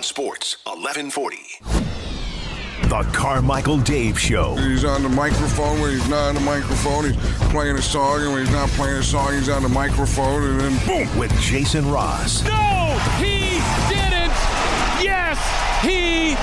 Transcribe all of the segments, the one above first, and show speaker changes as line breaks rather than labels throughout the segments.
Sports 1140.
The Carmichael Dave Show.
He's on the microphone when he's not on the microphone. He's playing a song, and when he's not playing a song, he's on the microphone, and then boom.
With Jason Ross.
No, he didn't. Yes, he.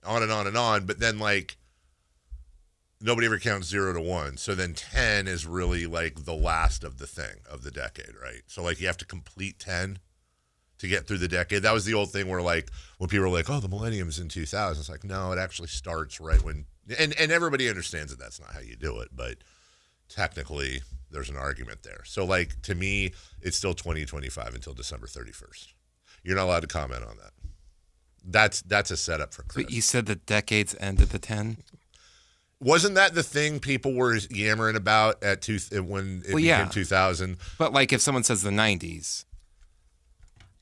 On and on and on, but then like nobody ever counts 0 to 1. So then 10 is really like the last of the thing of the decade, right? So like you have to complete 10 to get through the decade. That was the old thing where like when people were like, "Oh, the millennium's in 2000." It's like, no, it actually starts right when and everybody understands that that's not how you do it, but technically there's an argument there. So like to me, it's still 2025 until December 31st. You're not allowed to comment on that. That's a setup for Chris.
But you said the decades ended the 10?
Wasn't that the thing people were yammering about when it became 2000?
But like if someone says the 90s.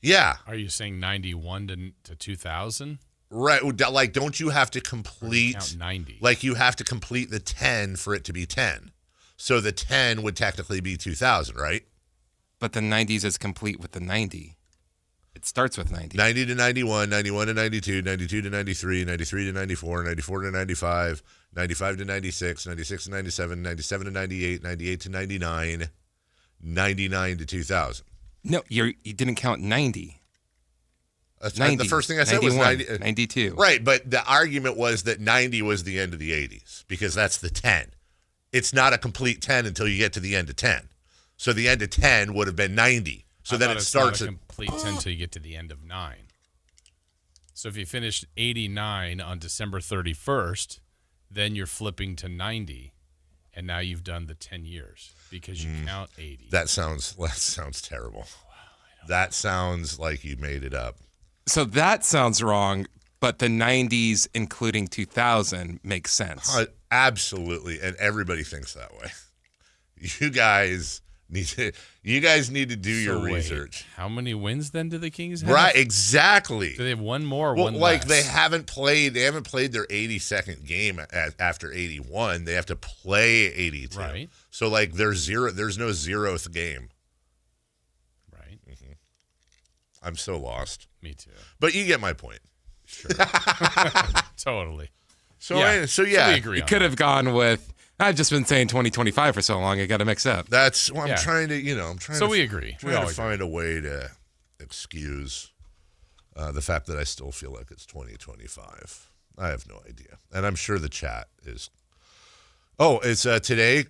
Yeah.
Are you saying 91 to 2000?
Right. Like, don't you have to complete
count 90?
Like you have to complete the 10 for it to be 10. So the 10 would technically be 2000, right?
But the 90s is complete with the 90. It starts with 90.
90 to 91, 91 to 92, 92 to 93, 93 to 94, 94 to 95, 95 to 96, 96 to 97, 97 to 98, 98 to 99, 99 to 2000.
No, you didn't count 90.
90, the first thing I said
91,
was 90.
92.
Right, but the argument was that 90 was the end of the 80s because that's the 10. It's not a complete 10 until you get to the end of 10. So the end of 10 would have been 90. So then it starts
at complete 10 until you get to the end of 9. So if you finish 89 on December 31st, then you're flipping to 90, and now you've done the 10 years because you count 80.
That sounds terrible. Wow, that sounds like you made it up.
So that sounds wrong, but the 90s, including 2000, makes sense.
Absolutely, and everybody thinks that way. You guys need to do your research.
How many wins then do the Kings have?
Right, exactly.
Do they have one more or
well,
one
like
less?
they haven't played their 82nd game after 81. They have to play 82.
Right.
So like there's no 0th game.
Right.
Mm-hmm. I'm so lost.
Me too.
But you get my point.
Sure. Totally.
So yeah.
we agree.
You could have gone with, I've just been saying 2025 for so long, I got to mix up.
That's what I'm trying to,
So we agree.
We got to find a way to excuse the fact that I still feel like it's 2025. I have no idea. And I'm sure the chat is. Oh, it's today,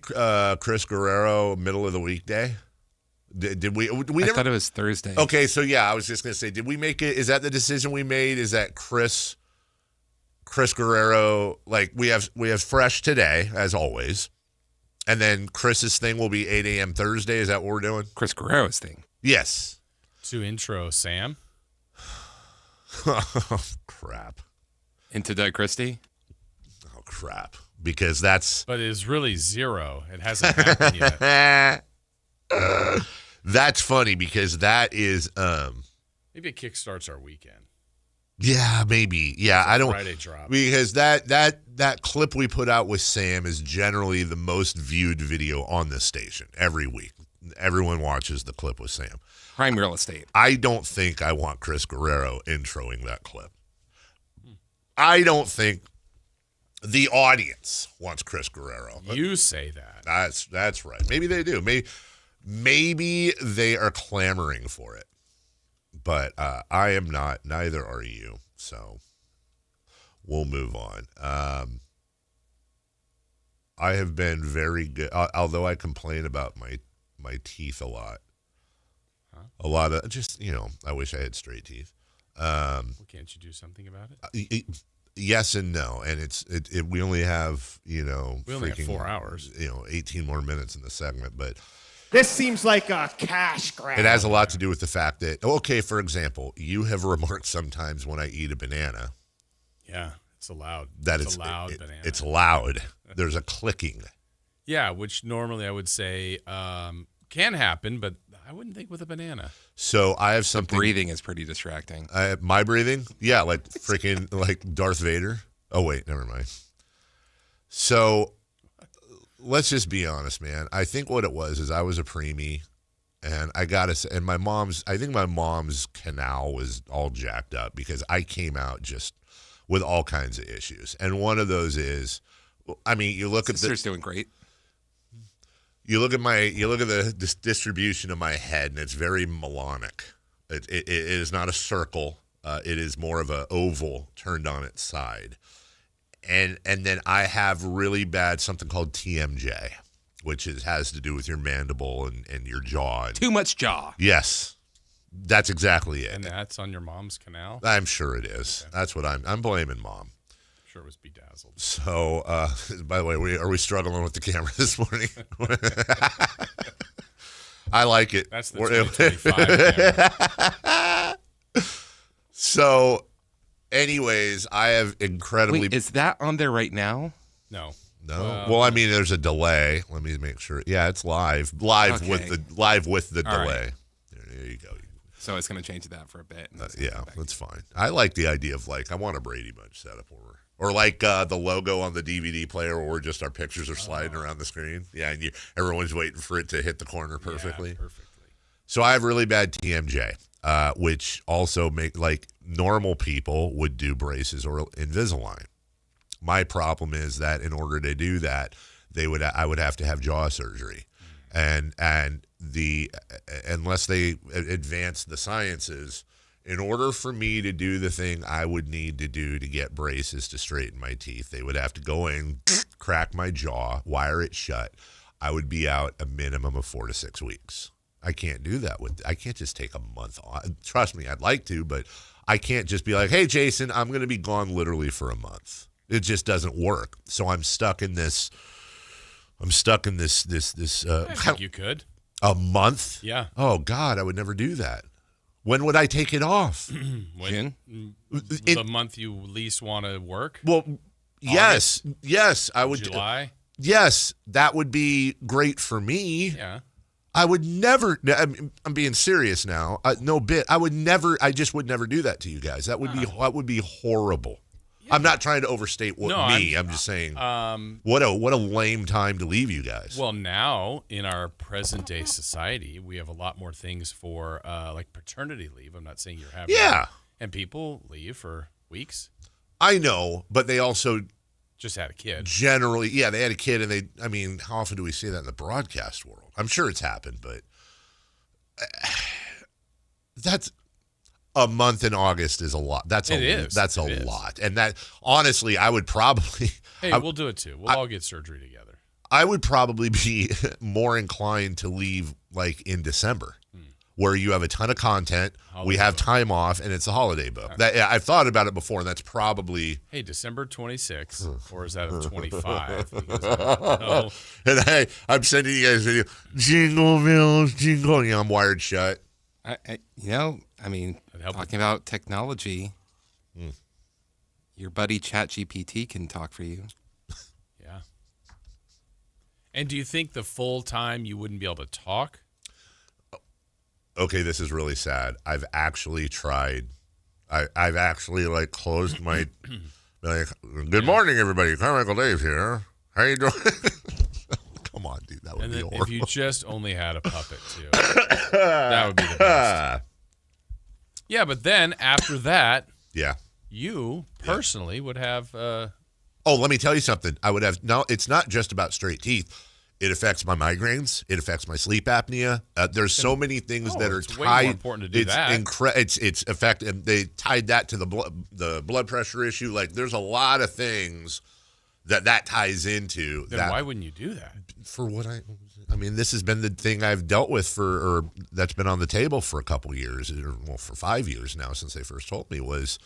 Chris Guerrero, middle of the weekday. Did we never
thought it was Thursday.
Okay, so yeah, I was just going to say, did we make it? Is that the decision we made? Is that Chris Guerrero, like we have fresh today, as always. And then Chris's thing will be 8 a.m. Thursday. Is that what we're doing?
Chris Guerrero's thing.
Yes.
To intro Sam.
Oh, crap.
Into Doug Christie?
Oh, crap, because that's
But it's really 0. It hasn't happened yet.
that's funny because that is
Maybe it kickstarts our weekend.
yeah, maybe. Yeah, I don't
Friday drop.
because that clip we put out with Sam is generally the most viewed video on this station every week. Everyone watches the clip with Sam.
Prime real estate.
I don't think I want Chris Guerrero introing that clip. I don't think the audience wants Chris Guerrero.
You say that.
That's right. Maybe they do. Maybe they are clamoring for it. But I am not. Neither are you. So we'll move on. I have been very good, although I complain about my teeth a lot. A lot of just, I wish I had straight teeth.
Well, can't you do something about it?
Yes and no, and we only have
we only have 4 hours.
18 more minutes in the segment, but
This seems like a cash grab.
it has a lot to do with the fact that, okay, for example, you have remarked sometimes when I eat a banana
Yeah, it's allowed.
that
it's a loud banana.
It's loud. There's a clicking.
Yeah, which normally I would say can happen, but I wouldn't think with a banana.
So I have something.
Breathing is pretty distracting.
My breathing? Yeah, like freaking like Darth Vader. Oh, wait, never mind. So let's just be honest, man. I think what it was is I was a preemie, and I think my mom's canal was all jacked up because I came out just with all kinds of issues. And one of those is, you look
Sister's doing great.
You look at the distribution of my head, and it's very melonic. It is not a circle. It is more of an oval turned on its side. And then I have really bad something called TMJ, which has to do with your mandible and your jaw.
Too much jaw.
Yes, that's exactly it.
And that's on your mom's canal?
I'm sure it is. Okay. That's what I'm blaming Mom.
Sure, it was bedazzled.
So, by the way, are we struggling with the camera this morning? I like it.
That's the 2025 camera.
So, anyways, I have incredibly.
Wait, is that on there right now?
No.
Well, there's a delay. Let me make sure. Yeah, it's live
Okay.
with the
All
delay.
Right.
There you go.
So it's going to change that for a bit.
Yeah, that's fine. I like the idea of I want a Brady Bunch setup or like the logo on the DVD player where just our pictures are sliding around the screen. Yeah, and everyone's waiting for it to hit the corner perfectly.
Yeah, perfectly.
So I have really bad TMJ, which also make normal people would do braces or Invisalign. My problem is that in order to do that, I would have to have jaw surgery, and unless they advance the sciences. In order for me to do the thing I would need to do to get braces to straighten my teeth, they would have to go in, crack my jaw, wire it shut. I would be out a minimum of 4 to 6 weeks. I can't do that. I can't just take a month off. Trust me, I'd like to, but I can't just be like, hey, Jason, I'm going to be gone literally for a month. It just doesn't work. So I'm stuck in this. I
think you could.
A month?
Yeah.
Oh, God, I would never do that. When would I take it off?
June?
The month you least want to work?
Well, yes, I would.
July?
Yes, that would be great for me.
Yeah.
I would never. I'm being serious now. No bit. I just would never do that to you guys. That would be horrible. Yeah. I'm not trying to overstate I'm just saying. What a lame time to leave you guys.
Well, now in our present day society, we have a lot more things for like paternity leave. I'm not saying you're having.
Yeah.
And people leave for weeks.
I know, but they also
just had a kid.
Generally, yeah, they had a kid, and how often do we see that in the broadcast world? I'm sure it's happened, but that's. A month in August is a lot. That's a lot. And that, honestly, I would probably...
Hey, we'll do it too. We'll all get surgery together.
I would probably be more inclined to leave in December, where you have a ton of content, we have time off, and it's a holiday book. I've thought about it before, and that's probably...
Hey, December 26th, or is that a 25? No.
And I'm sending you guys a video. Jingle bells, jingle. I'm wired shut.
Talking about technology, your buddy ChatGPT can talk for you.
And do you think the full time you wouldn't be able to talk?
Okay, this is really sad. I've actually tried. I've actually like closed my. Like, good morning, everybody. Carmichael Dave here. How you doing? Come on, dude. That would
And
be
then
horrible.
if you just only had a puppet too, that would be the best. Yeah, but then after that,
Yeah.
you personally would have.
Oh, let me tell you something. I would have. No, it's not just about straight teeth. It affects my migraines. It affects my sleep apnea. There's so many things that are
it's
tied.
way more important to do that.
It's affected. They tied that to the blood pressure issue. Like, there's a lot of things that ties into.
Then
that,
why wouldn't you do that?
For what I mean, this has been the thing I've dealt with or that's been on the table for a couple years, or for 5 years now since they first told me was,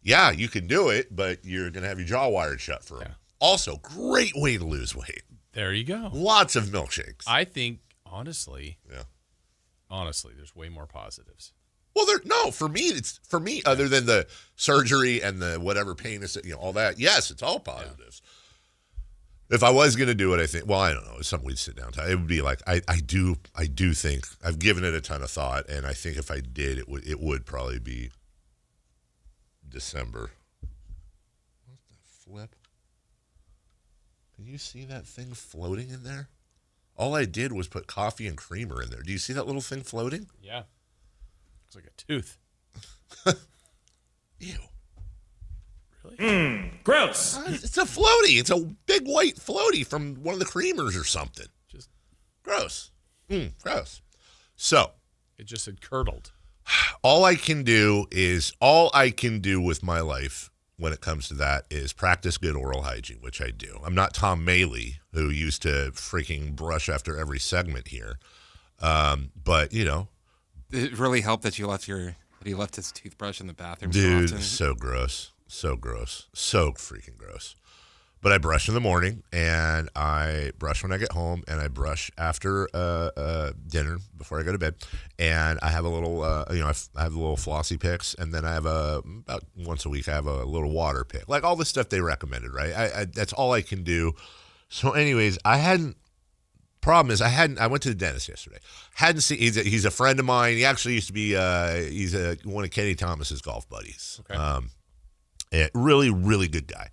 yeah, you can do it, but you're going to have your jaw wired shut for them. Also, great way to lose weight.
There you go.
Lots of milkshakes.
I think, honestly,
Yeah.
there's way more positives.
Well, for me, other than the surgery and the whatever pain is, all that. Yes, it's all positives. Yeah. If I was going to do it, I think, well, I don't know. It's something we'd sit down to. It would be like, I do think I've given it a ton of thought. And I think if I did, it would probably be December. What the flip? Can you see that thing floating in there? All I did was put coffee and creamer in there. Do you see that little thing floating?
Yeah. Looks like a tooth.
Ew.
Really?
Gross.
It's a floaty. It's a big white floaty from one of the creamers or something.
Just
Gross. Gross. So,
it just had curdled.
all I can do with my life when it comes to that is practice good oral hygiene, which I do. I'm not Tom Maley, who used to freaking brush after every segment here. But,
It really helped that he left his toothbrush in the bathroom
dude,
so often.
so gross. So gross. So freaking gross. But I brush in the morning, and I brush when I get home, and I brush after dinner before I go to bed. And I have a little, I have the little flossy picks, and then I have about once a week I have a little water pick, like all the stuff they recommended. Right? I that's all I can do. So, anyways, Problem is, I went to the dentist yesterday. Hadn't seen. He's a friend of mine. He actually used to be. He's one of Kenny Thomas's golf buddies.
Okay.
Really, really good guy.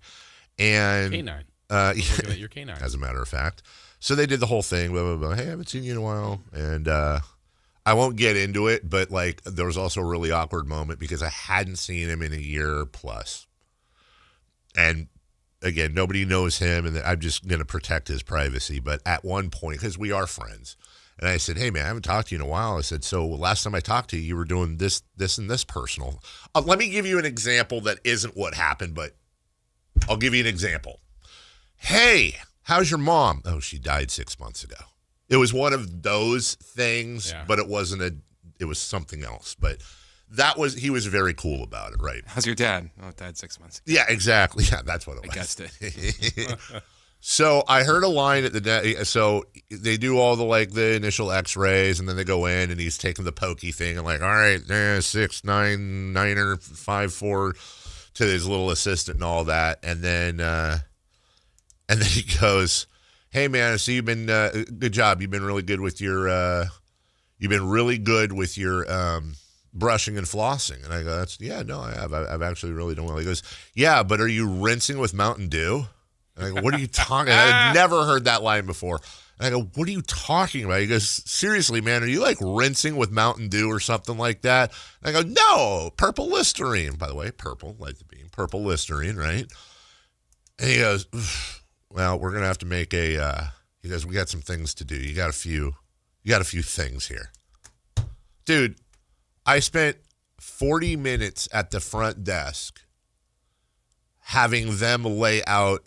And
Canine.
Looking
at your canine.
as a matter of fact. So they did the whole thing. Blah, blah, blah. Hey, I haven't seen you in a while, and I won't get into it. But like, there was also a really awkward moment because I hadn't seen him in a year plus, and again, nobody knows him, and I'm just going to protect his privacy. But at one point, because we are friends, and I said, hey, man, I haven't talked to you in a while. I said, so last time I talked to you, you were doing this, and this personal. Let me give you an example that isn't what happened, but I'll give you an example. Hey, how's your mom? Oh, she died 6 months ago. It was one of those things, but it wasn't it was something else. But he was very cool about it, right?
How's your dad? Oh, died 6 months ago.
Yeah, exactly. Yeah, that's what it was.
I guessed it.
So I heard a line at so they do all the initial x-rays, and then they go in, and he's taking the pokey thing and like, all right, 6'9", 9er, 5'4", to his little assistant and all that. And then he goes, hey man, I see you've been, good job. You've been really good with your, brushing and flossing. And I go, I have. I've actually really done well. He goes, yeah, but are you rinsing with Mountain Dew? And I go, what are you talking about? I'd never heard that line before. And I go, what are you talking about? He goes, seriously, man, are you like rinsing with Mountain Dew or something like that? And I go, no, purple Listerine. By the way, purple, like the bean, purple Listerine, right? And he goes, well, we're going to have to make he goes, we got some things to do. You got a few things here. Dude, I spent 40 minutes at the front desk having them lay out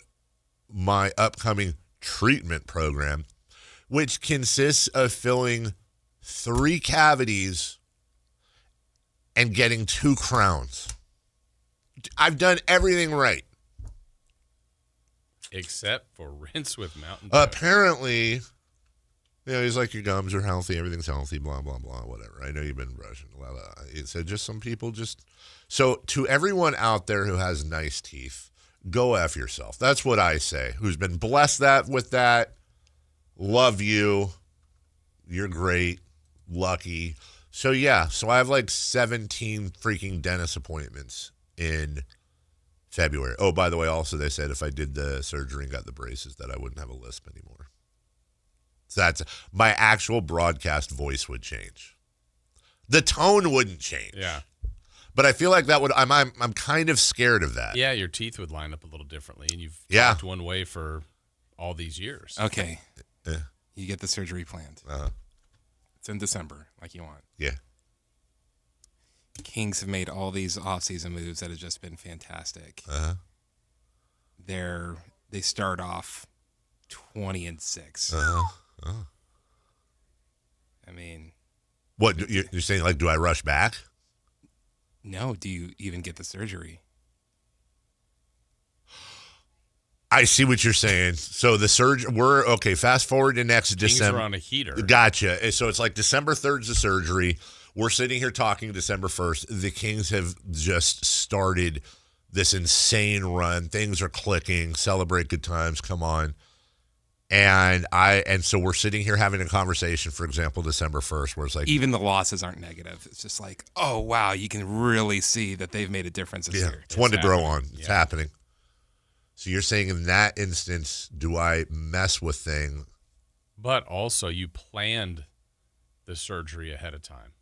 my upcoming treatment program, which consists of filling 3 cavities and getting 2 crowns. I've done everything right.
Except for rinse with Mountain Dew.
Apparently, he's like, your gums are healthy, everything's healthy, blah, blah, blah, whatever. I know you've been brushing, blah, blah. It said just some people just... So to everyone out there who has nice teeth, go F yourself. That's what I say. Who's been blessed with that, Love you. You're great. Lucky. So, yeah. So, I have like 17 freaking dentist appointments in February. Oh, by the way, also, they said if I did the surgery and got the braces that I wouldn't have a lisp anymore. So, that's my actual broadcast voice would change. The tone wouldn't change.
Yeah.
But I feel like that would. I'm kind of scared of that.
Yeah, your teeth would line up a little differently, and you've
Yeah.
talked one way for all these years.
Okay.
Yeah.
You get the surgery planned. It's in December, like you want.
Yeah.
Kings have made all these offseason moves that have just been fantastic. They start off 20-6. I mean,
What you're saying? Like, do I rush back?
no. Do you even get the surgery?
I see what you're saying. So the surgery, we're okay. Fast forward to next
Kings
December.
are on a heater.
Gotcha. So it's like December 3rd is the surgery. We're sitting here talking December 1st. The Kings have just started this insane run. Things are clicking. Celebrate good times. Come on. And so we're sitting here having a conversation, for example, December 1st, where it's like,
Even the losses aren't negative. It's just like, oh, wow, you can really see that they've made a difference this
yeah,
year.
it's one to grow on.
happening.
It's
Yeah.
happening. So you're saying in that instance, do I mess with thing?
But also, you planned the surgery ahead of time.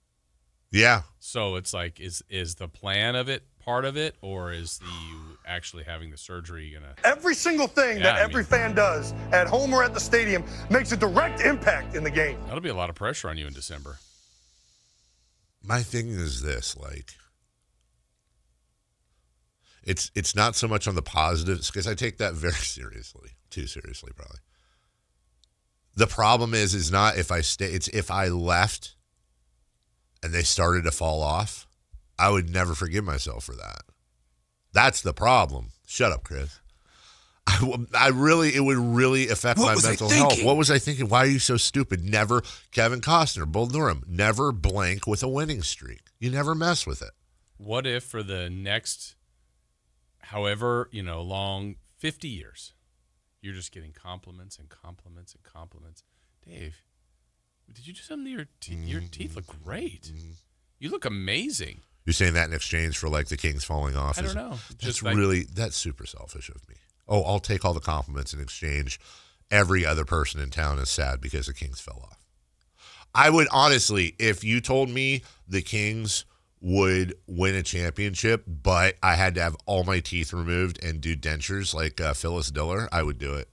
Yeah.
So it's like, is the plan of it part of it, or is you actually having the surgery going to...
Every single thing that every fan does at home or at the stadium makes a direct impact in the game.
That'll be a lot of pressure on you in December.
My thing is this, like, it's not so much on the positives, because I take that very seriously, too seriously probably. The problem is not if I stay, it's if I left and they started to fall off, I would never forgive myself for that. That's the problem. Shut up, Chris. It would really affect my mental health. What was I thinking? Why are you so stupid? Never, Kevin Costner, Bull Durham, never blank with a winning streak. You never mess with it.
What if for the next, however, long 50 years, you're just getting compliments and compliments and compliments? Dave, did you do something to your teeth? Your teeth look great. You look amazing.
You're saying that in exchange for like the Kings falling off?
I don't know.
That's super selfish of me. Oh, I'll take all the compliments in exchange. Every other person in town is sad because the Kings fell off. I would honestly, if you told me the Kings would win a championship, but I had to have all my teeth removed and do dentures like Phyllis Diller, I would do it.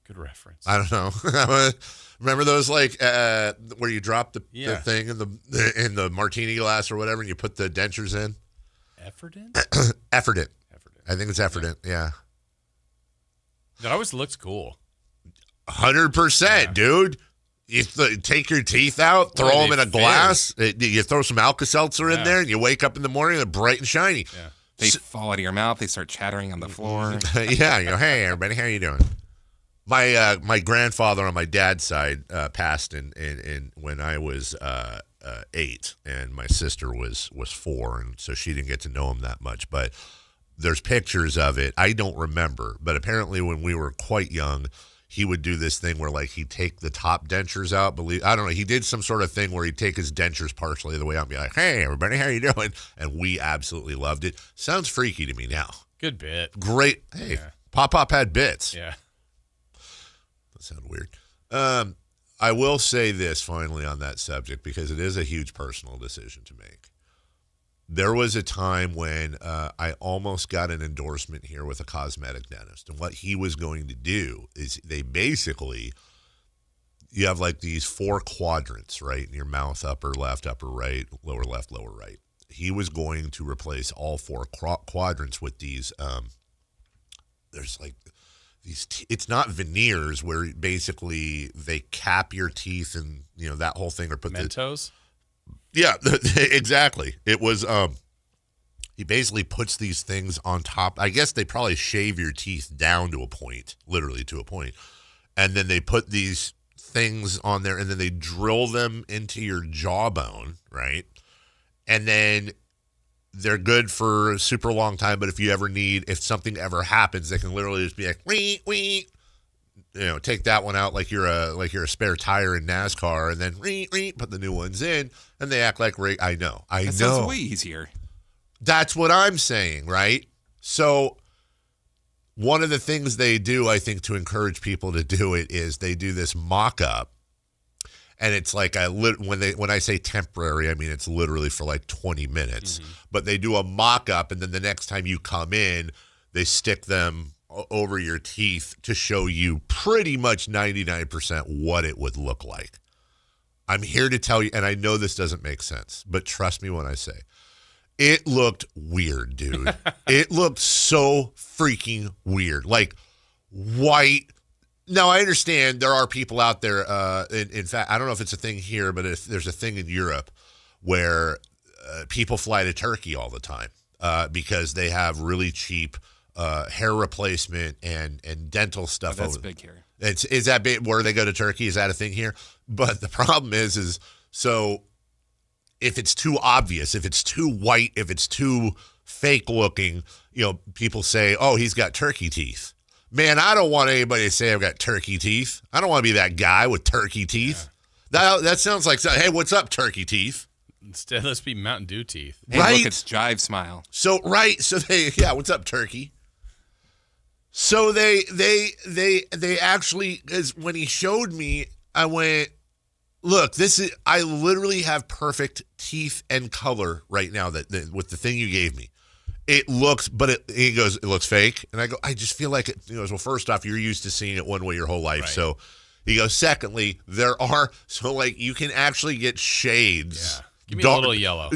Good reference.
I don't know. Remember those like where you drop the thing in the martini glass or whatever, and you put the dentures in?
Effordent?
Effordent. I think it's Effordent. Yeah.
That always looks cool.
100%, dude. You take your teeth out, throw them in a glass. You throw some Alka-Seltzer in there, and you wake up in the morning, they're bright and shiny.
Yeah.
They fall out of your mouth. They start chattering on the floor.
Yeah, you go, hey, everybody, how you doing? My grandfather on my dad's side passed in when I was 8, and my sister was 4, and so she didn't get to know him that much. But there's pictures of it. I don't remember, but apparently when we were quite young, he would do this thing where like he'd take the top dentures out. I don't know. He did some sort of thing where he'd take his dentures partially the way out and be like, hey, everybody, how you doing? And we absolutely loved it. Sounds freaky to me now.
Good bit.
Great. Hey, Pop had bits.
Yeah.
That sounded weird. I will say this finally on that subject because it is a huge personal decision to make. There was a time when I almost got an endorsement here with a cosmetic dentist. And what he was going to do is you have like these 4 quadrants, right? In your mouth, upper left, upper right, lower left, lower right. He was going to replace all 4 quadrants with these, there's like these, it's not veneers where basically they cap your teeth and, that whole thing or put
Mentos?
Yeah, exactly. It was, he basically puts these things on top. I guess they probably shave your teeth down to a point, literally to a point. And then they put these things on there and then they drill them into your jawbone, right? And then they're good for a super long time. But if something ever happens, they can literally just be like, wee, wee. take that one out like you're a spare tire in NASCAR, and then put the new ones in, and they act like I know.
That sounds way easier.
That's what I'm saying, right? So one of the things they do, I think, to encourage people to do it is they do this mock-up, and it's like when I say temporary, I mean it's literally for like 20 minutes. Mm-hmm. But they do a mock-up, and then the next time you come in, they stick them over your teeth to show you pretty much 99% what it would look like. I'm here to tell you, and I know this doesn't make sense, but trust me when I say, it looked weird, dude. It looked so freaking weird. Like white. Now, I understand there are people out there, in fact, I don't know if it's a thing here, but if there's a thing in Europe where people fly to Turkey all the time because they have really cheap hair replacement and dental stuff.
That's big here.
Is that big where they go to Turkey? Is that a thing here? But the problem is so if it's too obvious, if it's too white, if it's too fake looking, people say, oh, he's got turkey teeth. Man, I don't want anybody to say I've got turkey teeth. I don't want to be that guy with turkey teeth. Yeah. That sounds like, hey, what's up, turkey teeth?
Instead, let's be Mountain Dew teeth.
Hey,
right?
Look, it's Jive Smile.
So what's up, turkey? So they actually, when he showed me, I went, look, I literally have perfect teeth and color right now with the thing you gave me. It looks, he goes, it looks fake. And I go, I just feel like it. He goes, well, first off, you're used to seeing it one way your whole life. Right. So he goes, secondly, you can actually get shades.
Yeah. Give me a little yellow.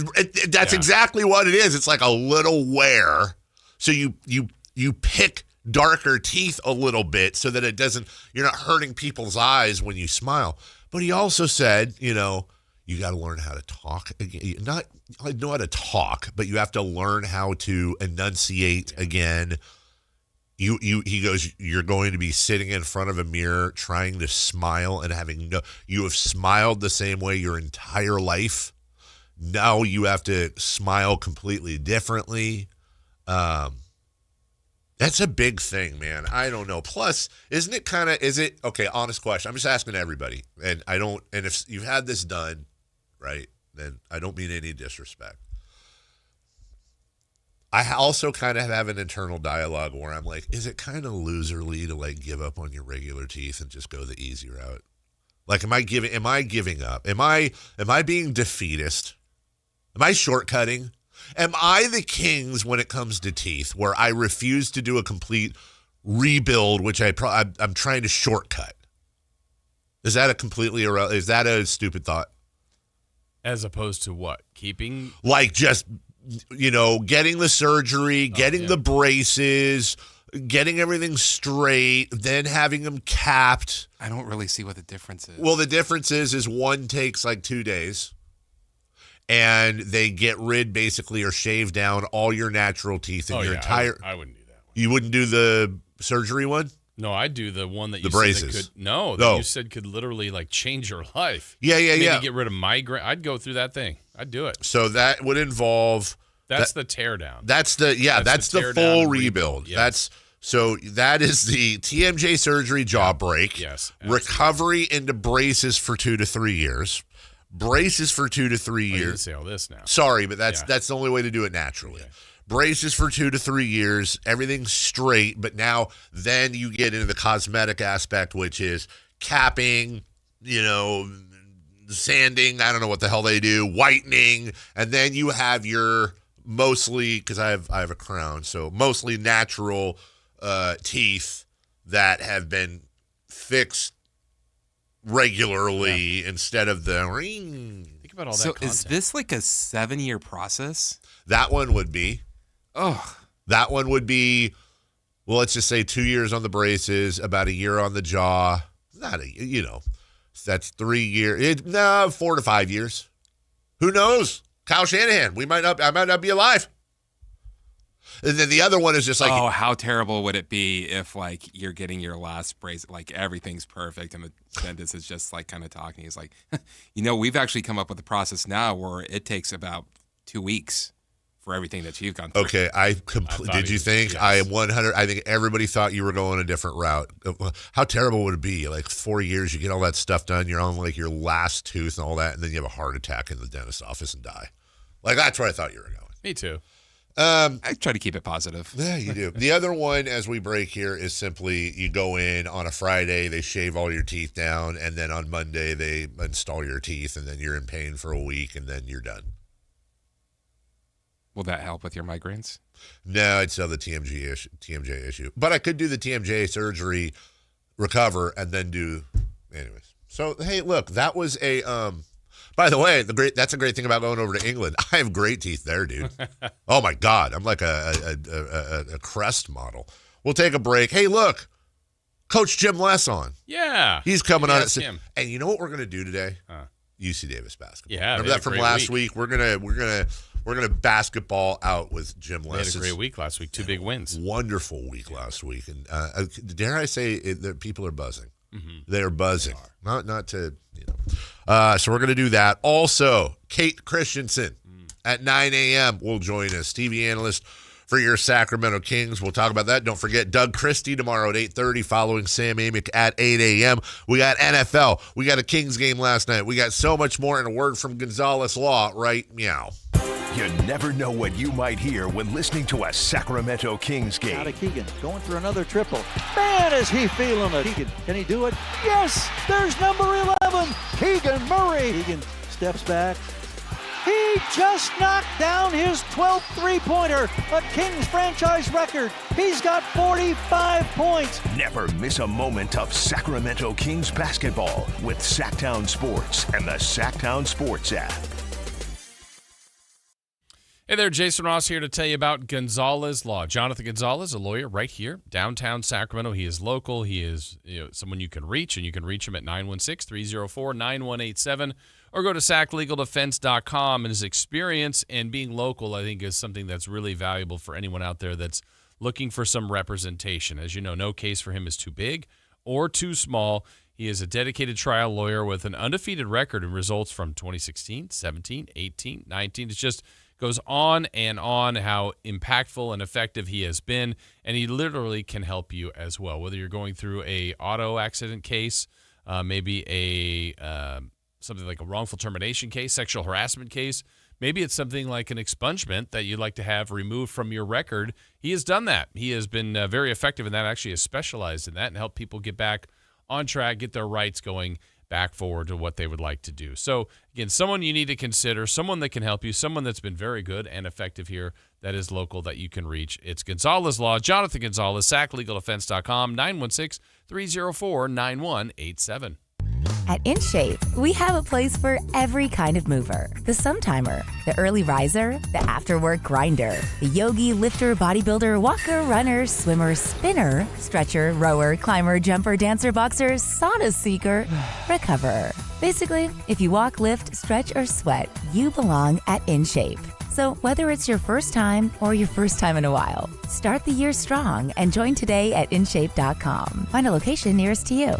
That's exactly what it is. It's like a little wear. So you pick darker teeth a little bit so that you're not hurting people's eyes when you smile. But he also said, you got to learn how to talk again. Not know how to talk, but you have to learn how to enunciate again. He goes, you're going to be sitting in front of a mirror trying to smile and you have smiled the same way your entire life. Now you have to smile completely differently. That's a big thing, man. I don't know. Plus, okay, honest question. I'm just asking everybody. And if you've had this done, right, then I don't mean any disrespect. I also kind of have an internal dialogue where I'm like, is it kind of loserly to like give up on your regular teeth and just go the easy route? Like, am I giving up? Am I being defeatist? Am I shortcutting? Am I the Kings when it comes to teeth, where I refuse to do a complete rebuild, which I'm trying to shortcut? Is that is that a stupid thought?
As opposed to what? Keeping?
Like just, getting the surgery, getting the braces, getting everything straight, then having them capped.
I don't really see what the difference is.
Well, the difference is one takes like 2 days. And they get rid, basically, or shave down all your natural teeth in your entire.
I wouldn't do that one.
You wouldn't do the surgery one?
No, I'd do the one that you
the braces.
You said could literally like change your life.
Yeah.
Maybe get rid of migraine. I'd go through that thing. I'd do it.
So that would involve.
That's the tear down.
That's the full rebuild.
Yes.
That is the TMJ surgery jaw break.
Yes. Absolutely.
Recovery into braces for 2 to 3 years. Braces for 2 to 3 years.
You can say all this now.
Sorry, but that's the only way to do it naturally. Okay. Braces for 2 to 3 years, everything's straight, but then you get into the cosmetic aspect, which is capping, sanding, I don't know what the hell they do, whitening, and then you have your mostly, because I have a crown, so mostly natural teeth that have been fixed regularly instead of the ring.
Think about all that.
So
content.
is this like a 7-year process?
That one would be.
Oh.
That one would be, well, let's just say 2 years on the braces, about a year on the jaw. That's 3 years. 4 to 5 years. Who knows? Kyle Shanahan. I might not be alive. And then the other one is just like,
oh, how terrible would it be if like you're getting your last brace, like everything's perfect, and the dentist is just like kind of talking. He's like, we've actually come up with a process now where it takes about 2 weeks for everything that you've gone through.
Okay, did you think?
Yes.
I am 100. I think everybody thought you were going a different route. How terrible would it be? Like 4 years, you get all that stuff done, you're on like your last tooth and all that, and then you have a heart attack in the dentist's office and die. Like that's where I thought you were going.
Me too.
I try to keep it positive.
Yeah, you do. The other one, as we break here, is simply you go in on a Friday, they shave all your teeth down, and then on Monday they install your teeth, and then you're in pain for a week, and then you're done.
Will that help with your migraines?
No, I'd sell the TMJ issue. But I could do the TMJ surgery, recover, and then do anyways. So, hey, look, that was a by the way, that's a great thing about going over to England. I have great teeth there, dude. Oh my God. I'm like a crest model. We'll take a break. Hey, look, Coach Jim Les on.
Yeah.
He's coming on.
Him.
And you know what we're gonna do today? UC Davis basketball.
Yeah.
Remember that from last week? We're gonna basketball out with Jim Les.
They had a great week last week. 2 big wins.
Wonderful week last week, and dare I say that people are buzzing. Mm-hmm. They are buzzing. Not to So we're gonna do that. Also, Kate Christensen at 9 a.m. will join us, TV analyst for your Sacramento Kings. We'll talk about that. Don't forget Doug Christie tomorrow at 8:30, following Sam Amick at 8 a.m. We got NFL. We got a Kings game last night. We got so much more, and a word from Gonzalez Law, right? Meow.
You never know what you might hear when listening to a Sacramento Kings game.
Out of Keegan, going for another triple. Man, is he feeling it. Keegan, can he do it? Yes, there's number 11, Keegan Murray. Keegan steps back. He just knocked down his 12th three-pointer, a Kings franchise record. He's got 45 points.
Never miss a moment of Sacramento Kings basketball with Sactown Sports and the Sactown Sports app.
Hey there, Jason Ross here to tell you about Gonzalez Law. Jonathan Gonzalez, a lawyer right here, downtown Sacramento. He is local. He is someone you can reach, and you can reach him at 916-304-9187 or go to saclegaldefense.com. And his experience and being local, I think, is something that's really valuable for anyone out there that's looking for some representation. As you know, no case for him is too big or too small. He is a dedicated trial lawyer with an undefeated record and results from 2016, 17, 18, 19. It's just goes on and on how impactful and effective he has been, and he literally can help you as well. Whether you're going through a auto accident case, maybe a something like a wrongful termination case, sexual harassment case, maybe it's something like an expungement that you'd like to have removed from your record. He has done that. He has been very effective in that, actually has specialized in that and helped people get back on track, get their rights going back forward to what they would like to do. So, again, someone you need to consider, someone that can help you, someone that's been very good and effective here that is local that you can reach. It's Gonzalez Law, Jonathan Gonzalez, saclegaldefense.com, 916-304-9187.
At InShape, we have a place for every kind of mover. The Sometimer, the early riser, the after-work grinder, the yogi, lifter, bodybuilder, walker, runner, swimmer, spinner, stretcher, rower, climber, jumper, dancer, boxer, sauna seeker, recoverer. Basically, if you walk, lift, stretch, or sweat, you belong at InShape. So whether it's your first time or your first time in a while, start the year strong and join today at InShape.com. Find a location nearest to you.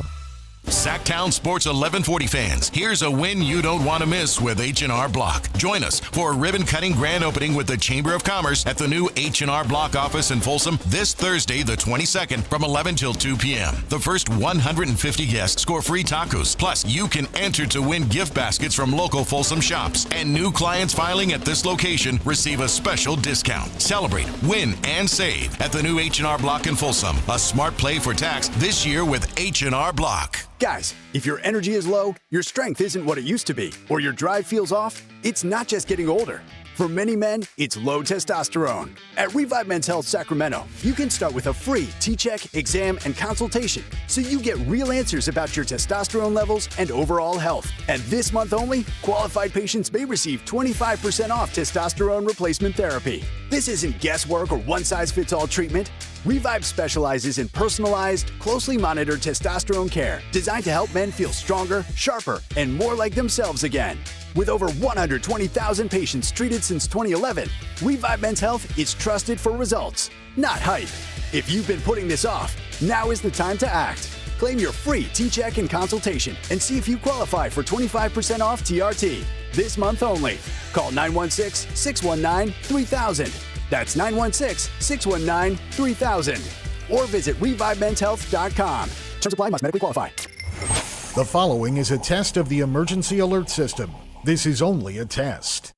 Sactown Sports 1140 fans, here's a win you don't want to miss with H&R Block. Join us for a ribbon-cutting grand opening with the Chamber of Commerce at the new H&R Block office in Folsom this Thursday, the 22nd, from 11 till 2 p.m. The first 150 guests score free tacos. Plus, you can enter to win gift baskets from local Folsom shops. And new clients filing at this location receive a special discount. Celebrate, win, and save at the new H&R Block in Folsom. A smart play for tax this year with H&R Block.
Guys, if your energy is low, your strength isn't what it used to be, or your drive feels off, it's not just getting older. For many men, it's low testosterone. At Revive Men's Health Sacramento, you can start with a free T-check, exam, and consultation so you get real answers about your testosterone levels and overall health. And this month only, qualified patients may receive 25% off testosterone replacement therapy. This isn't guesswork or one-size-fits-all treatment. Revive specializes in personalized, closely monitored testosterone care designed to help men feel stronger, sharper, and more like themselves again. With over 120,000 patients treated since 2011, Revive Men's Health is trusted for results, not hype. If you've been putting this off, now is the time to act. Claim your free T-check and consultation and see if you qualify for 25% off TRT. this month only. Call 916-619-3000. That's 916-619-3000. Or visit ReviveMen'sHealth.com. Terms apply, must medically qualify.
The following is a test of the emergency alert system. This is only a test.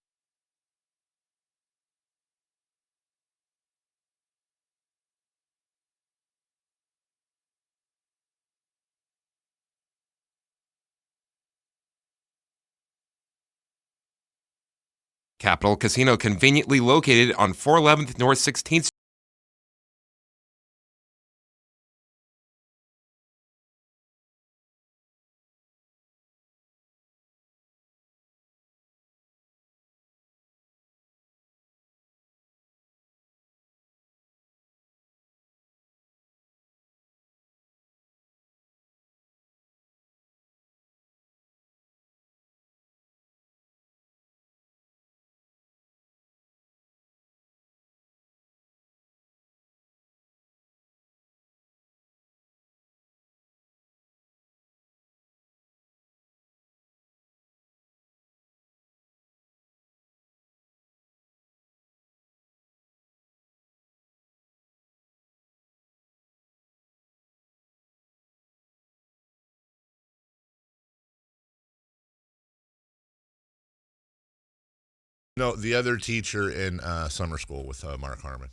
Capital Casino, conveniently located on 411th North 16th.
No, the other teacher in summer school with Mark Harmon.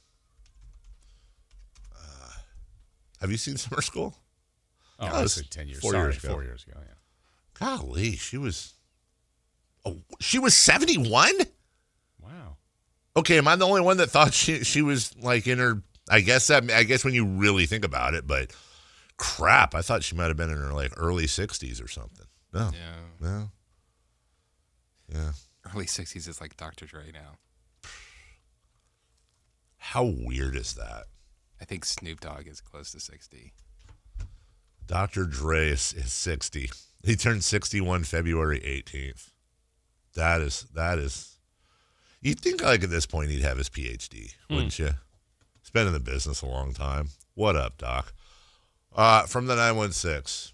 Have you seen Summer School?
Oh, I was like 10 years.
4 years ago.
4 years ago, yeah.
Golly, she was 71?
Wow.
Okay, am I the only one that thought she was like in her, I guess when you really think about it, but crap, I thought she might have been in her like early 60s or something. No.
Yeah.
No. Yeah.
Early 60s is like Dr. Dre now.
How weird is that?
I think Snoop Dogg is close to 60.
Dr. Dre is 60. He turned 61 February 18th. That is. You'd think like at this point he'd have his PhD, wouldn't you? He's been in the business a long time. What up, Doc? From the 916.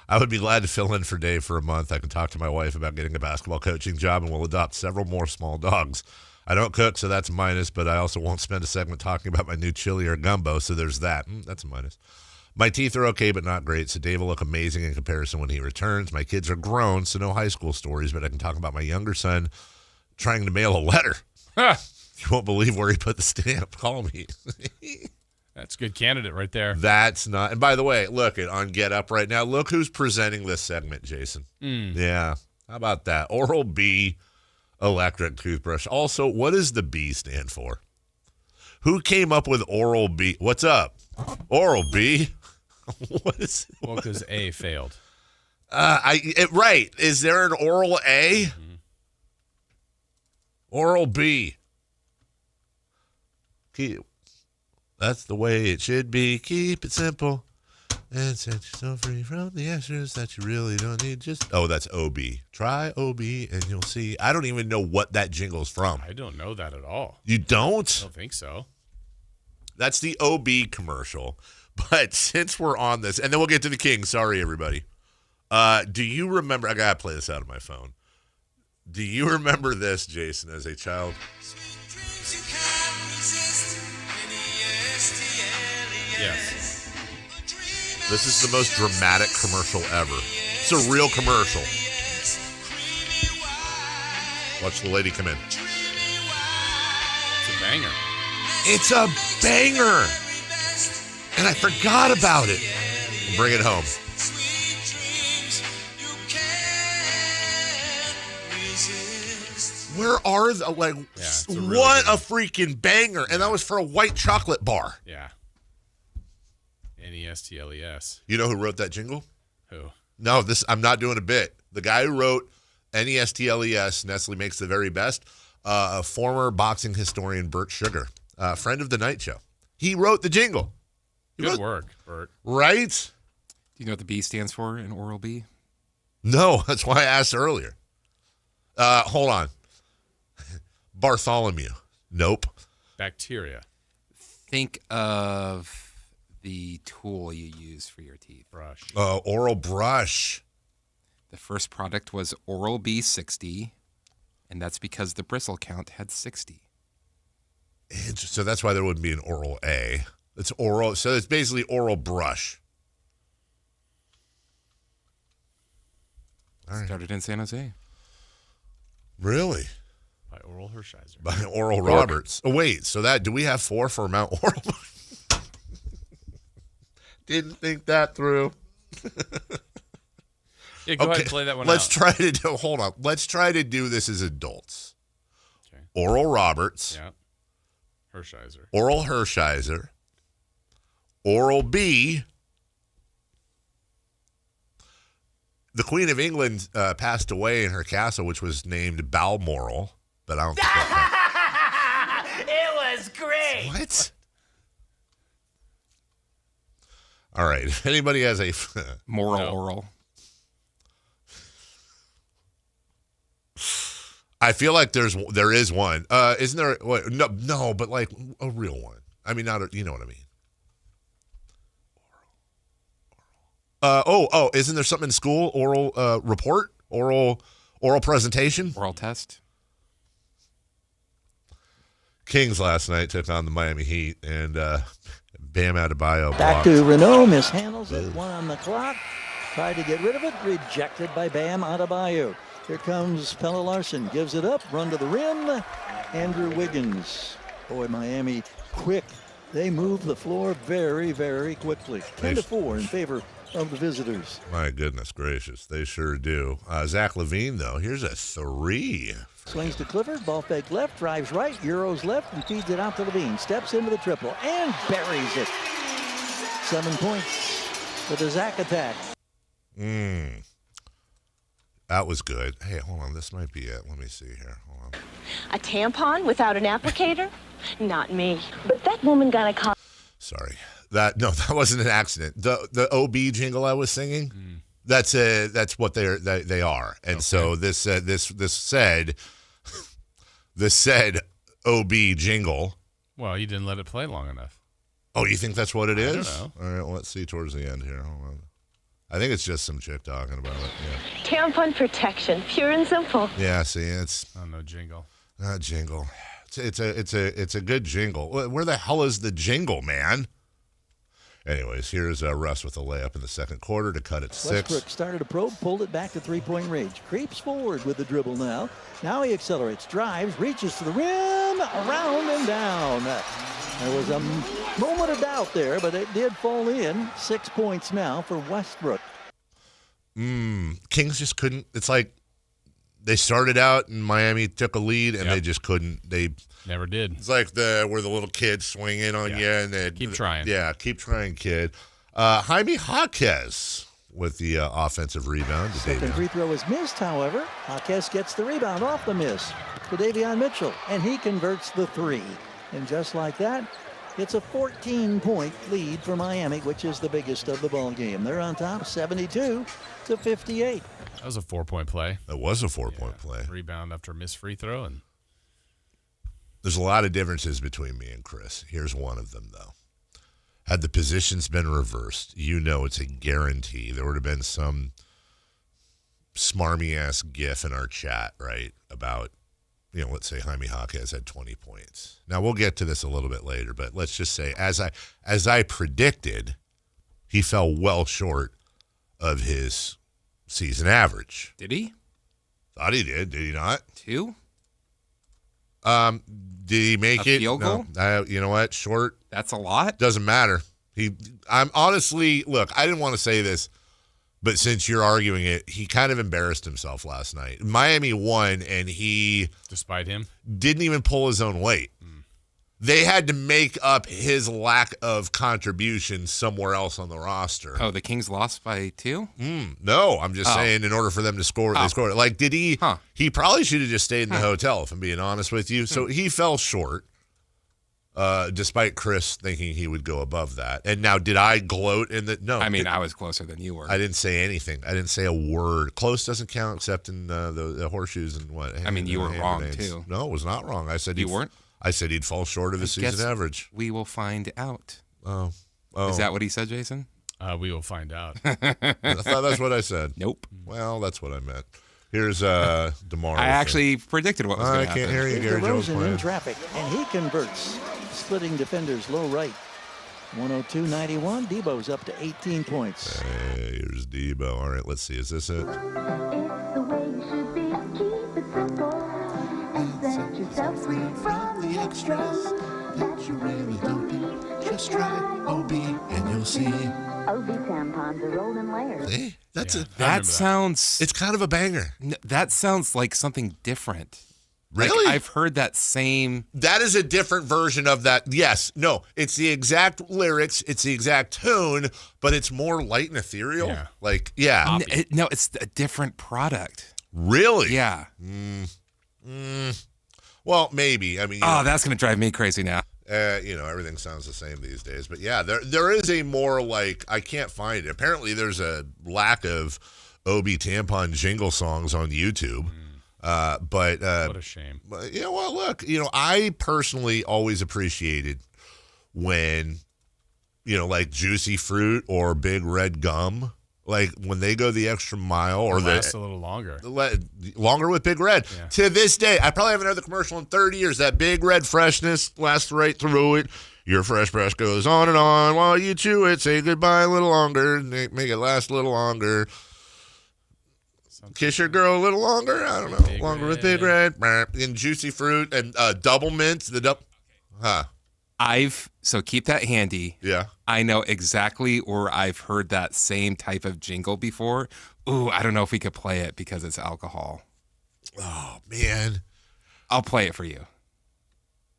I would be glad to fill in for Dave for a month. I can talk to my wife about getting a basketball coaching job, and we'll adopt several more small dogs. I don't cook, so that's a minus, but I also won't spend a segment talking about my new chili or gumbo, so there's that. That's a minus. My teeth are okay, but not great, so Dave will look amazing in comparison when he returns. My kids are grown, so no high school stories, but I can talk about my younger son trying to mail a letter. You won't believe where he put the stamp. Call me.
That's a good candidate right there.
That's not. And by the way, look on Get Up right now. Look who's presenting this segment, Jason. Yeah. How about that? Oral-B electric toothbrush. Also, what does the B stand for? Who came up with Oral-B? What's up? Oral-B? What is it?
Well, because A failed.
Right. Is there an Oral A? Oral-B. That's the way it should be. Keep it simple and set yourself free from the extras that you really don't need. That's OB. Try OB and you'll see. I don't even know what that jingle's from.
I don't know that at all.
You don't?
I don't think so.
That's the OB commercial. But since we're on this, and then we'll get to the Kings. Sorry, everybody. Do you remember? I got to play this out of my phone. Do you remember this, Jason, as a child?
Yes.
This is the most dramatic commercial ever. It's a real commercial. Watch the lady come in.
It's a banger.
It's a banger. And I forgot about it. Bring it home. Where are the, like, what a freaking banger. And that was for a white chocolate bar.
Yeah. Nestles.
You know who wrote that jingle?
Who?
No, I'm not doing a bit. The guy who wrote Nestles, Nestle makes the very best, a former boxing historian, Bert Sugar, friend of the Night Show. He wrote the jingle.
Good work, Bert.
Right?
Do you know what the B stands for in Oral-B?
No, that's why I asked earlier. Hold on. Bartholomew. Nope.
Bacteria.
Think of the tool you use for your teeth.
Brush.
Oral brush.
The first product was Oral-B 60, and that's because the bristle count had 60.
So that's why there wouldn't be an Oral A. It's oral. So it's basically oral brush. All right.
Started in San Jose.
Really?
By Oral Hershiser.
By Oral Roberts. Oh, wait. So do we have 4 for Mount Oral? Didn't think that through.
Yeah, go ahead and play that one
Let's
out.
try to do, hold on. Let's try to do this as adults. Okay. Oral Roberts.
Yeah. Hershiser.
Oral Hershiser. Oral-B. The Queen of England passed away in her castle, which was named Balmoral, but I don't think
It was great.
What? All right. If anybody has a
Oral.
I feel like there is one. Isn't there? What, no, but like a real one. I mean, not a, you know what I mean. Isn't there something in school? Oral report? Oral presentation?
Oral test?
Kings last night took on the Miami Heat, and Bam Adebayo
Back
blocked.
to Renault, mishandles it, 1 on the clock. Tried to get rid of it, rejected by Bam Adebayo. Here comes Pelle Larsson, gives it up, run to the rim. Andrew Wiggins. Boy, Miami quick. They move the floor very, very quickly. 10-4 in favor of the visitors.
My goodness gracious, they sure do. Zach LaVine, though, here's a 3.
Swings to Clifford, ball fake left, drives right, Euros left, and feeds it out to LaVine. Steps into the triple and buries it. 7 points for the Zach attack.
That was good. Hey, hold on. This might be it. Let me see here. Hold on.
A tampon without an applicator? Not me. But that woman got a call.
Sorry. That wasn't an accident. The OB jingle I was singing, that's what they are. And so this said OB jingle.
Well, you didn't let it play long enough.
Oh, you think that's what it is?
I don't know.
All right, well, let's see towards the end here. Hold on. I think it's just some chick talking about it. Yeah.
Tampon protection, pure and simple.
Yeah, see, it's
no jingle.
Not jingle. It's a good jingle. Where the hell is the jingle, man? Anyways, here's Russ with a layup in the second quarter to cut it 6.
Westbrook started a probe, pulled it back to three-point range. Creeps forward with the dribble now. Now he accelerates, drives, reaches to the rim, around and down. There was a moment of doubt there, but it did fall in. 6 points now for Westbrook.
Kings just couldn't. It's like they started out and Miami took a lead and they just couldn't. They
never did.
It's like where the little kids swing in on you and they
keep trying.
Yeah, keep trying, kid. Jaime Jaquez with the offensive rebound.
Second free throw is missed, however. Jaquez gets the rebound off the miss to Davion Mitchell, and he converts the 3. And just like that, it's a 14-point lead for Miami, which is the biggest of the ball game. They're on top, 72-58.
That was a 4-point play.
That was a 4-point play.
Rebound after a missed free throw. And
there's a lot of differences between me and Chris. Here's one of them, though. Had the positions been reversed, it's a guarantee. There would have been some smarmy-ass gif in our chat, right, about, let's say Jaime Jaquez had 20 points. Now, we'll get to this a little bit later, but let's just say, as I predicted, he fell well short of his season average.
Did he?
Thought he did. Did he not?
2?
Did he make it?
Field goal?
No. You know what? Short.
That's a lot.
Doesn't matter. I'm honestly, look, I didn't want to say this, but since you're arguing it, he kind of embarrassed himself last night. Miami won, and he,
despite him,
didn't even pull his own weight. They had to make up his lack of contribution somewhere else on the roster.
Oh, the Kings lost by 2?
No, I'm just saying in order for them to score, they scored. Like, did he? He probably should have just stayed in the hotel, if I'm being honest with you. So he fell short, despite Chris thinking he would go above that. And now, did I gloat in that? No.
I mean, I was closer than you were.
I didn't say anything. I didn't say a word. Close doesn't count except in the horseshoes and what.
I mean, you were wrong, too.
No, it was not wrong. I said
you weren't.
I said he'd fall short of his season average.
We will find out.
Oh, Oh.
Is that what he said, Jason?
We will find out.
I thought that's what I said.
Nope.
Well, that's what I meant. Here's DeMar.
I actually predicted what was going to happen.
I can't hear you, Gary Jones.
DeRozan in traffic, and he converts. Splitting defenders low right. 102-91. Debo's up to 18 points.
Hey, here's Debo. All right, let's see. Is this it?
Set yourself free from the extras that you really don't need. Just try OB and you'll see.
OB tampons are rolled in layers.
See?
That sounds...
It's kind of a banger.
That sounds like something different.
Really?
Like I've heard that same...
That is a different version of that. Yes. No. It's the exact lyrics. It's the exact tune, but it's more light and ethereal.
Yeah.
Like, yeah.
No, it's a different product.
Really?
Yeah.
Well, maybe. I mean,
that's going to drive me crazy now.
Everything sounds the same these days. But yeah, there is a more like, I can't find it. Apparently, there's a lack of OB tampon jingle songs on YouTube. But
what a shame.
But, well, look, I personally always appreciated when, like Juicy Fruit or Big Red Gum, like when they go the extra mile or
lasts a little longer.
Longer with Big Red. Yeah. To this day, I probably haven't heard the commercial in 30 years. That Big Red freshness lasts right through it. Your fresh breath goes on and on while you chew it. Say goodbye a little longer. Make it last a little longer. Kiss your girl a little longer. I don't know.
Big
longer
Red.
with Big Red and Juicy Fruit and Double Mint.
So keep that handy.
Yeah.
I know exactly where I've heard that same type of jingle before. Ooh, I don't know if we could play it because it's alcohol.
Oh, man.
I'll play it for you.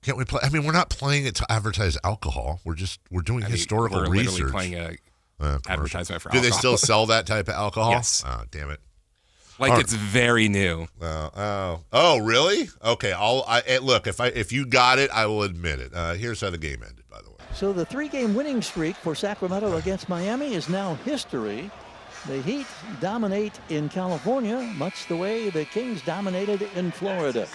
Can't we play? I mean, we're not playing it to advertise alcohol. We're doing historical
we're
research.
Literally playing a advertisement for
Do
alcohol.
they still sell that type of alcohol?
Yes.
Oh, damn it.
It's very new.
Oh, really? Okay. Look. If you got it, I will admit it. Here's how the game ended, by the way.
So the 3-game winning streak for Sacramento against Miami is now history. The Heat dominate in California, much the way the Kings dominated in Florida.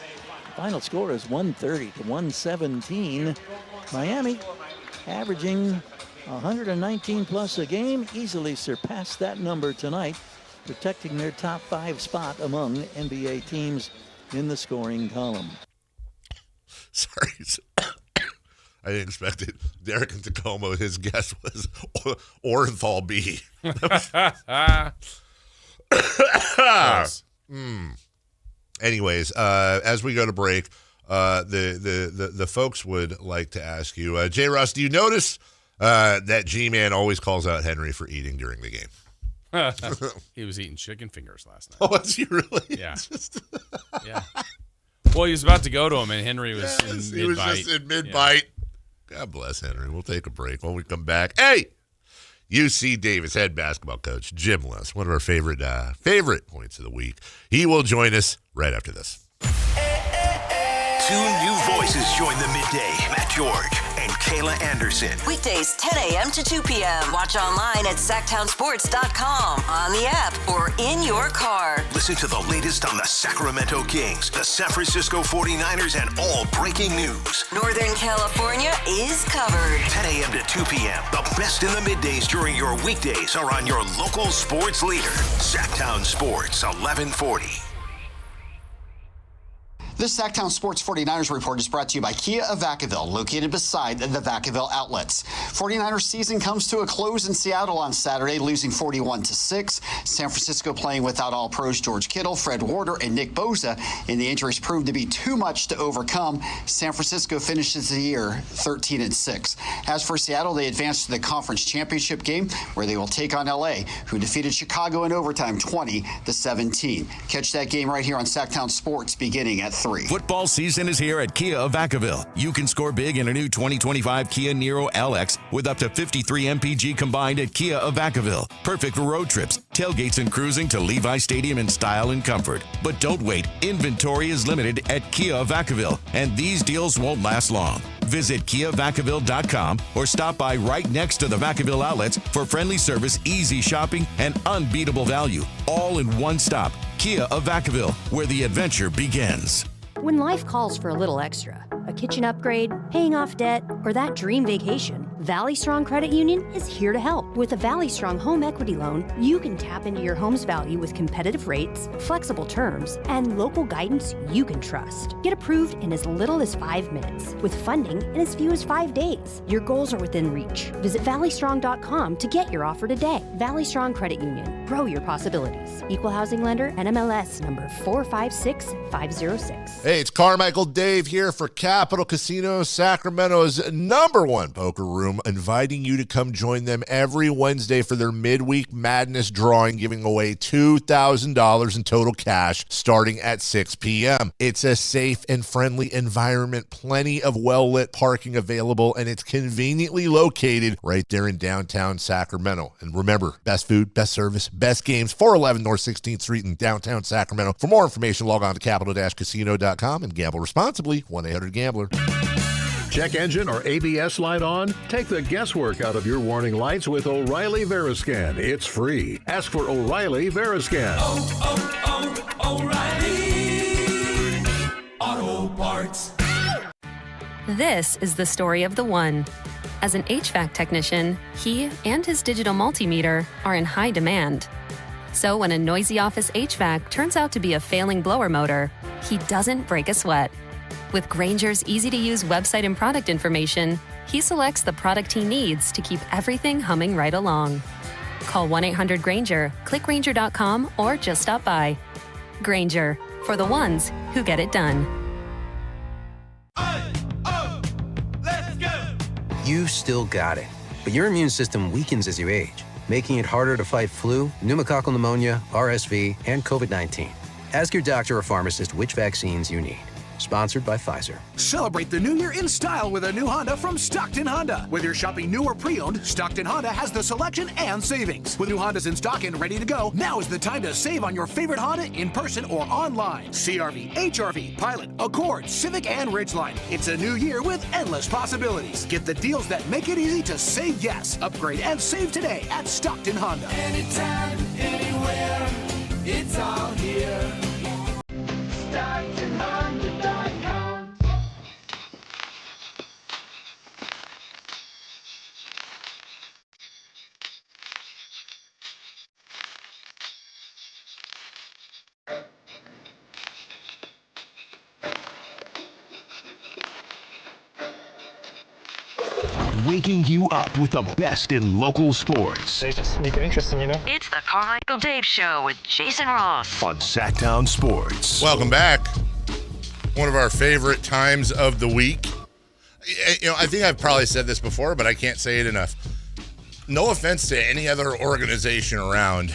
Final score is 130-117. Miami averaging 119 plus a game, easily surpassed that number tonight, protecting their top 5 spot among NBA teams in the scoring column.
Sorry. I didn't expect it. Derek and Tacoma, his guess was Orenthal B. Anyways, as we go to break, the folks would like to ask you, J. Russ, do you notice that G-Man always calls out Henry for eating during the game?
He was eating chicken fingers last night.
Oh, was he really?
Yeah. Yeah. Well, he was about to go to him, and Henry was in mid-bite.
He was just in mid-bite. Yeah. God bless Henry. We'll take a break. When we come back, hey, UC Davis head basketball coach Jim Less, one of our favorite points of the week. He will join us right after this.
2 new voices join the midday. Matt George and Kayla Anderson.
Weekdays 10 a.m. to 2 p.m. Watch online at SactownSports.com, on the app, or in your car.
Listen to the latest on the Sacramento Kings, the San Francisco 49ers, and all breaking news.
Northern California is covered.
10 a.m. to 2 p.m. The best in the middays during your weekdays are on your local sports leader. Sactown Sports 1140.
This Sactown Sports 49ers report is brought to you by Kia of Vacaville, located beside the Vacaville outlets. 49ers season comes to a close in Seattle on Saturday, losing 41-6. San Francisco playing without all pros George Kittle, Fred Warner, and Nick Bosa, and the injuries proved to be too much to overcome. San Francisco finishes the year 13-6. As for Seattle, they advance to the conference championship game, where they will take on LA, who defeated Chicago in overtime 20-17. Catch that game right here on Sactown Sports beginning at 3.
Football season is here at Kia of Vacaville. You can score big in a new 2025 Kia Niro LX with up to 53 MPG combined at Kia of Vacaville. Perfect for road trips, tailgates, and cruising to Levi Stadium in style and comfort. But don't wait. Inventory is limited at Kia of Vacaville, and these deals won't last long. Visit KiaVacaville.com or stop by right next to the Vacaville outlets for friendly service, easy shopping, and unbeatable value. All in one stop. Kia of Vacaville, where the adventure begins.
When life calls for a little extra, a kitchen upgrade, paying off debt, or that dream vacation, Valley Strong Credit Union is here to help. With a Valley Strong home equity loan, you can tap into your home's value with competitive rates, flexible terms, and local guidance you can trust. Get approved in as little as 5 minutes, with funding in as few as 5 days. Your goals are within reach. Visit valleystrong.com to get your offer today. Valley Strong Credit Union. Grow your possibilities. Equal housing lender, NMLS number 456506.
Hey, it's Carmichael Dave here for Capital Casino, Sacramento's #1 poker room, inviting you to come join them every Wednesday for their midweek madness drawing, giving away $2,000 in total cash starting at 6 p.m. It's a safe and friendly environment, plenty of well-lit parking available, and it's conveniently located right there in downtown Sacramento. And remember, best food, best service, best games, 411 North 16th Street in downtown Sacramento. For more information, log on to capital-casino.com and gamble responsibly. 1-800-GAMBLER.
Check engine or ABS light on? Take the guesswork out of your warning lights with O'Reilly Veriscan. It's free. Ask for O'Reilly Veriscan.
O'Reilly Auto Parts.
This is the story of the one. As an HVAC technician, he and his digital multimeter are in high demand. So when a noisy office HVAC turns out to be a failing blower motor, he doesn't break a sweat. With Grainger's easy-to-use website and product information, he selects the product he needs to keep everything humming right along. Call 1-800-GRAINGER, click Grainger.com, or just stop by. Grainger, for the ones who get it done.
You still got it, but your immune system weakens as you age, making it harder to fight flu, pneumococcal pneumonia, RSV, and COVID-19. Ask your doctor or pharmacist which vaccines you need. Sponsored by Pfizer.
Celebrate the new year in style with a new Honda from Stockton Honda. Whether you're shopping new or pre-owned, Stockton Honda has the selection and savings. With new Hondas in stock and ready to go, now is the time to save on your favorite Honda in person or online. CR-V, HR-V, Pilot, Accord, Civic, and Ridgeline. It's a new year with endless possibilities. Get the deals that make it easy to say yes. Upgrade and save today at Stockton Honda.
Anytime, anywhere, it's all here. StocktonHonda.com.
Waking you up with the best in local sports.
They just make it interesting, you know?
It's the Carmichael Dave Show with Jason Ross
on Sactown Sports.
Welcome back. One of our favorite times of the week. You know, I think I've probably said this before, but I can't say it enough. No offense to any other organization around,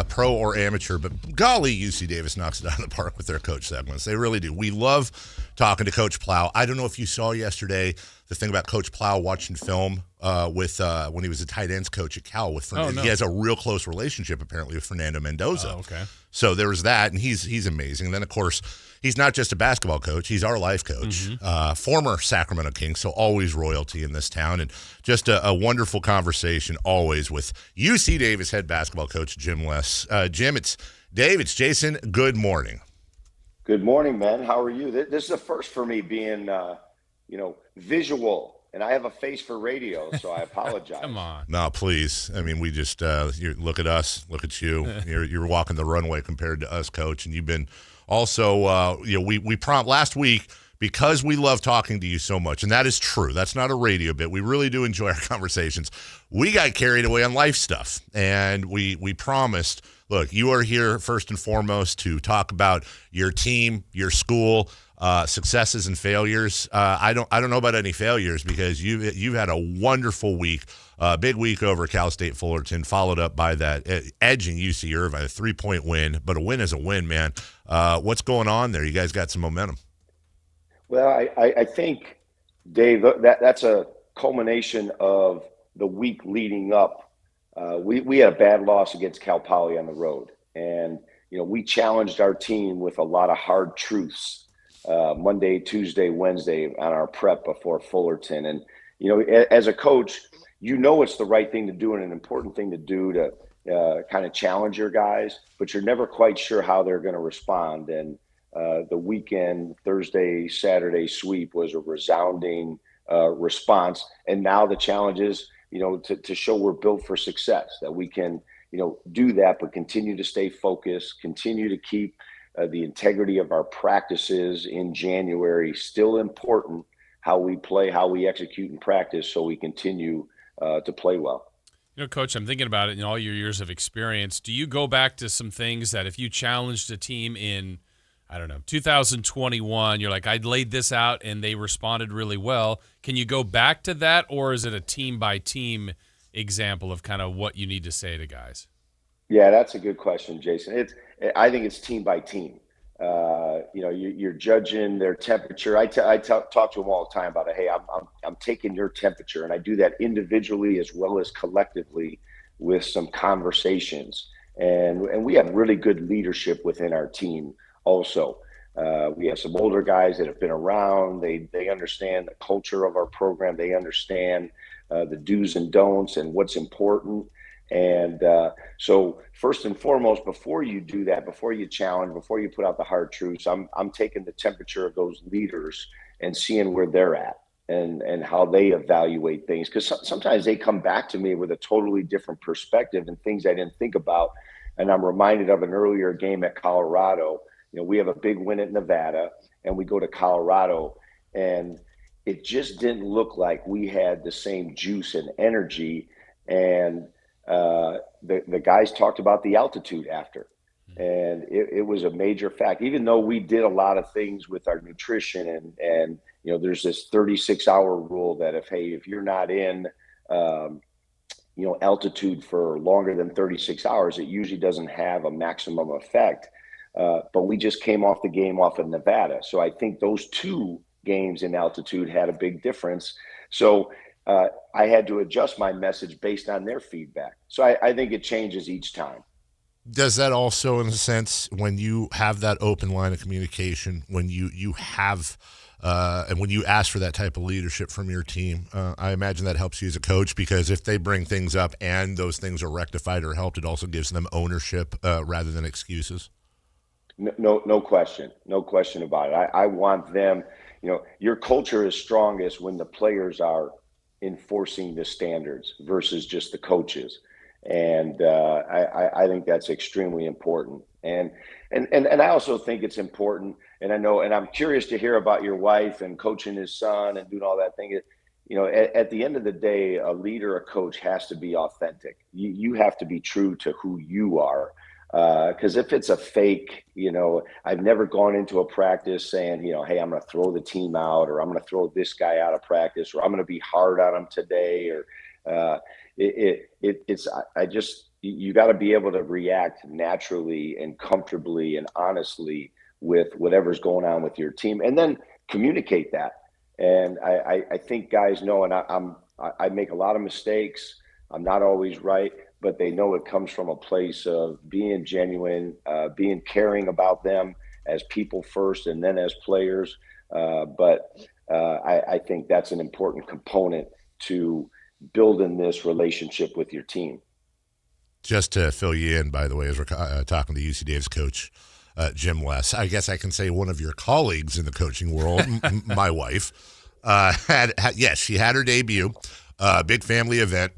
pro or amateur, but golly, UC Davis knocks it out of the park with their coach segments. They really do. We love talking to Coach Plow. I don't know if you saw yesterday the thing about Coach Plow watching film with when he was a tight ends coach at Cal with Fernando.
Oh, no.
He has a real close relationship apparently with Fernando Mendoza.
Oh, okay.
So there was that, and he's amazing. And then, of course, he's not just a basketball coach. He's our life coach, former Sacramento Kings, so always royalty in this town. And just a wonderful conversation always with UC Davis head basketball coach Jim Less. Jim, it's Dave, it's Jason. Good morning.
Good morning, man. How are you? This is a first for me being, visual. And I have a face for radio, so I apologize.
Come on.
No, please. I mean, we just you look at us, look at you. You're walking the runway compared to us, Coach. And you've been also, we prompt last week because we love talking to you so much, and that is true. That's not a radio bit. We really do enjoy our conversations. We got carried away on life stuff, and we promised. Look, you are here first and foremost to talk about your team, your school. Successes and failures. I don't know about any failures because you've had a wonderful week, big week over Cal State Fullerton, followed up by that edging UC Irvine, a 3-point win, but a win is a win, man. What's going on there? You guys got some momentum.
Well, I think, Dave, that's a culmination of the week leading up. We had a bad loss against Cal Poly on the road, and we challenged our team with a lot of hard truths. Monday, Tuesday, Wednesday on our prep before Fullerton. And, as a coach, it's the right thing to do and an important thing to do to kind of challenge your guys, but you're never quite sure how they're going to respond. And the weekend, Thursday, Saturday sweep was a resounding response. And now the challenge is, to show we're built for success, that we can, do that, but continue to stay focused, continue to keep the integrity of our practices in January still important, how we play, how we execute and practice, so we continue to play well.
Coach, I'm thinking about it in all your years of experience. Do you go back to some things that if you challenged a team in, 2021, you're like, I laid this out and they responded really well. Can you go back to that, or is it a team-by-team example of kind of what you need to say to guys?
Yeah, that's a good question, Jason. I think it's team by team. You're judging their temperature. I talk to them all the time about it. Hey, I'm taking your temperature, and I do that individually as well as collectively with some conversations. And we have really good leadership within our team. Also, we have some older guys that have been around. They understand the culture of our program. They understand the do's and don'ts and what's important. And so first and foremost, before you do that, before you challenge, before you put out the hard truths, I'm taking the temperature of those leaders and seeing where they're at and how they evaluate things. Because sometimes they come back to me with a totally different perspective and things I didn't think about. And I'm reminded of an earlier game at Colorado. We have a big win at Nevada, and we go to Colorado, and it just didn't look like we had the same juice and energy. And the guys talked about the altitude after, and it was a major fact. Even though we did a lot of things with our nutrition, and there's this 36-hour rule that if you're not in altitude for longer than 36 hours, it usually doesn't have a maximum effect. But we just came off the game off of Nevada. So I think those two games in altitude had a big difference. So I had to adjust my message based on their feedback. So I think it changes each time.
Does that also, in a sense, when you have that open line of communication, when you have and when you ask for that type of leadership from your team, I imagine that helps you as a coach, because if they bring things up and those things are rectified or helped, it also gives them ownership rather than excuses?
No question. No question about it. I want them, your culture is strongest when the players are enforcing the standards versus just the coaches. And I think that's extremely important. And I also think it's important, and I know, and I'm curious to hear about your wife and coaching his son and doing all that thing. At the end of the day, a leader, a coach has to be authentic. You have to be true to who you are. Because if it's a fake, I've never gone into a practice saying, hey, I'm going to throw the team out, or I'm going to throw this guy out of practice, or I'm going to be hard on him today, or you got to be able to react naturally and comfortably and honestly with whatever's going on with your team, and then communicate that. And I think guys know, and I make a lot of mistakes. I'm not always right, but they know it comes from a place of being genuine, being caring about them as people first and then as players. But I think that's an important component to building this relationship with your team.
Just to fill you in, by the way, as we're talking to UC Davis coach Jim West, I guess I can say one of your colleagues in the coaching world, my wife, she had her debut, big family event.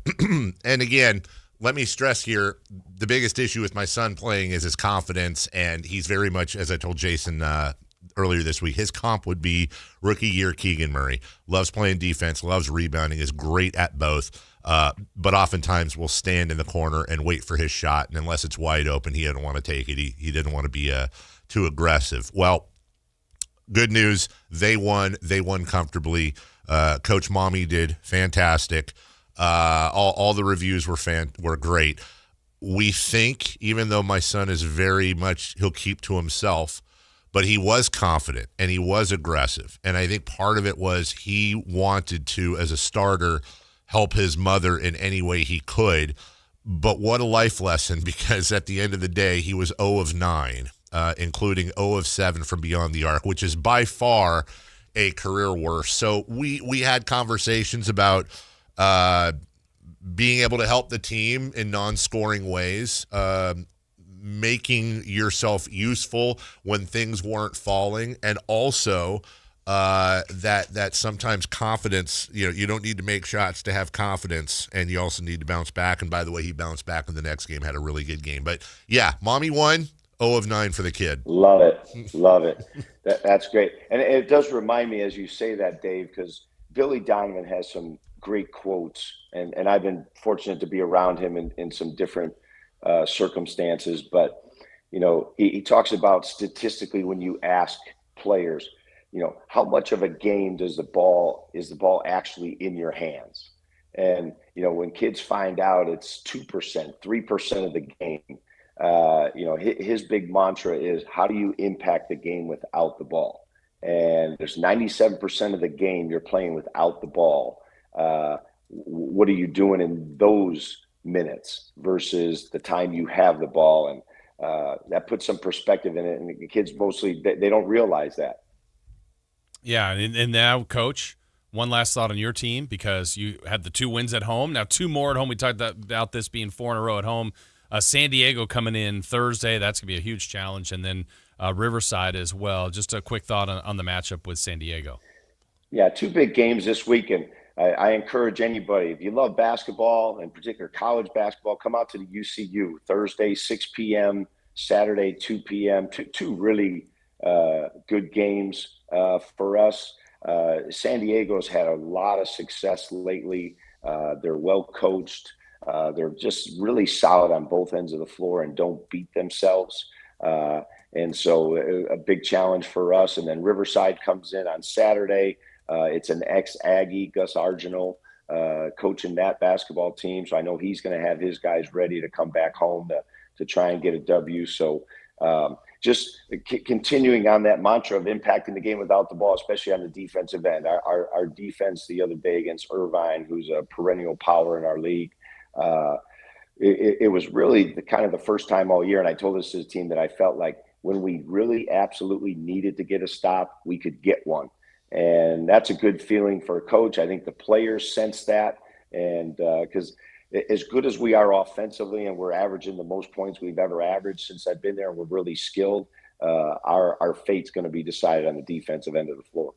And again, let me stress here, the biggest issue with my son playing is his confidence, and he's very much, as I told Jason earlier this week, his comp would be rookie year Keegan Murray. Loves playing defense, loves rebounding, is great at both, but oftentimes will stand in the corner and wait for his shot, and unless it's wide open, he didn't want to take it. He didn't want to be too aggressive. Well, good news, they won comfortably. Coach Mommy did fantastic. All the reviews were great. We think, even though my son is very much, he'll keep to himself, but he was confident and he was aggressive. And I think part of it was he wanted to, as a starter, help his mother in any way he could. But what a life lesson, because at the end of the day, he was 0 of 9, including 0 of 7 from beyond the arc, which is by far a career worst. So we had conversations about being able to help the team in non-scoring ways, making yourself useful when things weren't falling, and also that sometimes confidence, you don't need to make shots to have confidence, and you also need to bounce back. And by the way, he bounced back in the next game, had a really good game. But yeah, mommy won, 0 of 9 for the kid.
Love it. Love it. That's great. And it does remind me, as you say that, Dave, because Billy Donovan has some great quotes, and I've been fortunate to be around him in some different circumstances. But, he talks about statistically when you ask players, how much of a game is the ball actually in your hands? And, when kids find out it's 2%, 3% of the game, his big mantra is, how do you impact the game without the ball? And there's 97% of the game you're playing without the ball. What are you doing in those minutes versus the time you have the ball? And that puts some perspective in it. And the kids mostly, they don't realize that.
Yeah, and now, Coach, one last thought on your team, because you had the 2 wins at home. Now 2 more at home. We talked about this being 4 in a row at home. San Diego coming in Thursday. That's going to be a huge challenge. And then Riverside as well. Just a quick thought on the matchup with San Diego.
Yeah, 2 big games this week. And I encourage anybody, if you love basketball, in particular college basketball, come out to the UCU Thursday, 6 p.m., Saturday, 2 p.m. Two really good games for us. San Diego's had a lot of success lately. They're well coached. They're just really solid on both ends of the floor and don't beat themselves. And so a big challenge for us. And then Riverside comes in on Saturday. It's an ex-Aggie, Gus Arginal, coaching that basketball team. So I know he's going to have his guys ready to come back home to try and get a W. So just continuing on that mantra of impacting the game without the ball, especially on the defensive end. Our defense the other day against Irvine, who's a perennial power in our league, it was really the first time all year, and I told this to the team, that I felt like when we really absolutely needed to get a stop, we could get one. And that's a good feeling for a coach. I think the players sense that. And because as good as we are offensively, and we're averaging the most points we've ever averaged since I've been there, and we're really skilled, our fate's going to be decided on the defensive end of the floor.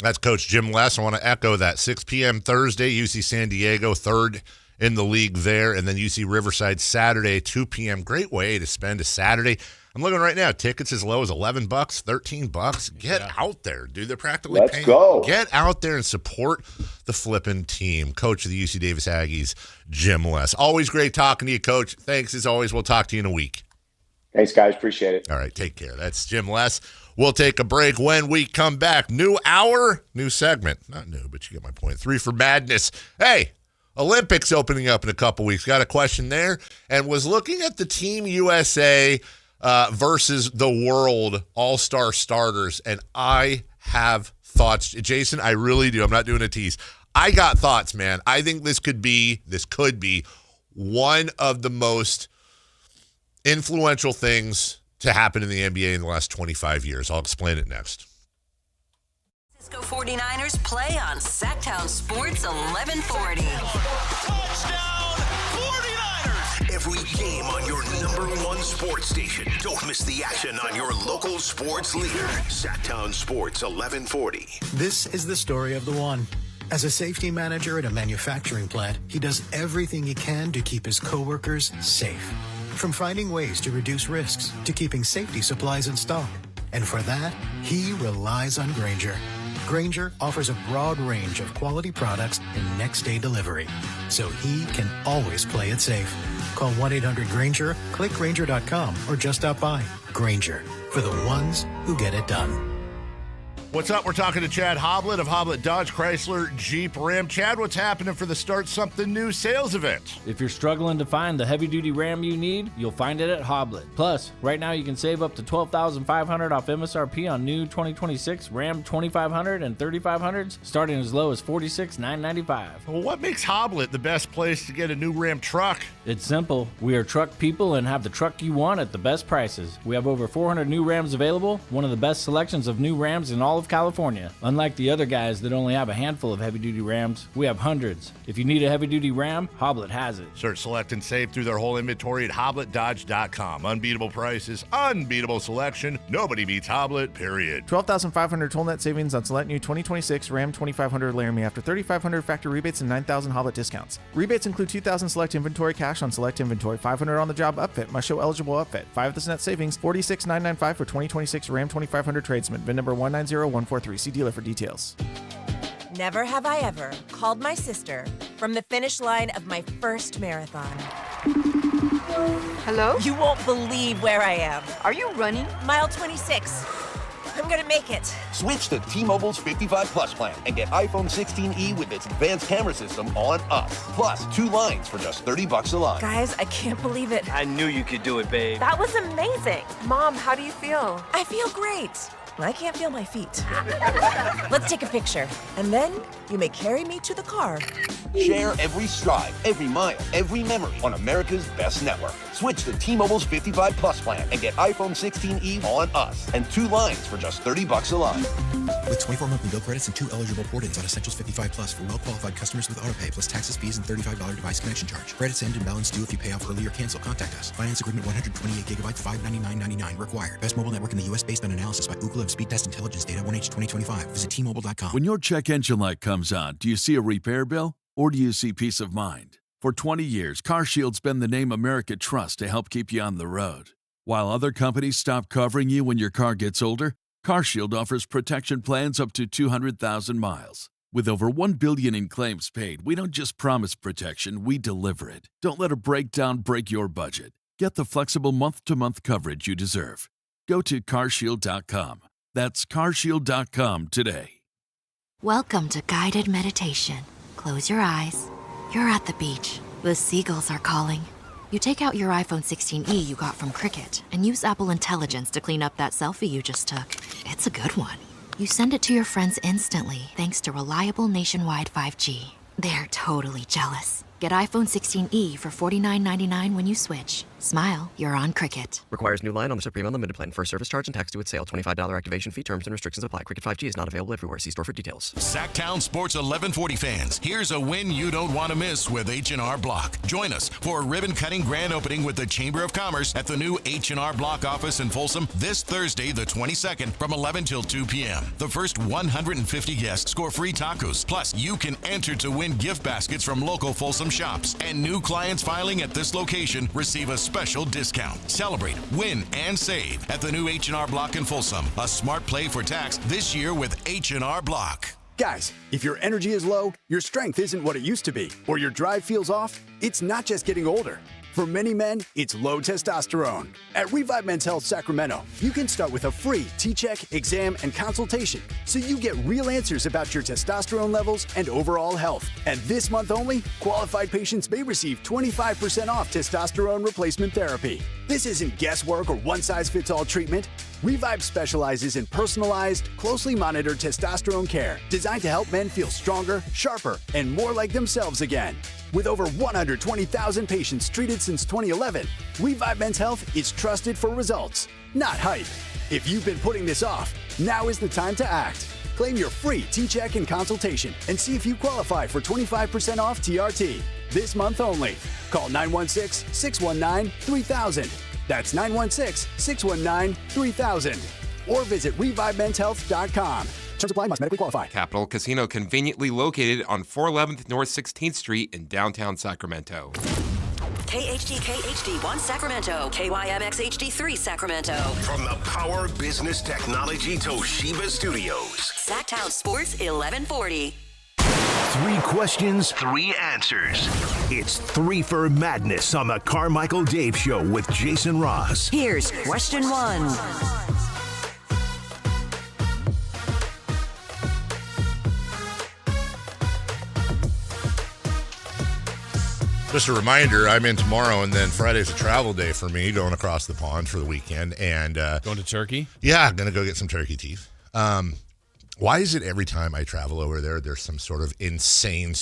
That's Coach Jim Les. I want to echo that. 6 p.m. Thursday, UC San Diego, 3rd in the league there, and then UC Riverside Saturday, 2 p.m. Great way to spend a Saturday. I'm looking right now. Tickets as low as $11, $13. Get out there, dude. They're practically
Let's
paying.
Go.
Get out there and support the flipping team. Coach of the UC Davis Aggies, Jim Les. Always great talking to you, Coach. Thanks as always. We'll talk to you in a week.
Thanks, guys. Appreciate it.
All right, take care. That's Jim Les. We'll take a break. When we come back, new hour, new segment. Not new, but you get my point. 3 for Madness. Hey, Olympics opening up in a couple weeks. Got a question there, and was looking at the Team USA versus the world all-star starters, and I have thoughts. Jason, I really do. I'm not doing a tease. I got thoughts, man. I think this could be one of the most influential things to happen in the NBA in the last 25 years. I'll explain it next.
Cisco 49ers play on Sactown Sports 1140.
Touchdown 49ers! Every game on your #1 sports station. Don't miss the action on your local sports leader. Sactown Sports 1140.
This is the story of the one. As a safety manager at a manufacturing plant, he does everything he can to keep his coworkers safe. From finding ways to reduce risks to keeping safety supplies in stock. And for that, he relies on Grainger. Grainger offers a broad range of quality products and next-day delivery, so he can always play it safe. Call 1-800-GRAINGER, click Grainger.com, or just stop by. Grainger, for the ones who get it done.
What's up? We're talking to Chad Hoblet of Hoblet Dodge Chrysler Jeep Ram. Chad, what's happening for the Start Something New sales event?
If you're struggling to find the heavy-duty Ram you need, you'll find it at Hoblet. Plus, right now you can save up to $12,500 off MSRP on new 2026 Ram 2500 and 3500s, starting as low as $46,995.
Well, what makes Hoblet the best place to get a new Ram truck?
It's simple. We are truck people and have the truck you want at the best prices. We have over 400 new Rams available, one of the best selections of new Rams in all of of California. Unlike the other guys that only have a handful of heavy-duty Rams, we have hundreds. If you need a heavy-duty Ram, Hoblet has it.
Search, select, and save through their whole inventory at HobletDodge.com. Unbeatable prices, unbeatable selection. Nobody beats Hoblet, period.
12,500 total net savings on select new 2026 Ram 2500 Laramie after 3,500 factory rebates and 9,000 Hoblet discounts. Rebates include 2,000 select inventory cash on select inventory, 500 on the job upfit, must show eligible upfit. 5 net savings, 46,995 for 2026 Ram 2500 Tradesman. VIN number 190143. See dealer for details.
Never have I ever called my sister from the finish line of my first marathon. Hello? You won't believe where I am. Are you running? Mile 26. I'm gonna make it.
Switch to T-Mobile's 55 Plus plan and get iPhone 16e with its advanced camera system on us. Plus, 2 lines for just $30 a line.
Guys, I can't believe it.
I knew you could do it, babe.
That was amazing. Mom, how do you feel? I feel great. I can't feel my feet. Let's take a picture, and then you may carry me to the car.
Share every stride, every mile, every memory on America's best network. Switch to T-Mobile's 55 Plus plan and get iPhone 16e on us and 2 lines for just $30 a line.
With 24 monthly bill credits and 2 eligible port-ins on Essentials 55 Plus for well-qualified customers with autopay plus taxes, fees, and $35 device connection charge. Credits end and balance due if you pay off early or cancel. Contact us. Finance agreement 128 gigabytes, $599.99 required. Best mobile network in the U.S. based on analysis by Ookla of Speed Test Intelligence data 1H 2025. Visit T-Mobile.com.
When your check engine light comes on, do you see a repair bill or do you see peace of mind? For 20 years, CarShield's been the name America trusts to help keep you on the road. While other companies stop covering you when your car gets older, CarShield offers protection plans up to 200,000 miles. With over $1 billion in claims paid, we don't just promise protection, we deliver it. Don't let a breakdown break your budget. Get the flexible month-to-month coverage you deserve. Go to carshield.com. That's carshield.com today.
Welcome to guided meditation. Close your eyes. You're at the beach. The seagulls are calling. You take out your iPhone 16e you got from Cricket and use Apple Intelligence to clean up that selfie you just took. It's a good one. You send it to your friends instantly thanks to reliable nationwide 5G. They're totally jealous. Get iPhone 16e for $49.99 when you switch. Smile, you're on Cricket.
Requires new line on the Supreme Unlimited plan. First service charge and tax due at sale. $25 activation fee. Terms and restrictions apply. Cricket 5G is not available everywhere. See store for details.
Sactown Sports 1140 fans, here's a win you don't want to miss with H&R Block. Join us for a ribbon-cutting grand opening with the Chamber of Commerce at the new H&R Block office in Folsom this Thursday, the 22nd, from 11 till 2 p.m. The first 150 guests score free tacos. Plus, you can enter to win gift baskets from local Folsom shops. And new clients filing at this location receive a special discount. Celebrate, win, and save at the new H&R Block in Folsom. A smart play for tax this year with H&R Block.
Guys, if your energy is low, your strength isn't what it used to be, or your drive feels off, it's not just getting older. For many men, it's low testosterone. At Revive Men's Health Sacramento, you can start with a free T-check, exam, and consultation so you get real answers about your testosterone levels and overall health. And this month only, qualified patients may receive 25% off testosterone replacement therapy. This isn't guesswork or one-size-fits-all treatment. Revive specializes in personalized, closely monitored testosterone care designed to help men feel stronger, sharper, and more like themselves again. With over 120,000 patients treated since 2011, Revive Men's Health is trusted for results, not hype. If you've been putting this off, now is the time to act. Claim your free T-check and consultation and see if you qualify for 25% off TRT. This month only. Call 916-619-3000. That's 916-619-3000. Or visit ReviveMen'sHealth.com. Terms apply. Must medically qualify.
Capital Casino, conveniently located on 411th North 16th Street in downtown Sacramento.
KHD1 Sacramento, KYMX HD3 Sacramento.
From the Power Business Technology Toshiba Studios.
Sactown Sports 1140.
3 questions, 3 answers. It's 3 for Madness on the Carmichael Dave Show with Jason Ross.
Here's question 1.
Just a reminder, I'm in tomorrow, and then Friday's a travel day for me, going across the pond for the weekend. And
going to Turkey?
Yeah, I'm going to go get some turkey teeth. Why is it every time I travel over there, there's some sort of insane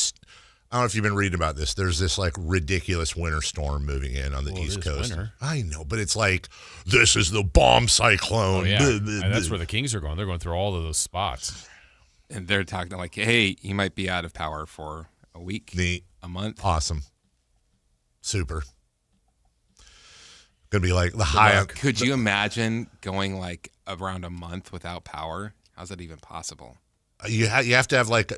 I don't know if you've been reading about this. There's this like ridiculous winter storm moving in on the East Coast.
Winter.
I know, but it's like this is the bomb cyclone.
Oh, yeah. That's where the Kings are going. They're going through all of those spots.
And they're talking like, hey, you might be out of power for a week,
neat,
a month.
Awesome, super. Gonna be like the high.
Could you imagine going like around a month without power? How's that even possible?
You have to have like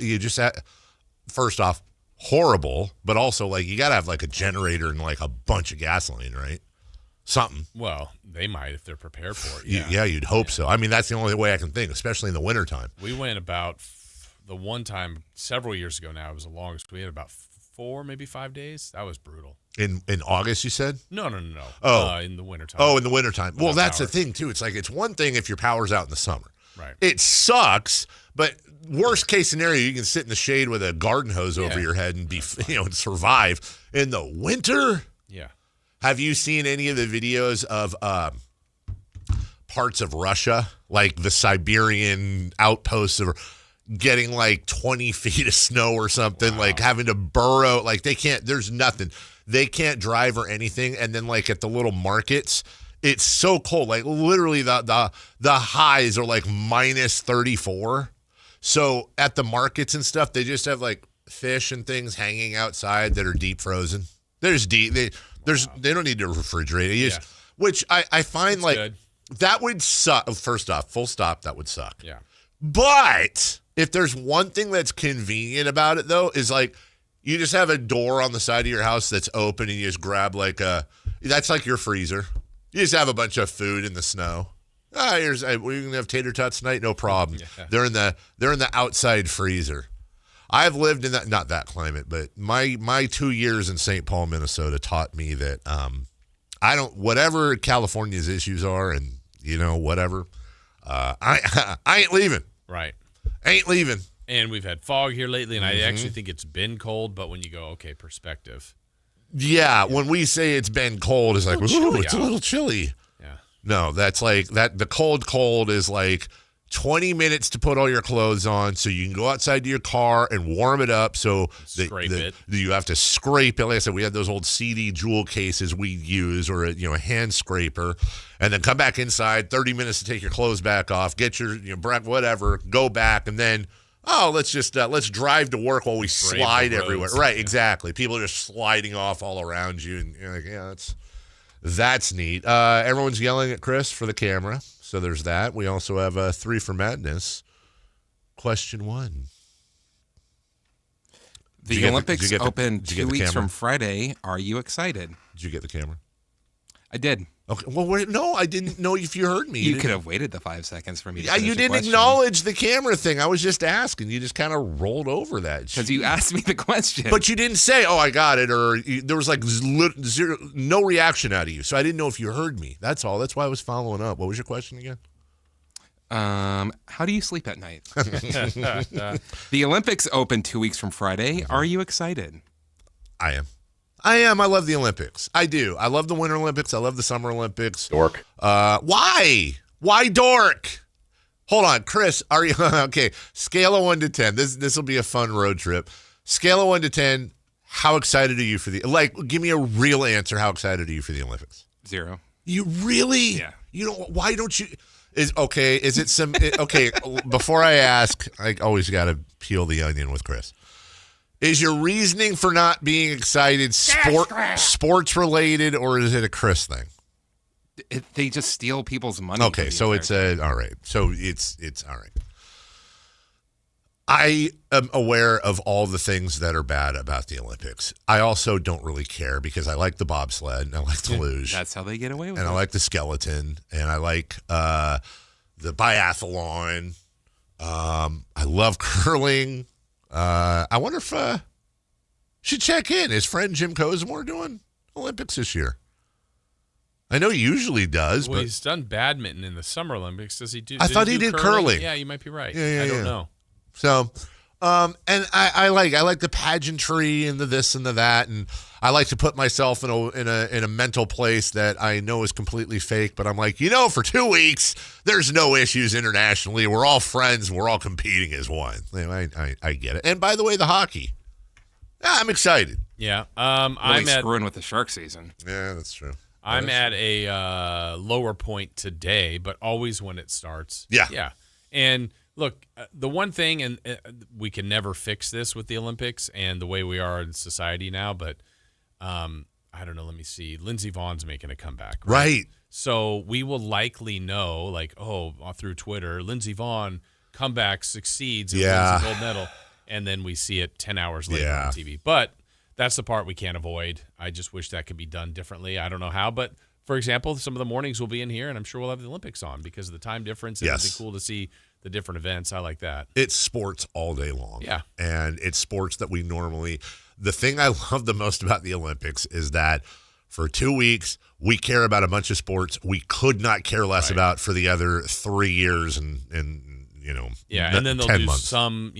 first off, horrible, but also like you gotta have like a generator and like a bunch of gasoline, right? Something.
Well, they might if they're prepared for it.
Yeah, you'd hope so. I mean, that's the only way I can think, especially in the wintertime.
We went about the one time several years ago now. It was the longest. We had about 4, maybe 5 days. That was brutal.
In August, you said?
No.
Oh,
in the wintertime.
Oh, in the wintertime. Well, that's
power.
the thing too. It's like it's one thing if your power's out in the summer.
Right.
It sucks, but worst case scenario, you can sit in the shade with a garden hose over your head and and survive. In the winter,
yeah.
Have you seen any of the videos of parts of Russia, like the Siberian outposts, or getting like 20 feet of snow or something, like having to burrow? Like they can't. There's nothing. They can't drive or anything. And then like at the little markets, it's so cold. Like literally the highs are like minus 34. So at the markets and stuff, they just have like fish and things hanging outside that are deep frozen. There's deep. They don't need to refrigerate it. Which I find that's like good. That would suck. First off, full stop. That would suck.
Yeah.
But if there's one thing that's convenient about it though, is like you just have a door on the side of your house that's open and you just grab that's like your freezer. You just have a bunch of food in the snow. We're gonna have tater tots tonight, no problem. Yeah. They're in the outside freezer. I've lived in that, not that climate, but my 2 years in St. Paul, Minnesota taught me that whatever California's issues are and whatever, I ain't leaving.
Right.
Ain't leaving.
And we've had fog here lately, and I actually think it's been cold, but when you go, okay, perspective.
Yeah, when we say it's been cold, it's like, ooh, it's a little chilly.
Yeah.
No, that's like that. The cold is like 20 minutes to put all your clothes on so you can go outside to your car and warm it up. So you have to scrape it. Like I said, we had those old CD jewel cases we use, or a hand scraper, and then come back inside, 30 minutes to take your clothes back off, get your whatever, go back, and then let's drive to work while we slide everywhere. Right, exactly. People are just sliding off all around you, and you're like, yeah, that's neat. Everyone's yelling at Chris for the camera, so there's that. We also have 3 for Madness. Question 1.
The Olympics open 2 weeks from Friday. Are you excited?
Did you get the camera?
I did.
Okay. Well, no, I didn't know if you heard me.
You could have waited the 5 seconds for me to finish
you didn't
question.
acknowledge the camera thing. I was just asking. You just kind of rolled over that.
Because you asked me the question.
But you didn't say, oh, I got it, or there was like no reaction out of you. So I didn't know if you heard me. That's all. That's why I was following up. What was your question again?
How do you sleep at night? The Olympics open 2 weeks from Friday. Are you excited?
I am. I love the Olympics. I do. I love the Winter Olympics. I love the Summer Olympics.
Dork.
Why? Why dork? Hold on, Chris. Are you okay? Scale of 1 to 10. This will be a fun road trip. Scale of 1 to 10. How excited are you for give me a real answer. How excited are you for the Olympics?
0.
You really?
Yeah.
Why don't you? Is it some? Okay. Before I ask, I always got to peel the onion with Chris. Is your reasoning for not being excited sports related, or is it a Chris thing?
They just steal people's money.
Okay, so it's all right. So it's all right. I am aware of all the things that are bad about the Olympics. I also don't really care because I like the bobsled and I like the luge.
That's how they get away with it.
And I like the skeleton and I like the biathlon. I love curling. I wonder if should check in. Is friend Jim Cosmore doing Olympics this year? I know he usually does.
Well,
but
he's done badminton in the Summer Olympics. Does he do?
I thought he did curling.
Yeah, you might be right.
Yeah,
I don't know.
So, and I like the pageantry and the this and the that, and I like to put myself in a mental place that I know is completely fake. But I'm like, for 2 weeks, there's no issues internationally. We're all friends. We're all competing as one. I get it. And by the way, the hockey. I'm excited.
Yeah.
I'm screwing with the shark season.
Yeah, that's true.
I'm at a lower point today, but always when it starts.
Yeah.
Yeah. And look, the one thing, and we can never fix this with the Olympics and the way we are in society now, but I don't know. Let me see. Lindsey Vaughn's making a comeback.
Right.
So we will likely know, through Twitter, Lindsey Vaughn comeback succeeds and wins a gold medal, and then we see it 10 hours later on TV. But that's the part we can't avoid. I just wish that could be done differently. I don't know how, but for example, some of the mornings will be in here, and I'm sure we'll have the Olympics on because of the time difference. It'll be cool to see the different events. I like that.
It's sports all day long.
Yeah.
And it's sports that we normally – the thing I love the most about the Olympics is that for 2 weeks, we care about a bunch of sports we could not care less about for the other 3 years and
and then they'll
10
do
months.
some,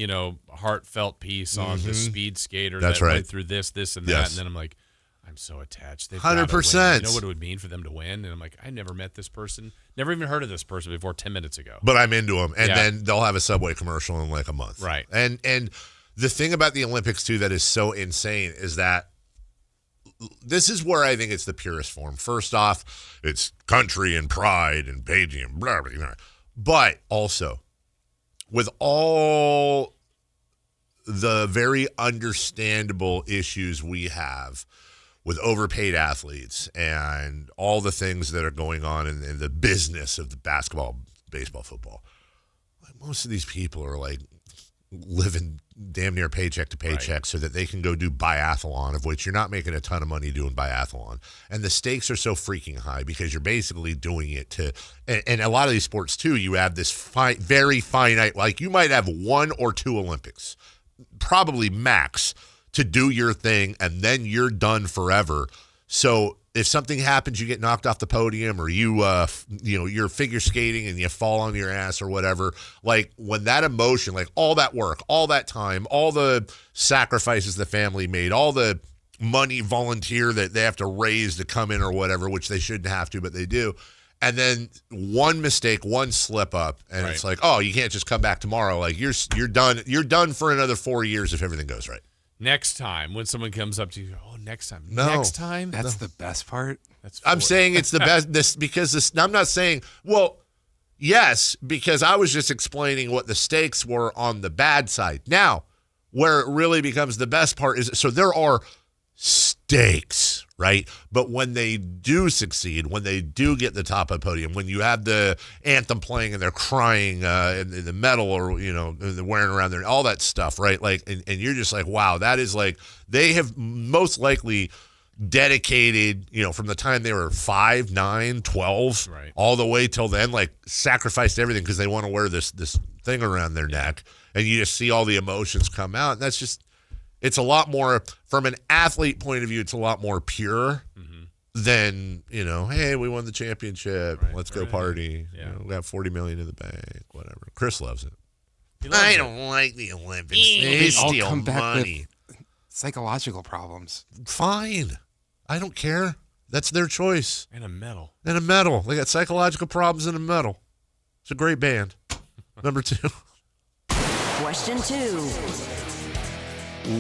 heartfelt piece on the speed skater
That's
that
right.
went through this, and that, and then I'm like, I'm so attached. They've
100%.
You know what it would mean for them to win? And I'm like, I never met this person, never even heard of this person before 10 minutes ago.
But I'm into them. And then they'll have a Subway commercial in like a month.
Right.
And the thing about the Olympics, too, that is so insane is that this is where I think it's the purest form. First off, it's country and pride and pageant and blah, blah, blah. But also, with all the very understandable issues we have with overpaid athletes and all the things that are going on in the business of the basketball, baseball, football, most of these people are like living damn near paycheck to paycheck so that they can go do biathlon, of which you're not making a ton of money doing biathlon. And the stakes are so freaking high because you're basically doing it to, and a lot of these sports too, you have this very finite, like you might have 1 or 2 Olympics, probably max, to do your thing, and then you're done forever. So if something happens, you get knocked off the podium, or you're figure skating and you fall on your ass or whatever. Like when that emotion, like all that work, all that time, all the sacrifices the family made, all the money volunteer that they have to raise to come in or whatever, which they shouldn't have to, but they do. And then one mistake, one slip up, and it's like, oh, you can't just come back tomorrow. Like you're done. You're done for another 4 years if everything goes right.
Next time, when someone comes up to you, next time.
No.
Next time?
That's the best part.
I'm saying it's the best. I'm not saying, well, yes, because I was just explaining what the stakes were on the bad side. Now, where it really becomes the best part is, so there are stakes, right? But when they do succeed, when they do get the top of the podium, when you have the anthem playing and they're crying in the medal, or they're wearing around there, all that stuff, right? Like, and you're just like, wow, that is like, they have most likely dedicated, from the time they were 5, 9, 12, all the way till then, like sacrificed everything because they want to wear this thing around their neck, and you just see all the emotions come out, and that's just. It's a lot more, from an athlete point of view, it's a lot more pure than, hey, we won the championship. Let's go party.
Yeah.
We got $40 million in the bank, whatever. Chris loves it.
I
don't like the Olympics.
They
They
all
steal
come back
money.
with psychological problems.
Fine. I don't care. That's their choice.
And a medal.
And a medal. They got psychological problems and a medal. It's a great band. Number 2.
Question 2.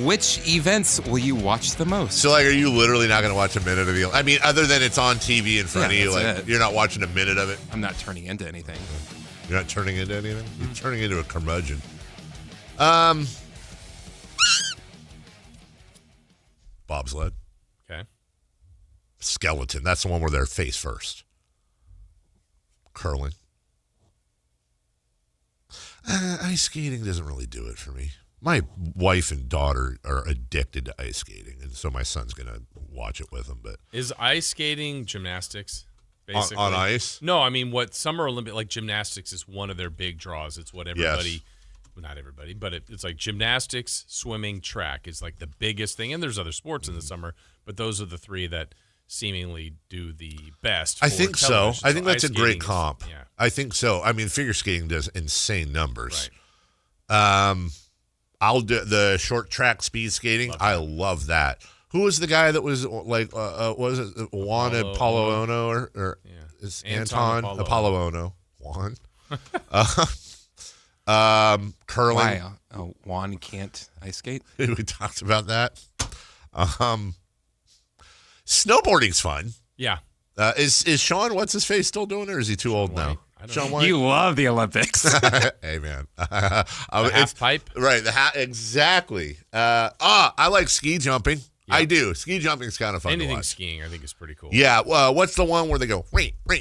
Which events will you watch the most?
So, like, are you literally not going to watch a minute of the? I mean, other than it's on TV in front of you,
that's
like
it.
you're not watching a minute of it.
I'm not turning into anything.
You're not turning into anything. You're turning into a curmudgeon. Bobsled.
Okay.
Skeleton. That's the one where they're face first. Curling. Ice skating doesn't really do it for me. My wife and daughter are addicted to ice skating, and so my son's going to watch it with them. But
is ice skating gymnastics, basically?
On ice?
No, I mean, what Summer Olympic, like gymnastics is one of their big draws. It's what everybody, well, not everybody, but it's like gymnastics, swimming, track is like the biggest thing. And there's other sports in the summer, but those are the 3 that seemingly do the best.
I think so.
television.
I think that's a great comp.
Yeah.
I think so. I mean, figure skating does insane numbers. Right. I'll do the short track speed skating. I love that. Who was the guy that was like, was it Juan Apollo or is Anton Apollo Ono? Juan.
Why?
Curling.
Juan can't ice skate?
We talked about that. Snowboarding's fun.
Yeah.
Is Sean, what's his face, still doing it, or is he too old now? Sean White?
You love the Olympics.
Hey, man.
The half pipe?
Right. Exactly. I like ski jumping. Yep. I do. Ski jumping's kind of fun.
Anything
to watch.
skiing, I think, is pretty cool.
Yeah. What's the one where they go,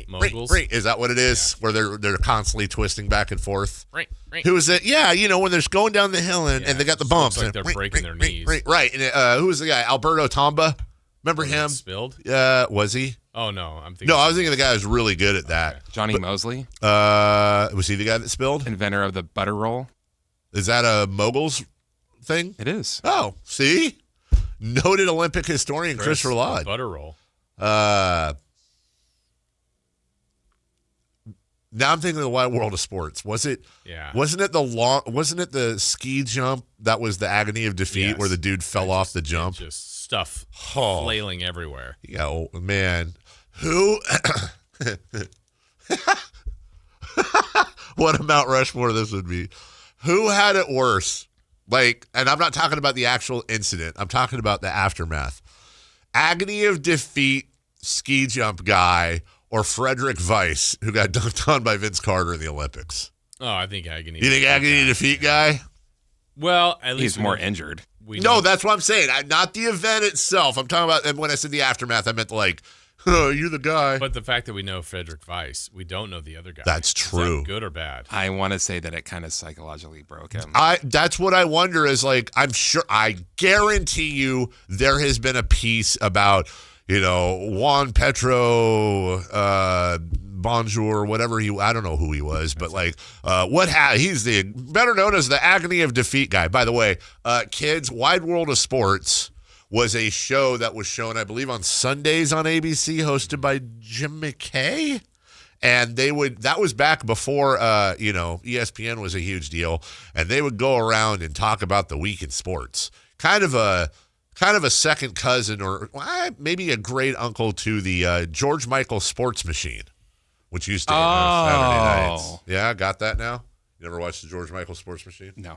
Moguls?
Is that what it is? Yeah. Where they're constantly twisting back and forth?
Right.
Who is it? Yeah, when they're going down the hill and they got the bumps.
Looks like they're breaking their knees.
Right. And who was the guy? Alberto Tomba. Remember him?
Spilled?
Was he?
Oh, no. I
was thinking the guy was really good at that.
Okay. Johnny Mosley?
Was he the guy that spilled?
Inventor of the butter roll.
Is that a Moguls thing?
It is.
Oh, see? Noted Olympic historian Chris Ralad.
Butter roll.
Now I'm thinking of the wide world of sports. Wasn't it the ski jump that was the agony of defeat where the dude fell off the jump?
Just stuff flailing everywhere.
Yeah, oh, man. Who what a Mount Rushmore this would be. Who had it worse? And I'm not talking about the actual incident. I'm talking about the aftermath. Agony of defeat ski jump guy or Frederick Weiss, who got dunked on by Vince Carter in the Olympics?
Oh, I think agony.
You think agony of defeat guy?
Well, at least
he's more injured.
No, that's what I'm saying. Not the event itself. I'm talking about, and when I said the aftermath, I meant you're the guy.
But the fact that we know Frederick Weiss, we don't know the other guy.
That's true.
Is that good or bad?
I want to say that it kind of psychologically broke him.
That's what I wonder is I guarantee you there has been a piece about, Juan Petro, Bonjour, whatever I don't know who he was, but he's the better known as the agony of defeat guy. By the way, kids, Wide World of Sports was a show that was shown, I believe, on Sundays on ABC, hosted by Jim McKay. And that was back before, ESPN was a huge deal. And they would go around and talk about the week in sports. Kind of a second cousin or maybe a great uncle to the George Michael Sports Machine, which used to air Saturday nights. Yeah, got that now? You never watched the George Michael Sports Machine?
No.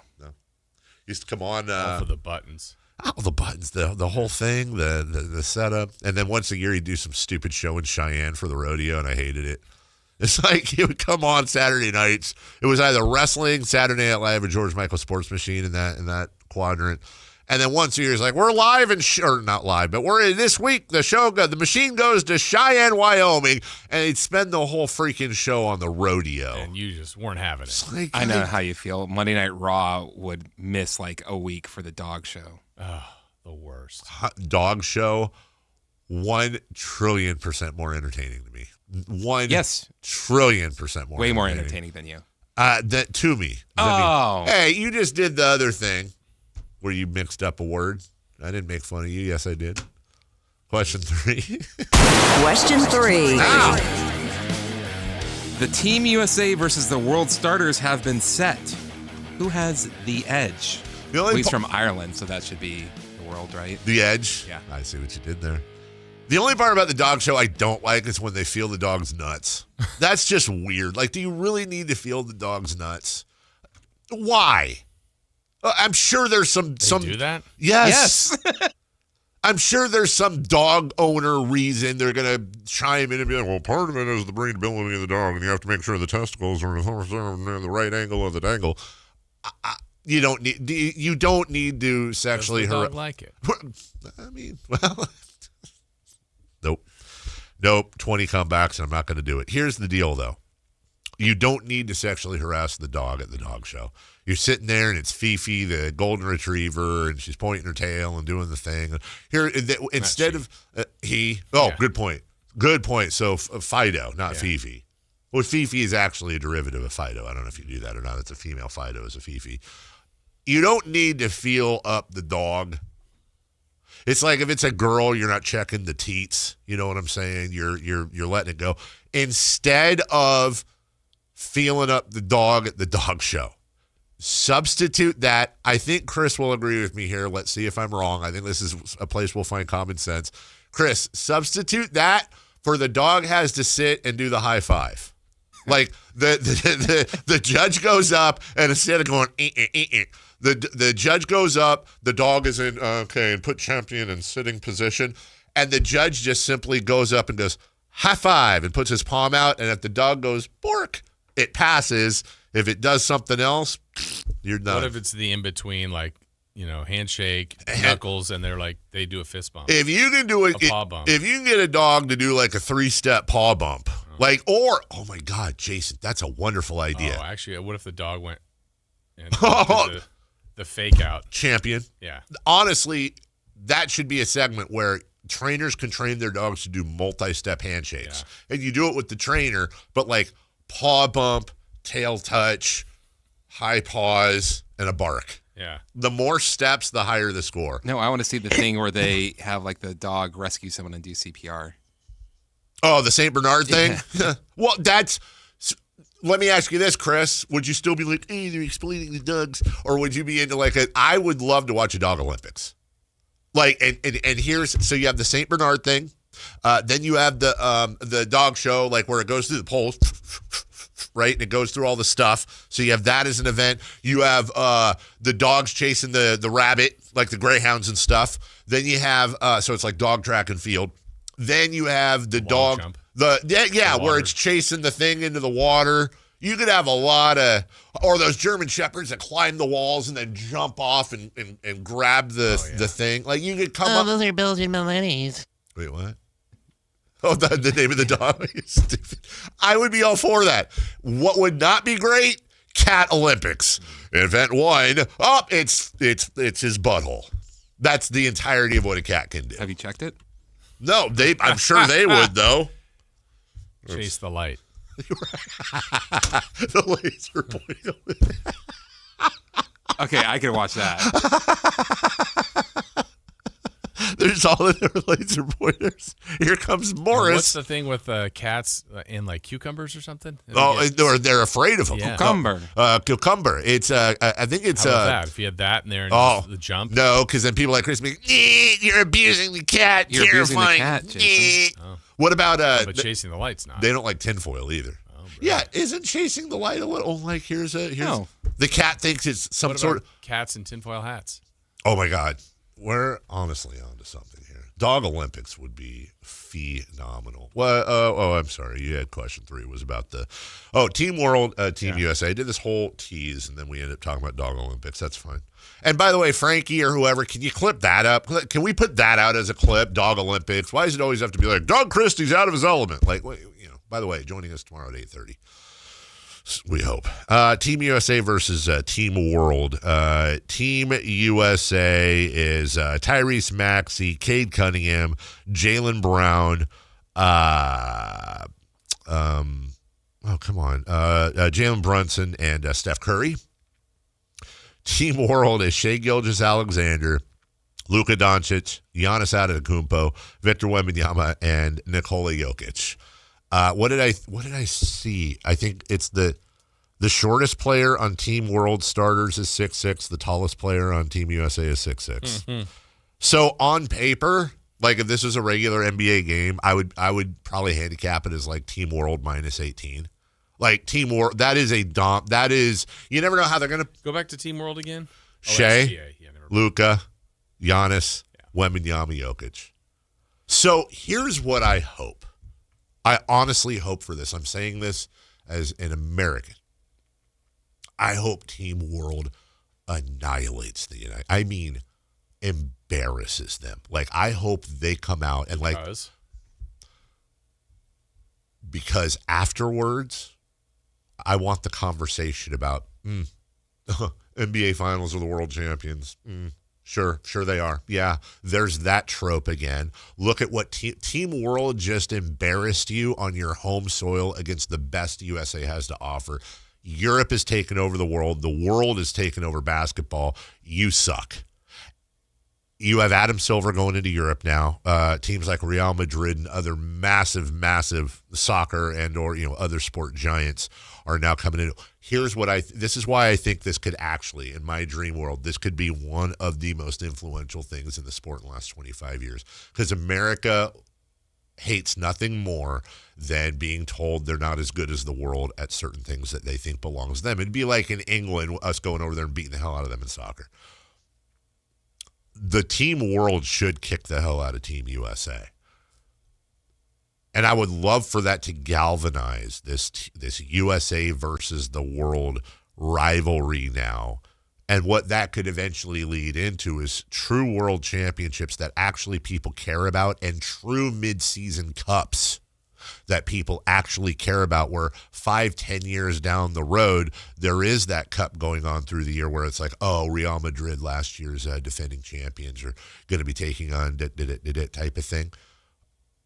Used to come on.
All for the buttons.
All the buttons, the whole thing, the setup. And then once a year, he'd do some stupid show in Cheyenne for the rodeo, and I hated it. It's he would come on Saturday nights. It was either wrestling, Saturday Night Live, or George Michael Sports Machine in that quadrant. And then once a year, he's we're live or not live, but we're in this week. The machine goes to Cheyenne, Wyoming, and he'd spend the whole freaking show on the rodeo.
And you just weren't having it.
I know how you feel. Monday Night Raw would miss a week for the dog show.
Oh, the worst.
Dog show, 1 trillion% more entertaining to me. 1 trillion% more.
Way more entertaining than you.
To me. Hey, you just did the other thing where you mixed up a word. I didn't make fun of you. Yes, I did. Question 3.
Question 3.
The Team USA versus the World Starters have been set. Who has the edge? He's from Ireland, so that should be the world, right?
The edge?
Yeah.
I see what you did there. The only part about the dog show I don't like is when they feel the dog's nuts. That's just weird. Do you really need to feel the dog's nuts? Why? I'm sure there's some
do that?
Yes. I'm sure there's some dog owner reason they're going to chime in and be well, part of it is the breedability of the dog, and you have to make sure the testicles are in the right angle of the dangle. You don't need to sexually
harass. Does the dog like it?
I mean, nope. 20 comebacks, and I'm not going to do it. Here's the deal, though. You don't need to sexually harass the dog at the dog show. You're sitting there, and it's Fifi, the golden retriever, and she's pointing her tail and doing the thing. Here, instead of good point. Good point. So Fido, not Fifi. Well, Fifi is actually a derivative of Fido. I don't know if you knew that or not. It's a female Fido is a Fifi. You don't need to feel up the dog. It's like if it's a girl, you're not checking the teats. You know what I'm saying? You're letting it go. Instead of feeling up the dog at the dog show, substitute that. I think Chris will agree with me here. Let's see if I'm wrong. I think this is a place we'll find common sense. Chris, substitute that for the dog has to sit and do the high five. Like the judge goes up, and instead of going, the judge goes up. The dog is in and put champion in sitting position, and the judge just simply goes up and goes high five and puts his palm out. And if the dog goes bork, it passes. If it does something else, you're done.
What if it's the in between, like, handshake, knuckles, and they do a fist bump?
If you can do
a paw bump.
If you can get a dog to do like a 3-step paw bump, oh my God, Jason, that's a wonderful idea.
Oh, actually, what if the dog went and did the fake out
champion?
Yeah.
Honestly, that should be a segment where trainers can train their dogs to do multi-step handshakes, and you do it with the trainer, but like paw bump, tail touch, high paws, and a bark.
Yeah.
The more steps, the higher the score.
No, I want to see the thing where they have like the dog rescue someone and do CPR.
Oh, the St. Bernard thing? Yeah. Well, let me ask you this, Chris. Would you still be like, hey, they're explaining the dogs? Or would you be into I would love to watch a dog Olympics. Like, and so you have the St. Bernard thing. Then you have the dog show, like where it goes through the poles. Right, and it goes through all the stuff. So you have that as an event. You have the dogs chasing the rabbit, like the greyhounds and stuff. Then you have so it's like dog track and field. Then you have the dog,
jump.
Where it's chasing the thing into the water. You could have a lot of, or those German shepherds that climb the walls and then jump off and grab the thing. Like you could come up.
Those are Belgian Maltese.
Wait, what? Oh, the name of the dog is stupid. I would be all for that. What would not be great? Cat Olympics. Event 1. Oh, it's his butthole. That's the entirety of what a cat can do.
Have you checked it?
No, I'm sure they would though.
Chase the light.
The laser pointer.
Okay, I can watch that.
There's all of their laser pointers. Here comes Morris.
What's the thing with cats in like cucumbers or something?
They're afraid of them.
Yeah.
Cucumber. It's I think it's
How about that? If you had that in there and just the jump.
No, because then people like Chris be, you're abusing the cat.
You're
terrifying.
abusing the cat, Jason.
What about
but chasing the light's not.
They don't like tinfoil either. Yeah, isn't chasing the light a little like here's
No.
The cat thinks it's some
What
sort
about cats in tinfoil hats?
Oh my God. We're honestly onto something here. Dog Olympics would be phenomenal. Well, I'm sorry. You had question 3 was about Team World, Team USA. I did this whole tease, and then we ended up talking about Dog Olympics. That's fine. And by the way, Frankie or whoever, can you clip that up? Can we put that out as a clip? Dog Olympics. Why does it always have to be like Doug Christie's out of his element? Like, by the way, joining us tomorrow at 8:30. We hope. Team USA versus Team World. Team USA is Tyrese Maxey, Cade Cunningham, Jaylen Brown. Jalen Brunson and Steph Curry. Team World is Shai Gilgeous-Alexander, Luka Doncic, Giannis Antetokounmpo, Victor Wembanyama, and Nikola Jokic. What did I see? I think it's the shortest player on Team World starters is 6'6". The tallest player on Team USA is 6'6".
Mm-hmm.
So on paper, like if this was a regular NBA game, I would probably handicap it as like Team World minus 18. Like Team World, that is you never know how they're gonna
go back to Team World again.
Shai, Luka, Giannis, Wembanyama, Jokic. So here's what I hope. I honestly hope for this. I'm saying this as an American. I hope Team World annihilates the United. I mean, embarrasses them. Like, I hope they come out and because afterwards, I want the conversation about NBA Finals are the world champions. Sure they are. Yeah, there's that trope again. Look at what Team World just embarrassed you on your home soil against the best USA has to offer. Europe has taken over the world. The world has taken over basketball. You suck. You have Adam Silver going into Europe now. Teams like Real Madrid and other massive soccer and or other sport giants are now coming in. Here's what this is why I think this could actually, in my dream world, this could be one of the most influential things in the sport in the last 25 years. Because America hates nothing more than being told they're not as good as the world at certain things that they think belongs to them. It'd be like in England, us going over there and beating the hell out of them in soccer. The team world should kick the hell out of Team USA. And I would love for that to galvanize this USA versus the world rivalry now. And what that could eventually lead into is true world championships that actually people care about and true mid-season cups that people actually care about, where 5-10 years down the road, there is that cup going on through the year where it's like, oh, Real Madrid, last year's defending champions, are going to be taking on type of thing.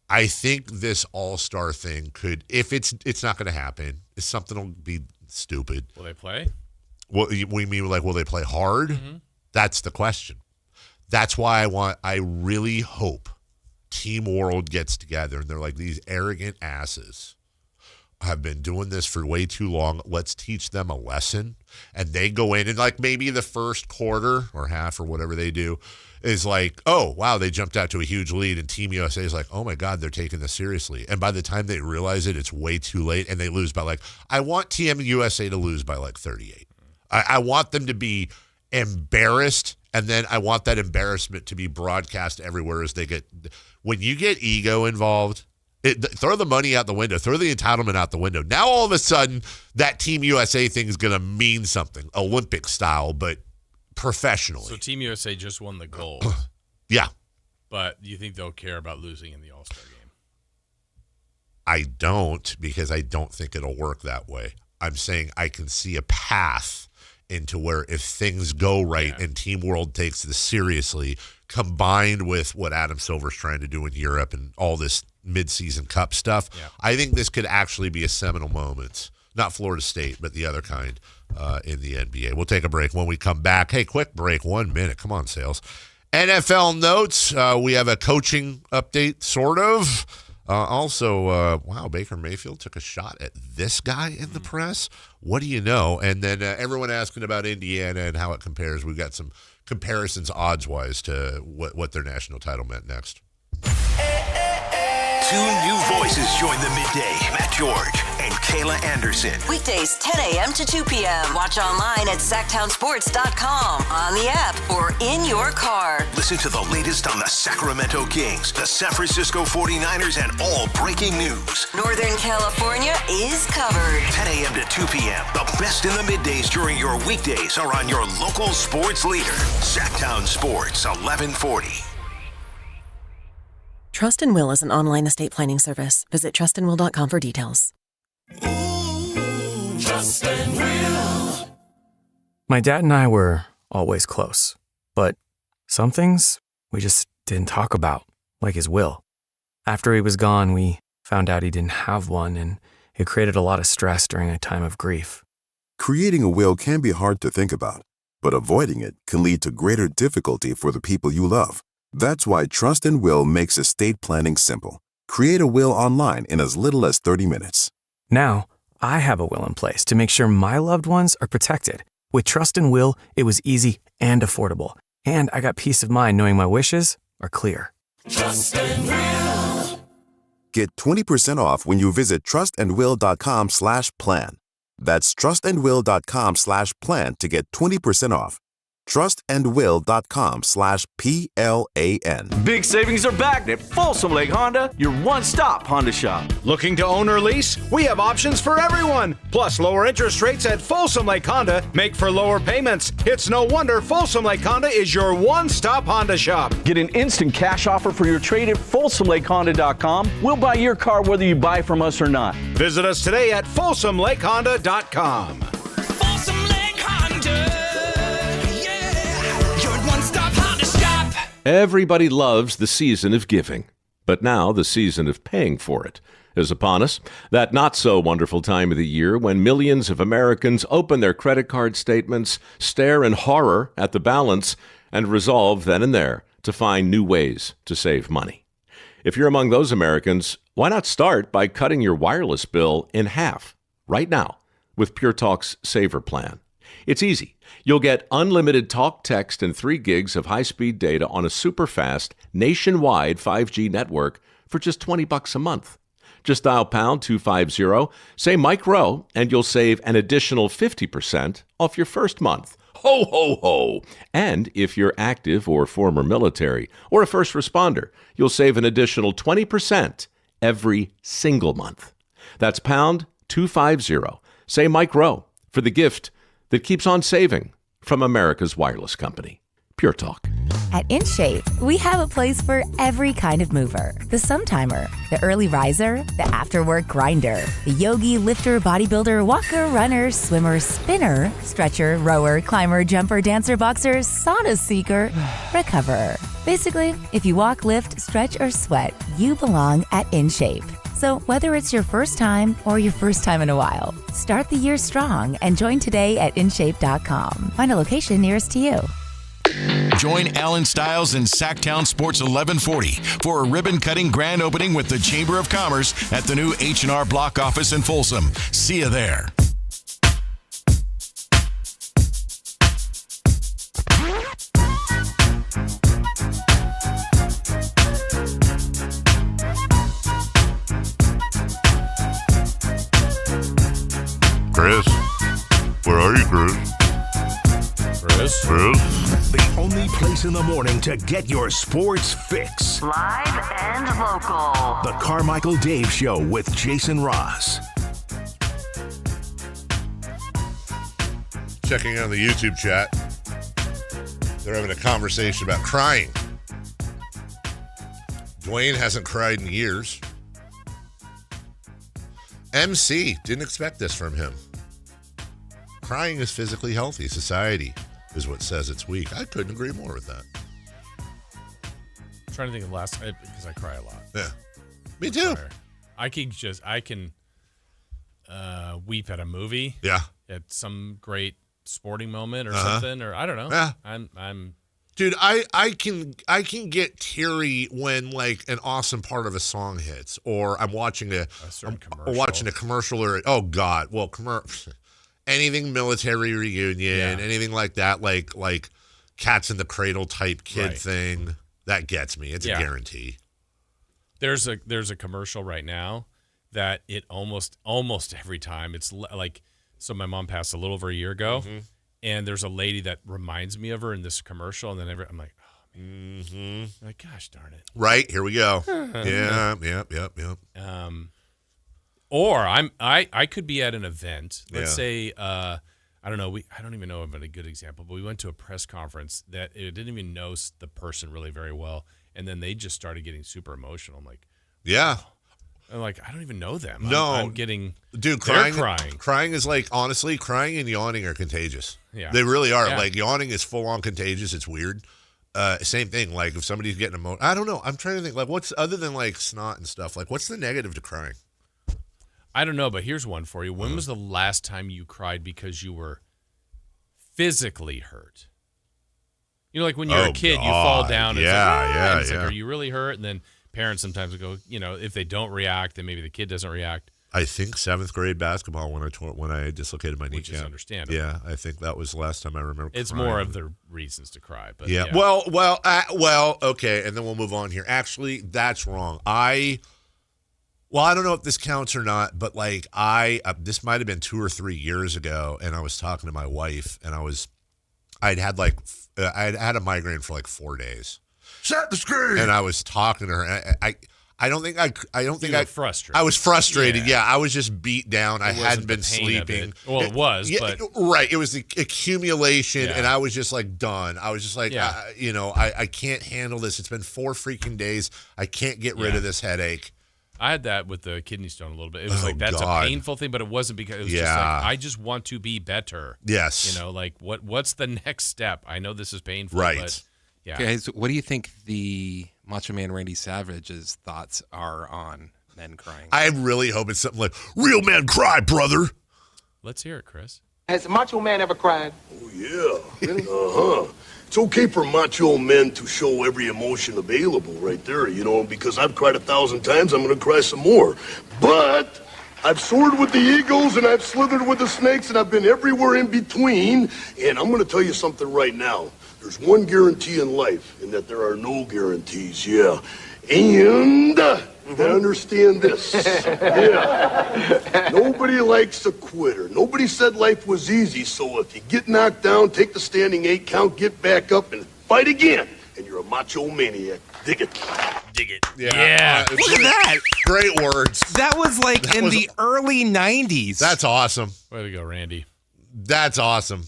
I think this all-star thing could, if it's not going to happen, if something will be stupid.
Will they play?
What we mean, like, will they play hard? Mm-hmm. That's the question. That's why I really hope Team World gets together and they're like, these arrogant asses have been doing this for way too long. Let's teach them a lesson. And they go in and, like, maybe the first quarter or half or whatever they do is like, oh, wow, they jumped out to a huge lead, and Team USA is like, oh my God, they're taking this seriously. And by the time they realize it, it's way too late, and they lose by, like, I want Team USA to lose by like 38. I want them to be embarrassed, and then I want that embarrassment to be broadcast everywhere as they get. When you get ego involved, throw the money out the window, throw the entitlement out the window. Now all of a sudden, that Team USA thing is going to mean something, Olympic style, but professionally.
So Team USA just won the gold.
Yeah.
But do you think they'll care about losing in the All-Star game?
I don't, because I don't think it'll work that way. I'm saying I can see a path into where if things go right and Team World takes this seriously, combined with what Adam Silver's trying to do in Europe and all this mid-season cup stuff, I think this could actually be a seminal moment. Not Florida State, but the other kind in the NBA. We'll take a break. When we come back, hey, quick break, 1 minute. Come on, Sales. NFL notes. We have a coaching update, sort of. Also, wow, Baker Mayfield took a shot at this guy in the press. What do you know? And then everyone asking about Indiana and how it compares. We've got some comparisons odds-wise to what their national title meant next.
Two new voices join the midday. Matt George and Kayla Anderson.
Weekdays 10 a.m. to 2 p.m. Watch online at SactownSports.com, on the app, or in your car.
Listen to the latest on the Sacramento Kings, the San Francisco 49ers, and all breaking news.
Northern California is covered.
10 a.m. to 2 p.m. The best in the middays during your weekdays are on your local sports leader. Sactown Sports 1140.
Trust and Will is an online estate planning service. Visit trustandwill.com for details.
Trust and Will.
My dad and I were always close, but some things we just didn't talk about, like his will. After he was gone, we found out he didn't have one, and it created a lot of stress during a time of grief.
Creating a will can be hard to think about, but avoiding it can lead to greater difficulty for the people you love. That's why Trust and Will makes estate planning simple. Create a will online in as little as 30 minutes.
Now, I have a will in place to make sure my loved ones are protected. With Trust and Will, it was easy and affordable, and I got peace of mind knowing my wishes are clear.
Trust and Will.
Get 20% off when you visit trustandwill.com/plan. That's trustandwill.com/plan to get 20% off. trustandwill.com/PLAN.
Big savings are back at Folsom Lake Honda, your one-stop Honda shop.
Looking to own or lease? We have options for everyone. Plus, lower interest rates at Folsom Lake Honda make for lower payments. It's no wonder Folsom Lake Honda is your one-stop Honda shop.
Get an instant cash offer for your trade at FolsomLakeHonda.com. We'll buy your car whether you buy from us or not.
Visit us today at FolsomLakeHonda.com.
Folsom Lake Honda. Yeah, your one-stop Honda shop.
Everybody loves the season of giving, but now the season of paying for it is upon us. That not-so-wonderful time of the year when millions of Americans open their credit card statements, stare in horror at the balance, and resolve then and there to find new ways to save money. If you're among those Americans, why not start by cutting your wireless bill in half right now with Pure Talk's Saver Plan? It's easy. You'll get unlimited talk, text, and 3 gigs of high-speed data on a super-fast, nationwide 5G network for just $20 a month. Just dial pound 250, say Mike Rowe, and you'll save an additional 50% off your first month. Ho, ho, ho! And if you're active or former military or a first responder, you'll save an additional 20% every single month. That's pound 250. Say Mike Rowe for the gift that keeps on saving from America's wireless company. Pure Talk.
At InShape, we have a place for every kind of mover. The Sometimer, the early riser, the after-work grinder, the yogi, lifter, bodybuilder, walker, runner, swimmer, spinner, stretcher, rower, climber, jumper, dancer, boxer, sauna seeker, recoverer. Basically, if you walk, lift, stretch, or sweat, you belong at InShape. So whether it's your first time or your first time in a while, start the year strong and join today at InShape.com. Find a location nearest to you.
Join Alan Stiles and Sactown Sports 1140 for a ribbon-cutting grand opening with the Chamber of Commerce at the new H&R Block office in Folsom. See you there.
Chris, where are you, Chris?
The only place in the morning to get your sports fix.
Live and local.
The Carmichael Dave Show with Jason Ross.
Checking on the YouTube chat. They're having a conversation about crying. Dwayne hasn't cried in years. MC, didn't expect this from him. Crying is physically healthy. Society is what says it's weak. I couldn't agree more with that.
I'm trying to think of the last time, because I cry a lot.
Yeah. Me too.
I can weep at a movie.
Yeah.
At some great sporting moment or something, or I don't know.
Yeah.
I'm
Dude, I can get teary when like an awesome part of a song hits, or I'm watching a commercial, or oh god, well, anything military reunion, anything like that, like Cats in the Cradle type kid thing, that gets me. It's a guarantee.
There's a commercial right now that it almost every time it's like, so my mom passed a little over a year ago. Mm-hmm. And there's a lady that reminds me of her in this commercial, and then I'm like, oh, man. Mm-hmm. Like, gosh darn it.
Right, here we go. Yep.
Or I could be at an event. Let's say, I don't know. I don't even know of a good example, but we went to a press conference that it didn't even know the person really very well, and then they just started getting super emotional. I'm like,
yeah.
I'm like, I don't even know them.
No,
I'm getting.
Dude, crying is like, honestly, crying and yawning are contagious.
Yeah,
they really are. Yeah. Like yawning is full on contagious. It's weird. Same thing. Like if somebody's getting emotional, I don't know. I'm trying to think. Like what's other than like snot and stuff. Like what's the negative to crying?
I don't know, but here's one for you. When was the last time you cried because you were physically hurt? You know, like when you're a kid, you fall down. And it's like, are you really hurt? And then parents sometimes will go, you know, if they don't react, then maybe the kid doesn't react.
I think 7th grade basketball when I dislocated my kneecap.
Which is understandable.
Yeah, I think that was the last time I remember
It's
crying.
more of the reasons to cry. But
yeah. Well, okay, and then we'll move on here. Actually, that's wrong. I don't know if this counts or not, but like this might have been 2 or 3 years ago, and I was talking to my wife, and I'd had a migraine for like 4 days.
Set the screen.
And I was talking to her. I don't think
frustrated.
I was frustrated. Yeah, I was just beat down. I hadn't been sleeping.
Well, it was, but
right. It was the accumulation,
Yeah.
and I was just like done. I was just like, I can't handle this. It's been 4 freaking days. I can't get rid of this headache.
I had that with the kidney stone a little bit. It was that's a painful thing, but it wasn't because it was just like, I just want to be better.
Yes.
You know, like what's the next step? I know this is painful,
right?
But yeah.
Okay, so what do you think the Macho Man Randy Savage's thoughts are on men crying?
I really hope it's something like, real men cry, brother.
Let's hear it, Chris.
Has Macho Man ever cried?
Oh, yeah. Really? It's okay for macho men to show every emotion available right there, you know, because I've cried 1,000 times, I'm going to cry some more. But I've soared with the eagles, and I've slithered with the snakes, and I've been everywhere in between. And I'm going to tell you something right now. There's one guarantee in life, and that there are no guarantees, yeah. And And understand this. Yeah. Nobody likes a quitter. Nobody said life was easy, so if you get knocked down, take the standing 8 count, get back up, and fight again. And you're a macho maniac. Dig it.
Dig it.
Yeah.
Look at that.
Great words.
That was like the early 90s.
That's awesome.
Way to go, Randy.
That's awesome.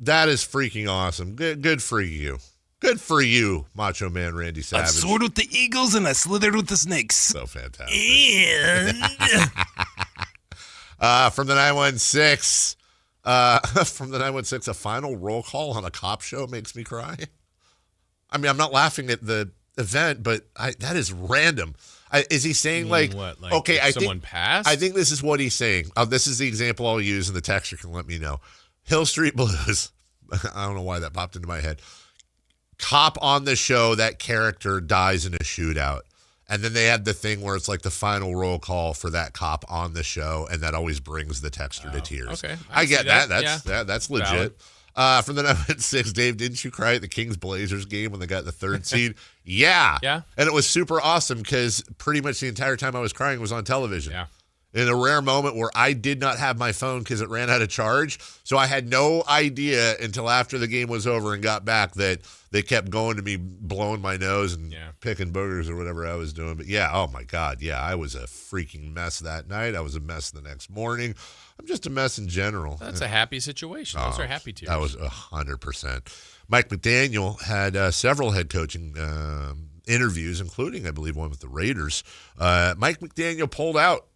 That is freaking awesome. Good for you. Good for you, Macho Man Randy Savage.
I soared with the eagles and I slithered with the snakes.
So fantastic.
And
from the 916, a final roll call on a cop show makes me cry. I mean, I'm not laughing at the event, but that is random. Is he saying like
what?
okay, I
someone
think
passed?
I think this is what he's saying. This is the example I'll use, and the texter can let me know. Hill Street Blues. I don't know why that popped into my head. Cop on the show, that character dies in a shootout. And then they had the thing where it's like the final roll call for that cop on the show, and that always brings the texter to tears.
Okay.
I get that.
Yeah.
That's legit. From the 916, Dave, didn't you cry at the Kings-Blazers game when they got the 3rd seed? Yeah.
Yeah.
And it was super awesome because pretty much the entire time I was crying was on television.
Yeah.
In a rare moment where I did not have my phone because it ran out of charge. So I had no idea until after the game was over and got back that they kept going to me, blowing my nose and picking boogers or whatever I was doing. But yeah, oh my God. Yeah, I was a freaking mess that night. I was a mess the next morning. I'm just a mess in general.
That's a happy situation. Those are happy tears.
That was 100%. Mike McDaniel had several head coaching interviews, including, I believe, one with the Raiders. Mike McDaniel pulled out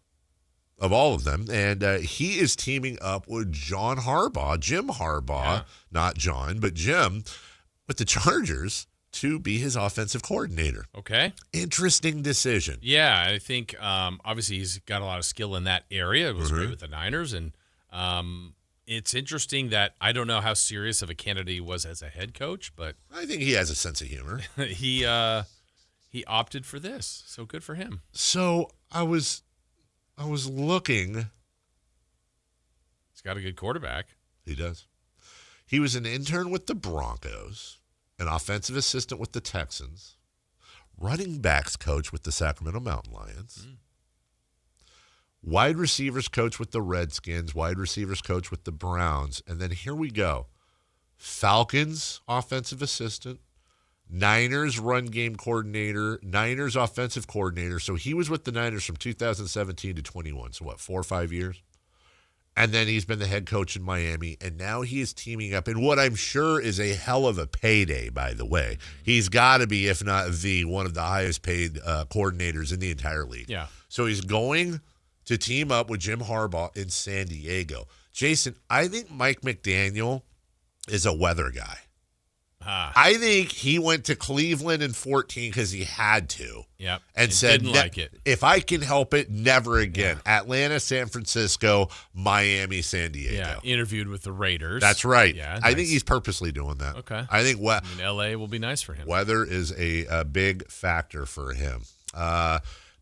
of all of them, and he is teaming up with Jim Harbaugh, not John, but Jim, with the Chargers to be his offensive coordinator.
Okay.
Interesting decision.
Yeah, I think obviously he's got a lot of skill in that area. It was great with the Niners, and it's interesting that I don't know how serious of a candidate he was as a head coach, but
I think he has a sense of humor.
he opted for this, so good for him.
So I was looking.
He's got a good quarterback.
He does. He was an intern with the Broncos, an offensive assistant with the Texans, running backs coach with the Sacramento Mountain Lions, wide receivers coach with the Redskins, wide receivers coach with the Browns, and then here we go. Falcons offensive assistant, Niners run game coordinator, Niners offensive coordinator. So he was with the Niners from 2017 to 21. So what, 4 or 5 years? And then he's been the head coach in Miami, and now he is teaming up in what I'm sure is a hell of a payday, by the way. He's got to be, if not one of the highest paid coordinators in the entire league.
Yeah.
So he's going to team up with Jim Harbaugh in San Diego. Jason, I think Mike McDaniel is a weather guy. I think he went to Cleveland in 2014 because he had to.
Yep.
And said,
didn't like it.
If I can help it, never again. Yeah. Atlanta, San Francisco, Miami, San Diego.
Yeah, interviewed with the Raiders.
That's right.
Yeah,
I think he's purposely doing that.
Okay.
I think
L.A. will be nice for him.
Weather is a big factor for him.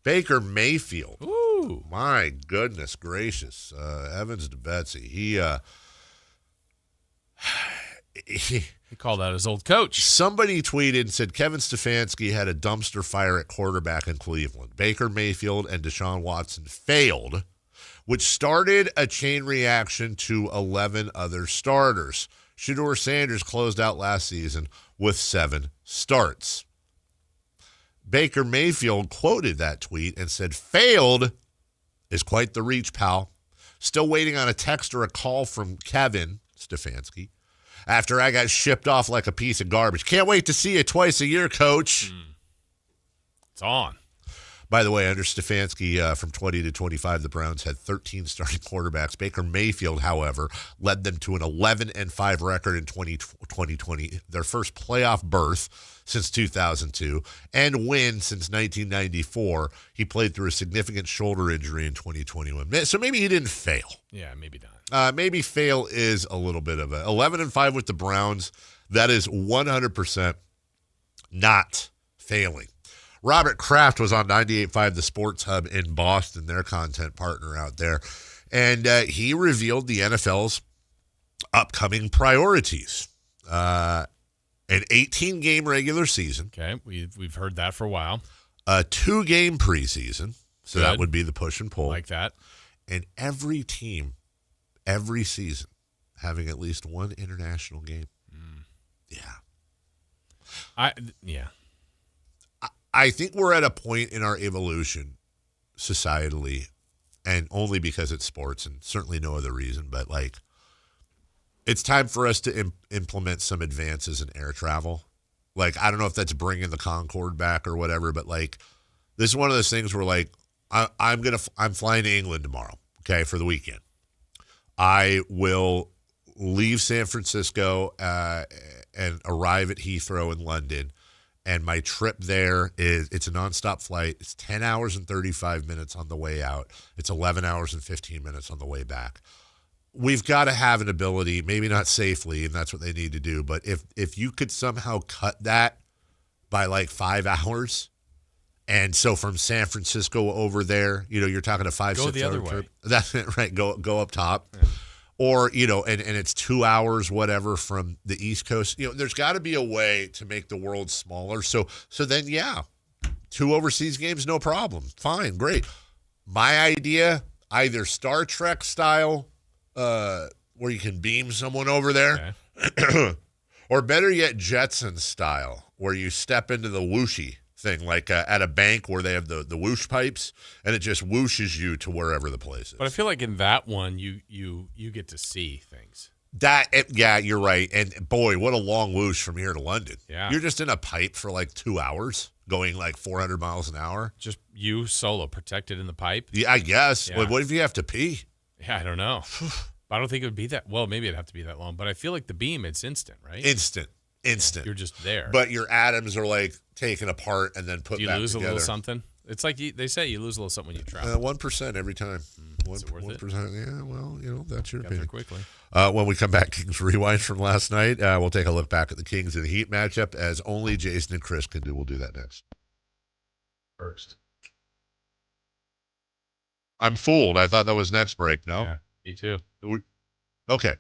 Baker Mayfield.
Ooh.
My goodness gracious. Evans to Betsy.
He called out his old coach.
Somebody tweeted and said Kevin Stefanski had a dumpster fire at quarterback in Cleveland. Baker Mayfield and Deshaun Watson failed, which started a chain reaction to 11 other starters. Shedeur Sanders closed out last season with 7 starts. Baker Mayfield quoted that tweet and said, "Failed is quite the reach, pal. Still waiting on a text or a call from Kevin Stefanski after I got shipped off like a piece of garbage. Can't wait to see you twice a year, coach."
It's on.
By the way, under Stefanski, from 20 to 25, the Browns had 13 starting quarterbacks. Baker Mayfield, however, led them to an 11-5 record in 2020, their first playoff berth since 2002, and win since 1994. He played through a significant shoulder injury in 2021. So maybe he didn't fail.
Yeah, maybe not.
Maybe fail is a little bit of a 11-5 with the Browns. That is 100% not failing. Robert Kraft was on 98.5 The Sports Hub in Boston, their content partner out there, and he revealed the NFL's upcoming priorities. An 18-game regular season.
Okay, we've heard that for a while.
a 2-game preseason. So
Good.
that would be the push and pull.
Like that.
And every team, every season, having at least one international game.
Yeah.
I think we're at a point in our evolution societally, and only because it's sports and certainly no other reason, but like it's time for us to implement some advances in air travel. Like, I don't know if that's bringing the Concorde back or whatever, but like this is one of those things where like I'm flying to England tomorrow, okay, for the weekend. I will leave San Francisco and arrive at Heathrow in London. And my trip there it's a nonstop flight. It's 10 hours and 35 minutes on the way out. It's 11 hours and 15 minutes on the way back. We've got to have an ability, maybe not safely, and that's what they need to do. But if you could somehow cut that by like 5 hours, and so from San Francisco over there, you're talking a 5-6 hour trip. That's it, right? Go up top. Yeah. Or, and it's 2 hours, whatever, from the East Coast. There's got to be a way to make the world smaller. So then, 2 overseas games, no problem. Fine, great. My idea, either Star Trek style, where you can beam someone over there, okay. Or better yet, Jetson style, where you step into the whooshy thing, like at a bank where they have the whoosh pipes, and it just whooshes you to wherever the place is.
But I feel like in that one, you get to see things.
You're right. And boy, what a long whoosh from here to London.
Yeah.
You're just in a pipe for like 2 hours, going like 400 miles an hour.
Just you solo, protected in the pipe?
Yeah, I guess.
Yeah.
What if you have to pee?
Yeah, I don't know. I don't think it would be that. Well, maybe it'd have to be that long. But I feel like the beam, it's instant, right?
Instant.
Yeah, you're just there.
But your atoms are like taken apart and then put back together.
You lose a little something? It's like they say you lose a little something when you travel.
1% every time.
Is it worth
1%. Yeah, well, that's your opinion.
There quickly.
When we come back, Kings Rewind from last night, we'll take a look back at the Kings and the Heat matchup, as only Jason and Chris can do. We'll do that next. First. I'm fooled. I thought that was next break. No?
Yeah, me too.
Okay.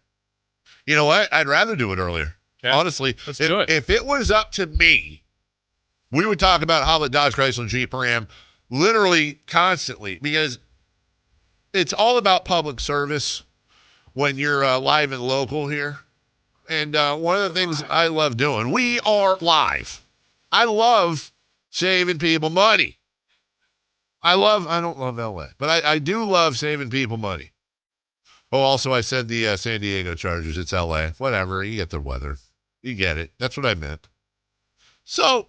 You know what? I'd rather do it earlier. Yeah. Honestly,
let's do it.
If it was up to me, we would talk about Hoblet, Dodge, Chrysler, and Jeep Ram literally constantly, because it's all about public service when you're live and local here. And one of the things I love doing, we are live. I love saving people money. I don't love LA, but I do love saving people money. Oh, also, I said the San Diego Chargers. It's LA. Whatever. You get the weather. You get it. That's what I meant. So,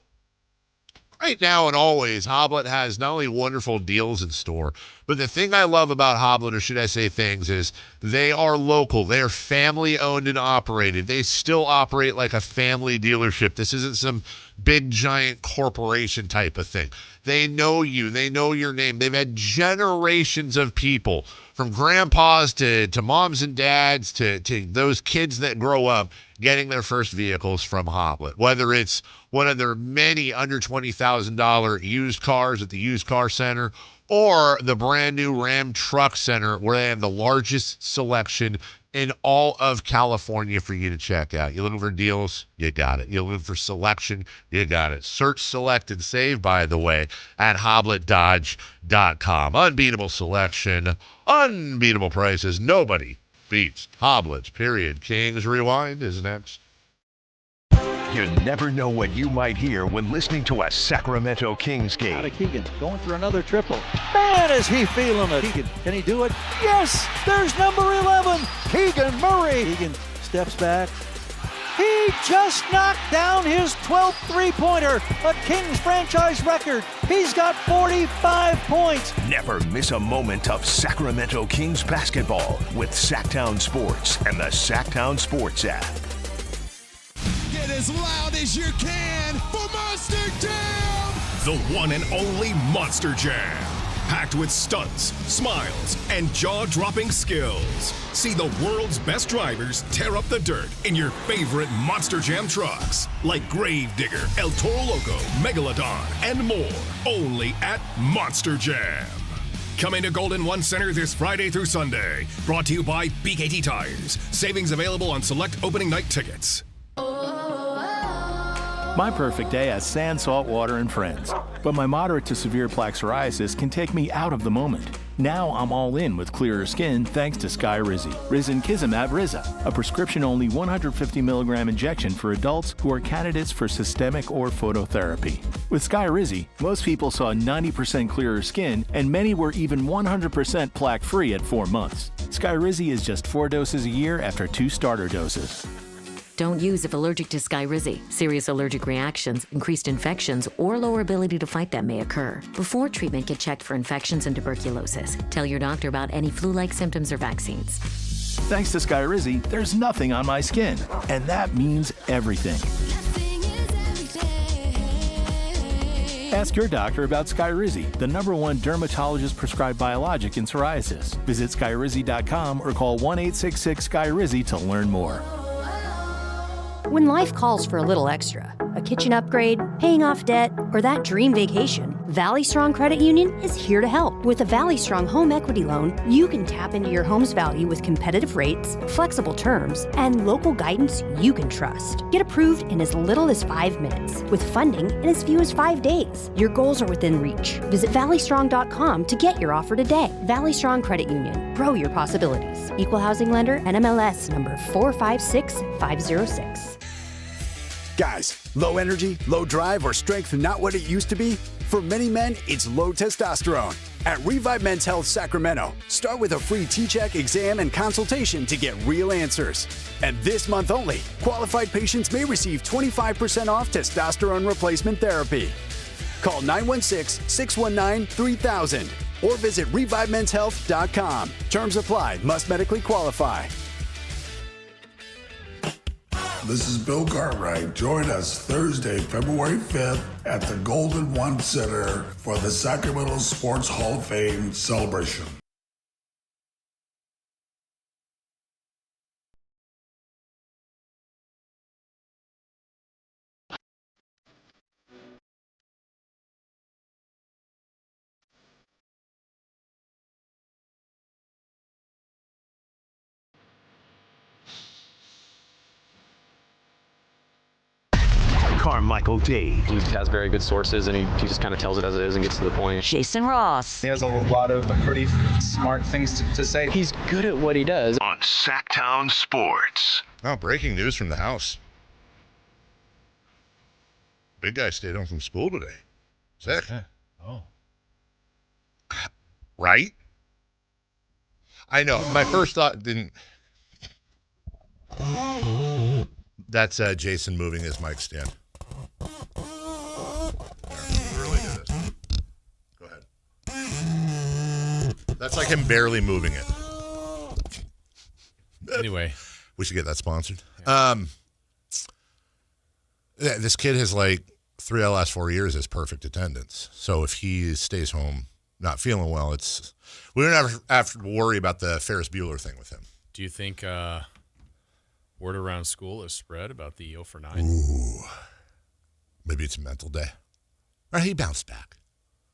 right now and always, Hoblet has not only wonderful deals in store, but the thing I love about Hoblet, or should I say things, is they are local. They are family owned and operated. They still operate like a family dealership. This isn't some big, giant corporation type of thing. They know you. They know your name. They've had generations of people, from grandpas to moms and dads to those kids that grow up, getting their first vehicles from Hoblet. Whether it's one of their many under $20,000 used cars at the used car center, or the brand new Ram Truck Center, where they have the largest selection in all of California for you to check out. You're looking for deals? You got it. You're looking for selection? You got it. Search, select, and save, by the way, at HobletDodge.com. Unbeatable selection, unbeatable prices. Nobody beats Hoblet, period. Kings Rewind is next.
You never know what you might hear when listening to a Sacramento Kings game.
Out of Keegan, going for another triple. Man, is he feeling it. Keegan, can he do it? Yes, there's number 11, Keegan Murray. Keegan steps back. He just knocked down his 12th three-pointer, a Kings franchise record. He's got 45 points.
Never miss a moment of Sacramento Kings basketball with Sactown Sports and the Sactown Sports app.
Get as loud as you can for Monster Jam! The one and only Monster Jam. Packed with stunts, smiles, and jaw-dropping skills. See the world's best drivers tear up the dirt in your favorite Monster Jam trucks. Like Gravedigger, El Toro Loco, Megalodon, and more. Only at Monster Jam. Coming to Golden One Center this Friday through Sunday. Brought to you by BKT Tires. Savings available on select opening night tickets.
My perfect day has sand, salt water, and friends. But my moderate to severe plaque psoriasis can take me out of the moment. Now I'm all in with clearer skin thanks to Skyrizi. Risankizumab Riza, a prescription-only 150 milligram injection for adults who are candidates for systemic or phototherapy. With Skyrizi, most people saw 90% clearer skin, and many were even 100% plaque-free at 4 months. Skyrizi is just 4 doses a year after 2 starter doses.
Don't use if allergic to Skyrizi. Serious allergic reactions, increased infections, or lower ability to fight them may occur. Before treatment, get checked for infections and tuberculosis. Tell your doctor about any flu-like symptoms or vaccines.
Thanks to Skyrizi, there's nothing on my skin, and that means everything. Ask your doctor about Skyrizi, the #1 dermatologist-prescribed biologic in psoriasis. Visit Skyrizi.com or call 1-866-SKYRIZI to learn more.
When life calls for a little extra, a kitchen upgrade, paying off debt, or that dream vacation, Valley Strong Credit Union is here to help. With a Valley Strong home equity loan, you can tap into your home's value with competitive rates, flexible terms, and local guidance you can trust. Get approved in as little as 5 minutes, with funding in as few as 5 days. Your goals are within reach. Visit valleystrong.com to get your offer today. Valley Strong Credit Union. Grow your possibilities. Equal housing lender, NMLS number 456506.
Guys, low energy, low drive, or strength not what it used to be? For many men, it's low testosterone. At Revive Men's Health Sacramento, start with a free T-check, exam, and consultation to get real answers. And this month only, qualified patients may receive 25% off testosterone replacement therapy. Call 916-619-3000 or visit ReviveMen'sHealth.com. Terms apply. Must medically qualify.
This is Bill Cartwright. Join us Thursday, February 5th at the Golden One Center for the Sacramento Sports Hall of Fame celebration.
Carmichael Dave. He has very good sources, and he just kind of tells it as it is and gets to the point.
Jason Ross.
He has a lot of pretty smart things to say. He's good at what he does.
On Sactown Sports.
Oh, breaking news from the house. Big guy stayed home from school today. Sick.
Okay. Oh.
Right? I know. My first thought didn't... That's Jason moving his mic stand. Really do this. Go ahead. That's like him barely moving it.
Anyway.
We should get that sponsored. This kid has 3 of the last 4 years is perfect attendance. So if he stays home not feeling well, we don't have to worry about the Ferris Bueller thing with him.
Do you think word around school is spread about the 0 for 9?
Ooh. Maybe it's a mental day. Or he bounced back.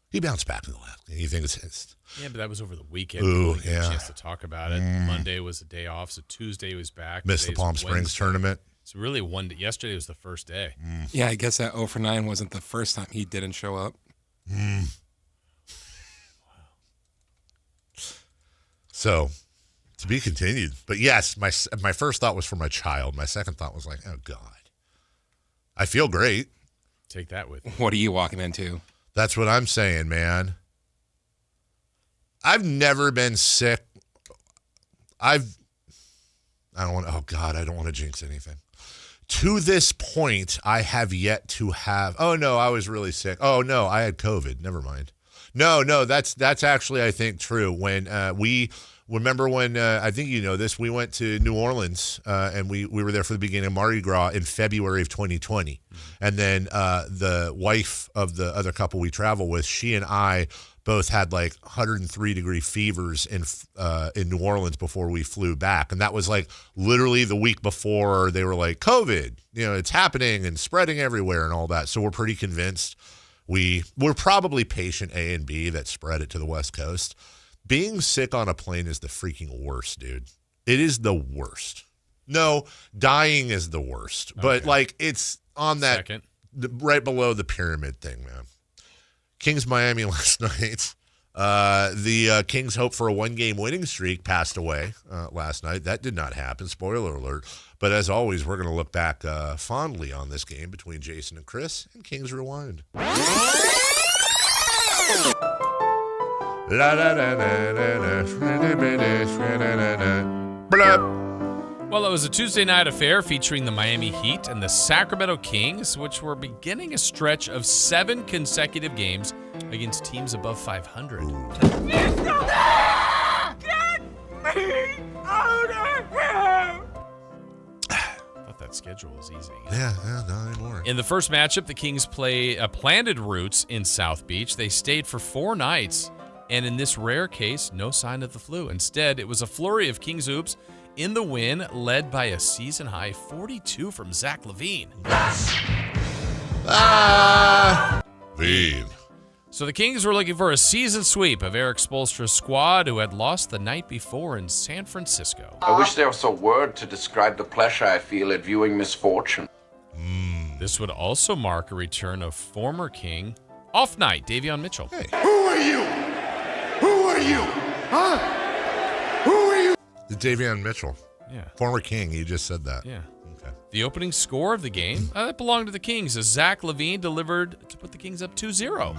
He bounced back in the last game. You think it's his?
Yeah, but that was over the weekend.
Ooh,
we had a chance to talk about it. Monday was a day off, so Tuesday he was back.
Missed the Palm Springs tournament.
It's really one day. Yesterday was the first day.
Yeah, I guess that 0 for 9 wasn't the first time he didn't show up.
Wow. So, to be continued. But yes, my first thought was for my child. My second thought was oh, God. I feel great.
Take that with you.
What are you walking into?
That's what I'm saying, man. I've never been sick. I don't want to jinx anything. To this point, I have yet to have, oh no, I was really sick. Oh no, I had COVID. Never mind. No, that's actually, I think, true. When remember when, I think you know this, we went to New Orleans and we were there for the beginning of Mardi Gras in February of 2020. And then the wife of the other couple we travel with, she and I both had 103-degree fevers in New Orleans before we flew back. And that was literally the week before they were COVID, it's happening and spreading everywhere and all that. So we're pretty convinced we're probably patient A and B that spread it to the West Coast. Being sick on a plane is the freaking worst, dude. It is the worst. No, dying is the worst. But it's on that right below the pyramid thing, man. Kings Miami last night. The Kings' hope for a one-game winning streak passed away last night. That did not happen. Spoiler alert. But as always, we're going to look back fondly on this game between Jason and Chris and Kings Rewind.
Well, it was a Tuesday night affair featuring the Miami Heat and the Sacramento Kings, which were beginning a stretch of 7 consecutive games against teams above 500.
Get me out of here!
Thought that schedule was easy.
Yeah, not anymore.
In the first matchup, the Kings planted roots in South Beach. They stayed for 4 nights, and in this rare case, no sign of the flu. Instead, it was a flurry of Kings hoops in the win, led by a season-high 42 from Zach LaVine.
LaVine.
So the Kings were looking for a season sweep of Eric Spoelstra's squad, who had lost the night before in San Francisco.
I wish there was a word to describe the pleasure I feel at viewing misfortune.
This would also mark a return of former King off night, Davion Mitchell.
Hey.
Who are you? Who are you? Huh? Who are you?
Davion Mitchell.
Yeah.
Former King. You just said that.
Yeah.
Okay.
The opening score of the game, that belonged to the Kings, as Zach LaVine delivered to put the Kings up 2-0.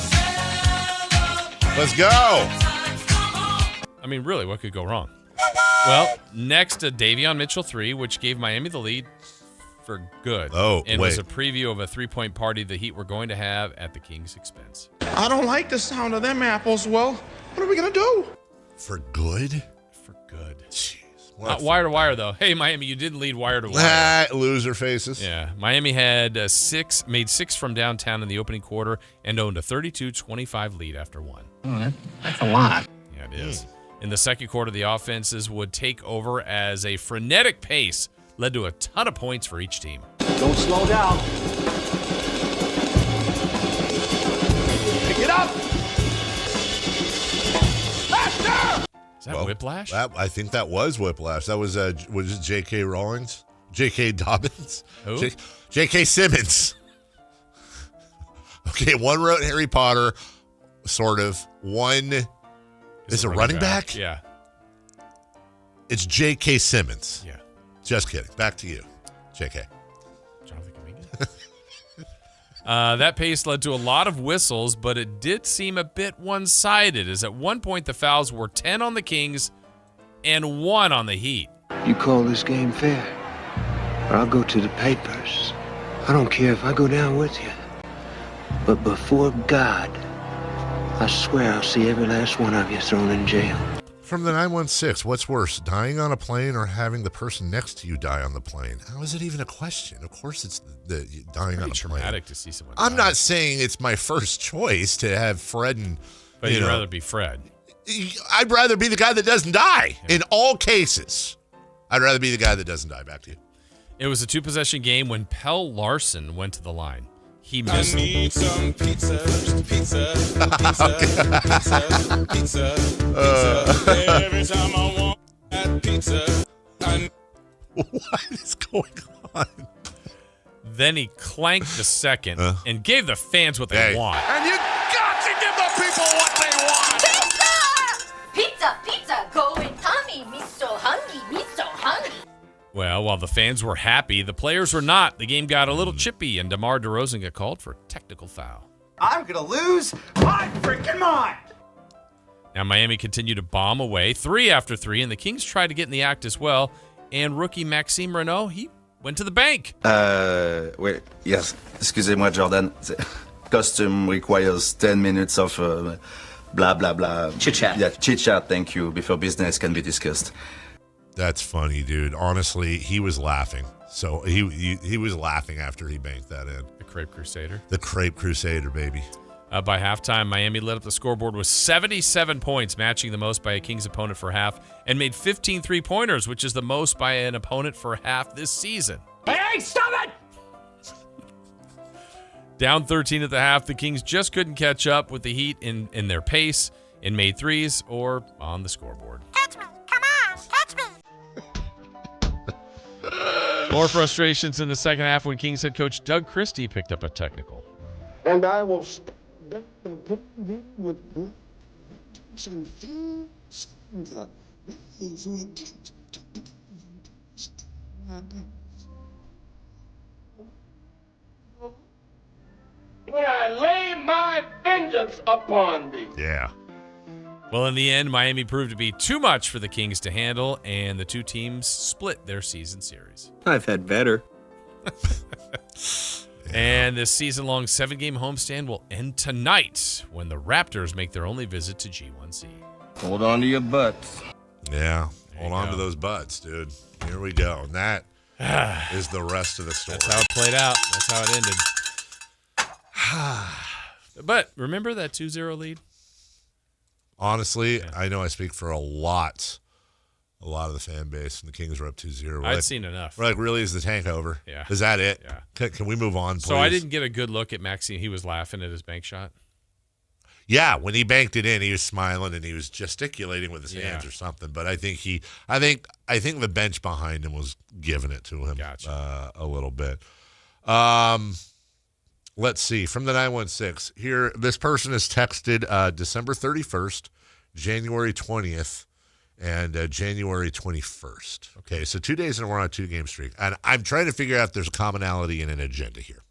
Let's go.
I mean, really, what could go wrong? Well, next, Davion Mitchell 3, which gave Miami the lead for good.
Oh,
and
wait.
was a preview of a 3-point party the Heat were going to have at the Kings' expense.
I don't like the sound of them apples. Well, what are we going to do?
For good?
For good.
Jeez.
Not wire to wire, though. Hey, Miami, you didn't lead wire to wire.
Loser faces.
Yeah. Miami had made 6 from downtown in the opening quarter and owned a 32-25 lead after 1.
Oh, that's a lot.
Yeah, it is. In the second quarter, the offenses would take over as a frenetic pace led to a ton of points for each team.
Don't slow down. Pick it up.
Is that Whiplash?
I think that was Whiplash. That was it J.K. Rawlings? J.K. Dobbins?
Who?
J.K. Simmons. Okay, one wrote Harry Potter, sort of. One is a running back?
Yeah.
It's J.K. Simmons.
Yeah.
Just kidding. Back to you, J.K.
Jonathan Kaminga. That pace led to a lot of whistles, but it did seem a bit one-sided, as at one point the fouls were 10 on the Kings and 1 on the Heat.
You call this game fair, or I'll go to the papers. I don't care if I go down with you. But before God, I swear I'll see every last one of you thrown in jail.
From the 916, what's worse, dying on a plane or having the person next to you die on the plane? How is it even a question? Of course it's the dying on a plane.
Traumatic to see someone
I'm
die.
not saying it's my first choice to have Fred and...
But you'd rather be Fred.
I'd rather be the guy that doesn't die. Yeah. In all cases, I'd rather be the guy that doesn't die. Back to you.
It was a 2-possession game when Pell Larson went to the line. He missed.
I need some pizza, pizza, pizza, pizza, pizza. Every time I want that pizza,
what is going on?
Then he clanked the second and gave the fans what they want.
and you got to give the people what they want.
Pizza, pizza, go in tummy. Me so hungry, me so hungry.
Well, while the fans were happy, the players were not. The game got a little chippy, and DeMar DeRozan got called for a technical foul.
I'm going to lose my freaking mind.
Now, Miami continued to bomb away 3 after 3, and the Kings tried to get in the act as well. And rookie Maxime Renaud, he went to the bank.
Wait, yes. Excusez-moi, Jordan. Costume requires 10 minutes of blah, blah, blah.
Chit-chat.
Yeah, chit-chat, thank you, before business can be discussed.
That's funny, dude. Honestly, he was laughing. So he was laughing after he banked that in.
The Crepe Crusader.
The Crepe Crusader, baby.
By halftime, Miami lit up the scoreboard with 77 points, matching the most by a Kings opponent for half, and made 15 3-pointers, which is the most by an opponent for half this season.
Hey, stop it!
Down 13 at the half, the Kings just couldn't catch up with the Heat in their pace and made threes or on the scoreboard.
Catch me, come on, catch me.
More frustrations in the second half when Kings head coach Doug Christie picked up a technical.
And I will when I lay my vengeance upon thee.
Yeah.
Well, in the end, Miami proved to be too much for the Kings to handle, and the two teams split their season series.
I've had better.
And this season-long 7-game homestand will end tonight when the Raptors make their only visit to G1C.
Hold on to your butts.
Yeah. Hold on to those butts, dude. Here we go. And that is the rest of the story.
That's how it played out. That's how it ended. But remember that 2-0 lead?
Honestly, I know I speak for a lot of the fan base, and the Kings were up 2-0.
I'd seen enough.
We're like, really, is the tank over?
Yeah.
Is that it?
Yeah.
Can we move on, please?
So I didn't get a good look at Maxime. He was laughing at his bank shot.
Yeah, when he banked it in, he was smiling and he was gesticulating with his hands or something. But I think the bench behind him was giving it to him a little bit. Let's see. From the 916 here, this person has texted December 31st, January 20th, and January 21st. Okay, so 2 days and we're on a 2-game streak. And I'm trying to figure out if there's a commonality in an agenda here.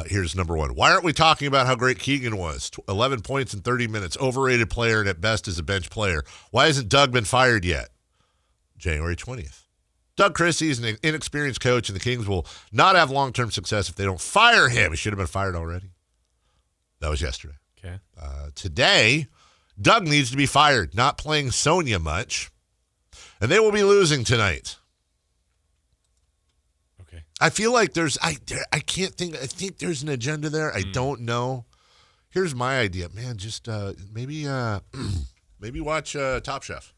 Here's number one. Why aren't we talking about how great Keegan was? 11 points in 30 minutes. Overrated player and at best is a bench player. Why hasn't Doug been fired yet? January 20th. Doug Christie is an inexperienced coach, and the Kings will not have long-term success if they don't fire him. He should have been fired already. That was yesterday.
Okay.
Today, Doug needs to be fired. Not playing Sonia much. And they will be losing tonight.
Okay.
I feel like I think there's an agenda there. I don't know. Here's my idea. Man, just maybe watch Top Chef.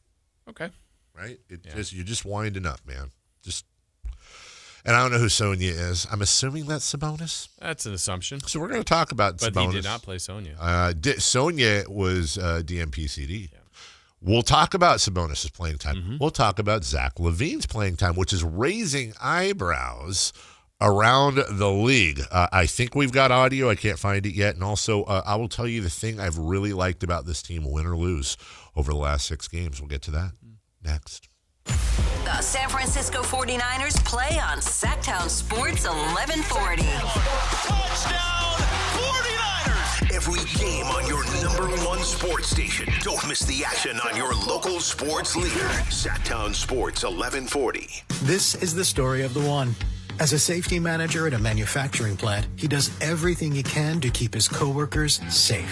Okay.
Right? You're just winding up, man. And I don't know who Sonia is. I'm assuming that's Sabonis.
That's an assumption.
So we're going to talk about Sabonis.
But he did not play Sonia.
Sonia was DMPCD. Yeah. We'll talk about Sabonis' playing time. Mm-hmm. We'll talk about Zach LaVine's playing time, which is raising eyebrows around the league. I think we've got audio. I can't find it yet. And also, I will tell you the thing I've really liked about this team, win or lose, over the last 6 games. We'll get to that next.
The San Francisco 49ers play on Sactown Sports 1140.
Touchdown 49ers! Every game on your #1 sports station. Don't miss the action on your local sports leader. Sactown Sports 1140.
This is the story of the one. As a safety manager at a manufacturing plant, he does everything he can to keep his coworkers safe.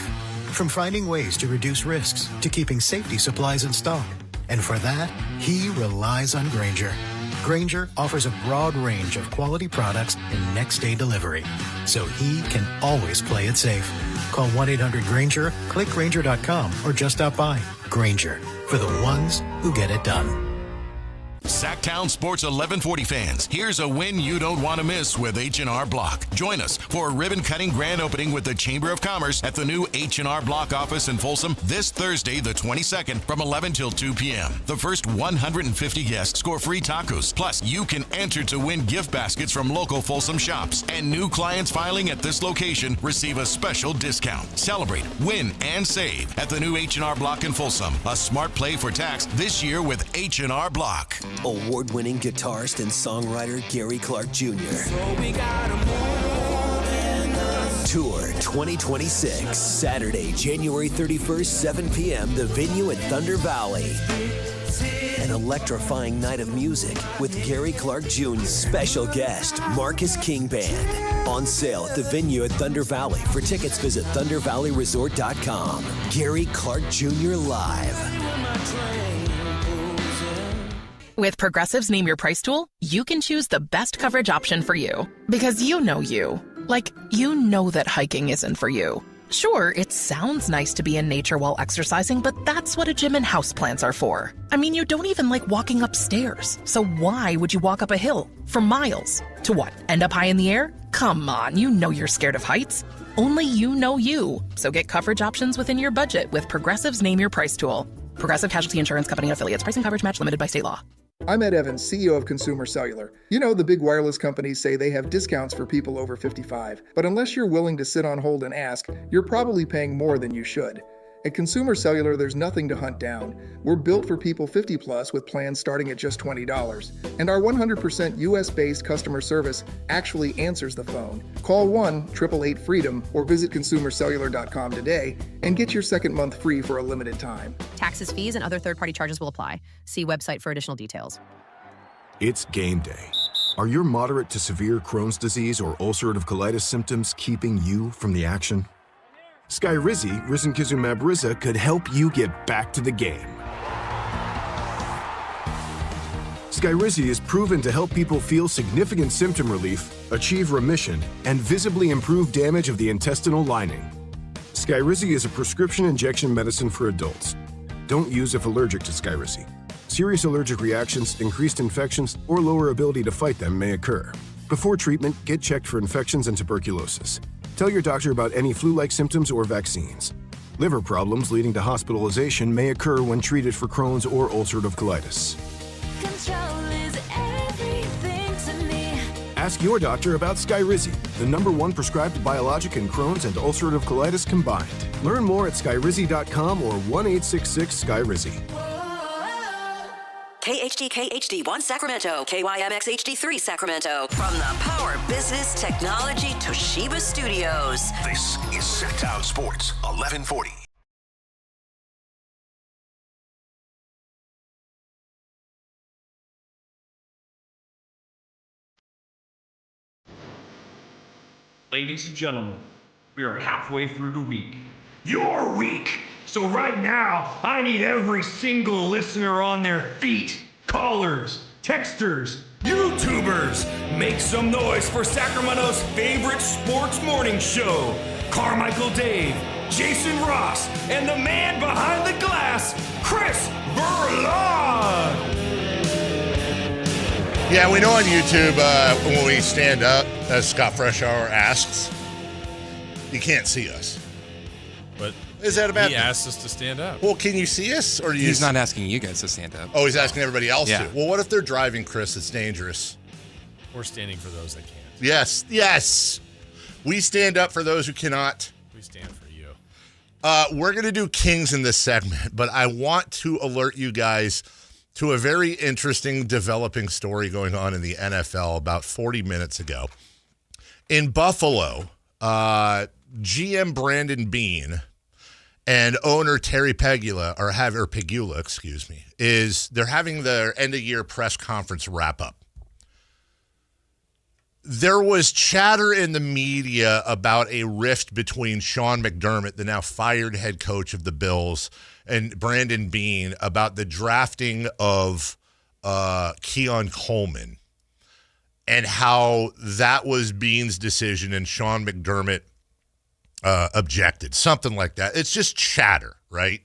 From finding ways to reduce risks to keeping safety supplies in stock. And for that, he relies on Grainger. Grainger offers a broad range of quality products and next-day delivery, so he can always play it safe. Call 1-800-GRAINGER, click Grainger.com, or just stop by. Grainger, for the ones who get it done.
Sactown Sports 1140 fans, here's a win you don't want to miss with H&R Block. Join us for a ribbon-cutting grand opening with the Chamber of Commerce at the new H&R Block office in Folsom this Thursday, the 22nd, from 11 till 2 p.m. The first 150 guests score free tacos. Plus, you can enter to win gift baskets from local Folsom shops. And new clients filing at this location receive a special discount. Celebrate, win, and save at the new H&R Block in Folsom. A smart play for tax this year with H&R Block.
Award-winning guitarist and songwriter Gary Clark Jr. Tour 2026, Saturday, January 31st, 7 p.m., the venue at Thunder Valley. An electrifying night of music with Gary Clark Jr.'s special guest, Marcus King Band. On sale at the venue at Thunder Valley. For tickets, visit thundervalleyresort.com. Gary Clark Jr. Live.
With Progressive's Name Your Price tool, you can choose the best coverage option for you. Because you know you. Like, you know that hiking isn't for you. Sure, it sounds nice to be in nature while exercising, but that's what a gym and houseplants are for. I mean, you don't even like walking upstairs. So why would you walk up a hill for miles? To what, end up high in the air? Come on, you know you're scared of heights. Only you know you. So get coverage options within your budget with Progressive's Name Your Price tool. Progressive Casualty Insurance Company and affiliates. Price and coverage match limited by state law.
I'm Ed Evans, CEO of Consumer Cellular. You know, the big wireless companies say they have discounts for people over 55, but unless you're willing to sit on hold and ask, you're probably paying more than you should. At Consumer Cellular, there's nothing to hunt down. We're built for people 50 plus with plans starting at just $20. And our 100% US-based customer service actually answers the phone. Call 1-888-FREEDOM or visit consumercellular.com today and get your second month free for a limited time.
Taxes, fees, and other third-party charges will apply. See website for additional details.
It's game day. Are your moderate to severe Crohn's disease or ulcerative colitis symptoms keeping you from the action? Skyrizi, risankizumab Riza, could help you get back to the game. Skyrizi is proven to help people feel significant symptom relief, achieve remission, and visibly improve damage of the intestinal lining. Skyrizi is a prescription injection medicine for adults. Don't use if allergic to Skyrizi. Serious allergic reactions, increased infections, or lower ability to fight them may occur. Before treatment, get checked for infections and tuberculosis. Tell your doctor about any flu-like symptoms or vaccines. Liver problems leading to hospitalization may occur when treated for Crohn's or ulcerative colitis.
Control is everything to me.
Ask your doctor about Skyrizi, the #1 prescribed biologic in Crohn's and ulcerative colitis combined. Learn more at skyrizi.com or 1-866-SKYRIZI.
KHD1 Sacramento, KYMX HD3 Sacramento. From the Power Business Technology Toshiba Studios.
This is Sactown Sports 1140.
Ladies and gentlemen, we are halfway through the week. Your week! So right now, I need every single listener on their feet. Callers, texters, YouTubers. Make some noise for Sacramento's favorite sports morning show. Carmichael Dave, Jason Ross, and the man behind the glass, Chris Verlawn.
Yeah, we know on YouTube when we stand up, as Scott Freshour asks, you can't see us.
But
is that a bad
He
thing?
asked us to stand up.
Well, can you see us? Or do you
He's not asking you guys to stand up.
Oh, he's asking everybody else
Yeah.
to. Well, what if they're driving, Chris? It's dangerous.
We're standing for those that can't.
Yes. We stand up for those who cannot.
We stand for you.
We're going to do Kings in this segment, but I want to alert you guys to a very interesting developing story going on in the NFL about 40 minutes ago. In Buffalo, GM Brandon Beane and owner Terry Pegula they're having their end of year press conference wrap up. There was chatter in the media about a rift between Sean McDermott, the now fired head coach of the Bills, and Brandon Beane about the drafting of Keon Coleman and how that was Beane's decision and Sean McDermott objected, something like that. It's just chatter, right?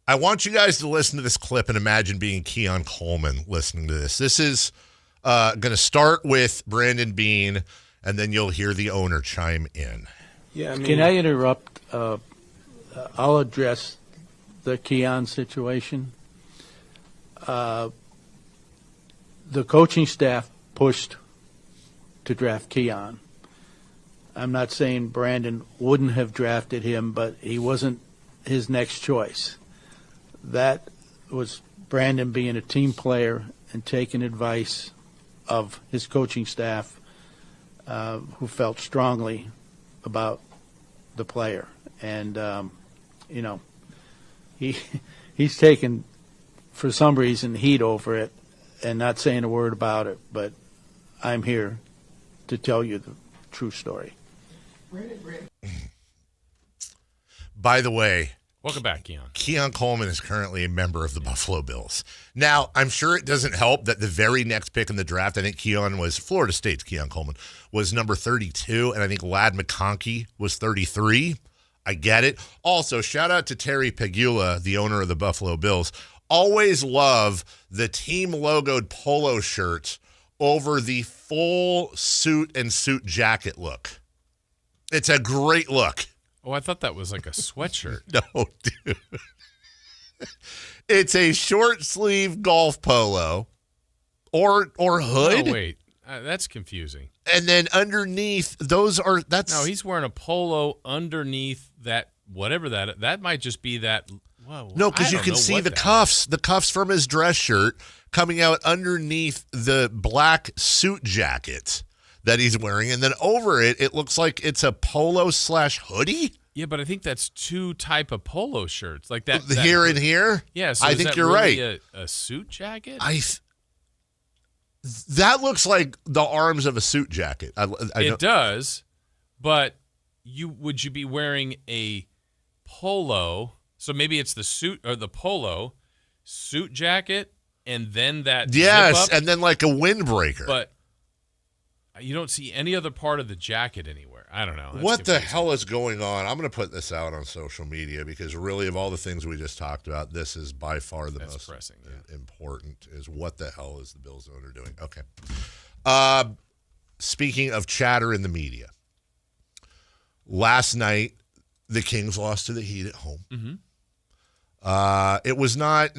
I want you guys to listen to this clip and imagine being Keon Coleman listening to this. This is going to start with Brandon Beane, and then you'll hear the owner chime in.
Yeah, Can I interrupt? I'll address the Keon situation. The coaching staff pushed to draft Keon. I'm not saying Brandon wouldn't have drafted him, but he wasn't his next choice. That was Brandon being a team player and taking advice of his coaching staff, who felt strongly about the player. And, he's taken, for some reason, heat over it and not saying a word about it, but I'm here to tell you the true story.
By the way,
welcome back, Keon.
Keon Coleman is currently a member of the Buffalo Bills. Now, I'm sure it doesn't help that the very next pick in the draft, I think Florida State's Keon Coleman, was number 32, and I think Ladd McConkey was 33. I get it. Also, shout out to Terry Pegula, the owner of the Buffalo Bills. Always love the team logoed polo shirt over the full suit and suit jacket look. It's a great look.
Oh, I thought that was like a sweatshirt.
No, dude. It's a short sleeve golf polo or hood.
Oh, wait. That's confusing.
And then underneath,
No, he's wearing a polo underneath that, whatever that might just be that. Whoa,
no, because you can see the cuffs from his dress shirt coming out underneath the black suit jacket that he's wearing. And then over it, it looks like it's a polo / hoodie.
Yeah, but I think that's two type of polo shirts. Like that.
Here and here?
Yeah, so
I
is
think
that
you're
really
right.
A suit jacket?
That looks like the arms of a suit jacket.
It does, but would you be wearing a polo? So maybe it's the suit or the polo suit jacket, and then that zip up,
and then like a windbreaker.
But you don't see any other part of the jacket anywhere. I don't know. That's
What the
confusing.
hell is going on? I'm going to put this out on social media because really, of all the things we just talked about, this is by far the most
pressing,
important. Is what the hell is the Bills owner doing? Okay. Speaking of chatter in the media, last night the Kings lost to the Heat at home.
Mm-hmm.
It was not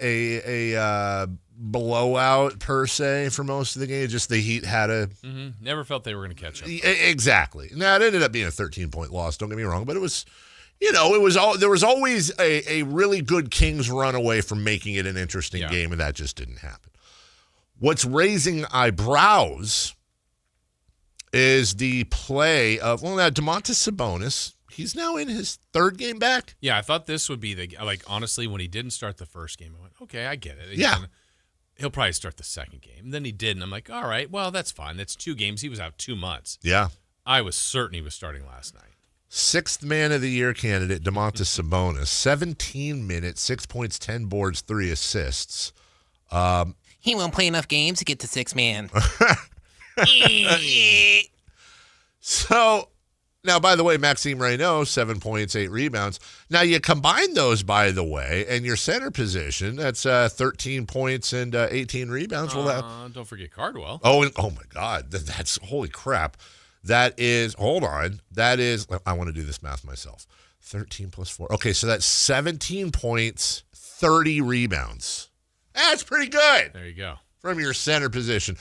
a blowout per se for most of the game. Just the Heat had a
never felt they were going to catch up.
Exactly. Now it ended up being a 13-point loss. Don't get me wrong, but it was, there was always a really good Kings run away from making it an interesting game, and that just didn't happen. What's raising eyebrows is the play of Domantas Sabonis. He's now in his third game back.
Yeah, I thought this would be honestly, when he didn't start the first game, I went, okay, I get it. He'll probably start the second game. Then he did, and I'm like, all right, well, that's fine. That's 2 games. He was out 2 months.
Yeah.
I was certain he was starting last night.
6th Man of the Year candidate, Domantas Sabonis, 17 minutes, 6 points, 10 boards, 3 assists.
He won't play enough games to get to 6 man.
So, now, by the way, Maxime Reynaud, 7 points, 8 rebounds. Now, you combine those, by the way, and your center position, that's 13 points and 18 rebounds.
Don't forget Cardwell.
Oh, my God. That's, holy crap. That is, hold on. That is, I want to do this math myself. 13 plus 4. Okay, so that's 17 points, 30 rebounds. That's pretty good.
There you go.
From your center position.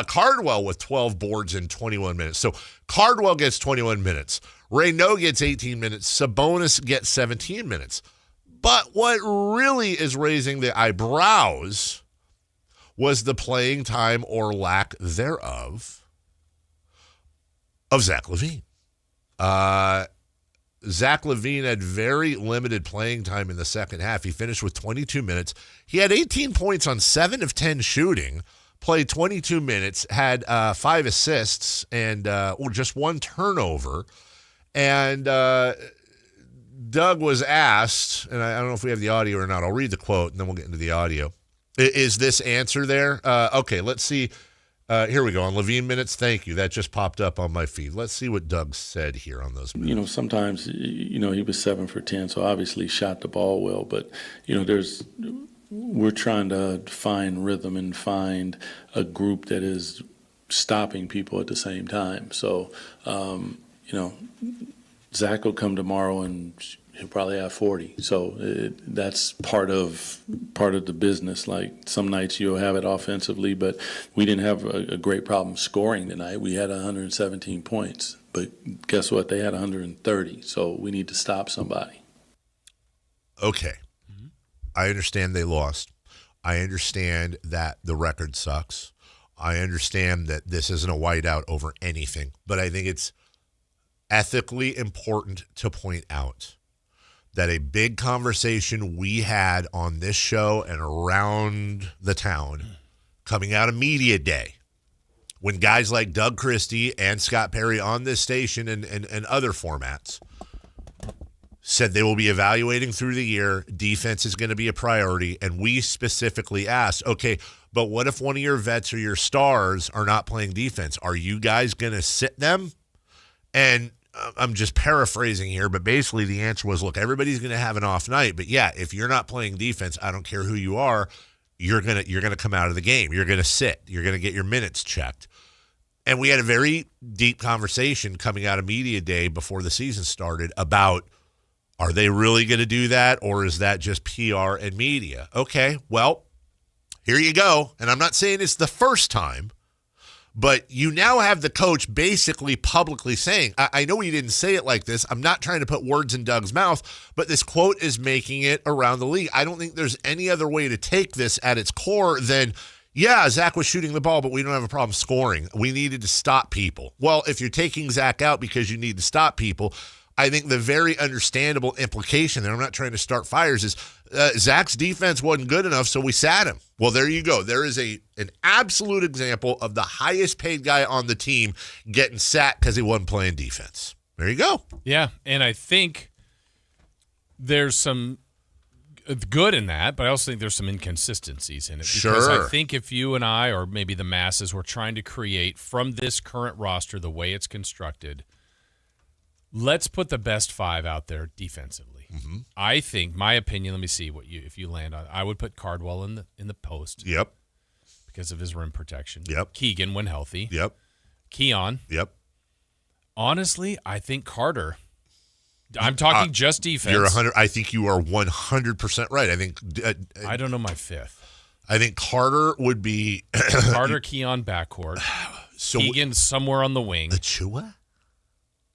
Cardwell with 12 boards in 21 minutes. So Cardwell gets 21 minutes. Reynaud gets 18 minutes. Sabonis gets 17 minutes. But what really is raising the eyebrows was the playing time or lack thereof of Zach LaVine. Zach LaVine had very limited playing time in the second half. He finished with 22 minutes. He had 18 points on 7 of 10 shooting, played 22 minutes, had 5 assists, and just 1 turnover. And Doug was asked, and I don't know if we have the audio or not. I'll read the quote, and then we'll get into the audio. Is this answer there? Okay, let's see. Here we go. On LaVine minutes, thank you. That just popped up on my feed. Let's see what Doug said here on those minutes.
Sometimes, he was 7 for 10, so obviously shot the ball well. But, we're trying to find rhythm and find a group that is stopping people at the same time. So, Zach will come tomorrow and he'll probably have 40. So that's part of the business. Like some nights you'll have it offensively, but we didn't have a great problem scoring tonight. We had 117 points, but guess what? They had 130. So we need to stop somebody.
Okay. I understand they lost. I understand that the record sucks. I understand that this isn't a whiteout over anything, but I think it's ethically important to point out that a big conversation we had on this show and around the town coming out of media day, when guys like Doug Christie and Scott Perry on this station and other formats said they will be evaluating through the year, defense is going to be a priority, and we specifically asked, okay, but what if one of your vets or your stars are not playing defense? Are you guys going to sit them? And I'm just paraphrasing here, but basically the answer was, look, everybody's going to have an off night, but yeah, if you're not playing defense, I don't care who you are, you're going to come out of the game. You're going to sit. You're going to get your minutes checked. And we had a very deep conversation coming out of media day before the season started about, Are they really going to do that, or is that just PR and media? Okay, well, here you go. And I'm not saying it's the first time, but you now have the coach basically publicly saying, I know he didn't say it like this. I'm not trying to put words in Doug's mouth, but this quote is making it around the league. I don't think there's any other way to take this at its core than, yeah, Zach was shooting the ball, but we don't have a problem scoring. We needed to stop people. Well, if you're taking Zach out because you need to stop people, I think the very understandable implication there, I'm not trying to start fires, is Zach's defense wasn't good enough, so we sat him. Well, there you go. There is an absolute example of the highest paid guy on the team getting sat because he wasn't playing defense. There you go.
Yeah, and I think there's some good in that, but I also think there's some inconsistencies in it. Because I think if you and I, or maybe the masses, were trying to create from this current roster the way it's constructed, let's put the best 5 out there defensively.
Mm-hmm.
I think, my opinion, let me see if you land on. I would put Cardwell in the post.
Yep.
Because of his rim protection.
Yep.
Keegan when healthy.
Yep.
Keon.
Yep.
Honestly, I think Carter. I'm talking just defense.
You're 100. I think you are 100% right. I think.
I don't know my 5th.
I think Carter would be
Carter Keon backcourt.
So
Keegan somewhere on the wing.
Achua?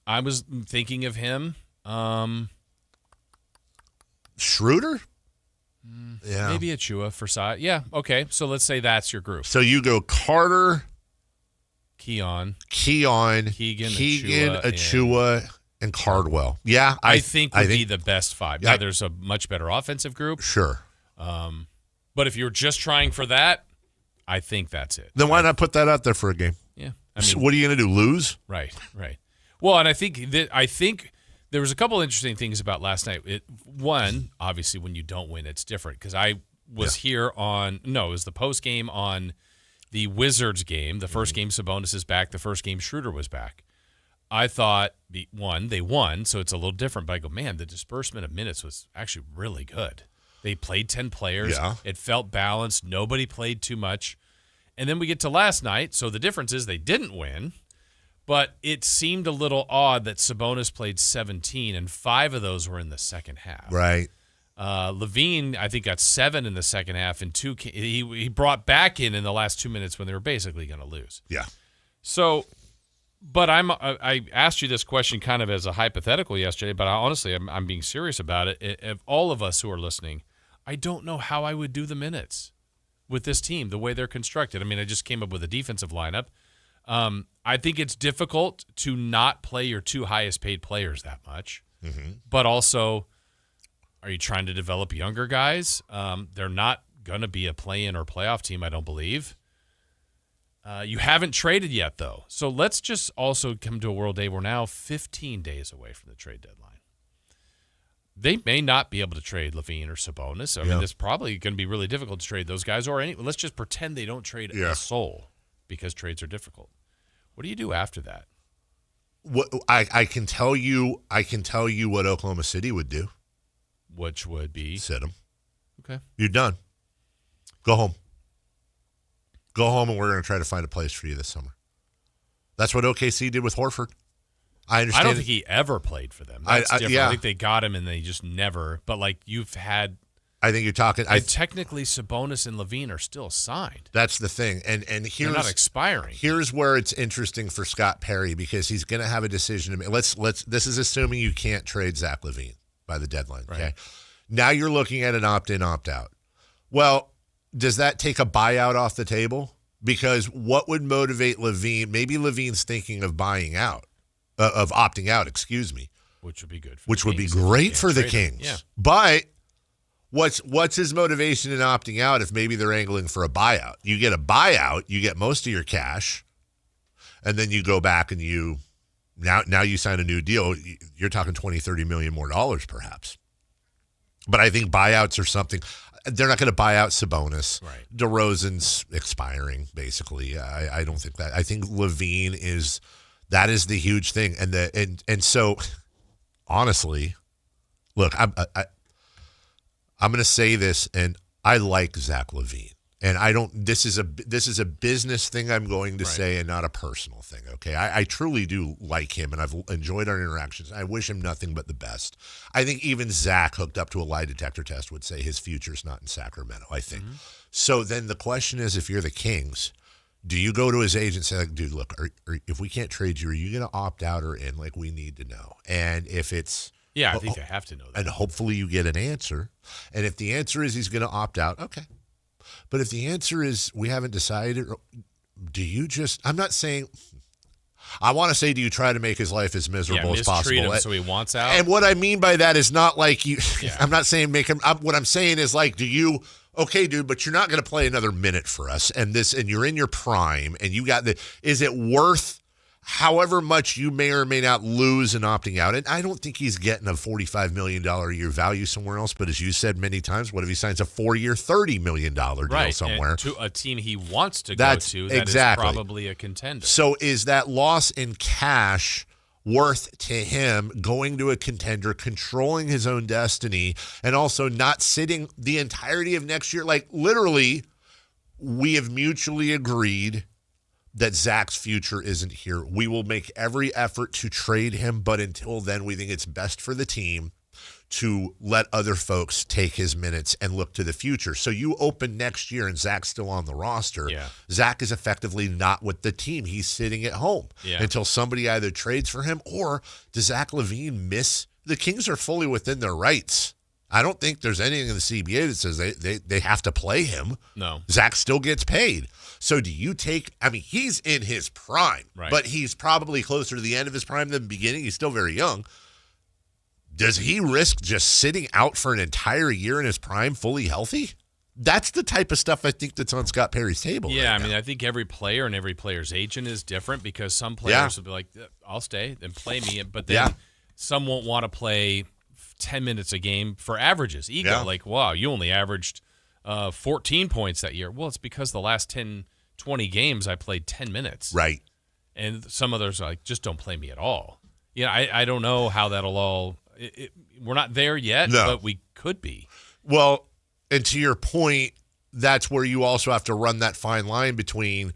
I was thinking of him.
Schroeder? Yeah.
Maybe Achua for side. Yeah, okay. So let's say that's your group.
So you go Carter,
Keegan,
Achua, and Cardwell. Yeah.
I think would be the best 5. Now, there's a much better offensive group.
Sure.
But if you're just trying for that, I think that's it.
Then why not put that out there for a game?
Yeah.
So what are you going to do, lose?
Right. Well, and I think there was a couple interesting things about last night. One, obviously, when you don't win, it's different. Because I was here it was the post game on the Wizards game. The first game, Sabonis is back. The first game, Schroeder was back. I thought, they won, so it's a little different. But I go, man, the disbursement of minutes was actually really good. They played 10 players.
Yeah.
It felt balanced. Nobody played too much. And then we get to last night, so the difference is they didn't win. But it seemed a little odd that Sabonis played 17, and 5 of those were in the second half.
Right.
LaVine, I think, got 7 in the second half, and 2 he brought back in the last 2 minutes when they were basically going to lose.
Yeah.
So, but I asked you this question kind of as a hypothetical yesterday, but honestly, I'm being serious about it. Of all of us who are listening, I don't know how I would do the minutes with this team, the way they're constructed. I mean, I just came up with a defensive lineup. I think it's difficult to not play your 2 highest paid players that much.
Mm-hmm.
But also, are you trying to develop younger guys? They're not going to be a play-in or playoff team, I don't believe. You haven't traded yet, though. So let's just also come to a world day. We're now 15 days away from the trade deadline. They may not be able to trade LaVine or Sabonis. I mean, it's probably going to be really difficult to trade those guys. Or let's just pretend they don't trade a soul because trades are difficult. What do you do after that?
What I can tell you what Oklahoma City would do.
Which would be?
Sit them.
Okay.
You're done. Go home. Go home, and we're going to try to find a place for you this summer. That's what OKC did with Horford. I understand.
I don't think he ever played for them. That's different. Yeah. I think they got him, and they just never. But, you've had.
I think you're talking.
Technically, Sabonis and LaVine are still signed.
That's the thing, and here's
they're not expiring.
Here's where it's interesting for Scott Perry because he's going to have a decision to make. This is assuming you can't trade Zach LaVine by the deadline. Okay,
right.
Now you're looking at an opt-in, opt-out. Well, does that take a buyout off the table? Because what would motivate LaVine? Maybe LaVine's thinking of buying out, of opting out. Excuse me.
Which would be good.
Which would be great for the Kings.
Yeah.
But what's his motivation in opting out if maybe they're angling for a buyout? You get a buyout, you get most of your cash, and then you go back and you sign a new deal. You're talking $20-30 million more dollars perhaps. But I think buyouts are something. They're not going to buy out Sabonis.
Right.
DeRozan's expiring, basically. I don't think that. I think LaVine is the huge thing. And so, honestly, look, I'm going to say this, and I like Zach LaVine. And I don't. This is a business thing I'm going to say, and not a personal thing. Okay, I truly do like him, and I've enjoyed our interactions. I wish him nothing but the best. I think even Zach, hooked up to a lie detector test, would say his future's not in Sacramento. I think. So then the question is, if you're the Kings, do you go to his agent and say, like, dude, look, if we can't trade you, are you going to opt out or in? Like, we need to know. And if it's
I think they have to know that.
And hopefully you get an answer. And if the answer is he's going to opt out, okay. But if the answer is we haven't decided, do you just – I'm not saying – I want to say do you try to make his life as miserable as possible.
Mistreat him so he wants out.
And what I mean by that is not like you – I'm not saying make him – what I'm saying is like, do you – okay, dude, but you're not going to play another minute for us and you're in your prime and you got the – is it worth – however much you may or may not lose in opting out, and I don't think he's getting a $45 million a year value somewhere else, but as you said many times, what if he signs a 4-year, $30 million deal somewhere?
And to a team he wants to go to, that is probably a contender.
So is that loss in cash worth to him going to a contender, controlling his own destiny, and also not sitting the entirety of next year? Like, literally, we have mutually agreed that Zach's future isn't here. We will make every effort to trade him, but until then, we think it's best for the team to let other folks take his minutes and look to the future. So you open next year and Zach's still on the roster.
Yeah.
Zach is effectively not with the team. He's sitting at home until somebody either trades for him or does Zach LaVine miss? The Kings are fully within their rights. I don't think there's anything in the CBA that says they have to play him.
No.
Zach still gets paid. So do you take – I mean, he's in his prime, but he's probably closer to the end of his prime than the beginning. He's still very young. Does he risk just sitting out for an entire year in his prime fully healthy? That's the type of stuff I think that's on Scott Perry's table.
Yeah,
right
I mean, I think every player and every player's agent is different because some players will be like, I'll stay and play me, but then some won't want to play 10 minutes a game for averages. Ego, like, wow, you only averaged 14 points that year. Well, it's because the last 10, 20 games I played 10 minutes.
Right.
And some others are like, just don't play me at all. Yeah, I don't know how that'll all we're not there yet, but we could be.
Well, and to your point, that's where you also have to run that fine line between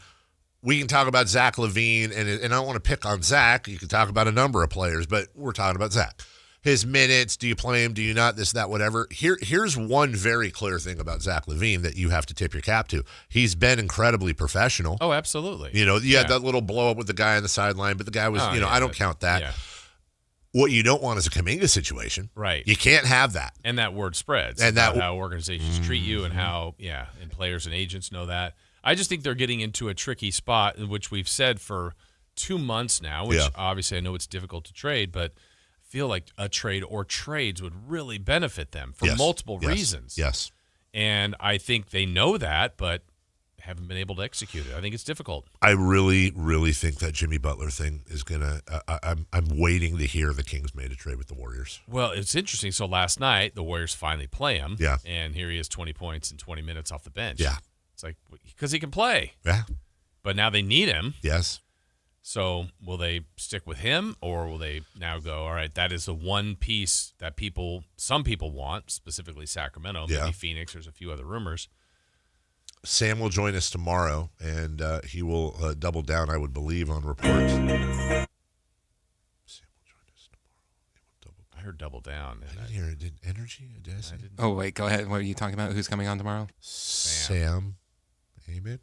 we can talk about Zach LaVine, and I don't want to pick on Zach. You can talk about a number of players, but we're talking about Zach. His minutes, do you play him, do you not, this, that, whatever. Here's one very clear thing about Zach LaVine that you have to tip your cap to. He's been incredibly professional.
Oh, absolutely.
You know, you had that little blow up with the guy on the sideline, but the guy was, I don't count that.
Yeah.
What you don't want is a Kuminga situation.
Right.
You can't have that.
And that word spreads.
And
about how organizations treat you and how, and players and agents know that. I just think they're getting into a tricky spot, in which we've said for 2 months now, which obviously I know it's difficult to trade, but I feel like a trade or trades would really benefit them for multiple reasons.
Yes.
And I think they know that, but haven't been able to execute it. I think it's difficult.
I really, really think that Jimmy Butler thing is going to I'm waiting to hear the Kings made a trade with the Warriors.
Well, it's interesting. So last night, the Warriors finally play him.
Yeah.
And here he is, 20 points in 20 minutes off the bench.
Yeah.
It's like, because he can play.
Yeah.
But now they need him.
Yes.
So will they stick with him, or will they now go, all right, that is the one piece that some people want, specifically Sacramento, maybe Phoenix. There's a few other rumors.
Sam will join us tomorrow, and he will double down, I would believe, on reports. Sam will join us tomorrow.
I heard double down.
I didn't hear it. Did Energy? Did I say?
Oh, wait, go ahead. What are you talking about? Who's coming on tomorrow?
Sam Amick?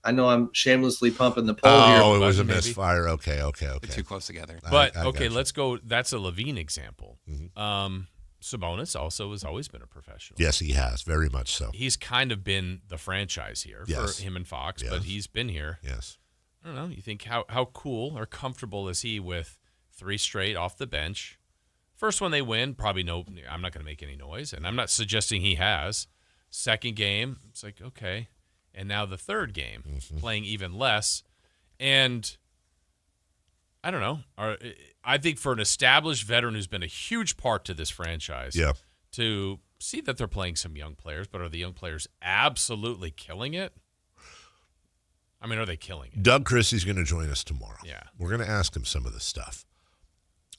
I know I'm shamelessly pumping the poll here.
Oh, it was a misfire. Okay.
They're too close together.
But, okay, let's go. That's a LaVine example. Sabonis also has always been a professional.
Yes, he has. Very much so.
He's kind of been the franchise here for him and Fox, but he's been here.
Yes.
I don't know. You think how cool or comfortable is he with 3 straight off the bench? First one they win, probably I'm not going to make any noise, and I'm not suggesting he has. Second game, it's like, okay. And now the third game, playing even less. And I don't know. I think for an established veteran who's been a huge part to this franchise, to see that they're playing some young players, but are the young players absolutely killing it? I mean, are they killing it?
Doug Christie's going to join us tomorrow.
Yeah.
We're going to ask him some of this stuff.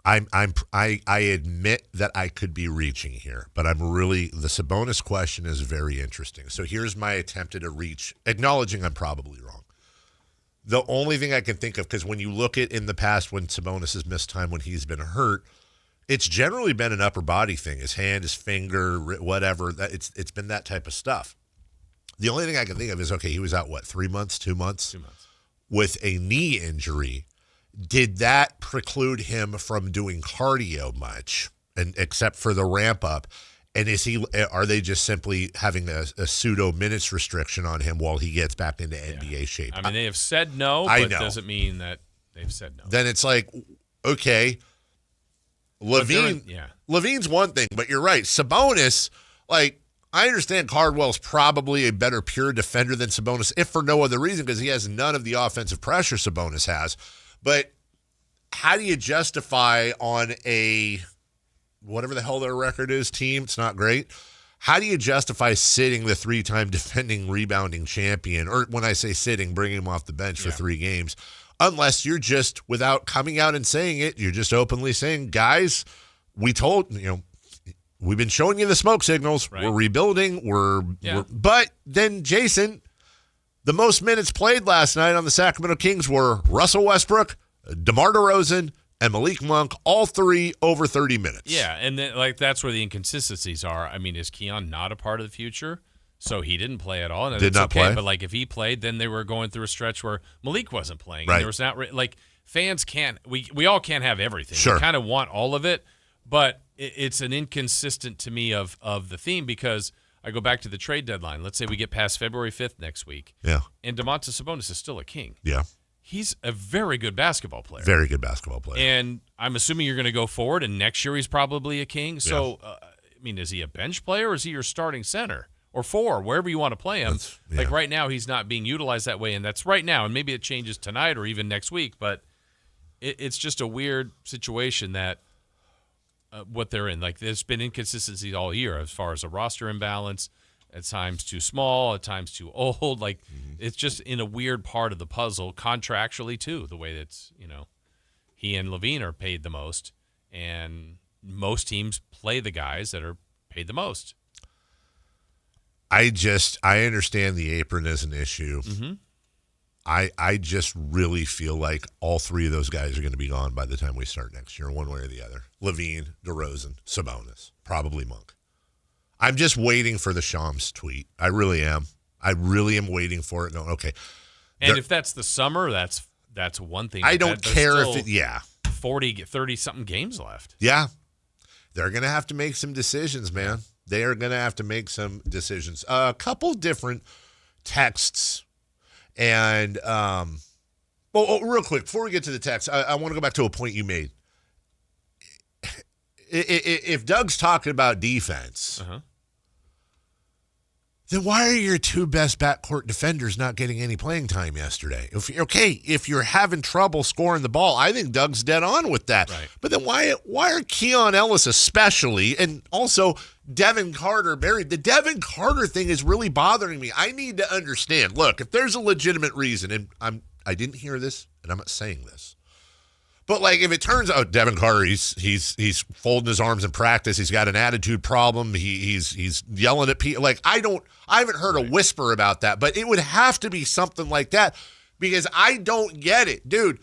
I admit that I could be reaching here, but the Sabonis question is very interesting. So here's my attempt at a reach, acknowledging I'm probably wrong. The only thing I can think of, because when you look at in the past when Sabonis has missed time when he's been hurt, it's generally been an upper body thing, his hand, his finger, whatever. It's been that type of stuff. The only thing I can think of is, okay, he was out, 3 months, 2 months? 2 months. With a knee injury. Did that preclude him from doing cardio much, and except for the ramp up? And are they just simply having a pseudo minutes restriction on him while he gets back into NBA shape?
I mean, they have said no, but it doesn't mean that they've said no.
Then it's like, okay, LaVine's one thing, but you're right. Sabonis, I understand Cardwell's probably a better pure defender than Sabonis, if for no other reason, because he has none of the offensive pressure Sabonis has. But how do you justify on a whatever the hell their record is team? It's not great. How do you justify sitting the 3-time defending rebounding champion, or when I say sitting, bringing him off the bench for 3 games, unless you're just, without coming out and saying it, you're just openly saying, guys, we've been showing you the smoke signals. Right. We're rebuilding. We're but then, Jason, the most minutes played last night on the Sacramento Kings were Russell Westbrook, DeMar DeRozan, and Malik Monk, all 3 over 30 minutes.
Yeah, and then, that's where the inconsistencies are. I mean, is Keon not a part of the future? So he didn't play at all. And
Did not play.
But, if he played, then they were going through a stretch where Malik wasn't playing.
Right.
And there was not fans can't – we all can't have everything.
Sure.
We kind of want all of it, but it's an inconsistent to me of the theme, because I go back to the trade deadline. Let's say we get past February 5th next week.
Yeah.
And Domantas Sabonis is still a King.
Yeah.
He's a very good basketball player.
Very good basketball player.
And I'm assuming you're going to go forward, and next year he's probably a King. So, is he a bench player, or is he your starting center? Or 4, wherever you want to play him. Right now, he's not being utilized that way, and that's right now. And maybe it changes tonight or even next week, but it's just a weird situation that what they're in. There's been inconsistencies all year as far as a roster imbalance, at times too small, at times too old. It's just in a weird part of the puzzle, contractually too, the way that's, he and LaVine are paid the most, and most teams play the guys that are paid the most.
I understand the apron is an issue.
Mm-hmm.
I just really feel like all 3 of those guys are going to be gone by the time we start next year, one way or the other. LaVine, DeRozan, Sabonis, probably Monk. I'm just waiting for the Shams tweet. I really am. I really am waiting for it. No, okay.
And if that's the summer, that's one thing.
I don't care if it,
30-something games left.
Yeah. They're going to have to make some decisions, man. They are going to have to make some decisions. A couple different texts. And, real quick, before we get to the text, I want to go back to a point you made. If Doug's talking about defense, then why are your 2 best backcourt defenders not getting any playing time yesterday? If you're having trouble scoring the ball, I think Doug's dead on with that.
Right.
But then why are Keon Ellis especially, and also Devin Carter buried? The Devin Carter thing is really bothering me. I need to understand. Look, if there's a legitimate reason, and I didn't hear this, and I'm not saying this, but if it turns out Devin Carter, he's folding his arms in practice, he's got an attitude problem, he's yelling at people. I haven't heard a whisper about that, but it would have to be something like that, because I don't get it, dude.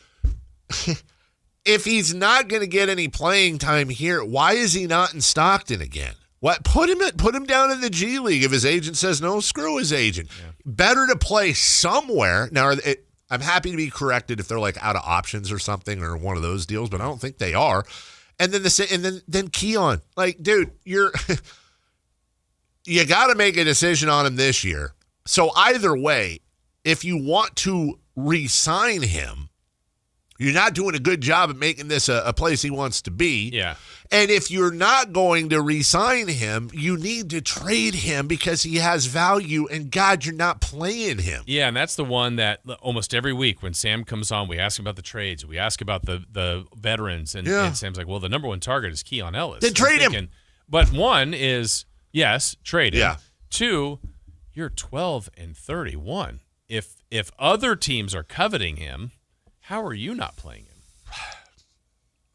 If he's not going to get any playing time here, why is he not in Stockton again? What put him down in the G League if his agent says no? Screw his agent. Yeah. Better to play somewhere now. I'm happy to be corrected if they're out of options or something, or one of those deals, but I don't think they are. And then Keon, dude, you got to make a decision on him this year. So either way, if you want to re-sign him, you're not doing a good job of making this a place he wants to be.
Yeah.
And if you're not going to re-sign him, you need to trade him because he has value, and God, you're not playing him.
Yeah, and that's the one that almost every week when Sam comes on, we ask him about the trades, we ask about the veterans, and Sam's like, well, the number 1 target is Keon Ellis.
Then trade him.
But one is, yes, trade him.
Yeah.
2, you're 12-31. If other teams are coveting him, how are you not playing him?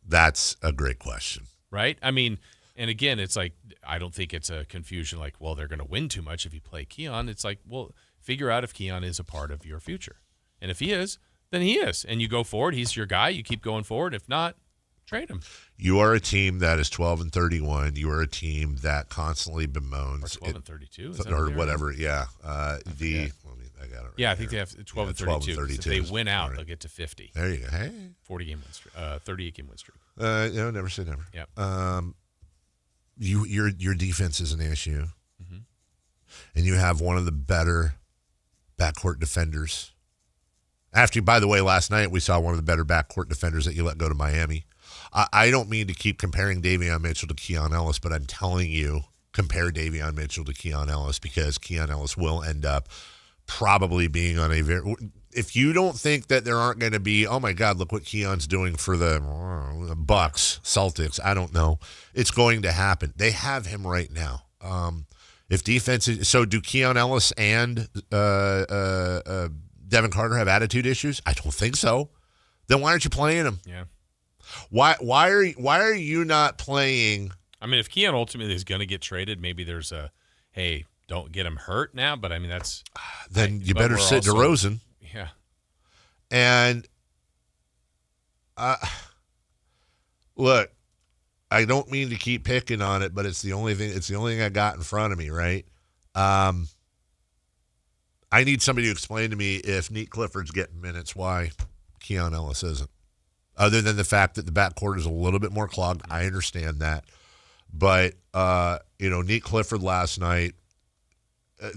That's a great question.
Right? I mean, and again, it's like, I don't think it's a confusion like, well, they're going to win too much if you play Keon. It's like, well, figure out if Keon is a part of your future. And if he is, then he is. And you go forward. He's your guy. You keep going forward. If not, trade him.
You are a team that is 12-31. You are a team that constantly bemoans.
Or 12-32?
Or whatever, yeah. I got it right
I think they have 12-32. If they win out, they'll get to 50.
There you go. Hey.
40-game win streak. 38-game win streak.
Never say never.
Yeah.
Your defense is an issue. Mm-hmm. And you have one of the better backcourt defenders. After, by the way, last night we saw one of the better backcourt defenders that you let go to Miami. I don't mean to keep comparing Davion Mitchell to Keon Ellis, but I'm telling you, compare Davion Mitchell to Keon Ellis because Keon Ellis will end up probably being on a very – if you don't think that there aren't going to be, oh, my God, look what Keon's doing for the Bucks, Celtics, I don't know. It's going to happen. They have him right now. If defense is – so do Keon Ellis and Devin Carter have attitude issues? I don't think so. Then why aren't you playing them?
Yeah.
Why are you not playing?
I mean, if Keon ultimately is going to get traded, maybe there's a, hey, don't get him hurt now. But I mean, that's
then you better sit DeRozan.
Yeah.
And look, I don't mean to keep picking on it, but it's the only thing. It's the only thing I got in front of me, right? I need somebody to explain to me if Neat Clifford's getting minutes, why Keon Ellis isn't. Other than the fact that the backcourt is a little bit more clogged, I understand that. But, Neat Clifford last night,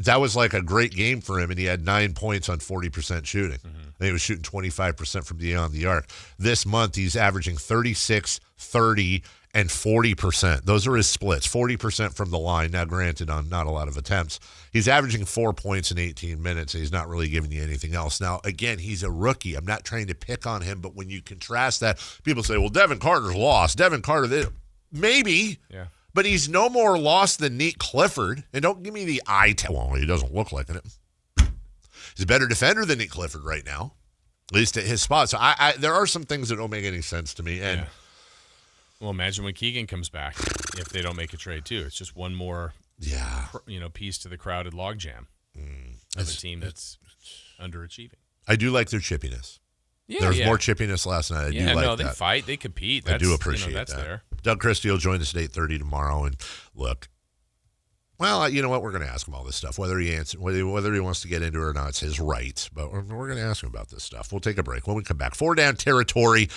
that was like a great game for him, and he had 9 points on 40% shooting. Mm-hmm. And he was shooting 25% from beyond the arc. This month, he's averaging 36, 30, and 40%. Those are his splits, 40% from the line. Now, granted, on not a lot of attempts. He's averaging 4 points in 18 minutes, and he's not really giving you anything else. Now, again, he's a rookie. I'm not trying to pick on him, but when you contrast that, people say, well, Devin Carter's lost. Devin Carter, maybe.
Yeah.
But he's no more lost than Neat Clifford. And don't give me the eye test. Well, he doesn't look like it. He's a better defender than Neat Clifford right now, at least at his spot. So there are some things that don't make any sense to me. And
well, imagine when Keegan comes back if they don't make a trade too. It's just one more piece to the crowded logjam of a team that's underachieving.
I do like their chippiness.
Yeah,
There's more chippiness last night. I do like that.
They fight, they compete.
I do appreciate
that's
that.
There.
Doug Christie will join us at 8:30 tomorrow. And look, well, you know what? We're going to ask him all this stuff. Whether he wants to get into it or not, it's his right. But we're going to ask him about this stuff. We'll take a break. When we come back, 4 Down Territory.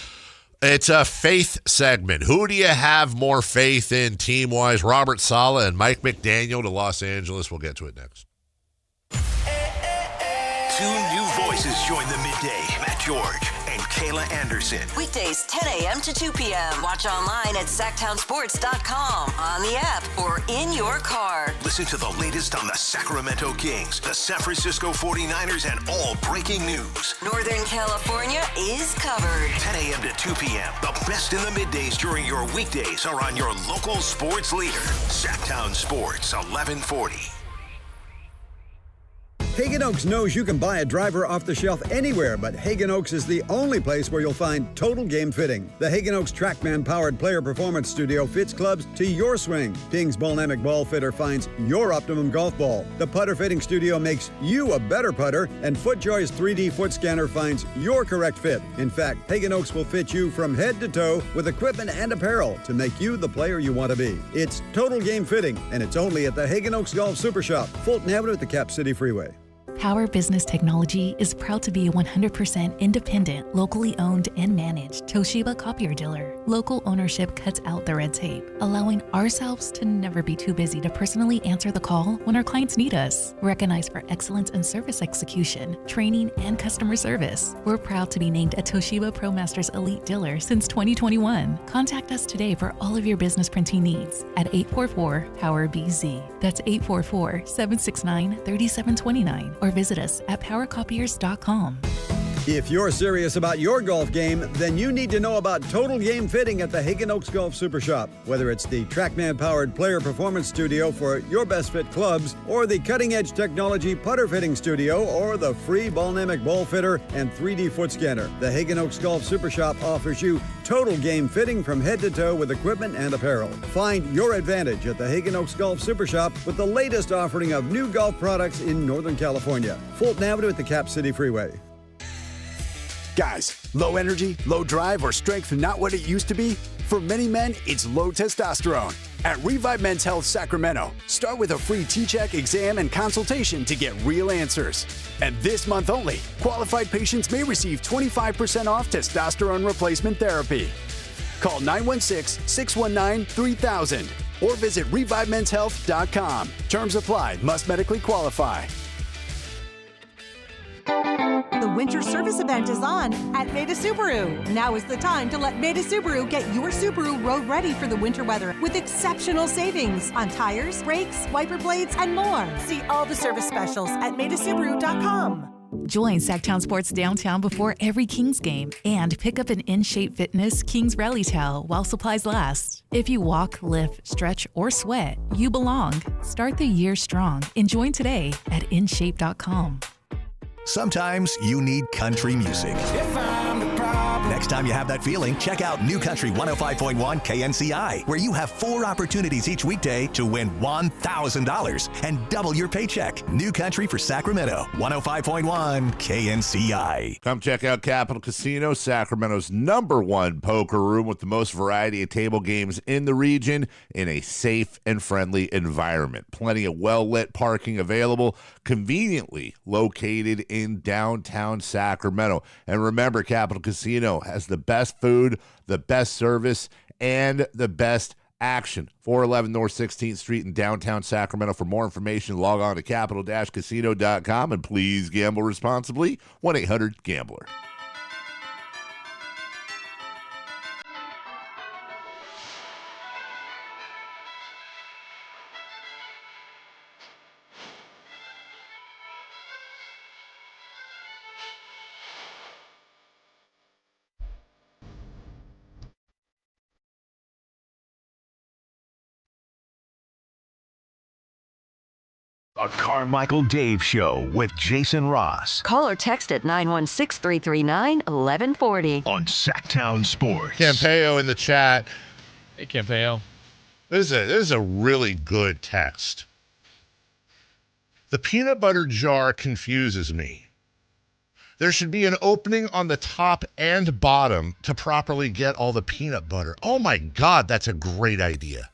It's a faith segment. Who do you have more faith in team-wise? Robert Saleh and Mike McDaniel to Los Angeles. We'll get to it next.
2 new voices join the midday. Matt George and Kayla Anderson.
Weekdays 10 a.m. to 2 p.m. Watch online at SactownSports.com, on the app, or in your car.
Listen to the latest on the Sacramento Kings, the San Francisco 49ers, and all breaking news.
Northern California is covered.
10 a.m. to 2 p.m. The best in the middays during your weekdays are on your local sports leader. Sactown Sports 1140.
Hagen Oaks knows you can buy a driver off the shelf anywhere, but Hagen Oaks is the only place where you'll find total game fitting. The Hagen Oaks TrackMan-powered player performance studio fits clubs to your swing. Ping's Ballnamic Ball Fitter finds your optimum golf ball. The putter fitting studio makes you a better putter, and FootJoy's 3D foot scanner finds your correct fit. In fact, Hagen Oaks will fit you from head to toe with equipment and apparel to make you the player you want to be. It's total game fitting, and it's only at the Hagen Oaks Golf Super Shop, Fulton Avenue at the Cap City Freeway.
Power Business Technology is proud to be a 100% independent, locally owned and managed Toshiba copier dealer. Local ownership cuts out the red tape, allowing ourselves to never be too busy to personally answer the call when our clients need us. Recognized for excellence in service execution, training, and customer service, we're proud to be named a Toshiba ProMasters Elite Dealer since 2021. Contact us today for all of your business printing needs at 844-POWER-BZ. That's 844-769-3729. Or visit us at powercopiers.com.
If you're serious about your golf game, then you need to know about Total Game Fitting at the Hagen Oaks Golf Super Shop. Whether it's the TrackMan-powered player performance studio for your best fit clubs, or the cutting-edge technology putter fitting studio, or the free Ballnamic ball fitter and 3D foot scanner, the Hagen Oaks Golf Super Shop offers you total game fitting from head to toe with equipment and apparel. Find your advantage at the Hagen Oaks Golf Super Shop with the latest offering of new golf products in Northern California. Fulton Avenue at the Cap City Freeway.
Guys, low energy, low drive, or strength not what it used to be? For many men, it's low testosterone. At Revive Men's Health Sacramento, start with a free T-check, exam, and consultation to get real answers. And this month only, qualified patients may receive 25% off testosterone replacement therapy. Call 916-619-3000 or visit ReviveMen'sHealth.com. Terms apply. Must medically qualify.
The winter service event is on at Maida Subaru. Now is the time to let Maida Subaru get your Subaru road ready for the winter weather with exceptional savings on tires, brakes, wiper blades, and more. See all the service specials at MaidaSubaru.com.
Join Sactown Sports Downtown before every Kings game and pick up an In-Shape Fitness Kings Rally towel while supplies last. If you walk, lift, stretch, or sweat, you belong. Start the year strong and join today at InShape.com.
Sometimes you need country music. Next time you have that feeling, check out New Country 105.1 KNCI, where you have 4 opportunities each weekday to win $1,000 and double your paycheck. New Country for Sacramento, 105.1 KNCI.
Come check out Capital Casino, Sacramento's #1 poker room with the most variety of table games in the region in a safe and friendly environment. Plenty of well-lit parking available, conveniently located in downtown Sacramento. And remember, Capital Casino has the best food, the best service, and the best action. 411 North 16th Street in downtown Sacramento. For more information, log on to capital-casino.com, and please gamble responsibly. 1-800-GAMBLER.
A Carmichael Dave Show with Jason Ross.
Call or text at 916-339-1140.
On Sactown Sports.
Campeo in the chat.
Hey, Campeo.
This is a really good text. The peanut butter jar confuses me. There should be an opening on the top and bottom to properly get all the peanut butter. Oh my God, that's a great idea.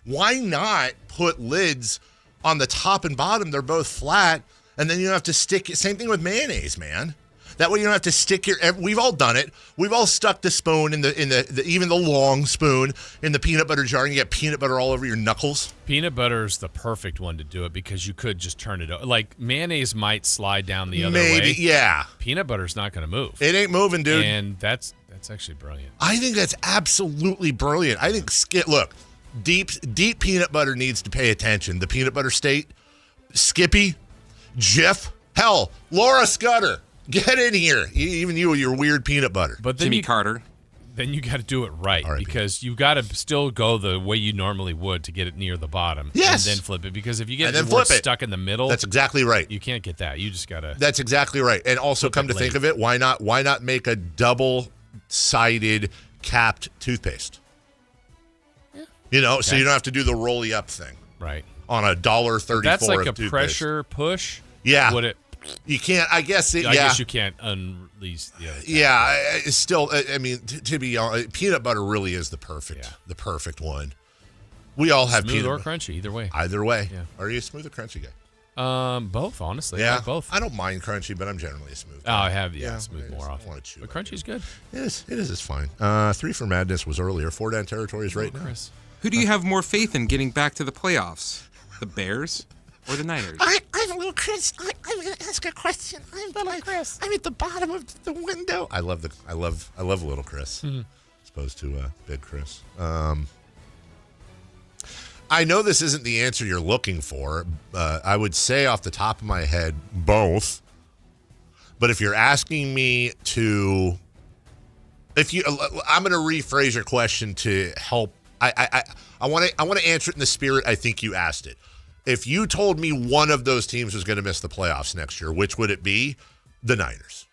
Why not put lids on the top and bottom? They're both flat, and then you don't have to stick it. Same thing with mayonnaise, man. That way you don't have to stick we've all done it. We've all stuck the spoon in the even the long spoon in the peanut butter jar, and you get peanut butter all over your knuckles.
Peanut butter is the perfect one to do it because you could just turn it over. Like mayonnaise might slide down the other way.
Yeah.
Peanut butter's not going to move.
It ain't moving, dude.
And that's actually brilliant.
I think that's absolutely brilliant. I think look, deep peanut butter needs to pay attention. The Peanut Butter State, Skippy, Jif, hell, Laura Scudder. Get in here. Even you with your weird peanut butter.
But then
Jimmy Carter.
Then you got to do it right because you got to still go the way you normally would to get it near the bottom.
Yes.
And then flip it, because if you get
it
stuck in the middle.
That's exactly right.
You can't get that. You just got to.
That's exactly right. And also, come to think of it, why not make a double-sided capped toothpaste? Yeah. You know, so you don't have to do the rolly up thing.
Right.
On $1.34
That's like a
toothpaste.
Pressure push.
Yeah.
Would it?
You can't. I guess. I
guess you can't unrelease the other.
Yeah. It's still. I mean, to be honest, peanut butter really is the perfect one. We all have
smooth
peanut
or crunchy, either way.
Either way.
Yeah.
Are you a smooth or crunchy guy?
Both, honestly.
Yeah,
I like both.
I don't mind crunchy, but I'm generally a smooth
guy. Oh, I have smooth more often. But crunchy's good.
It is. It's fine. 3 for Madness was earlier. 4 down territories right now.
Chris.
Who do you have more faith in getting back to the playoffs? The Bears or the Niners?
I'm little Chris. I'm going to ask a question. I'm Chris. I'm at the bottom of the window.
I love little Chris, as opposed to big Chris. I know this isn't the answer you're looking for. I would say off the top of my head, both. But if you're asking me to, I'm going to rephrase your question to help. I want to answer it in the spirit I think you asked it. If you told me one of those teams was going to miss the playoffs next year, which would it be? The Niners.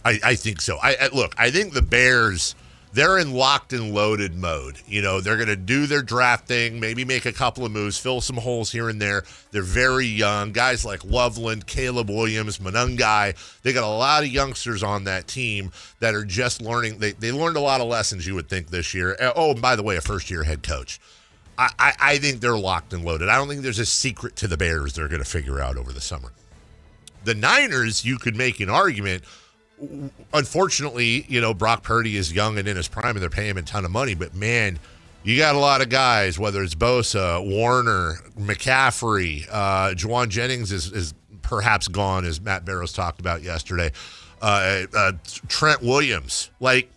I think so. I think the Bears, they're in locked and loaded mode. They're going to do their draft thing, maybe make a couple of moves, fill some holes here and there. They're very young. Guys like Loveland, Caleb Williams, Monungai. They got a lot of youngsters on that team that are just learning. They learned a lot of lessons, you would think, this year. Oh, and by the way, a first-year head coach. I think they're locked and loaded. I don't think there's a secret to the Bears they're going to figure out over the summer. The Niners, you could make an argument. Unfortunately, Brock Purdy is young and in his prime, and they're paying him a ton of money. But, man, you got a lot of guys, whether it's Bosa, Warner, McCaffrey, Juwan Jennings is perhaps gone, as Matt Barrows talked about yesterday. Trent Williams. Like,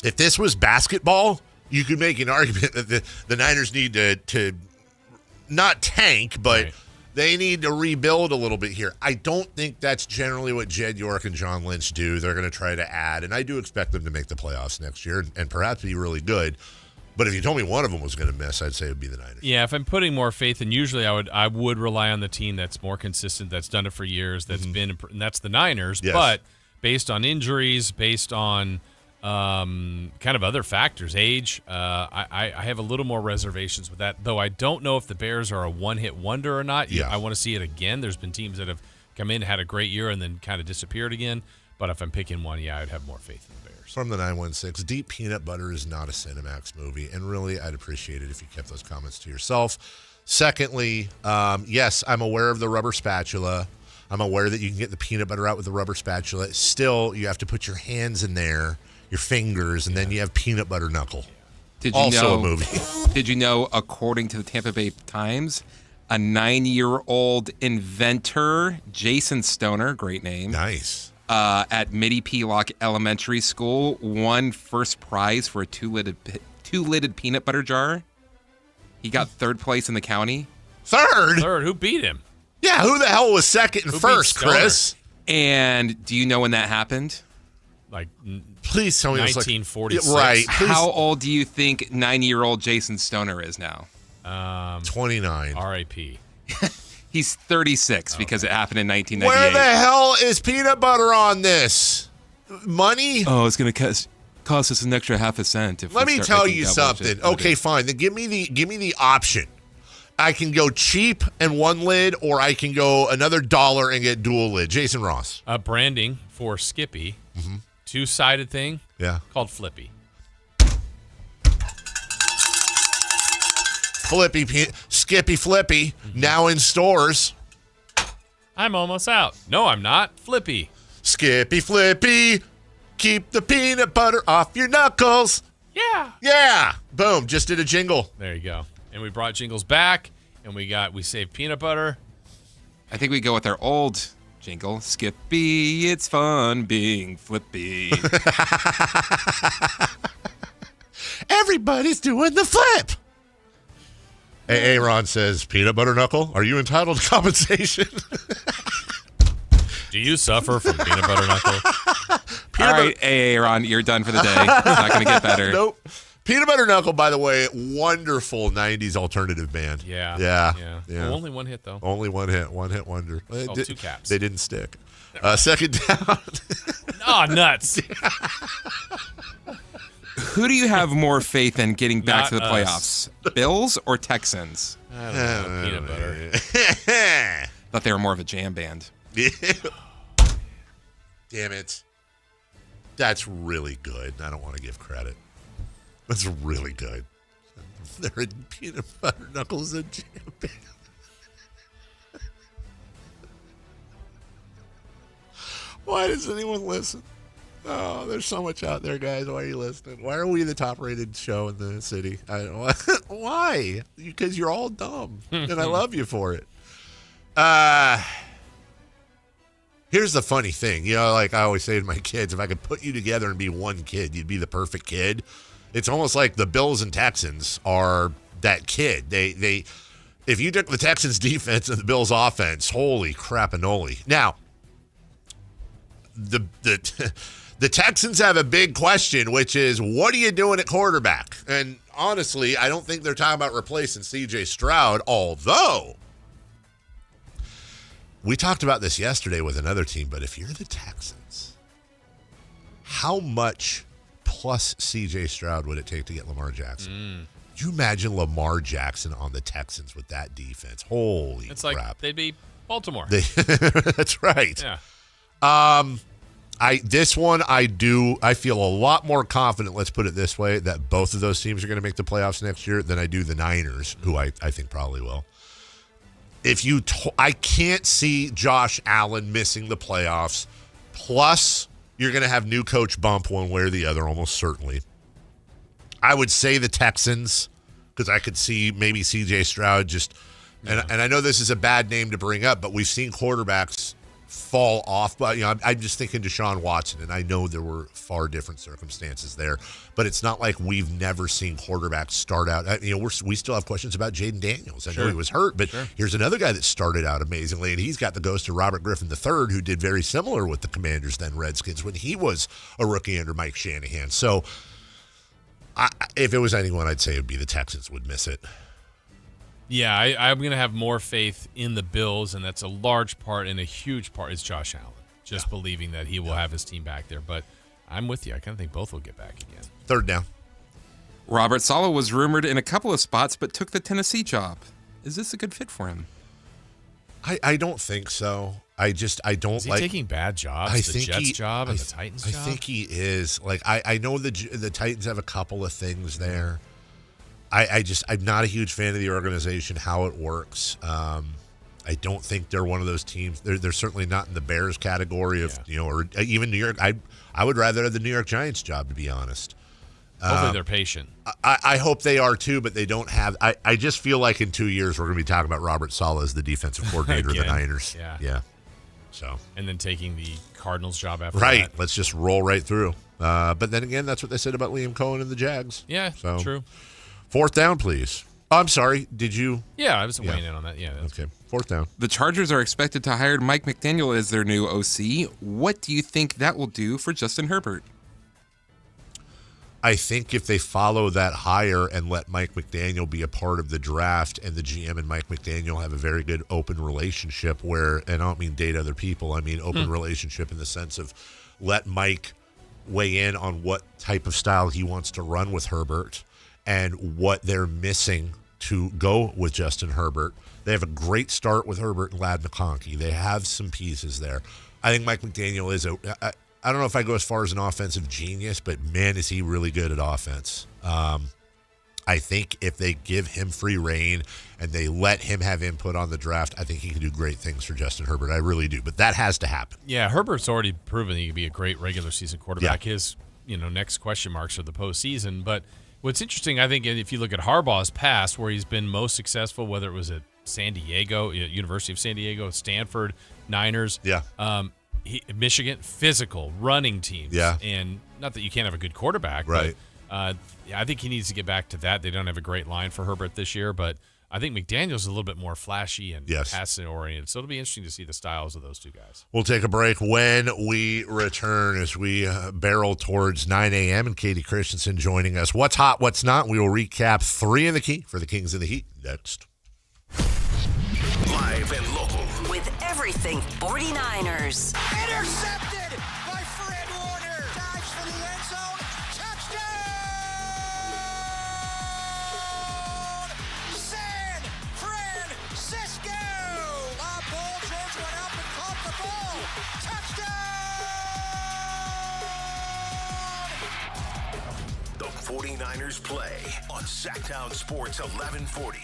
if this was basketball, you could make an argument that the Niners need to not tank, but – they need to rebuild a little bit here. I don't think that's generally what Jed York and John Lynch do. They're going to try to add, and I do expect them to make the playoffs next year and perhaps be really good. But if you told me one of them was going to miss, I'd say it would be the Niners.
Yeah, if I'm putting more faith, and usually I would rely on the team that's more consistent, that's done it for years, that's been, and that's the Niners.
Yes.
But based on injuries, based on kind of other factors, age, I have a little more reservations with that, though I don't know if the Bears are a one-hit wonder or not.
Yeah.
I want to see it again. There's been teams that have come in, had a great year, and then kind of disappeared again. But if I'm picking one, I'd have more faith in the Bears.
From the 916, Deep Peanut Butter is not a Cinemax movie, and really, I'd appreciate it if you kept those comments to yourself. Secondly, yes, I'm aware of the rubber spatula. I'm aware that you can get the peanut butter out with the rubber spatula. Still, you have to put your hands in there, your fingers, and then you have peanut butter knuckle.
Did you
also
know,
a movie.
Did you know, according to the Tampa Bay Times, a 9-year-old inventor, Jason Stoner, great name.
Nice.
At Mitty P. Lock Elementary School, won first prize for a two-lidded peanut butter jar. He got third place in the county.
Third?
Who beat him?
Yeah, who the hell was second and first, Chris?
And do you know when that happened?
Like,
please tell me
1946.
Right.
How old do you think 9-year-old Jason Stoner is now?
29.
R.I.P.
He's 36 because it happened in 1998.
Where the hell is peanut butter on this? Money?
Oh, it's going to cost us an extra half a cent. If
Let
we
me
start
tell
making
you
double
something.
digit.
Okay, fine. Then give me the option. I can go cheap and one lid, or I can go another $1 and get dual lid. Jason Ross.
Branding for Skippy. Two-sided thing.
Yeah.
Called Flippy.
Skippy Flippy, now in stores.
I'm almost out. No, I'm not. Flippy.
Skippy Flippy, keep the peanut butter off your knuckles.
Yeah.
Yeah. Boom. Just did a jingle.
There you go. And we brought jingles back, and we saved peanut butter.
I think we go with our old jingle. Skippy, it's fun being Flippy.
Everybody's doing the flip. Aaron says, peanut butter knuckle, are you entitled to compensation?
Do you suffer from peanut butter knuckle?
All right, Aaron, you're done for the day. It's not going to get better.
Nope. Peanut Butter Knuckle, by the way, wonderful 90s alternative band.
Yeah.
Well,
only one hit, though.
Only one hit wonder.
Two caps.
They didn't stick. Second down.
Oh, nuts.
Who do you have more faith in getting back to the
Not
playoffs? Bills or Texans?
I don't know. Peanut butter.
Thought they were more of a jam band.
Damn it. That's really good. I don't want to give credit. That's really good. They're in peanut butter knuckles and jam band. Why does anyone listen? Oh, there's so much out there, guys. Why are you listening? Why are we the top-rated show in the city? I don't know. Why? Because you're all dumb, and I love you for it. Here's the funny thing. Like I always say to my kids, if I could put you together and be one kid, you'd be the perfect kid. It's almost like the Bills and Texans are that kid. They if you took the Texans defense and the Bills offense, holy crap-a-noli. Now, the Texans have a big question, which is, what are you doing at quarterback? And honestly, I don't think they're talking about replacing C.J. Stroud, although we talked about this yesterday with another team, but if you're the Texans, how much plus C.J. Stroud would it take to get Lamar Jackson? Could you imagine Lamar Jackson on the Texans with that defense? Holy crap.
It's like they'd be Baltimore.
That's right.
Yeah.
I feel a lot more confident, let's put it this way, that both of those teams are going to make the playoffs next year than I do the Niners, who I think probably will. I can't see Josh Allen missing the playoffs. Plus, you're going to have new coach bump one way or the other, almost certainly. I would say the Texans, because I could see maybe C.J. Stroud just, and I know this is a bad name to bring up, but we've seen quarterbacks fall off. But I'm just thinking Deshaun Watson, and I know there were far different circumstances there, but it's not like we've never seen quarterbacks start out. We still have questions about Jaden Daniels. I know he was hurt, but here's another guy that started out amazingly, and he's got the ghost of Robert Griffin III, who did very similar with the Commanders then Redskins when he was a rookie under Mike Shanahan. So if it was anyone, I'd say it would be the Texans would miss it.
Yeah, I'm going to have more faith in the Bills, and that's a large part and a huge part is Josh Allen, just believing that he will have his team back there. But I'm with you. I kind of think both will get back again.
Third down.
Robert Saleh was rumored in a couple of spots, but took the Tennessee job. Is this a good fit for him?
I don't think so. I don't
is he
like
taking bad jobs. The Jets job and the Titans job.
I think he is. Like I know the Titans have a couple of things there. I'm not a huge fan of the organization, how it works. I don't think they're one of those teams. They're certainly not in the Bears category of or even New York. I would rather have the New York Giants job, to be honest.
Hopefully they're patient.
I hope they are too, but they don't have. I just feel like in 2 years we're going to be talking about Robert Saleh as the defensive coordinator of the Niners.
Yeah.
So
and then taking the Cardinals job after
right.
that.
Let's just roll right through. But then again, that's what they said about Liam Cohen and the Jags.
Yeah,
so
true.
Fourth down, please. Oh, I'm sorry. Did you?
Yeah, I was weighing in on that. Yeah.
Okay. Fourth down.
The Chargers are expected to hire Mike McDaniel as their new OC. What do you think that will do for Justin Herbert?
I think if they follow that hire and let Mike McDaniel be a part of the draft, and the GM and Mike McDaniel have a very good open relationship where, and I don't mean date other people, I mean open relationship in the sense of let Mike weigh in on what type of style he wants to run with Herbert and what they're missing to go with Justin Herbert. They have a great start with Herbert and Ladd McConkey. They have some pieces there. I think Mike McDaniel is I don't know if I go as far as an offensive genius, but man, is he really good at offense. I think if they give him free reign and they let him have input on the draft, I think he can do great things for Justin Herbert. I really do, but that has to happen.
Yeah, Herbert's already proven he can be a great regular season quarterback. Yeah. His next question marks are the postseason. But what's interesting, I think, if you look at Harbaugh's past, where he's been most successful, whether it was at San Diego, University of San Diego, Stanford, Niners, Michigan, physical running teams.
Yeah.
And not that you can't have a good quarterback,
right?
But I think he needs to get back to that. They don't have a great line for Herbert this year, but I think McDaniel's a little bit more flashy and passing oriented. So it'll be interesting to see the styles of those two guys.
We'll take a break. When we return, as we barrel towards 9 a.m. and Katie Christensen joining us. What's hot, what's not? We will recap 3 in the key for the Kings in the Heat next.
Live and local.
With everything 49ers.
Intercepted by Fred Warner. Dives for the end zone. Touchdown! San Francisco. Lob ball. George went up and caught the ball. Touchdown!
The 49ers play on Sactown Sports 1140.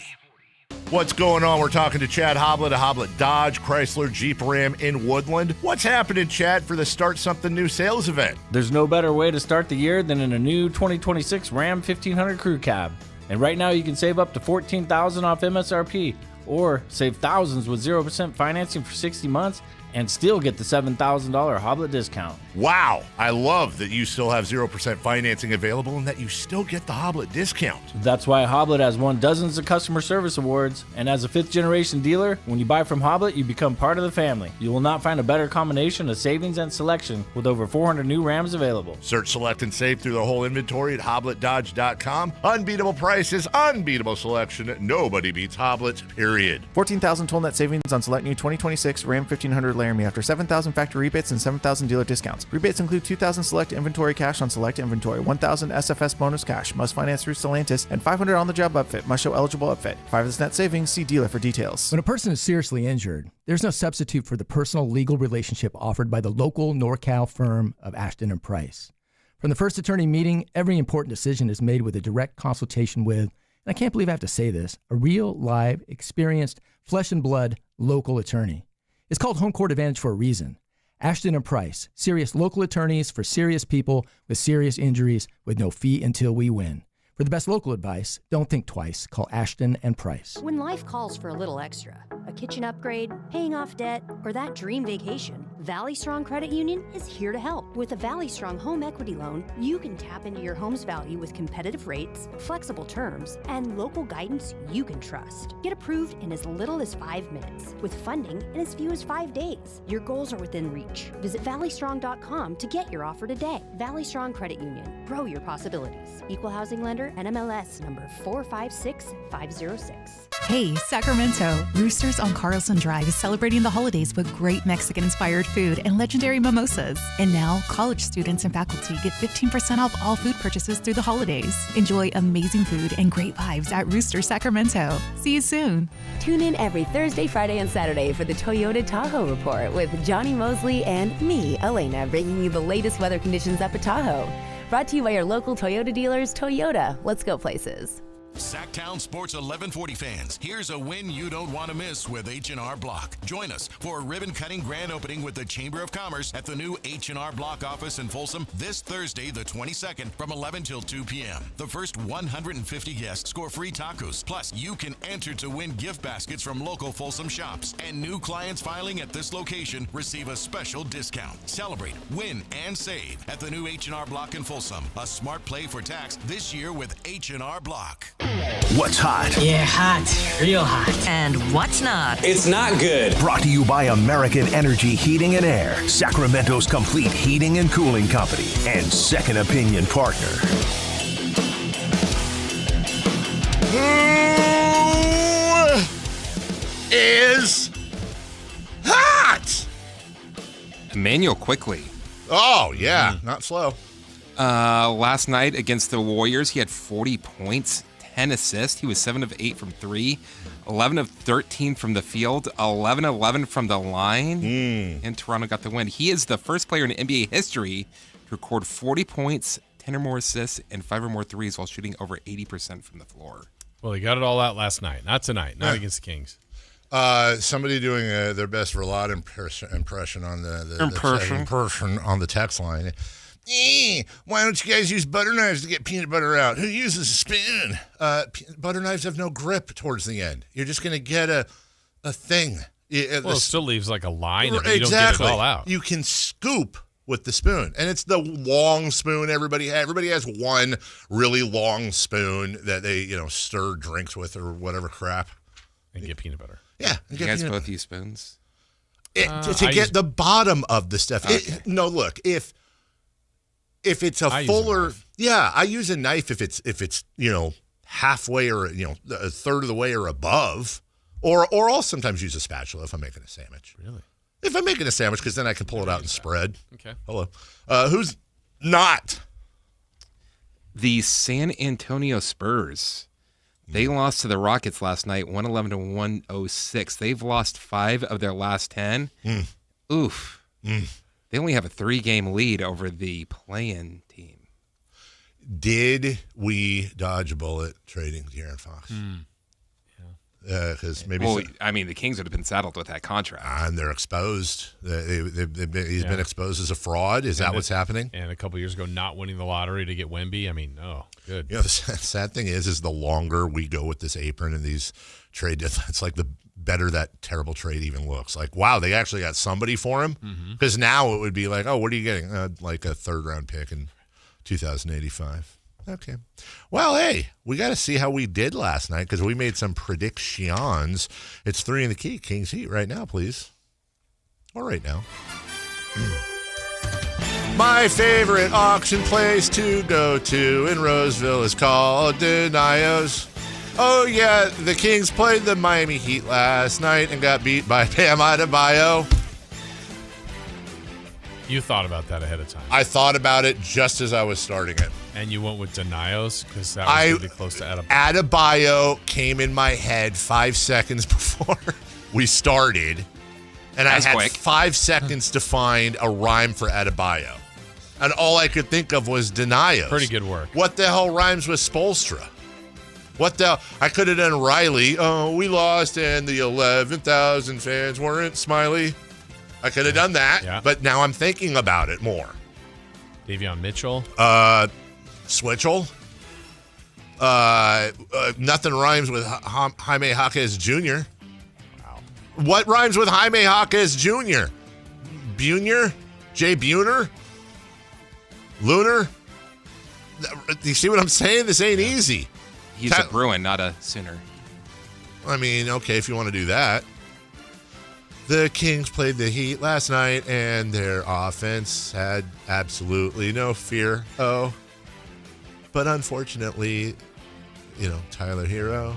What's going on? We're talking to Chad Hoblet of Hoblet Dodge, Chrysler, Jeep, Ram in Woodland. What's happening, Chad, for the Start Something New sales event?
There's no better way to start the year than in a new 2026 Ram 1500 Crew Cab. And right now you can save up to $14,000 off MSRP or save thousands with 0% financing for 60 months and still get the $7,000 Hoblet discount.
Wow. I love that you still have 0% financing available and that you still get the Hoblet discount.
That's why Hoblet has won dozens of customer service awards. And as a fifth-generation dealer, when you buy from Hoblet, you become part of the family. You will not find a better combination of savings and selection with over 400 new Rams available.
Search, select, and save through the whole inventory at HobletDodge.com. Unbeatable prices, unbeatable selection. Nobody beats Hoblet, period.
14,000 total net savings on select new 2026 Ram 1500 Laramie after 7,000 factory rebates and 7,000 dealer discounts. Rebates include 2,000 select inventory cash on select inventory, 1,000 SFS bonus cash, must finance through Stellantis, and 500 on-the-job upfit, must show eligible upfit. 5 is net savings, see dealer for details.
When a person is seriously injured, there's no substitute for the personal legal relationship offered by the local NorCal firm of Ashton & Price. From the first attorney meeting, every important decision is made with a direct consultation with, and I can't believe I have to say this, a real, live, experienced, flesh and blood local attorney. It's called Home Court Advantage for a reason. Ashton & Price, serious local attorneys for serious people with serious injuries with no fee until we win. For the best local advice, don't think twice. Call Ashton & Price.
When life calls for a little extra, a kitchen upgrade, paying off debt, or that dream vacation, Valley Strong Credit Union is here to help. With a Valley Strong home equity loan, you can tap into your home's value with competitive rates, flexible terms, and local guidance you can trust. Get approved in as little as 5 minutes, with funding in as few as 5 days. Your goals are within reach. Visit valleystrong.com to get your offer today. Valley Strong Credit Union. Grow your possibilities. Equal housing lender, NMLS number 456506.
Hey, Sacramento! Roosters on Carlson Drive is celebrating the holidays with great Mexican-inspired food and legendary mimosas. And now, college students and faculty get 15% off all food purchases through the holidays. Enjoy amazing food and great vibes at Rooster Sacramento. See you soon!
Tune in every Thursday, Friday, and Saturday for the Toyota Tahoe Report with Johnny Mosley and me, Elena, bringing you the latest weather conditions up at Tahoe. Brought to you by your local Toyota dealers, Toyota. Let's go places.
Sactown Sports 1140 fans, here's a win you don't want to miss with H&R Block. Join us for a ribbon-cutting grand opening with the Chamber of Commerce at the new H&R Block office in Folsom this Thursday, the 22nd, from 11 till 2 p.m. The first 150 guests score free tacos. Plus, you can enter to win gift baskets from local Folsom shops. And new clients filing at this location receive a special discount. Celebrate, win, and save at the new H&R Block in Folsom. A smart play for tax this year with H&R Block.
What's hot?
Yeah, hot. Real hot.
And what's not?
It's not good.
Brought to you by American Energy Heating and Air, Sacramento's complete heating and cooling company, and second opinion partner.
Who is hot?
Emmanuel Quickly.
Oh, yeah. Not slow.
Last night against the Warriors, he had 40 points, 10 assists. He was 7 of 8 from 3, 11 of 13 from the field, 11 from the line, and Toronto got the win. He is the first player in NBA history to record 40 points, 10 or more assists, and 5 or more threes while shooting over 80% from the floor.
Well, he got it all out last night. Not tonight. Not against the Kings.
Somebody doing their best Verlade impression on the on the text line. Why don't you guys use butter knives to get peanut butter out? Who uses a spoon? Butter knives have no grip towards the end. You're just going to get a thing.
It still leaves like a line of it. You
Exactly.
don't get it all out.
You can scoop with the spoon, and it's the long spoon everybody has. Everybody has one really long spoon that they stir drinks with or whatever crap.
And get peanut butter.
Yeah.
You guys both use spoons?
To get the bottom of the stuff.
Okay.
Look, if it's a fuller, I use a knife if it's halfway or a third of the way or above, or I'll sometimes use a spatula if I'm making a sandwich.
Really?
If I'm making a sandwich, because then I can pull it out and spread.
Okay.
Hello. Who's not?
The San Antonio Spurs. They lost to the Rockets last night, 111 to 106. They've lost 5 of their last 10. Oof. They only have a 3-game lead over the play-in team.
Did we dodge a bullet trading De'Aaron Fox? Because maybe
the Kings would have been saddled with that contract,
and they're exposed. He's been exposed as a fraud. Is that what's happening?
And a couple years ago, not winning the lottery to get Wemby. I mean, good.
The sad thing is the longer we go with this apron and these trade deadlines, it's like the better that terrible trade even looks. Like, wow, they actually got somebody for him. Because now it would be like, oh, what are you getting? Like a third-round pick in 2085. Okay. Well, hey, we got to see how we did last night because we made some predictions. It's 3 in the key. Kings Heat right now, please. Or right now. My favorite auction place to go to in Roseville is called Denio's. Oh, yeah, the Kings played the Miami Heat last night and got beat by Bam Adebayo.
You thought about that ahead of time.
I thought about it just as I was starting it.
And you went with Denio's because that was really close to Adebayo.
Adebayo came in my head 5 seconds before we started, and I had 5 seconds to find a rhyme for Adebayo. And all I could think of was Denio's.
Pretty good work.
What the hell rhymes with Spoelstra? What the? I could have done Riley. Oh, we lost, and the 11,000 fans weren't smiley. I could have done that, but now I'm thinking about it more.
Davion Mitchell.
Switchell. Nothing rhymes with Jaime Jaquez Jr.
Wow.
What rhymes with Jaime Jaquez Jr.? Buhner? Jay Buhner? Lunar? Do you see what I'm saying? This ain't easy.
He's a Bruin, not a Sooner.
I mean, okay, if you want to do that. The Kings played the Heat last night, and their offense had absolutely no fear. Oh, but unfortunately, Tyler Hero.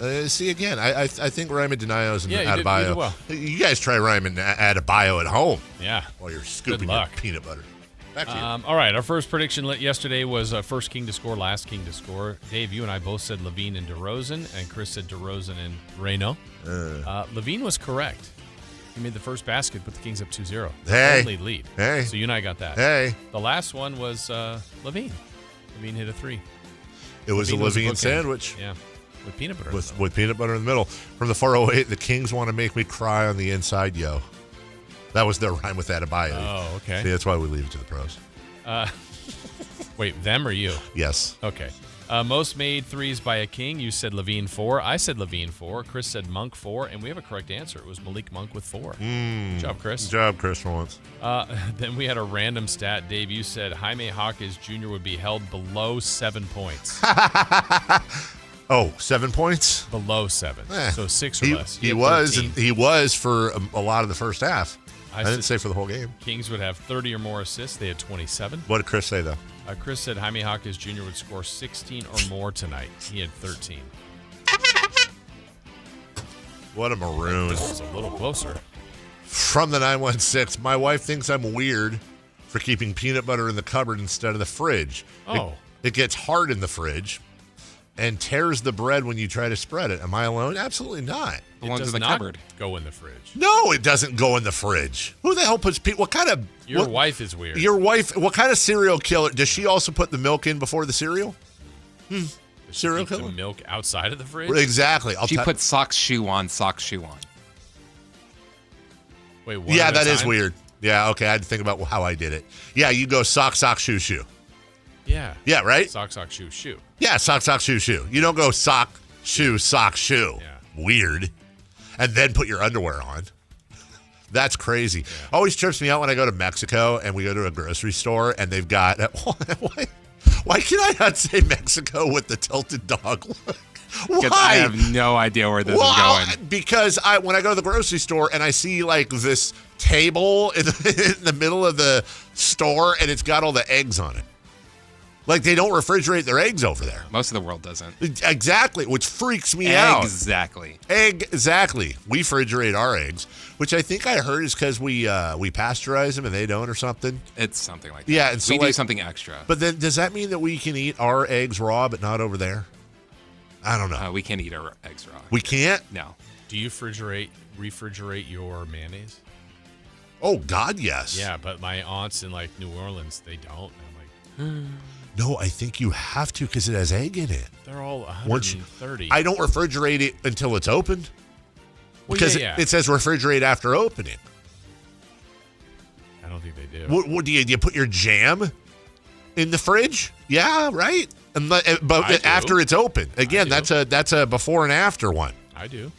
Right? See, again, I think rhyming Denio's and Adebayo.
You did well.
You guys try rhyming Adebayo at home.
Yeah.
While you're scooping your peanut butter. Back to you.
All right, our first prediction yesterday was first King to score, last King to score. Dave, you and I both said LaVine and DeRozan, and Chris said DeRozan and Reno. LaVine was correct. He made the first basket, put the Kings up 2-0.
Hey.
Only lead.
Hey.
So you and I got that.
Hey.
The last one was LaVine. LaVine hit a 3.
It was a LaVine sandwich.
Yeah. With peanut butter.
With peanut butter in the middle. From the 408, the Kings want to make me cry on the inside, yo. That was their rhyme with Adebayo.
Oh, okay.
See, that's why we leave it to the pros.
Wait, them or you?
Yes.
Okay. Most made threes by a King. You said LaVine 4. I said LaVine 4. Chris said Monk 4. And we have a correct answer. It was Malik Monk with 4. Good job, Chris.
Good job, Chris, for once.
Then we had a random stat. Dave, you said Jaime Jaquez Jr. would be held below 7 points.
Oh, 7 points?
Below 7. So 6 or less.
He was for a lot of the first half. I didn't say for the whole game.
Kings would have 30 or more assists. They had 27.
What did Chris say, though?
Chris said Jaime Jaquez Jr. would score 16 or more tonight. He had 13.
What a maroon.
This was a little closer.
From the 916, my wife thinks I'm weird for keeping peanut butter in the cupboard instead of the fridge.
Oh.
It gets hard in the fridge and tears the bread when you try to spread it. Am I alone? Absolutely not.
It does not go in the fridge.
No, it doesn't go in the fridge. Who the hell puts what kind of...
Your wife is weird.
Your wife, what kind of cereal killer? Does she also put the milk in before the cereal? Cereal killer?
The milk outside of the fridge?
Exactly.
She puts socks, shoe on.
Wait, what?
Yeah, that is weird. Yeah, okay, I had to think about how I did it. Yeah, you go sock, shoe, shoe.
Yeah.
Yeah, right?
Sock, shoe, shoe.
Yeah, sock, shoe, shoe. You don't go sock, shoe.
Yeah.
Weird. And then put your underwear on. That's crazy. Yeah. Always trips me out when I go to Mexico and we go to a grocery store and they've got... Why can I not say Mexico with the tilted dog look? Why?
I have no idea where this is going.
Because when I go to the grocery store and I see like this table in the middle of the store and it's got all the eggs on it. Like, they don't refrigerate their eggs over there.
Most of the world doesn't.
Exactly, which freaks me out.
Exactly.
We refrigerate our eggs, which I think I heard is because we pasteurize them and they don't or something.
It's something like that.
Yeah, and so
we do something extra.
But then does that mean that we can eat our eggs raw but not over there? I don't know.
We can't eat our eggs raw.
We can't?
No.
Do you refrigerate your mayonnaise?
Oh, God, yes.
Yeah, but my aunts in, like, New Orleans, they don't. And I'm like...
No, I think you have to because it has egg in it.
They're all 130.
I don't refrigerate it until it's opened. Because it says refrigerate after opening.
I don't think they do.
What do you put your jam in the fridge? Yeah, right. But after it's open. Again, that's a before and after one.
I do.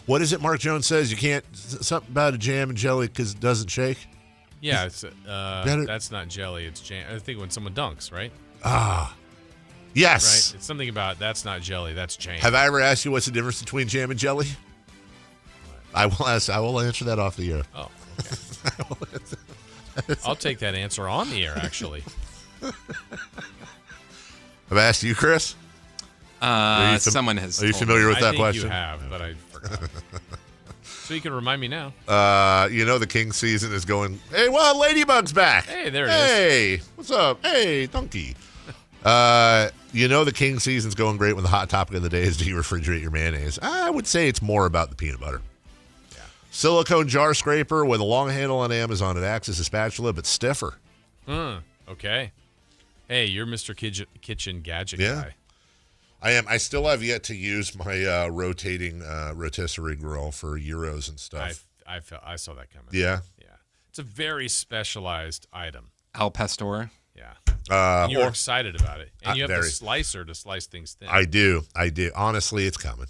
What is it Mark Jones says? You can't, something about a jam and jelly because it doesn't shake?
Yeah, it's that's not jelly. It's jam. I think when someone dunks, right?
Ah, yes.
Right? It's something about that's not jelly, that's jam.
Have I ever asked you what's the difference between jam and jelly? I will answer that off the air.
Oh, okay. I'll take that answer on the air, actually.
Have I asked you, Chris?
Someone has.
Are you familiar with that
I think
question?
You have, but I forgot. So you can remind me now.
The Kings season is going. Hey, well, Ladybug's back.
Hey, there it
is. Hey, what's up? Hey, donkey. The Kings season's going great when the hot topic of the day is do you refrigerate your mayonnaise? I would say it's more about the peanut butter.
Yeah.
Silicone jar scraper with a long handle on Amazon. It acts as a spatula, but stiffer.
Okay. Hey, you're Mr. Kitchen Gadget guy.
I am. I still have yet to use my rotating rotisserie grill for gyros and stuff.
I saw that coming.
Yeah.
Yeah. It's a very specialized item.
Al Pastor.
Yeah. And you're excited about it. And you have the slicer to slice things thin.
I do. Honestly, it's coming.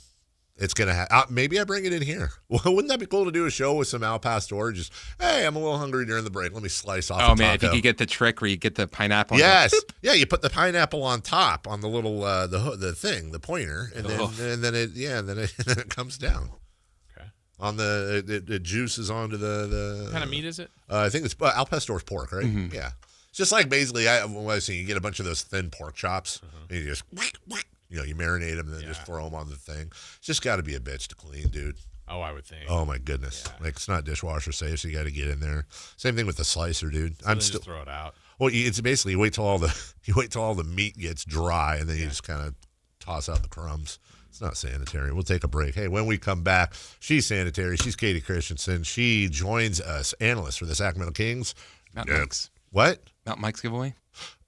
It's going to happen. Maybe I bring it in here. Well, wouldn't that be cool to do a show with some Al Pastor? Just, hey, I'm a little hungry during the break. Let me slice off a taco.
Man, if you could get the trick where you get the pineapple.
Yes. Yeah, you put the pineapple on top on the little, the pointer, and then it comes down.
Okay.
On it juices onto the
What kind of meat is it?
I think it's Al Pastor's pork, right?
Mm-hmm.
Yeah. It's just like basically, you get a bunch of those thin pork chops, and you just, you marinate them and then just throw them on the thing. It's just got to be a bitch to clean, dude.
Oh, I would think.
Oh, my goodness. Yeah. Like, it's not dishwasher safe, so you got to get in there. Same thing with the slicer, dude.
So just throw it out.
Well, it's basically you wait till all the meat gets dry, and then you just kind of toss out the crumbs. It's not sanitary. We'll take a break. Hey, when we come back, she's sanitary. She's Katie Christensen. She joins us, analyst for the Sacramento Kings.
Mountain Mike's.
What?
Mountain Mike's giveaway.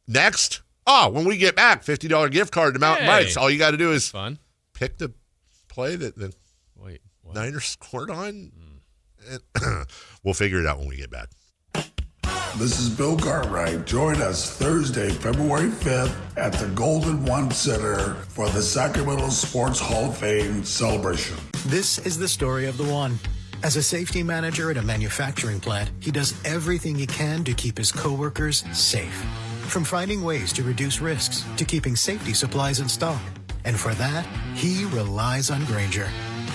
Next. Oh, when we get back, $50 gift card to Mountain Mike's. All you got to do is pick the play that the Niners scored on. We'll figure it out when we get back.
This is Bill Cartwright. Join us Thursday, February 5th at the Golden One Center for the Sacramento Sports Hall of Fame celebration.
This is the story of the One. As a safety manager at a manufacturing plant, he does everything he can to keep his coworkers safe. From finding ways to reduce risks to keeping safety supplies in stock. And for that, he relies on Grainger.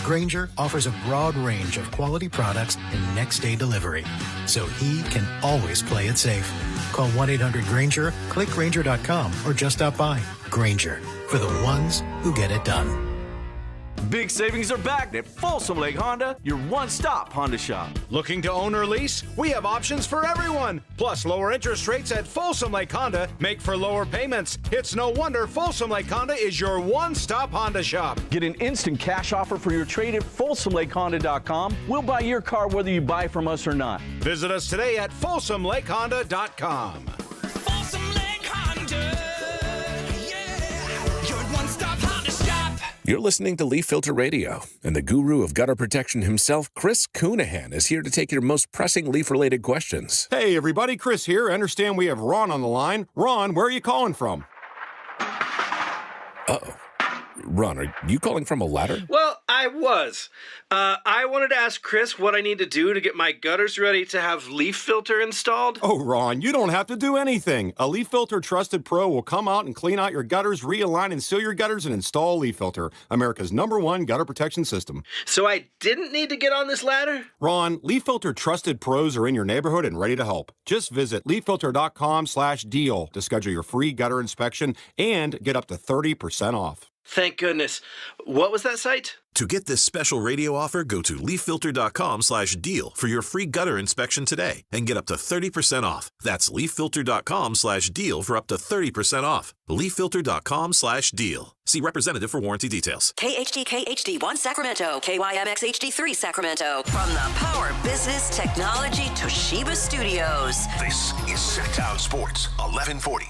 Grainger offers a broad range of quality products and next-day delivery, so he can always play it safe. Call 1-800-GRAINGER, click Grainger.com, or just stop by. Grainger, for the ones who get it done.
Big savings are back at Folsom Lake Honda, your one-stop Honda shop.
Looking to own or lease? We have options for everyone. Plus, lower interest rates at Folsom Lake Honda make for lower payments. It's no wonder Folsom Lake Honda is your one-stop Honda shop.
Get an instant cash offer for your trade at FolsomLakeHonda.com. We'll buy your car whether you buy from us or not.
Visit us today at FolsomLakeHonda.com.
Folsom Lake Honda, yeah, your one-stop Honda shop.
You're listening to Leaf Filter Radio, and the guru of gutter protection himself, Chris Coonahan, is here to take your most pressing leaf-related questions.
Hey, everybody, Chris here. I understand we have Ron on the line. Ron, where are you calling from?
Uh-oh. Ron, are you calling from a ladder?
Well, I was. I wanted to ask Chris what I need to do to get my gutters ready to have leaf filter installed.
Oh, Ron, you don't have to do anything. A Leaf Filter Trusted Pro will come out and clean out your gutters, realign and seal your gutters, and install Leaf Filter, America's #1 gutter protection system.
So I didn't need to get on this ladder?
Ron, Leaf Filter Trusted Pros are in your neighborhood and ready to help. Just visit leaffilter.com/deal to schedule your free gutter inspection and get up to 30% off.
Thank goodness. What was that site?
To get this special radio offer, go to leaffilter.com/deal for your free gutter inspection today and get up to 30% off. That's leaffilter.com/deal for up to 30% off. leaffilter.com/deal. See representative for warranty details.
KHD1 Sacramento, KYMX HD3 Sacramento. From the Power Business Technology Toshiba Studios.
This is Sactown Sports 1140.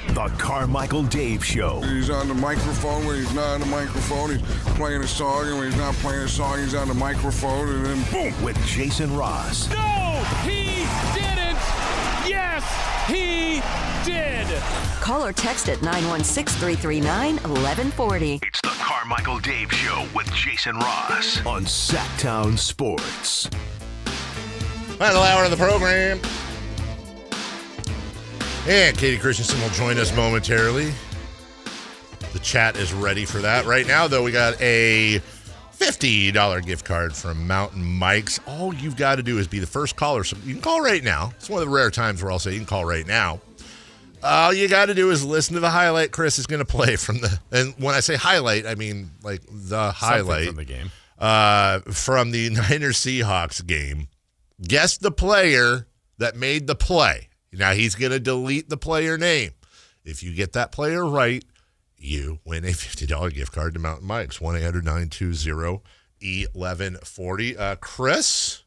The Carmichael Dave Show.
He's on the microphone when he's not on the microphone. He's playing a song, and when he's not playing a song, he's on the microphone, and then boom!
With Jason Ross.
No, he didn't. Yes,
He did.
Call or text at 916-339-1140.
It's the Carmichael Dave Show with Jason Ross on Sactown Sports.
Final hour of the program. And Katie Christensen will join us momentarily. The chat is ready for that. Right now, though, we got a $50 gift card from Mountain Mike's. All you've got to do is be the first caller. So you can call right now. It's one of the rare times where I'll say you can call right now. All you got to do is listen to the highlight Chris is going to play from the. And when I say highlight, I mean like the highlight
from the game.
From the Niners Seahawks game. Guess the player that made the play. Now he's going to delete the player name. If you get that player right, you win a $50 gift card to Mountain Mike's. 1-800-920-1140. Chris,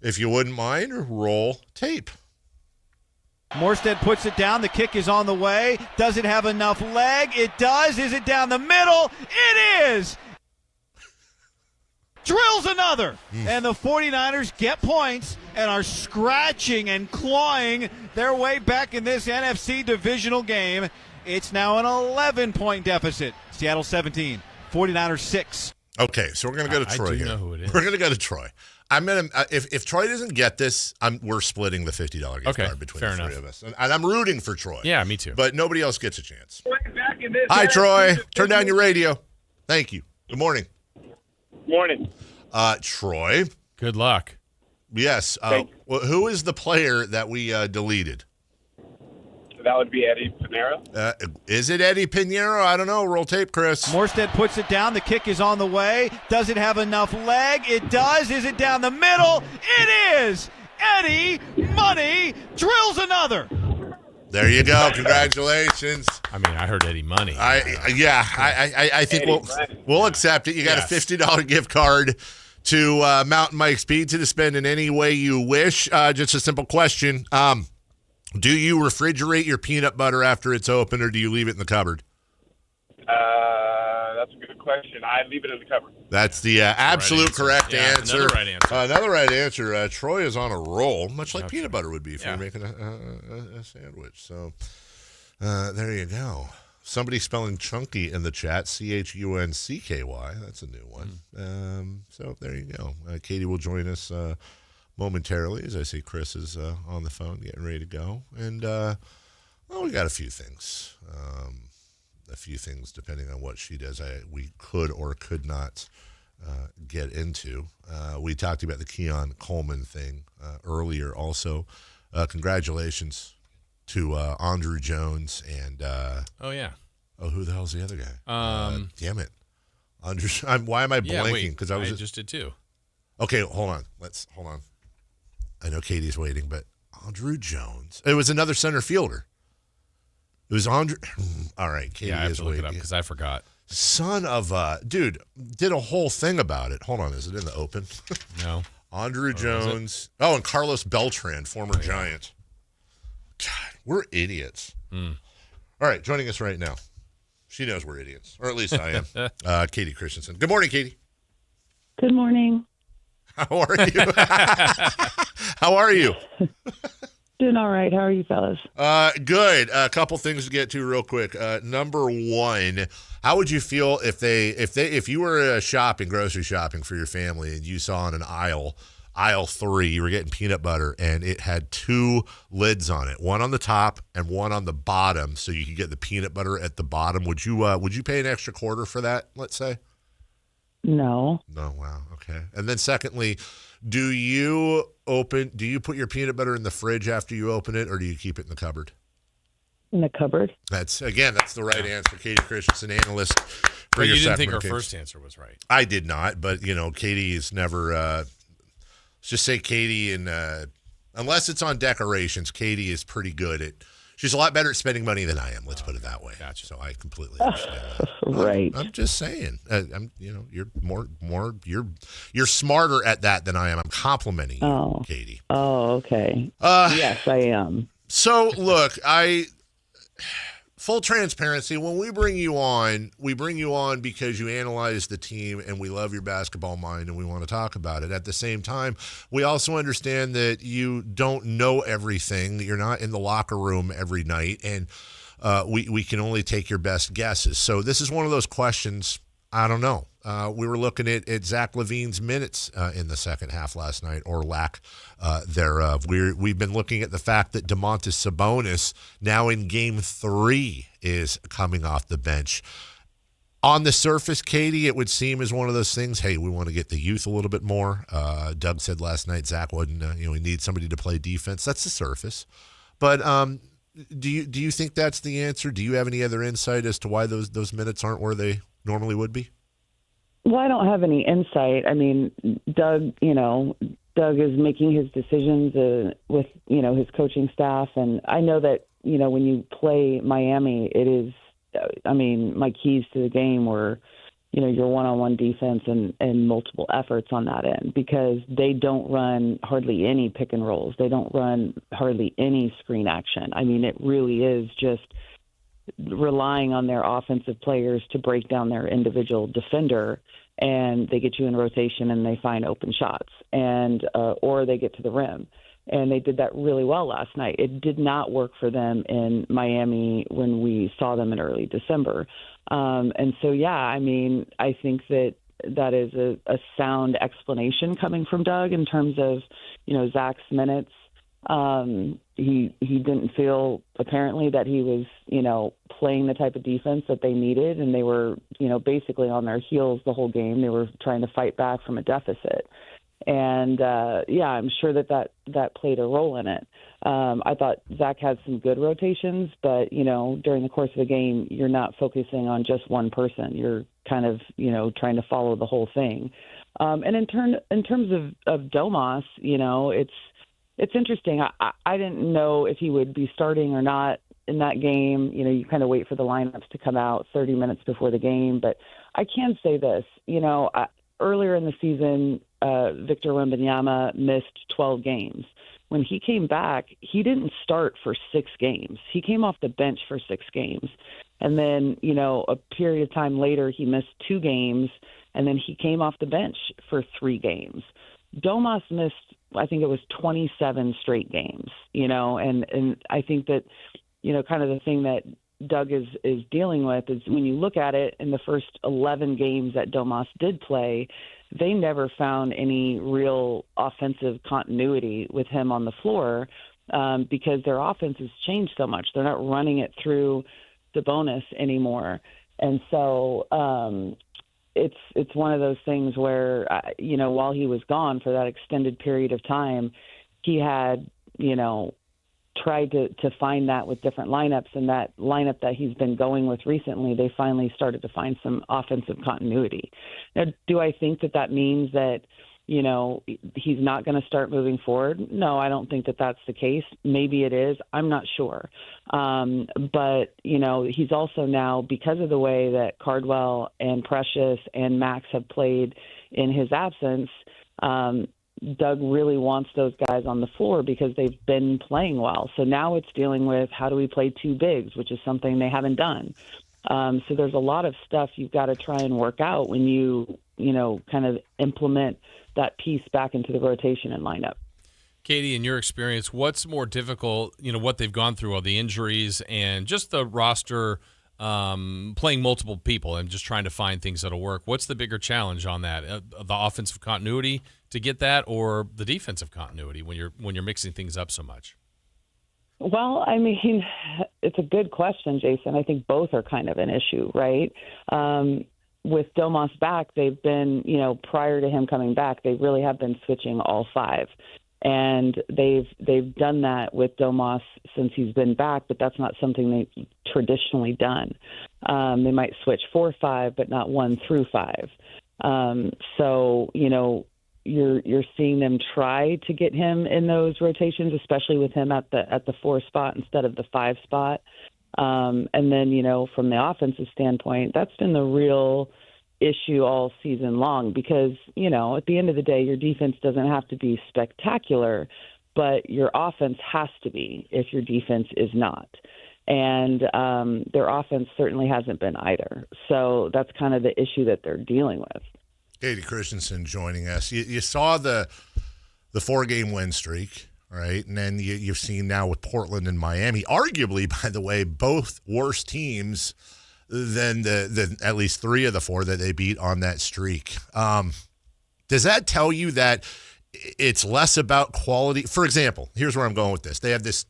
if you wouldn't mind, roll tape.
Morstead puts it down. The kick is on the way. Does it have enough leg? It does. Is it down the middle? It is. Drills another. And the 49ers get points and are scratching and clawing their way back in this NFC divisional game. It's now an 11-point deficit. Seattle 17, 49ers 6.
Okay, so we're going to go to Troy here.
I do know who it is.
We're going to go to Troy. I'm going to if Troy doesn't get this, we're splitting the $50 gift card between the three of us. And I'm rooting for Troy.
Yeah, me too.
But nobody else gets a chance. Hi, Troy. Turn down your radio. Thank you. Good morning.
Morning.
Troy.
Good luck.
Yes. Well, who is the player that we deleted?
That would be Eddie Pinheiro.
Is it Eddie Pinheiro? I don't know. Roll tape, Chris.
Morstead puts it down. The kick is on the way. Does it have enough leg? It does. Is it down the middle? It is. Eddie Money drills another.
There you go. Congratulations.
I mean, I heard Eddie Money.
I think we'll accept it. You got a $50 gift card to Mountain Mike's Pizza to spend in any way you wish. Just a simple question. Do you refrigerate your peanut butter after it's open, or do you leave it in the cupboard?
That's a good question. I leave it in the cupboard.
That's the absolute correct answer.
Another right answer.
Another right answer. Troy is on a roll, much like peanut butter would be if you're making a sandwich. So there you go. Somebody spelling chunky in the chat, CHUNCKY. That's a new one. So there you go. Katie will join us momentarily. As I see, Chris is on the phone getting ready to go. And we got a few things. Depending on what she does, we could or could not get into. We talked about the Keon Coleman thing earlier also. Congratulations to Andrew Jones and who the hell's the other guy? Damn it. Andrew, why am I blanking? Because
I just did too.
Okay, hold on. I know Katie's waiting, but Andrew Jones. It was another center fielder. It was Andrew. All right, Katie
I have
is
to look
waiting.
it up because I forgot.
Son of a dude, did a whole thing about it. Hold on, is it in the open?
No.
Andrew Jones. Oh, and Carlos Beltran, former Giant. God, we're idiots. All right, joining us right now. She knows we're idiots, or at least I am. Katie Christensen. Good morning, Katie.
Good morning.
How are you? How are you?
Doing all right. How are you fellas?
Good. A couple things to get to real quick. Number one, how would you feel if you were grocery shopping for your family, and you saw on an aisle 3, you were getting peanut butter, and it had 2 lids on it, one on the top and one on the bottom, so you could get the peanut butter at the bottom? Would you pay an extra quarter for that? Let's say.
No.
No. Wow. Okay. And then secondly, do you put your peanut butter in the fridge after you open it, or do you keep it in the cupboard?
In the cupboard.
That's the right answer. Katie Christensen, analyst for
But
your
you didn't
Sacramento
think her
Kings.
first answer was right.
I did not, but Katie is never. Let's just say Katie, unless it's on decorations, Katie is pretty good at. She's a lot better at spending money than I am. Let's put it that way.
Gotcha.
So I completely understand that.
Right.
I'm just saying. You're you're smarter at that than I am. I'm complimenting you, Katie.
Oh, okay. Yes, I am.
So look, full transparency, when we bring you on because you analyze the team and we love your basketball mind and we want to talk about it. At the same time, we also understand that you don't know everything, that you're not in the locker room every night, and we can only take your best guesses. So this is one of those questions, I don't know. We were looking at Zach LaVine's minutes in the second half last night, or lack thereof. We've been looking at the fact that Domantas Sabonis, now in Game 3, is coming off the bench. On the surface, Katie, it would seem as one of those things, hey, we want to get the youth a little bit more. Doug said last night Zach wouldn't, he needs somebody to play defense. That's the surface. But do you think that's the answer? Do you have any other insight as to why those minutes aren't where they normally would be?
Well, I don't have any insight. I mean, Doug is making his decisions with, his coaching staff. And I know that, when you play Miami, it is, my keys to the game were, your one-on-one defense and multiple efforts on that end, because they don't run hardly any pick and rolls. They don't run hardly any screen action. I mean, it really is just relying on their offensive players to break down their individual defender, and they get you in rotation and they find open shots, and or they get to the rim. And they did that really well last night. It did not work for them in Miami when we saw them in early December. And so, I think that is a sound explanation coming from Doug in terms of, Zach's minutes. He didn't feel apparently that he was, playing the type of defense that they needed, and they were, basically on their heels the whole game. They were trying to fight back from a deficit. And, I'm sure that played a role in it. I thought Zach had some good rotations, but, during the course of the game, you're not focusing on just one person. You're kind of, trying to follow the whole thing. And in terms of Domas, it's interesting. I didn't know if he would be starting or not in that game. You kind of wait for the lineups to come out 30 minutes before the game. But I can say this, earlier in the season, Victor Wembanyama missed 12 games. When he came back, he didn't start for 6 games. He came off the bench for 6 games. And then, a period of time later, he missed 2 games, and then he came off the bench for 3 games. Domas missed, I think it was 27 straight games, and I think that, kind of the thing that Doug is dealing with is when you look at it in the first 11 games that Domas did play, they never found any real offensive continuity with him on the floor because their offense has changed so much. They're not running it through Sabonis anymore. And so it's one of those things where, while he was gone for that extended period of time, he had, tried to find that with different lineups, and that lineup that he's been going with recently, they finally started to find some offensive continuity. Now, do I think that means that, he's not going to start moving forward? No, I don't think that that's the case. Maybe it is. I'm not sure. But, he's also now, because of the way that Cardwell and Precious and Max have played in his absence, Doug really wants those guys on the floor because they've been playing well. So now it's dealing with how do we play 2 bigs, which is something they haven't done. So there's a lot of stuff you've got to try and work out when you kind of implement that piece back into the rotation and lineup.
Katie, in your experience, what's more difficult, what they've gone through, all the injuries and just the roster playing multiple people and just trying to find things that'll work? What's the bigger challenge on that? The offensive continuity to get that, or the defensive continuity when you're mixing things up so much?
Well, it's a good question, Jason. I think both are kind of an issue, right? With Domas back, they've been, prior to him coming back, they really have been switching all 5. And they've done that with Domas since he's been back, but that's not something they've traditionally done. They might switch 4-5, but not 1 through 5. So, you're seeing them try to get him in those rotations, especially with him at the 4 spot instead of the 5 spot. And then, from the offensive standpoint, that's been the real issue all season long because, at the end of the day, your defense doesn't have to be spectacular, but your offense has to be if your defense is not. And their offense certainly hasn't been either. So that's kind of the issue that they're dealing with.
Katie Christensen joining us. You saw the 4-game win streak, right? And then you've seen now with Portland and Miami, arguably, by the way, both worse teams than at least 3 of the 4 that they beat on that streak. Does that tell you that it's less about quality? For example, here's where I'm going with this. They have this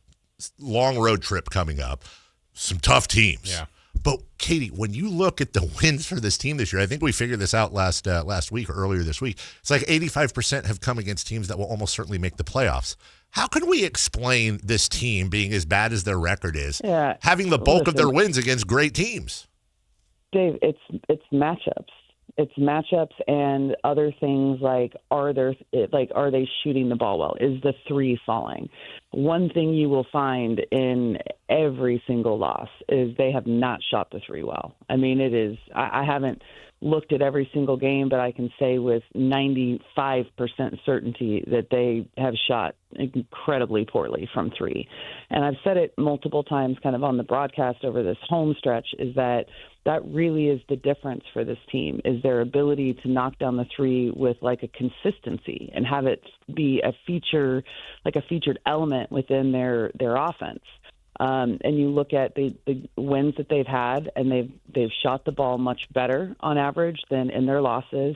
long road trip coming up, some tough teams.
Yeah.
But, Katie, when you look at the wins for this team this year, I think we figured this out last week or earlier this week. It's like 85% have come against teams that will almost certainly make the playoffs. How can we explain this team being as bad as their record is, having the bulk of their wins against great teams?
Dave, it's matchups. It's matchups and other things like are they shooting the ball well? Is the 3 falling? One thing you will find in every single loss is they have not shot the 3 well. I mean, it is. I haven't looked at every single game, but I can say with 95% certainty that they have shot incredibly poorly from 3. And I've said it multiple times kind of on the broadcast over this home stretch is that really is the difference for this team is their ability to knock down the 3 with like a consistency and have it be a feature, like a featured element within their offense. And you look at the wins that they've had, and they've shot the ball much better on average than in their losses.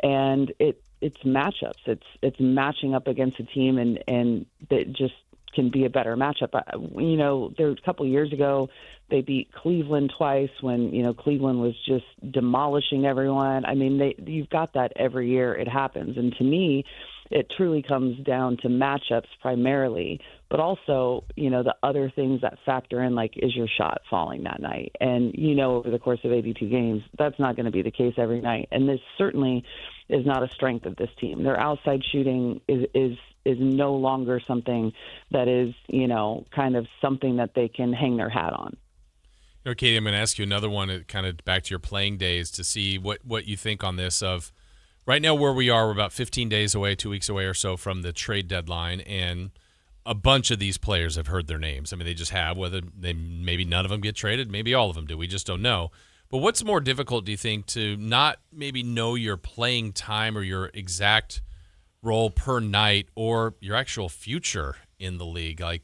And it's matchups. It's matching up against a team, and that just can be a better matchup. You know, there a couple of years ago, they beat Cleveland twice when Cleveland was just demolishing everyone. I mean, you've got that every year. It happens, and to me, it truly comes down to matchups primarily, but also, the other things that factor in, like, is your shot falling that night? And, over the course of 82 games, that's not going to be the case every night. And this certainly is not a strength of this team. Their outside shooting is no longer something that is, kind of something that they can hang their hat on.
Okay, I'm going to ask you another one, kind of back to your playing days, to see what you think on this of right now where we are. We're about 15 days away, 2 weeks away or so from the trade deadline, and a bunch of these players have heard their names. I mean, they just have, whether maybe none of them get traded, maybe all of them do. We just don't know. But what's more difficult, do you think, to not maybe know your playing time or your exact role per night or your actual future in the league? Like,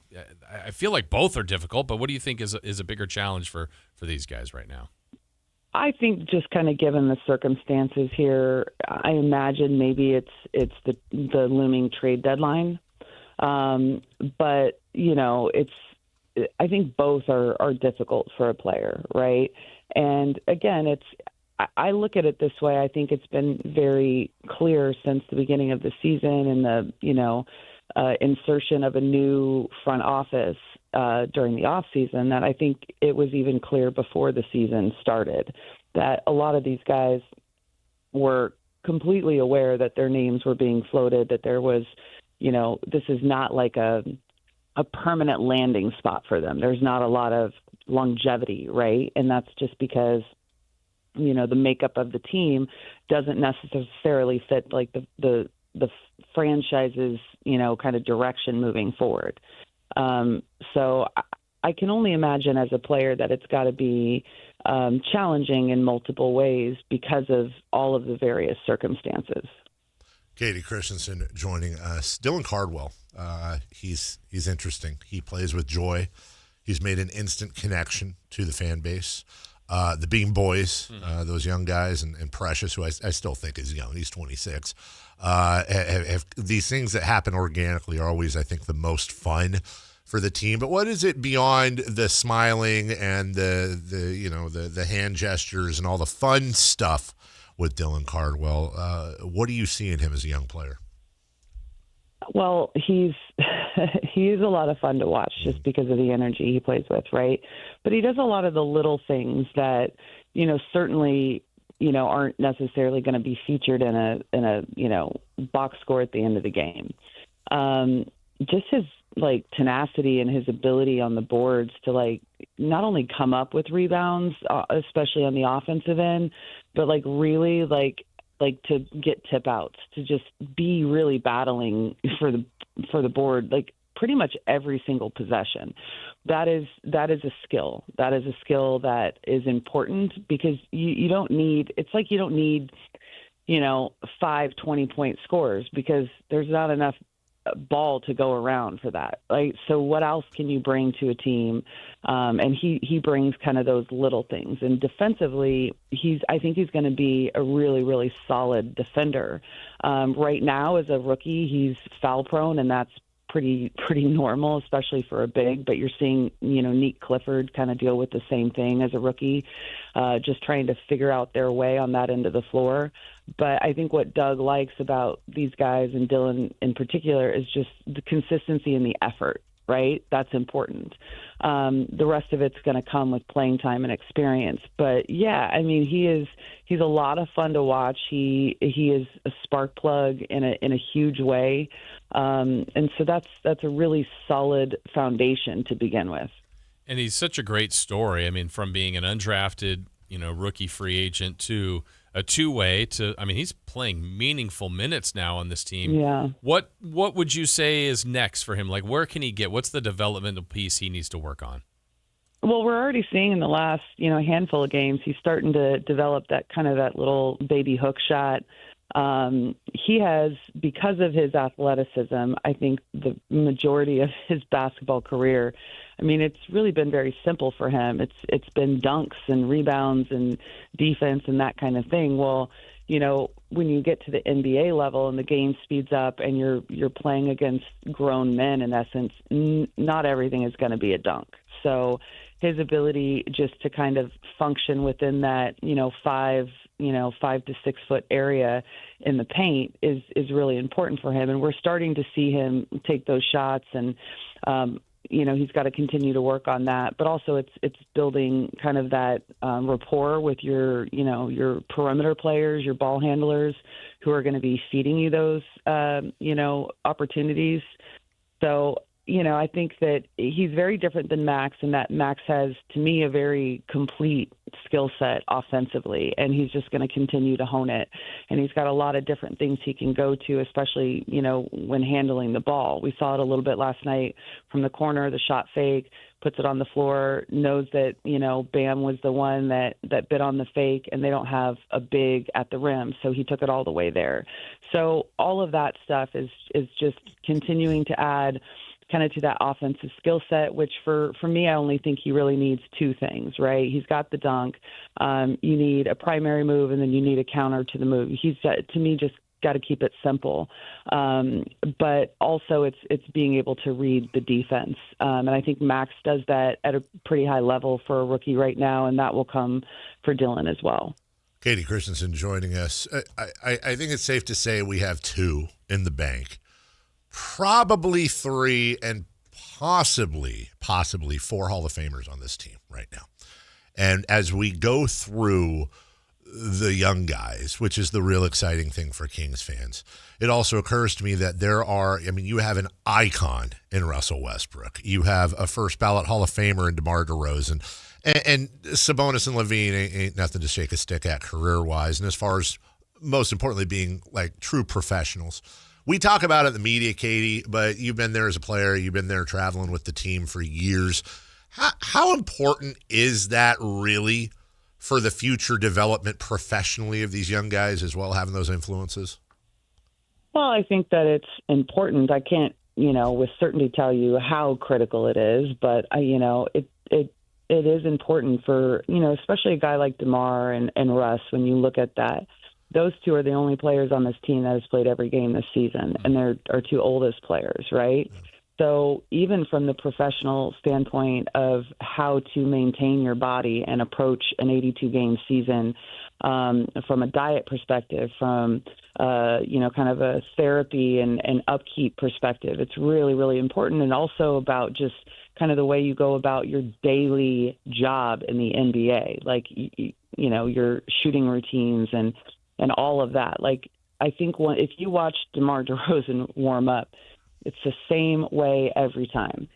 I feel like both are difficult, but what do you think is a bigger challenge for these guys right now?
I think just kind of given the circumstances here, I imagine maybe it's the looming trade deadline. But, I think both are difficult for a player, right? And again, I look at it this way. I think it's been very clear since the beginning of the season and the, insertion of a new front office during the off season that I think it was even clear before the season started that a lot of these guys were completely aware that their names were being floated, that there was, this is not like a permanent landing spot for them. There's not a lot of longevity, right? And that's just because, the makeup of the team doesn't necessarily fit like the franchise's, kind of direction moving forward. So I can only imagine as a player that it's got to be challenging in multiple ways because of all of the various circumstances.
Katie Christensen joining us. Dylan Cardwell, he's interesting. He plays with joy. He's made an instant connection to the fan base. The Beam Boys, those young guys, and Precious, who I still think is young. He's 26. Have these things that happen organically are always, I think, the most fun for the team. But what is it beyond the smiling and the hand gestures and all the fun stuff with Dylan Cardwell? What do you see in him as a young player?
Well, he is a lot of fun to watch just because of the energy he plays with, right? But he does a lot of the little things that, certainly, aren't necessarily going to be featured in a box score at the end of the game. Just his tenacity and his ability on the boards to not only come up with rebounds, especially on the offensive end, but really to get tip outs, to just be really battling for the board, pretty much every single possession. That is a skill. That is a skill that is important because you don't need – it's like you don't need, 5 20-point scores because there's not enough ball to go around for that, right? So what else can you bring to a team? And he brings kind of those little things. And defensively, I think he's going to be a really, really solid defender. Right now, as a rookie, he's foul prone, and that's pretty normal, especially for a big. But you're seeing, Nick Clifford kind of deal with the same thing as a rookie, just trying to figure out their way on that end of the floor. But I think what Doug likes about these guys, and Dylan in particular, is just the consistency and the effort, right? That's important. The rest of it's going to come with playing time and experience. But, yeah, I mean, he's a lot of fun to watch. He is a spark plug in a huge way. And so that's a really solid foundation to begin with.
And he's such a great story. I mean, from being an undrafted, rookie free agent to a two-way to, I mean, he's playing meaningful minutes now on this team.
Yeah.
What would you say is next for him? Like, where can he get? What's the developmental piece he needs to work on?
Well, we're already seeing in the last, handful of games, he's starting to develop that little baby hook shot. He has, because of his athleticism, I think the majority of his basketball career, I mean, it's really been very simple for him. It's been dunks and rebounds and defense and that kind of thing. Well, when you get to the NBA level and the game speeds up and you're playing against grown men, in essence, not everything is going to be a dunk. So his ability just to kind of function within that, 5 to 6 foot area in the paint is really important for him. And we're starting to see him take those shots, and, he's got to continue to work on that. But also it's building kind of that rapport with your perimeter players, your ball handlers who are going to be feeding you those, opportunities. So, I think that he's very different than Max, and that Max has, to me, a very complete skill set offensively, and he's just going to continue to hone it. And he's got a lot of different things he can go to, especially, when handling the ball. We saw it a little bit last night from the corner, the shot fake, puts it on the floor, knows that, Bam was the one that bit on the fake, and they don't have a big at the rim, so he took it all the way there. So all of that stuff is just continuing to add kind of to that offensive skill set, which for me, I only think he really needs 2 things, right? He's got the dunk. You need a primary move, and then you need a counter to the move. He's, to me, just got to keep it simple. But also it's being able to read the defense. And I think Max does that at a pretty high level for a rookie right now, and that will come for Dylan as well.
Katie Christensen joining us. I think it's safe to say we have 2 in the bank. Probably 3 and possibly 4 Hall of Famers on this team right now. And as we go through the young guys, which is the real exciting thing for Kings fans, it also occurs to me that you have an icon in Russell Westbrook. You have a first ballot Hall of Famer in DeMar DeRozan. And Sabonis and LaVine ain't nothing to shake a stick at career-wise. And as far as, most importantly, being like true professionals. We talk about it in the media, Katie, but you've been there as a player. You've been there traveling with the team for years. How important is that really for the future development professionally of these young guys as well, having those influences?
Well, I think that it's important. I can't, with certainty tell you how critical it is, but it is important for, especially a guy like DeMar and Russ, when you look at that. Those 2 are the only players on this team that has played every game this season, and they're our 2 oldest players, right? So even from the professional standpoint of how to maintain your body and approach an 82-game season, from a diet perspective, from kind of a therapy and upkeep perspective, it's really, really important. And also about just kind of the way you go about your daily job in the NBA, like, your shooting routines and all of that. Like, I think if you watch DeMar DeRozan warm up, it's the same way every time.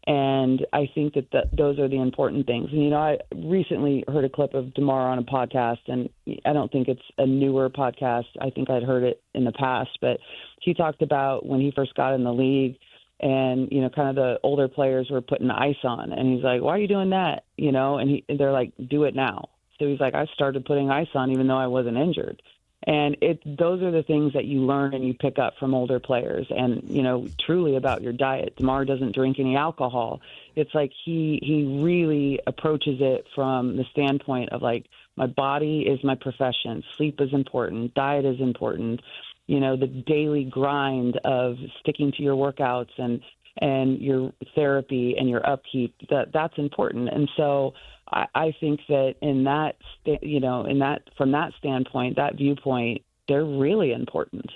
And I think that those are the important things. And, I recently heard a clip of DeMar on a podcast, and I don't think it's a newer podcast. I think I'd heard it in the past, but he talked about when he first got in the league and, kind of the older players were putting ice on. And he's like, why are you doing that? And they're like, do it now. So he's like, I started putting ice on even though I wasn't injured. And those are the things that you learn and you pick up from older players. And, truly about your diet. DeMar doesn't drink any alcohol. It's like he really approaches it from the standpoint of like, my body is my profession. Sleep is important. Diet is important. The daily grind of sticking to your workouts and your therapy and your upkeep, that's important. And so I think that from that standpoint, that viewpoint, they're really important.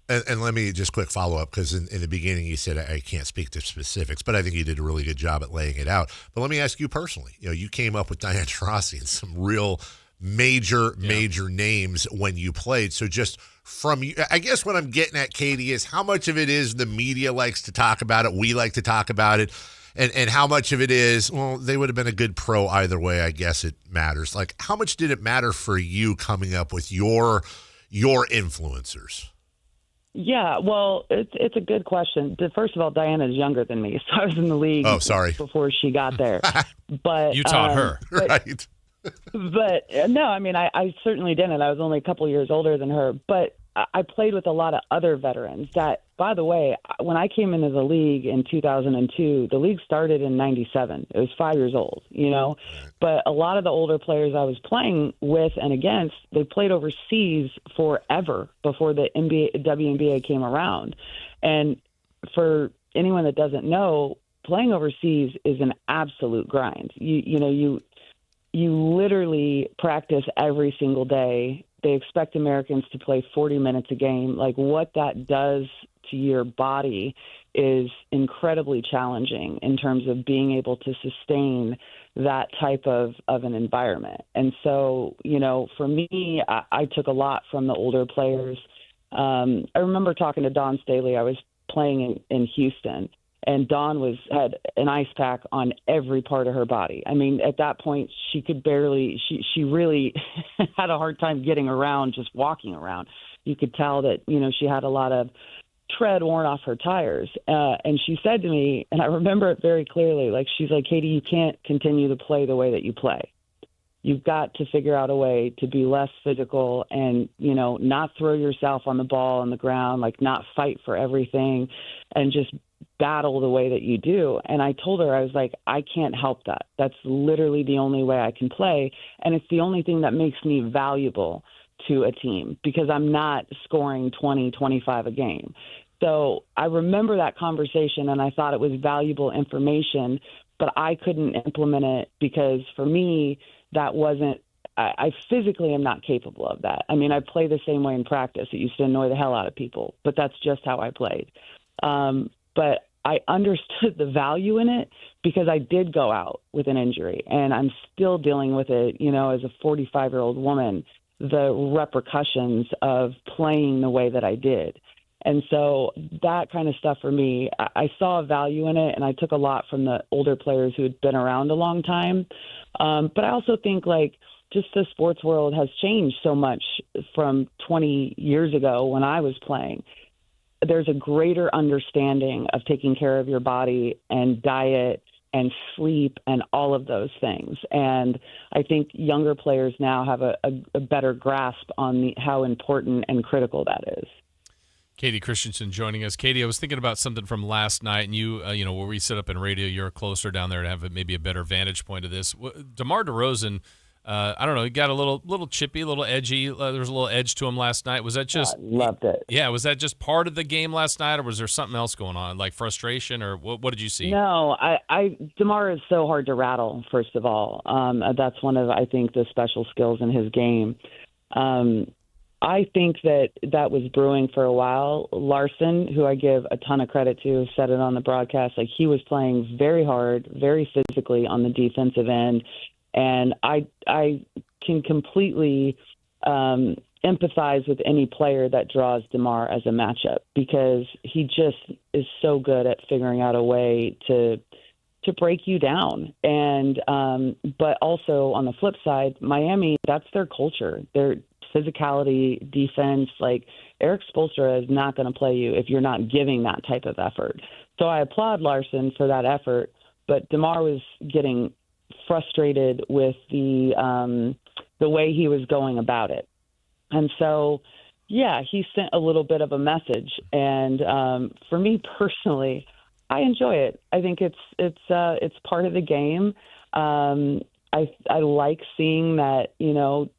And let me just quick follow up, because in the beginning you said I can't speak to specifics, but I think you did a really good job at laying it out. But let me ask you personally, you came up with Diana Taurasi and some real major names when you played. So just from you, I guess what I'm getting at, Katie, is how much of it is the media likes to talk about it, we like to talk about it, and how much of it is, well, they would have been a good pro either way. I guess it matters. Like, how much did it matter for you coming up with your influencers?
Yeah, well, it's a good question. First of all, Diana's younger than me, so I was in the league before she got there. But
you taught her,
right?
But no, I mean, I certainly didn't. I was only a couple years older than her. But I played with a lot of other veterans that, by the way, when I came into the league in 2002, the league started in 97. It was 5 years old, But a lot of the older players I was playing with and against, they played overseas forever before the WNBA came around. And for anyone that doesn't know, playing overseas is an absolute grind. You literally practice every single day. They expect Americans to play 40 minutes a game. Like, what that does to your body is incredibly challenging in terms of being able to sustain that type of an environment. And so, for me, I took a lot from the older players. I remember talking to Dawn Staley. I was playing in Houston, and Dawn had an ice pack on every part of her body. I mean, at that point, she could barely, she really had a hard time getting around, just walking around. You could tell that, she had a lot of tread worn off her tires. And she said to me, and I remember it very clearly, like, she's like, Katie, you can't continue to play the way that you play. You've got to figure out a way to be less physical and, not throw yourself on the ball on the ground, like not fight for everything and just battle the way that you do. And I told her, I was like, I can't help that. That's literally the only way I can play. And it's the only thing that makes me valuable to a team, because I'm not scoring 20, 25 a game. So I remember that conversation, and I thought it was valuable information, but I couldn't implement it because for me, that wasn't, I physically am not capable of that. I mean, I play the same way in practice. It used to annoy the hell out of people, but that's just how I played. But I understood the value in it because I did go out with an injury, and I'm still dealing with it, as a 45-year-old woman, the repercussions of playing the way that I did. And so that kind of stuff for me, I saw a value in it, and I took a lot from the older players who had been around a long time. But I also think, like, just the sports world has changed so much from 20 years ago when I was playing. There's a greater understanding of taking care of your body and diet and sleep and all of those things. And I think younger players now have a better grasp on how important and critical that is.
Katie Christensen joining us. Katie, I was thinking about something from last night, and you, where we sit up in radio, you're closer down there to have maybe a better vantage point of this. DeMar DeRozan, I don't know, he got a little chippy, a little edgy. There was a little edge to him last night. Was that just
loved it?
Yeah, was that just part of the game last night, or was there something else going on, like frustration, or what did you see?
No, DeMar is so hard to rattle. First of all, that's one of, I think, the special skills in his game. I think that was brewing for a while. Larson, who I give a ton of credit to, said it on the broadcast. Like, he was playing very hard, very physically on the defensive end. And I can completely empathize with any player that draws DeMar as a matchup, because he just is so good at figuring out a way to break you down. And but also on the flip side, Miami, that's their culture. Their physicality, defense, like, Eric Spoelstra is not going to play you if you're not giving that type of effort. So I applaud Larson for that effort, but DeMar was getting frustrated with the way he was going about it. And so, yeah, he sent a little bit of a message. And for me personally, I enjoy it. I think it's part of the game. I like seeing that, you know,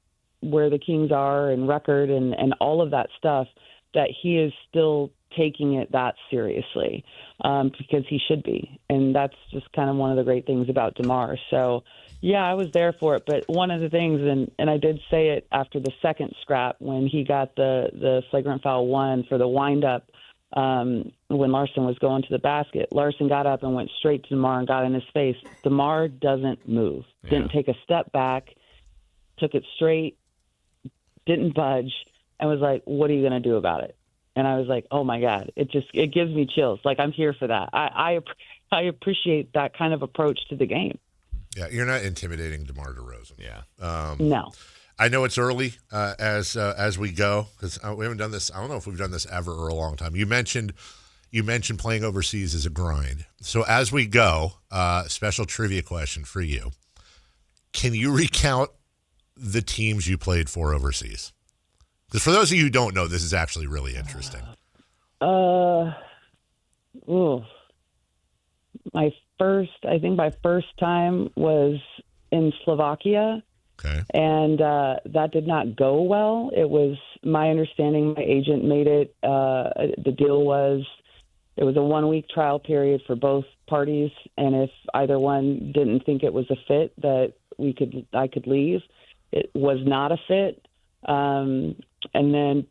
where the Kings are and record and all of that stuff, that he is still taking it that seriously, because he should be. And that's just kind of one of the great things about DeMar. So, yeah, I was there for it. But one of the things, and I did say it after the second scrap when he got the flagrant foul 1 for the windup, when Larson was going to the basket. Larson got up and went straight to DeMar and got in his face. DeMar doesn't move, didn't take a step back, took it straight, didn't budge, and was like, what are you going to do about it? And I was like, oh, my God, it gives me chills. Like, I'm here for that. I appreciate that kind of approach to the game.
Yeah, you're not intimidating DeMar DeRozan.
Yeah.
No.
I know it's early as we go, because we haven't done this. I don't know if we've done this ever or a long time. You mentioned playing overseas as a grind. So as we go, special trivia question for you. Can you recount the teams you played for overseas? Because for those of you who don't know, this is actually really interesting.
My first time was in Slovakia.
Okay.
And that did not go well. It was my understanding, my agent made it, the deal was it was a 1-week trial period for both parties, and if either one didn't think it was a fit, that I could leave. It was not a fit.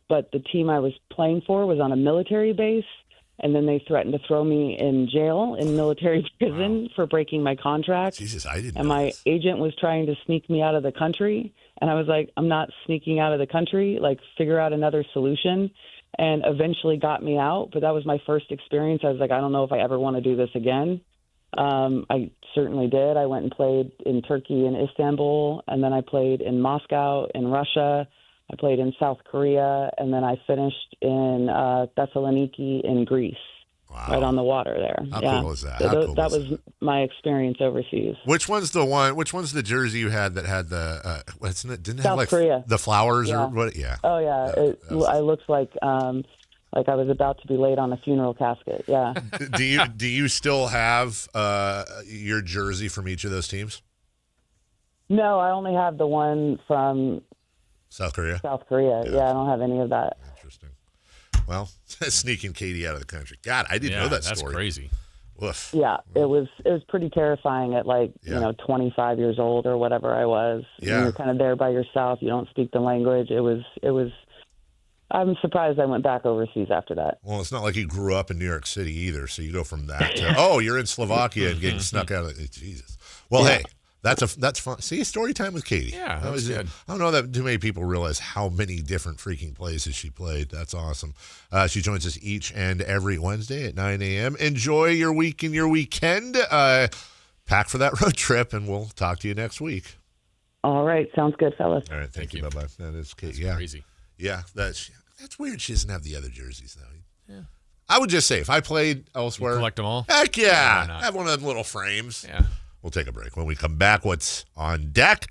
But the team I was playing for was on a military base, and then they threatened to throw me in jail, in military prison, for breaking my contract.
Jesus, I didn't know
And my
this.
agent was trying to sneak me out of the country, and I was like, I'm not sneaking out of the country. Like, figure out another solution, and eventually got me out. But that was my first experience. I was like, I don't know if I ever want to do this again. I certainly did. I went and played in Turkey and Istanbul, and then I played in Moscow, in Russia. I played in South Korea, and then I finished in Thessaloniki in Greece, right on the water there.
How cool is that?
So that was my experience overseas.
Which one's the jersey you had that had the what's it? Didn't it
South
have like
Korea.
the flowers
Yeah.
or what? Yeah.
Oh yeah, I looked like I was about to be laid on a funeral casket. Yeah.
Do you still have your jersey from each of those teams?
No, I only have the one from
South Korea.
Yeah, I don't have any of that.
Interesting. Well, sneaking Katie out of the country. God, I didn't know that story.
That's crazy.
Woof.
Yeah, it was pretty terrifying at 25 years old or whatever I was.
Yeah.
You're kind of there by yourself. You don't speak the language. It was. I'm surprised I went back overseas after that.
Well, it's not like you grew up in New York City either, so you go from that to you're in Slovakia and getting snuck out of Jesus. Well, hey. That's fun. See, story time with Katie.
Yeah, that was good.
I don't know that too many people realize how many different freaking places she played. That's awesome. She joins us each and every Wednesday at 9 a.m. Enjoy your week and your weekend. Pack for that road trip, and we'll talk to you next week.
All right. Sounds good, fellas.
All right. Thank you. Bye-bye. That is Katie.
That's crazy.
Yeah, that's weird. She doesn't have the other jerseys, though. Yeah. I would just say, if I played elsewhere.
You collect them all?
Heck yeah. Have one of them little frames.
Yeah.
We'll take a break. When we come back, what's on deck?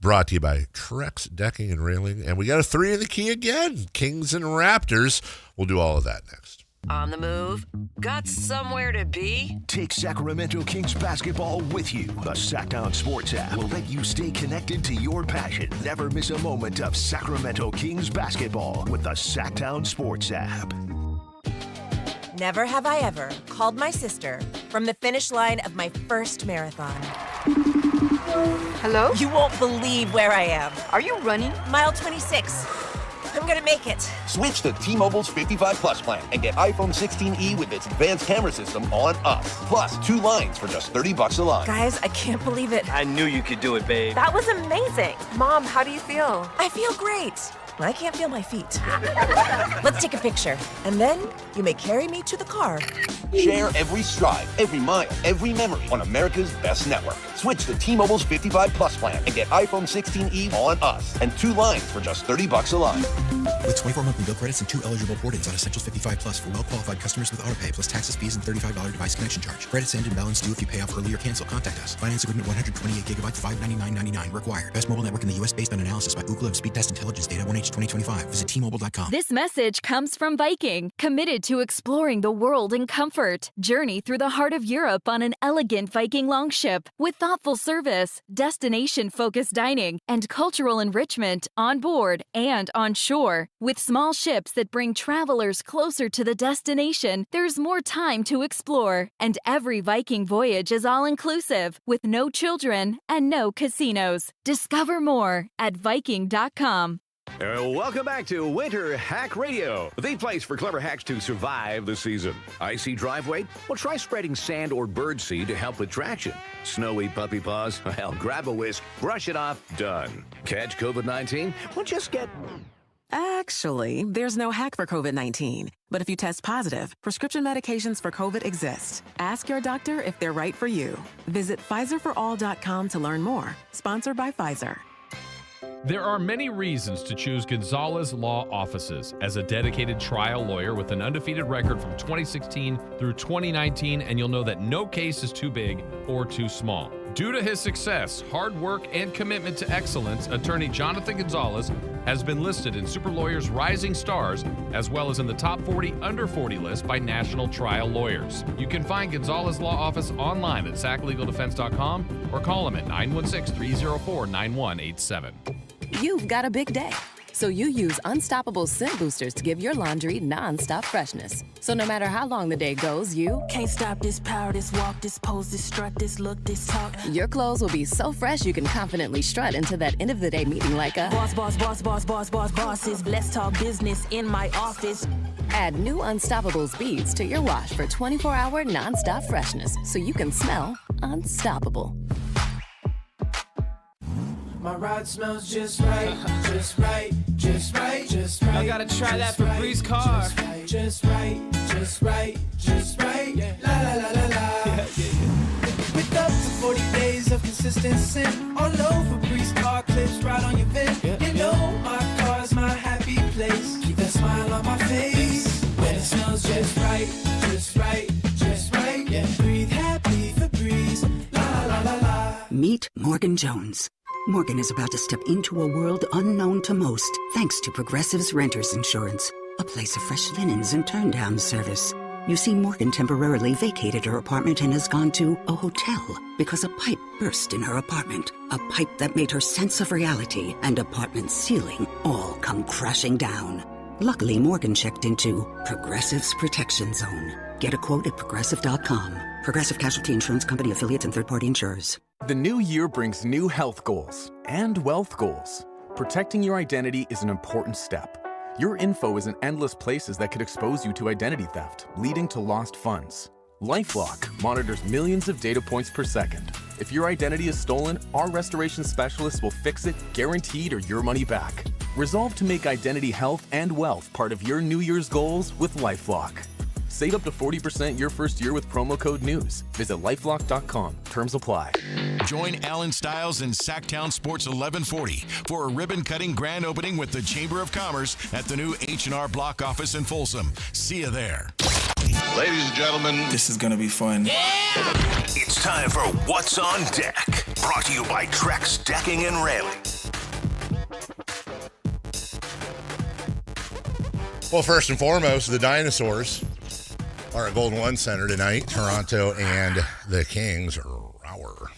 Brought to you by Trex Decking and Railing. And we got a 3 in the key again. Kings and Raptors. We'll do all of that next.
On the move? Got somewhere to be?
Take Sacramento Kings basketball with you. The Sactown Sports app will let you stay connected to your passion. Never miss a moment of Sacramento Kings basketball with the Sactown Sports app.
Never have I ever called my sister from the finish line of my first marathon.
Hello?
You won't believe where I am.
Are you running?
Mile 26. I'm gonna make it.
Switch to T-Mobile's 55 Plus plan and get iPhone 16e with its advanced camera system on us. Plus, 2 lines for just $30 a line.
Guys, I can't believe it.
I knew you could do it, babe.
That was amazing. Mom, how do you feel? I feel great. I can't feel my feet. Let's take a picture, and then you may carry me to the car.
Share every stride, every mile, every memory on America's best network. Switch to T-Mobile's 55 Plus plan and get iPhone 16e on us and 2 lines for just $30 a line.
With 24 monthly bill credits and 2 eligible port-ins on Essentials 55 Plus for well-qualified customers with autopay plus taxes, fees, and $35 device connection charge. Credits end and balance due if you pay off early or cancel. Contact us. Finance agreement 128 gigabytes, $599.99 required. Best mobile network in the U.S. based on analysis by Ookla of Speed Test Intelligence data 1H 2025. Visit T-Mobile.com.
This message comes from Viking, committed to exploring the world in comfort. Journey through the heart of Europe on an elegant Viking longship with thoughtful service, destination-focused dining, and cultural enrichment on board and on shore. With small ships that bring travelers closer to the destination, there's more time to explore. And every Viking voyage is all-inclusive, with no children and no casinos. Discover more at Viking.com.
Welcome back to Winter Hack Radio, the place for clever hacks to survive the season. Icy driveway? Well, try spreading sand or birdseed to help with traction. Snowy puppy paws? Well, grab a whisk, brush it off, done. Catch COVID-19? Well, just get...
Actually, there's no hack for COVID-19. But if you test positive, prescription medications for COVID exist. Ask your doctor if they're right for you. Visit PfizerForAll.com to learn more. Sponsored by Pfizer.
There are many reasons to choose Gonzalez Law Offices as a dedicated trial lawyer with an undefeated record from 2016 through 2019, and you'll know that no case is too big or too small. Due to his success, hard work, and commitment to excellence, attorney Jonathan Gonzalez has been listed in Super Lawyers Rising Stars, as well as in the top 40 under 40 list by national trial lawyers. You can find Gonzalez Law Office online at saclegaldefense.com or call him at 916-304-9187.
You've got a big day, so you use Unstoppable Scent Boosters to give your laundry non-stop freshness. So no matter how long the day goes, you
can't stop this power, this walk, this pose, this strut, this look, this talk.
Your clothes will be so fresh you can confidently strut into that end of the day meeting like a
bosses. Let's talk business in my office.
Add new Unstoppables beads to your wash for 24-hour non-stop freshness, so you can smell unstoppable.
My ride smells just right, just right, just right, just right. I gotta try that for Bree's car. Just right, just right, just right. La la la la la. With up to 40 days of consistent scent all over Bree's car clips right on your vent. You know my car's my happy place. Keep that smile on my face when it smells just right, just right, just right. Yeah, breathe happy for Breeze. La la la la.
Meet Morgan Jones. Morgan is about to step into a world unknown to most, thanks to Progressive's Renters Insurance, a place of fresh linens and turn-down service. You see, Morgan temporarily vacated her apartment and has gone to a hotel because a pipe burst in her apartment, a pipe that made her sense of reality and apartment ceiling all come crashing down. Luckily, Morgan checked into Progressive's Protection Zone. Get a quote at Progressive.com. Progressive Casualty Insurance Company, affiliates, and third-party insurers.
The new year brings new health goals and wealth goals. Protecting your identity is an important step. Your info is in endless places that could expose you to identity theft, leading to lost funds. LifeLock monitors millions of data points per second. If your identity is stolen, our restoration specialists will fix it, guaranteed, or your money back. Resolve to make identity health and wealth part of your New Year's goals with LifeLock. Save up to 40% your first year with promo code NEWS. Visit LifeLock.com. Terms apply.
Join Alan Stiles and Sactown Sports 1140 for a ribbon-cutting grand opening with the Chamber of Commerce at the new H&R Block office in Folsom. See you there.
Ladies and gentlemen,
this is going to be fun.
Yeah! It's time for What's on Deck, brought to you by Trex Decking and Railing.
Well, first and foremost, the Dinosaurs are at Golden One Center tonight. Toronto and the Kings are rower.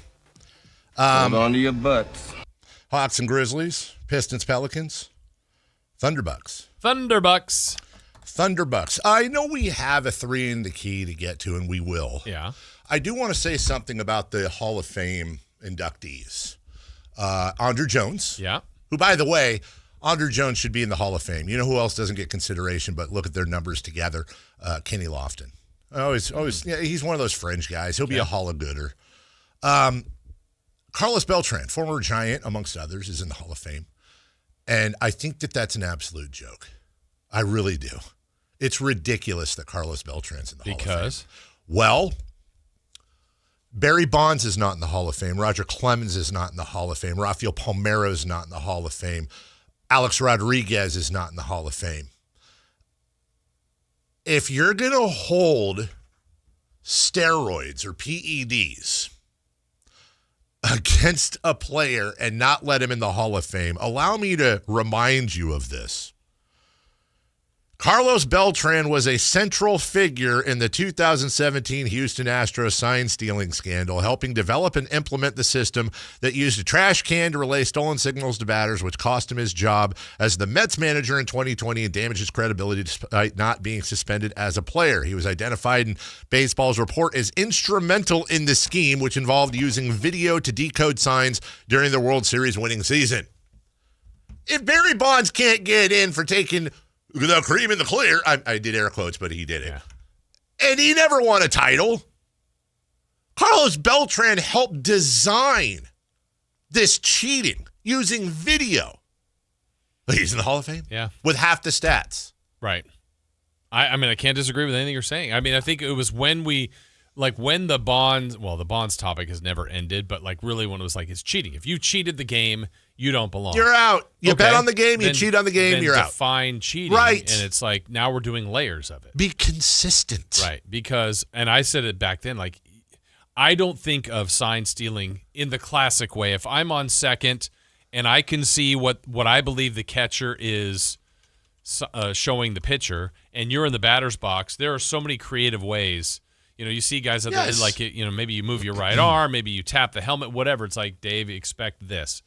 Hold on to your butts.
Hawks and Grizzlies, Pistons, Pelicans, Thunderbucks. I know we have a 3 in the key to get to, and we will.
Yeah.
I do want to say something about the Hall of Fame inductees. Andre Jones.
Yeah.
Who, by the way, Andre Jones should be in the Hall of Fame. You know who else doesn't get consideration, but look at their numbers together? Kenny Lofton. Always, yeah, he's one of those fringe guys. He'll be a Hall of Gooder. Carlos Beltran, former Giant, amongst others, is in the Hall of Fame. And I think that that's an absolute joke. I really do. It's ridiculous that Carlos Beltran's in the Hall of Fame.
Because?
Well, Barry Bonds is not in the Hall of Fame. Roger Clemens is not in the Hall of Fame. Rafael Palmeiro is not in the Hall of Fame. Alex Rodriguez is not in the Hall of Fame. If you're going to hold steroids or PEDs against a player and not let him in the Hall of Fame, allow me to remind you of this. Carlos Beltran was a central figure in the 2017 Houston Astros sign-stealing scandal, helping develop and implement the system that used a trash can to relay stolen signals to batters, which cost him his job as the Mets manager in 2020 and damaged his credibility despite not being suspended as a player. He was identified in baseball's report as instrumental in the scheme, which involved using video to decode signs during the World Series winning season. If Barry Bonds can't get in for taking the cream in the clear. I did air quotes, but he did it. Yeah. And he never won a title. Carlos Beltran helped design this cheating using video. He's in the Hall of Fame?
Yeah.
With half the stats.
Right. I mean, I can't disagree with anything you're saying. I mean, I think it was when when the Bonds, well, the Bonds topic has never ended, but really when it was it's cheating. If you cheated the game, you don't belong.
You're out. You bet on the game, you cheat on the game, you're out.
Define cheating.
Right.
And it's now we're doing layers of it.
Be consistent.
Right. Because, and I said it back then, I don't think of sign stealing in the classic way. If I'm on second and I can see what I believe the catcher is showing the pitcher, and you're in the batter's box, there are so many creative ways. You see guys that maybe you move your right arm, maybe you tap the helmet, whatever. It's Dave, expect this.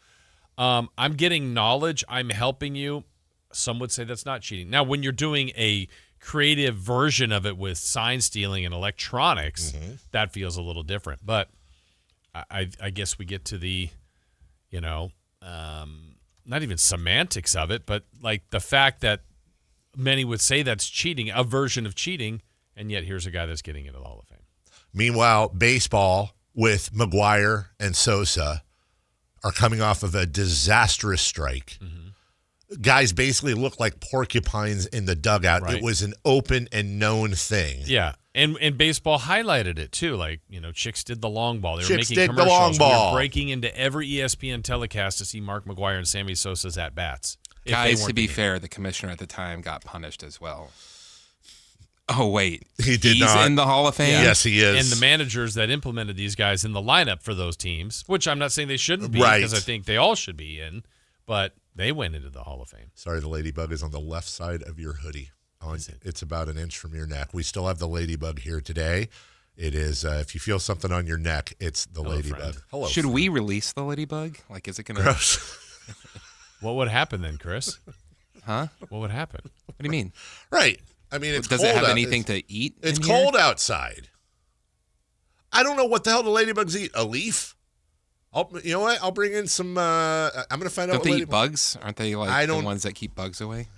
I'm getting knowledge. I'm helping you. Some would say that's not cheating. Now, when you're doing a creative version of it with sign stealing and electronics, that feels a little different. But I guess we get to the, not even semantics of it, but the fact that many would say that's cheating, a version of cheating, and yet here's a guy that's getting into the Hall of Fame.
Meanwhile, baseball with McGuire and Sosa are coming off of a disastrous strike. Mm-hmm. Guys basically look like porcupines in the dugout. Right. It was an open and known thing.
Yeah, and baseball highlighted it too. Chicks did the long ball. They were making
did
commercials.
The long ball.
We were breaking into every ESPN telecast to see Mark McGuire and Sammy Sosa's at-bats.
Guys, to be fair, the commissioner at the time got punished as well. Oh, wait.
He's
in the Hall of Fame?
Yeah.
Yes, he is.
And the managers that implemented these guys in the lineup for those teams, which I'm not saying they shouldn't be, because I think they all should be in, but they went into the Hall of Fame.
Sorry, the ladybug is on the left side of your hoodie. It's about an inch from your neck. We still have the ladybug here today. It is, if you feel something on your neck, it's the ladybug.
Friend.
Hello.
Should we release the ladybug? Is it going to...
Gross.
What would happen then, Chris?
Huh?
What would happen?
What do you mean?
Right. I mean, it's
does
cold
it have
out.
anything to eat?
It's cold outside. I don't know what the hell the ladybugs eat. A leaf? You know what? I'll bring in some. I'm going to find out.
Don't they eat bugs? Aren't they the ones that keep bugs away?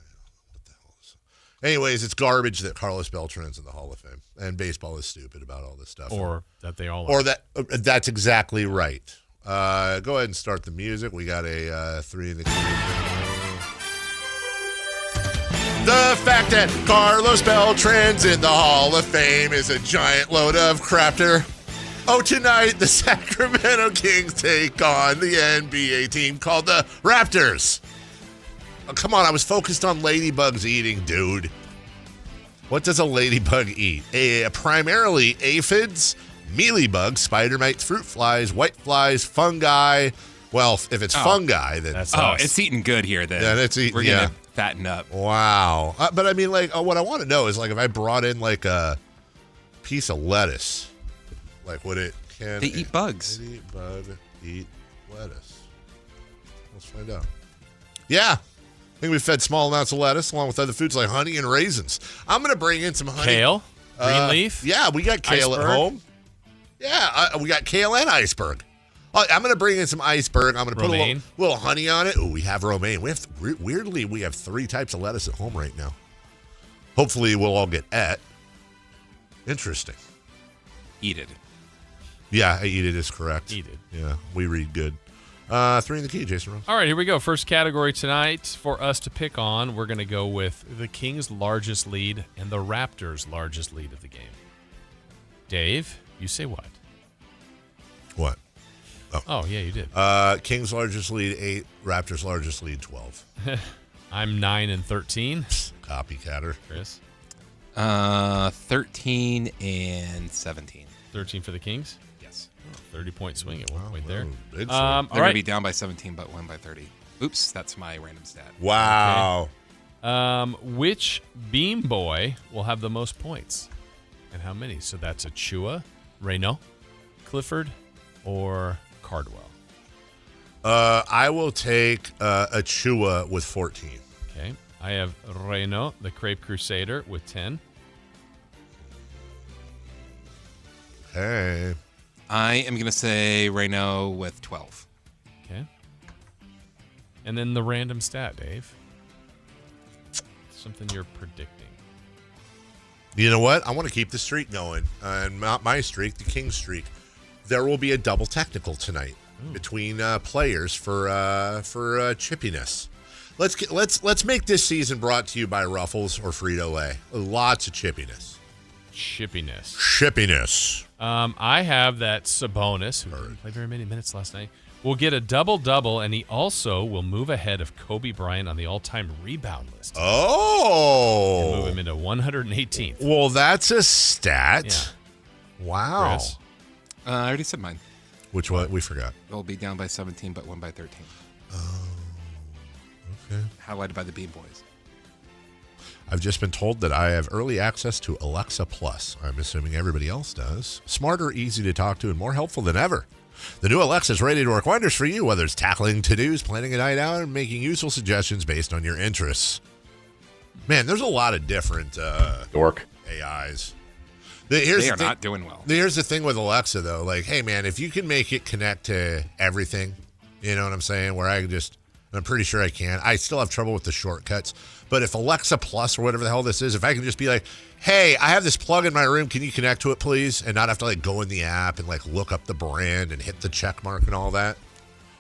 What the hell is it? Anyways, it's garbage that Carlos Beltran's in the Hall of Fame, and baseball is stupid about all this stuff.
Or that they all.
Or that's exactly right. Go ahead and start the music. We got a 3 in the queue. The fact that Carlos Beltran's in the Hall of Fame is a giant load of crapter. Oh, tonight the Sacramento Kings take on the NBA team called the Raptors. Oh, come on, I was focused on ladybugs eating, dude. What does a ladybug eat? Primarily aphids, mealybugs, spider mites, fruit flies, white flies, fungi. Well, if it's fungi, then...
it's eating good here, then.
Yeah, it's eating,
we're going to fatten up.
Wow. But I mean, what I want to know is, if I brought in, a piece of lettuce, would it...
They eat bugs.
Ladybug eat lettuce. Let's find out. Yeah. I think we fed small amounts of lettuce along with other foods like honey and raisins. I'm going to bring in some honey.
Kale? Green leaf?
Yeah, we got kale
iceberg?
At home. Yeah, we got kale and iceberg. I'm going to bring in some iceberg. I'm going to put a little honey on it. Oh, we have romaine. Weirdly, we have 3 types of lettuce at home right now. Hopefully, we'll all get et. Interesting.
Eat it.
Yeah, eat it is correct.
Eat it.
Yeah, we read good. 3 in the key, Jason Rose.
All right, here we go. First category tonight for us to pick on. We're going to go with the Kings' largest lead and the Raptors' largest lead of the game. Dave, you say what?
What?
Oh, yeah, you did.
Kings' largest lead, 8. Raptors' largest lead, 12.
I'm 9 and 13.
Copycatter.
Chris?
13 and 17.
13 for the Kings?
Yes.
30-point swing at one point there.
They're
All
going to
right.
be down by 17, but win by 30. Oops, that's my random stat.
Wow.
Okay. Which Beam Boy will have the most points? And how many? So that's Achua, Reno, Clifford, or Cardwell?
I will take Achua with 14.
Okay. I have Reno, the Crepe Crusader, with 10.
Hey.
I am going to say Reno with 12.
Okay. And then the random stat, Dave. Something you're predicting.
You know what? I want to keep the streak going. And not my streak, the Kings streak. There will be a double technical tonight between players for chippiness. Let's make this season brought to you by Ruffles or Frito-Lay. Lots of chippiness. Chippiness.
I have that Sabonis, who didn't play very many minutes last night, will get a double-double, and he also will move ahead of Kobe Bryant on the all-time rebound list.
Oh.
And move him into 118th.
Well, that's a stat.
Yeah.
Wow.
Chris?
I already said mine.
Which one? We forgot.
It'll be down by 17, but win by 13.
Oh. Okay.
Highlighted by the Beam Boys.
I've just been told that I have early access to Alexa Plus. I'm assuming everybody else does. Smarter, easy to talk to, and more helpful than ever. The new Alexa is ready to work wonders for you, whether it's tackling to-dos, planning a night out, and making useful suggestions based on your interests. Man, there's a lot of different AIs.
They are not doing well.
Here's the thing with Alexa, though. Like, hey, man, if you can make it connect to everything, you know what I'm saying, where I can just, I'm pretty sure I can. I still have trouble with the shortcuts. But if Alexa Plus or whatever the hell this is, if I can just be like, hey, I have this plug in my room, can you connect to it, please? And not have to, like, go in the app and, like, look up the brand and hit the check mark and all that.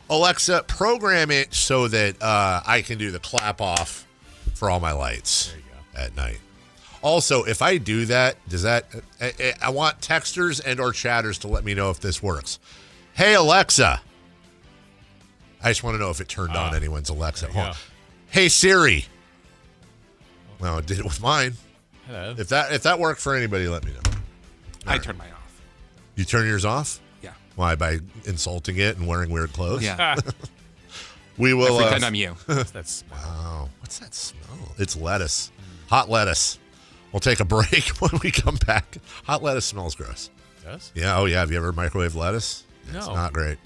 Alexa, program it so that I can do the clap off for all my lights at night. Also, if I do that, does that, I want texters and or chatters to let me know if this works. Hey, Alexa. I just want to know if it turned on anyone's Alexa. Hey, Siri. Well, it did it with mine.
Hello.
If that worked for anybody, let me know.
I turned mine off.
You turn yours off?
Yeah.
Why? By insulting it and wearing weird clothes?
Yeah.
We will.
I pretend I'm you.
What's that smell?
Wow. What's that smell? It's lettuce. Hot lettuce. We'll take a break when we come back. Hot lettuce smells gross.
Does?
Yeah. Oh, yeah. Have you ever microwaved lettuce?
No.
It's not great.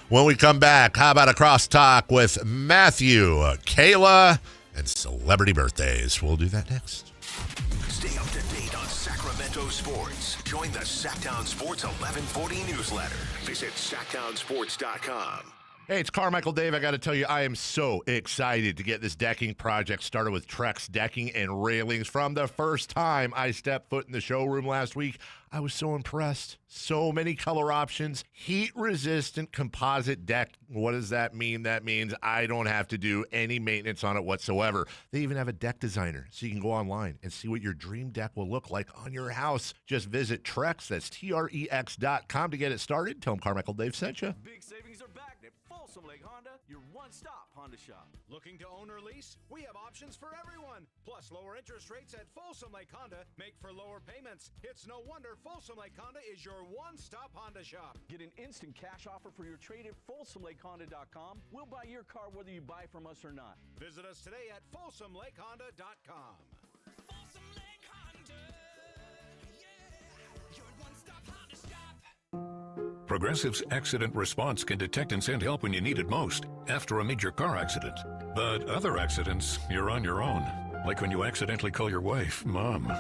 When we come back, how about a crosstalk with Matthew, Kayla, and celebrity birthdays? We'll do that next.
Stay up to date on Sacramento sports. Join the Sactown Sports 1140 newsletter. Visit SactownSports.com.
Hey, it's Carmichael Dave. I got to tell you, I am so excited to get this decking project started with Trex Decking and Railings. From the first time I stepped foot in the showroom last week, I was so impressed. So many color options, heat-resistant composite deck. What does that mean? That means I don't have to do any maintenance on it whatsoever. They even have a deck designer, so you can go online and see what your dream deck will look like on your house. Just visit Trex, that's TREX.com to get it started. Tell them Carmichael Dave sent you.
Big savings are back at Folsom Lake Honda, your one-stop Honda shop. Looking to own or lease? We have options for everyone. Plus, lower interest rates at Folsom Lake Honda make for lower payments. It's no wonder Folsom Lake Honda is your one-stop Honda shop.
Get an instant cash offer for your trade at FolsomLakeHonda.com. We'll buy your car whether you buy from us or not.
Visit us today at FolsomLakeHonda.com.
Folsom Lake Honda, yeah, your one-stop Honda shop.
Progressive's Accident Response can detect and send help when you need it most after a major car accident. But other accidents, you're on your own. Like when you accidentally call your wife Mom.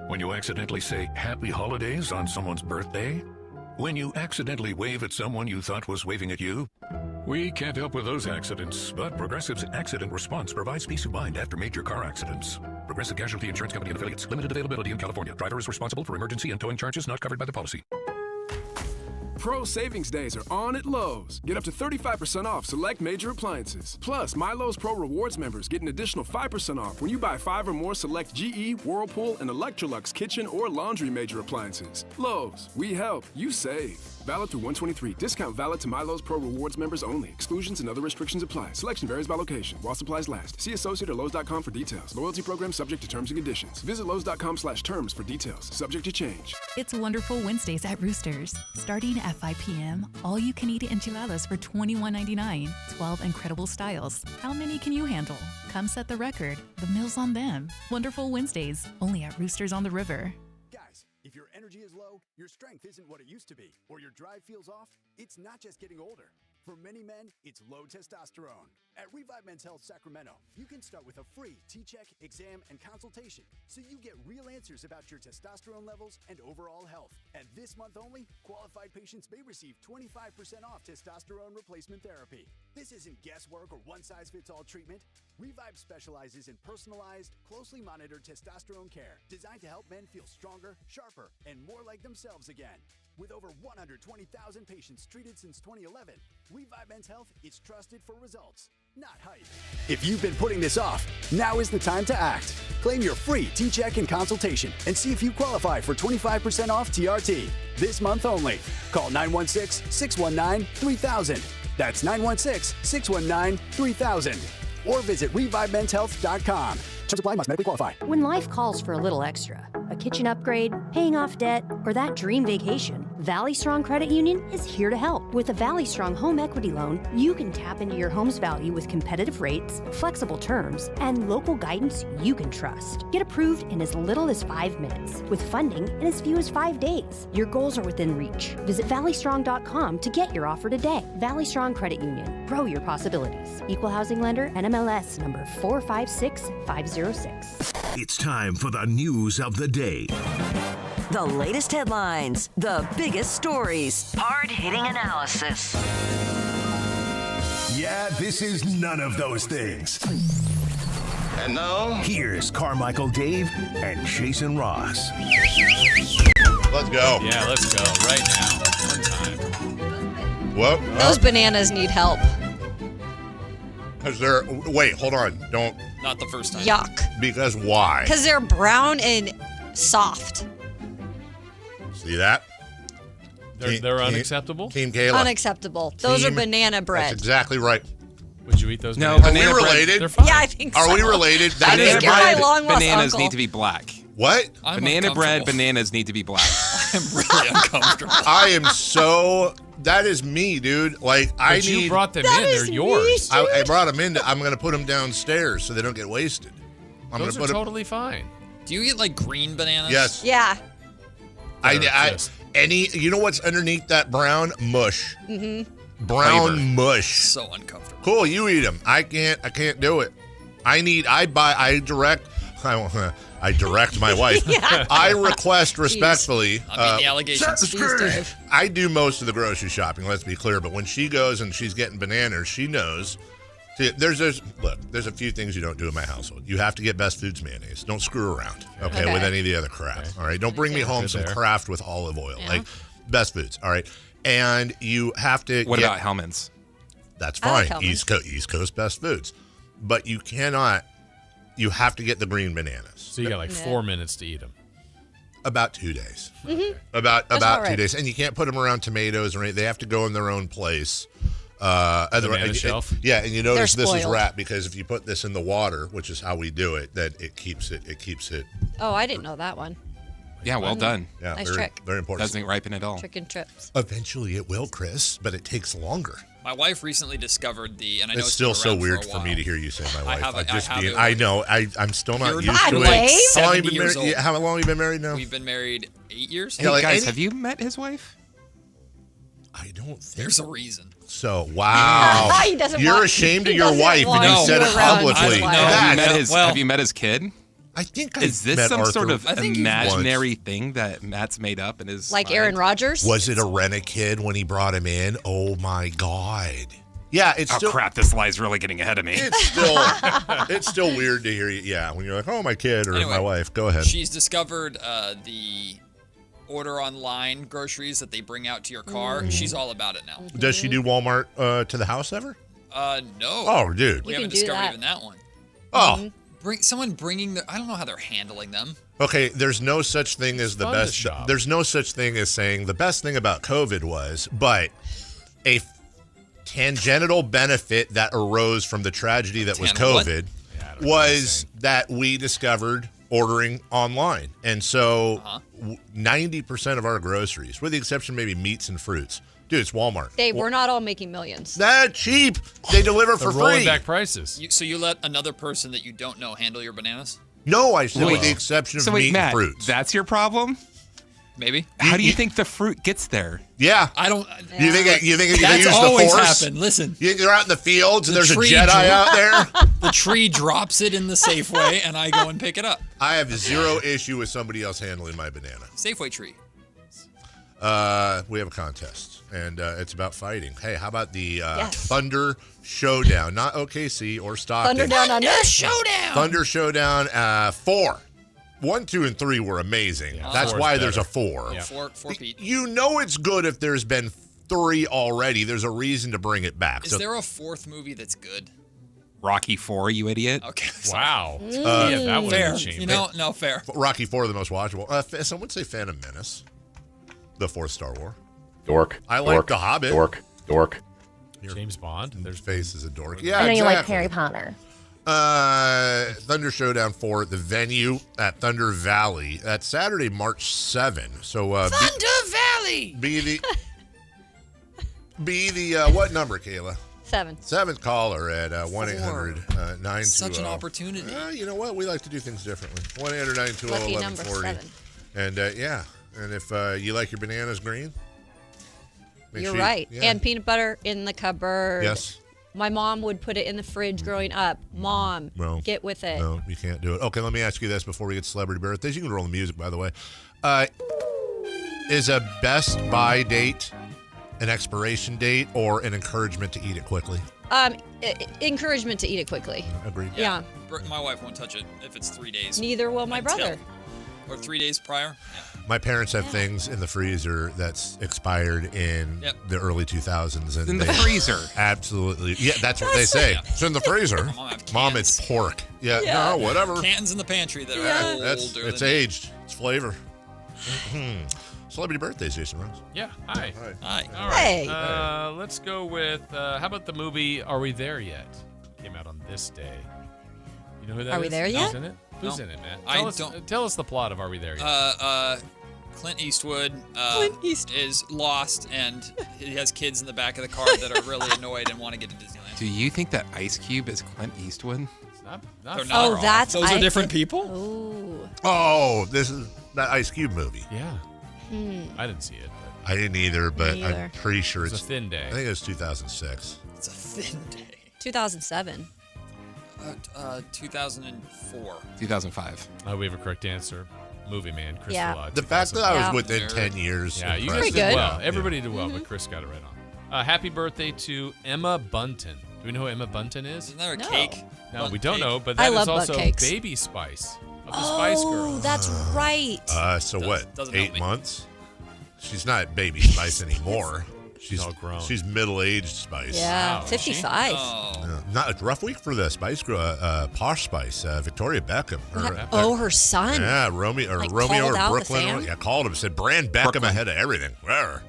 When you accidentally say Happy Holidays on someone's birthday. When you accidentally wave at someone you thought was waving at you. We can't help with those accidents, but Progressive's Accident Response provides peace of mind after major car accidents. Progressive Casualty Insurance Company and Affiliates. Limited availability in California. Driver is responsible for emergency and towing charges not covered by the policy.
Pro Savings Days are on at Lowe's. Get up to 35% off select major appliances. Plus, My Lowe's Pro Rewards members get an additional 5% off when you buy 5 or more select GE, Whirlpool, and Electrolux kitchen or laundry major appliances. Lowe's, we help, you save. Valid through 123. Discount valid to My Lowe's Pro Rewards members only. Exclusions and other restrictions apply. Selection varies by location. While supplies last. See associate or Lowe's.com for details. Loyalty program subject to terms and conditions. Visit Lowe's.com/terms for details. Subject to change.
It's Wonderful Wednesdays at Roosters. Starting at 5 p.m., all you can eat enchiladas for $21.99. 12 incredible styles. How many can you handle? Come set the record. The meal's on them. Wonderful Wednesdays, only at Roosters on the River.
Guys, if your energy is low, your strength isn't what it used to be, or your drive feels off, it's not just getting older. For many men, it's low testosterone. At Revive Men's Health Sacramento, you can start with a free T-check, exam, and consultation so you get real answers about your testosterone levels and overall health. And this month only, qualified patients may receive 25% off testosterone replacement therapy. This isn't guesswork or one-size-fits-all treatment. Revive specializes in personalized, closely monitored testosterone care designed to help men feel stronger, sharper, and more like themselves again. With over 120,000 patients treated since 2011, Revive Men's Health is trusted for results, not hype.
If you've been putting this off, now is the time to act. Claim your free T-check and consultation and see if you qualify for 25% off TRT. This month only. Call 916-619-3000. That's 916-619-3000. Or visit ReviveMen'sHealth.com. Terms apply, must medically qualify.
When life calls for a little extra, a kitchen upgrade, paying off debt, or that dream vacation, Valley Strong Credit Union is here to help. With a Valley Strong home equity loan, you can tap into your home's value with competitive rates, flexible terms, and local guidance you can trust. Get approved in as little as 5 minutes, with funding in as few as 5 days. Your goals are within reach. Visit valleystrong.com to get your offer today. Valley Strong Credit Union. Grow your possibilities. Equal housing lender, NMLS number 456506.
It's time for the news of the day.
The latest headlines, the biggest stories, hard-hitting analysis.
Yeah, this is none of those things.
And now,
here's Carmichael Dave and Jason Ross.
Let's go.
Yeah, let's go right now. One time.
What?
Those bananas need help.
Because they're... Wait, hold on. Don't...
Not the first time. Yuck.
Because why?
Because they're brown and soft.
See that?
They're unacceptable?
Team Kayla.
Unacceptable. Those are banana bread.
That's exactly right.
Would you eat those?
No,
bananas?
Are we related?
They're fine.
Yeah, I think so.
Are we related? That
banana
is
bread.
my long-lost
Bananas
uncle.
need to be black.
What?
Banana bread bananas need to be black.
I'm really uncomfortable.
I am so... That is me, dude. Like, I need...
you brought them in. They're yours.
I brought them in. I'm going to put them downstairs so they don't get wasted.
Those are totally fine.
Do you eat like green bananas?
Yes.
Yeah.
You know what's underneath that brown? Mush.
Mm-hmm.
Brown
Flavor.
mush.
So uncomfortable.
Cool, you eat them. I can't do it. I direct my wife.
Yeah.
I request respectfully.
I mean, the allegations.
I do most of the grocery shopping, let's be clear, but when she goes and she's getting bananas, she knows. See, there's a few things you don't do in my household. You have to get Best Foods mayonnaise. Don't screw around, okay. With any of the other crap. Okay. All right. Don't bring me home some Kraft with olive oil. Yeah. Like Best Foods. All right. And you have to.
What about Hellman's?
That's fine.
Like
East Coast Best Foods, but you cannot. You have to get the green bananas.
So you got like 4 minutes to eat them.
About 2 days.
Mm-hmm.
About
right.
2 days, and you can't put them around tomatoes or anything. They have to go in their own place.
Banana shelf.
Yeah, and you notice
They're
this is
spoiled.
wrapped because if you put this in the water, which is how we do it, then it keeps it.
Oh, I didn't know that one.
Yeah, well done.
Yeah,
Nice
very,
trick.
very important.
Doesn't ripen at all.
Trick and trips.
Eventually, it will, Chris, but it takes longer.
My wife recently discovered and I know
It's still
been
so
around
weird
a
for me
while.
to hear you say my wife.
I
know. I'm still not
You're
used to
not
it.
Dave?
How long have you
70
been
years
married?
old.
How long have you been married now?
We've been married 8 years.
Hey, guys, have you met his wife?
I don't think
There's a reason.
so. Wow.
He doesn't
You're
want-
ashamed
he
of your
doesn't
wife and
want
you
you
said it
around
publicly.
his wife.
Have you met his kid?
I think
Is this
met
some
Arthur.
sort of
I think
imaginary thing that Matt's made up in his
Like
mind?
Aaron Rodgers?
Was it a rent-a-kid when he brought him in? Oh my God. Yeah, it's
Oh
still
crap! This lie's really getting ahead of me.
it's still weird to hear you. Yeah, when you're like, oh, my kid or
Anyway,
my wife. Go ahead.
She's discovered the order online groceries that they bring out to your car. She's all about it now.
Does she do Walmart to the house ever?
No.
Oh, dude.
We haven't discovered even that one.
Oh.
Someone bringing I don't know how they're handling them.
Okay, there's no such thing as the
fun to
best.
shop.
There's no such thing as saying the best thing about COVID was, but a tangential benefit that arose from the tragedy that was COVID was that we discovered ordering online. And so 90% of our groceries, with the exception maybe meats and fruits, dude, it's Walmart.
Dave, we're not all making millions.
That cheap. They deliver for
rolling
free.
back prices.
So you let another person that you don't know handle your bananas?
No, I said with the exception of meat
Matt,
and fruits.
That's your problem?
Maybe.
How do you think the fruit gets there?
Yeah.
I don't.
You think you use
That's
the
always
force?
happened. Listen.
You're out in the fields and
The
there's a
tree
Jedi out there?
The tree drops it in the Safeway, and I go and pick it up.
I have zero issue with somebody else handling my banana.
Safeway tree.
We have a contest, and it's about fighting. Hey, how about the Thunder Showdown? Not OKC or Stockton.
Thunder Down Under.
Showdown.
Thunder Showdown 4. 1, 2, and 3 were amazing.
Yeah,
That's
4 is
why
better.
there's a 4.
Yeah.
Four Pete.
You know it's good if there's been 3 already. There's a reason to bring it back.
Is there a 4th movie that's good?
Rocky 4, you idiot.
Okay.
Wow. Yeah, that would
Fair.
be cheap.
You know, no, fair.
Rocky 4, the most watchable. Some would say Phantom Menace, the 4th Star Wars.
Dork.
I like The Hobbit.
Dork.
James Bond.
There's face is a dork. Yeah,
I know
exactly.
you like Harry Potter.
Thunder Showdown 4 at the venue at Thunder Valley. That's Saturday, March 7. So
Thunder Valley.
Be the what number, Kayla?
7.
7th caller at 1-800-920.
Such an opportunity.
You know what? We like to do things differently. 1-800-920-1140.
Lucky number 7.
And and if you like your bananas green,
You're right.
Yeah.
And peanut butter in the cupboard.
Yes.
My mom would put it in the fridge growing up. Mom, get with it.
No, you can't do it. Okay, let me ask you this before we get to celebrity birthdays. You can roll the music, by the way. Is a best by date an expiration date or an encouragement to eat it quickly?
Encouragement to eat it quickly.
Agreed.
Yeah.
My wife won't touch it if it's 3 days.
Neither will my brother.
Or 3 days prior. Yeah.
My parents have things in the freezer that's expired in the early 2000s. And
In the freezer.
Absolutely. Yeah, that's what they say. It's in the freezer. Mom, it's pork. Yeah, no, whatever.
Cans in the pantry that are older.
It's aged. It's flavor. Celebrity birthdays, Jason Rose.
Yeah. Hi.
Hi.
All right. Let's go with, how about the movie Are We There Yet? Came out on this day. You know who that is?
Are we there yet?
Who's in it? Who's
No.
in it, Matt?
I
Tell us the plot of Are We There Yet?
Clint Eastwood is lost, and he has kids in the back of the car that are really annoyed and want to get to Disneyland.
Do you think that Ice Cube is Clint Eastwood?
They're not
Oh,
wrong.
that's
Those are different people?
Ooh.
Oh, this is that Ice Cube movie.
Yeah. I didn't see it. But
I didn't either, but
Me
I'm
either.
pretty sure
It was
it's
a thin day.
I think it was 2006.
It's a thin day.
2007.
2004.
2005.
We have a correct answer. Movie man, Chris
Yeah.
Villard,
The fact that I was
2005.
within 10 years.
Yeah, you guys
impressed
did
me.
well.
Yeah.
Everybody did well, but Chris got it right on. Happy birthday to Emma Bunton. Do we know who Emma Bunton is?
Isn't that a cake?
No, we don't know, but
I
that is
love butt
also
cakes.
Baby Spice of the Spice Girls.
Oh, that's right.
So what?
doesn't help
8
me.
months? She's not Baby Spice anymore. She's
all grown.
She's middle-aged Spice.
Yeah,
Wow,
55.
Yeah. Not a rough week for the Spice Girl, Posh Spice, Victoria Beckham.
Her son.
Yeah, Romeo
Like,
or
called out the
Brooklyn.
fan?
Yeah, called him. Said Brand Beckham ahead of everything. Rawr.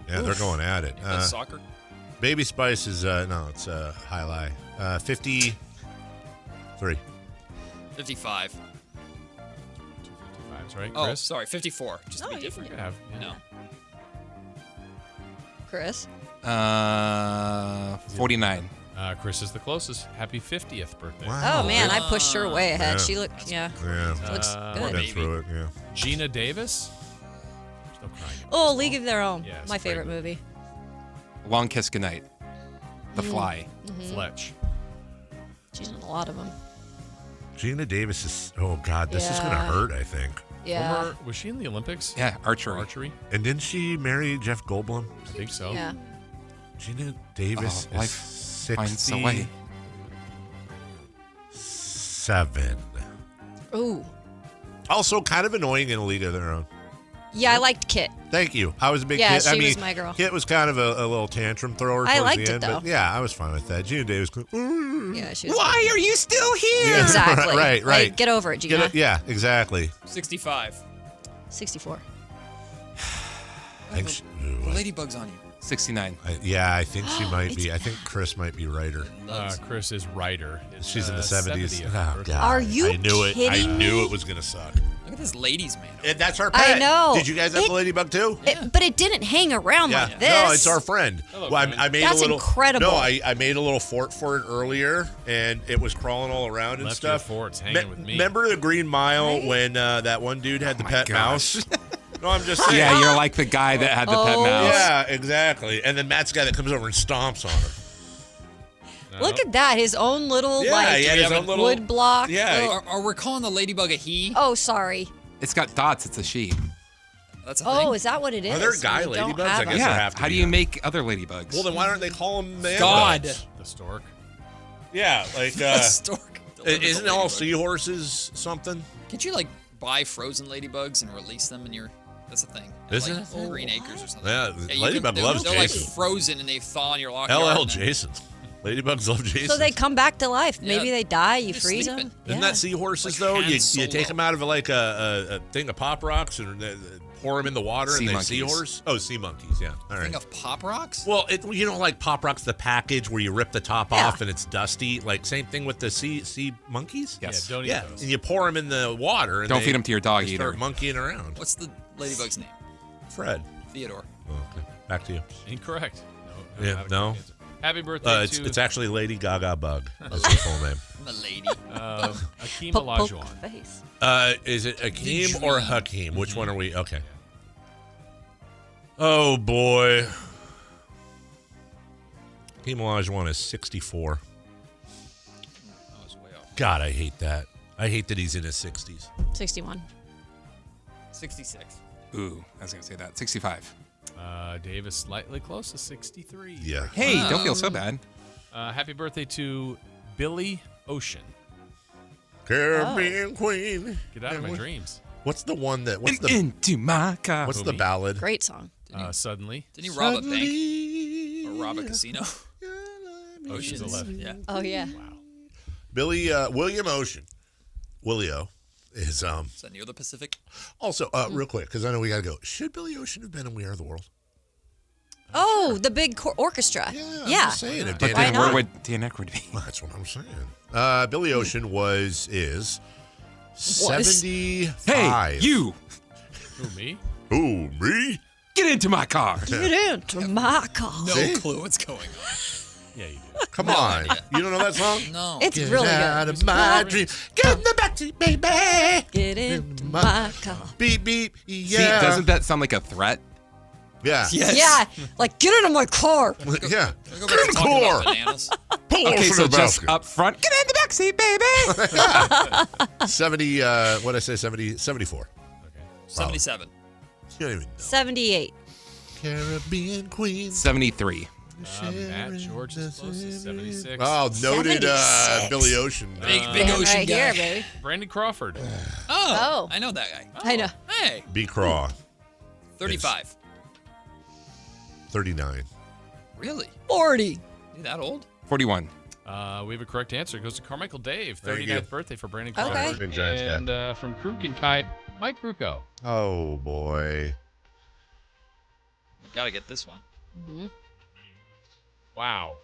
Yeah, they're going at it.
Soccer?
Baby Spice is no, it's high lie. 53.
55.
55's right,
Oh,
Chris?
sorry, 54. Just to be different.
Have,
No.
Chris?
49.
Chris is the closest. Happy 50th birthday.
Oh, man, I pushed her way ahead.
Yeah.
She looked,
Yeah.
looks
We'll
good.
get through it, yeah.
Gina Davis? There's no crying.
Oh, League of Their Own.
Yeah, it's
My
a great
favorite movie.
Long Kiss Goodnight. The Fly.
Fletch.
She's in a lot of them.
Gina Davis is, oh, God, this is going to
Yeah.
hurt, I think.
Yeah.
Was she in the Olympics?
Yeah, archery.
Archery?
And didn't she marry Jeff Goldblum?
I think so.
Yeah.
Gina Davis
Oh, life
is
finds a way.
67.
Ooh.
Also kind of annoying in A League of Their Own.
Yeah, I liked Kit.
Thank you. I was a big
Yeah,
Kit.
she was my girl.
Kit was kind of a little tantrum thrower towards
I liked
the
it,
end,
though.
but yeah, I was fine with that. Gina Day was cool.
Yeah, she was.
Why are you still here?
Yeah,
Exactly.
right.
Like, get over it, Gina.
Yeah, exactly.
65.
64.
I think she,
The ladybug's on you.
69.
I think she might be. I think Chris might be righter.
Chris is righter. It's,
She's in the 70s.
70th
Oh,
birthday.
God.
Are you
I knew it. I
kidding
knew
me?
it was going to suck.
Look at this ladies' man.
And that's our pet.
I know.
Did you guys have the ladybug too?
But it didn't hang around like this.
No, it's our friend.
Hello,
Well,
friend.
I made
That's
a little,
incredible.
No, I made a little fort for it earlier, and it was crawling all around and
Left
stuff.
your forts hanging with me.
Remember the Green Mile when that one dude had the pet mouse? No, I'm just saying.
Yeah, you're like the guy that had the pet mouse.
Yeah, exactly. And then Matt's the guy that comes over and stomps on her.
Look at that. His own little
Yeah,
like
he had his own little
wood block.
Yeah.
Are we calling the ladybug a he?
Oh, sorry.
It's got dots. It's a she.
That's a
Oh,
thing.
is that what it is?
Are there guy
We don't
ladybugs? I
have
guess
them.
there
Yeah.
have to
How
be
do you
now.
make other ladybugs?
Well, then why don't they call them man
God.
bugs?
The stork.
Yeah, like
A stork.
isn't all seahorses something?
Can't you like buy frozen ladybugs and release them in your? That's a thing.
Is
like,
it?
Green Acres or something.
Yeah,
you
Ladybug loves
they're
Jason.
like frozen and they thaw in your locker.
LL Jason. Ladybugs love Jason.
So they come back to life.
Yeah.
Maybe they die. You
They're
freeze
sleeping.
them.
Isn't that seahorses though?
Han
You
Solo.
take them out of like a thing of Pop Rocks and pour them in the water
Sea
and they
monkeys.
seahorse. Oh, sea monkeys. Yeah. All right.
Thing of Pop Rocks?
Well, like Pop Rocks, the package where you rip the top off and it's dusty. Like same thing with the sea monkeys.
Yes.
Yeah, don't eat those.
And you pour them in the water. And
Don't feed them to your dog
they
either.
start monkeying around.
What's the ladybug's name?
Fred.
Theodore.
Oh, okay. Back to you.
Incorrect.
Yeah,
not a
no.
correct answer. Happy birthday to
It's actually Lady Gaga Bug. That's her full name.
I'm a lady.
Akeem
Poke
Olajuwon.
face.
Is it Akeem or Hakeem? Which one are we? Okay. Oh, boy. Akeem Olajuwon is 64.
That was way off.
God, I hate that. I hate that he's in his 60s.
61.
66.
Ooh, I was going to say that. 65.
Dave is slightly close to 63.
Yeah.
Hey, don't feel so bad.
Happy birthday to Billy Ocean.
Caribbean Queen.
Get out of my dreams.
What's the one that?
Into my car.
What's the ballad?
Great song.
Suddenly.
Didn't he rob a bank? Or rob a casino?
Ocean's 11.
Yeah.
Oh yeah.
Wow.
William Ocean. Willio is
Is that near the Pacific?
Also, real quick, because I know we got to go. Should Billy Ocean have been in We Are the World?
Oh, the big orchestra.
Yeah. I'm
Yeah.
just saying, if
But
Dan
Why
then
not?
where would Dan Aykroyd be?
Well, that's what I'm saying. Billy Ocean is 75.
Hey, you!
Who, me?
Who, me?
Get into my car!
Get into my car.
No
See?
clue what's going on.
Yeah, you do.
Come on. You don't know that song?
No.
It's
Get
really
out
good.
of my dream. Get in the backseat, baby.
Get into my car.
Beep, beep. Yeah.
See, doesn't that sound like a threat?
Yeah.
Yes.
Yeah, like get into my car.
Yeah.
Can we go back to talking about bananas?
Pull
Okay,
from
so
the
just
basket.
up front, get in the backseat, baby!
70, what did I say? 74.
Okay.
77.
You don't even know.
78.
Caribbean Queen.
73.
Matt George is closest, 76.
Oh, noted
76.
Billy Ocean.
Big
Damn
ocean
right
guy.
here, baby.
Brandon Crawford.
Oh.
I know that guy.
I know.
Hey.
B. Craw.
35.
39.
Really?
40.
You that old?
41.
We have a correct answer. It goes to Carmichael Dave.
Thank
39th
you.
birthday for Brandon
Okay.
Crawford.
Big Giants guy.
And from Kruken Kite, Mike Rucco.
Oh, boy.
Gotta get this one.
Mm-hmm.
Wow.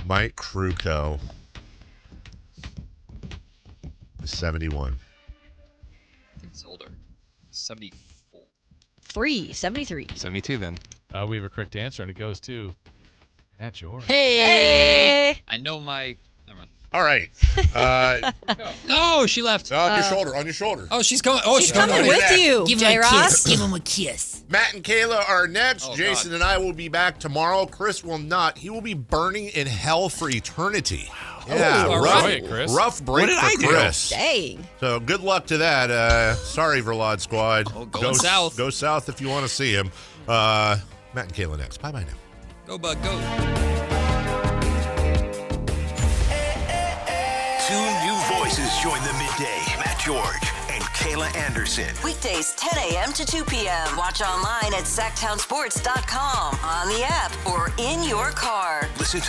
Mike Kruko. 71.
I think it's older. 74.
73.
72 then.
We have a correct answer, and it goes to Matt George.
Hey.
I know my. Never mind.
All right.
No, she left.
On your shoulder. On your shoulder.
Oh, she's coming. Oh,
She's coming
Look at
with
that.
you, J-Ross.
Give him a kiss.
Matt and Kayla are next.
Oh,
Jason
God.
and I will be back tomorrow. Chris will not. He will be burning in hell for eternity. Wow. Yeah,
Oh,
rough,
right, Chris.
rough break
What did
for
I do?
Chris.
Dang.
So good luck to that. Sorry, Verlad Squad.
Oh, going south.
Go south if you want to see him. Matt and Kayla next. Bye-bye now.
Go, bud, go.
Two new voices join the midday. Matt George and Kayla Anderson.
Weekdays 10 a.m. to 2 p.m. Watch online at SactownSports.com, on the app, or in your car.
Listen to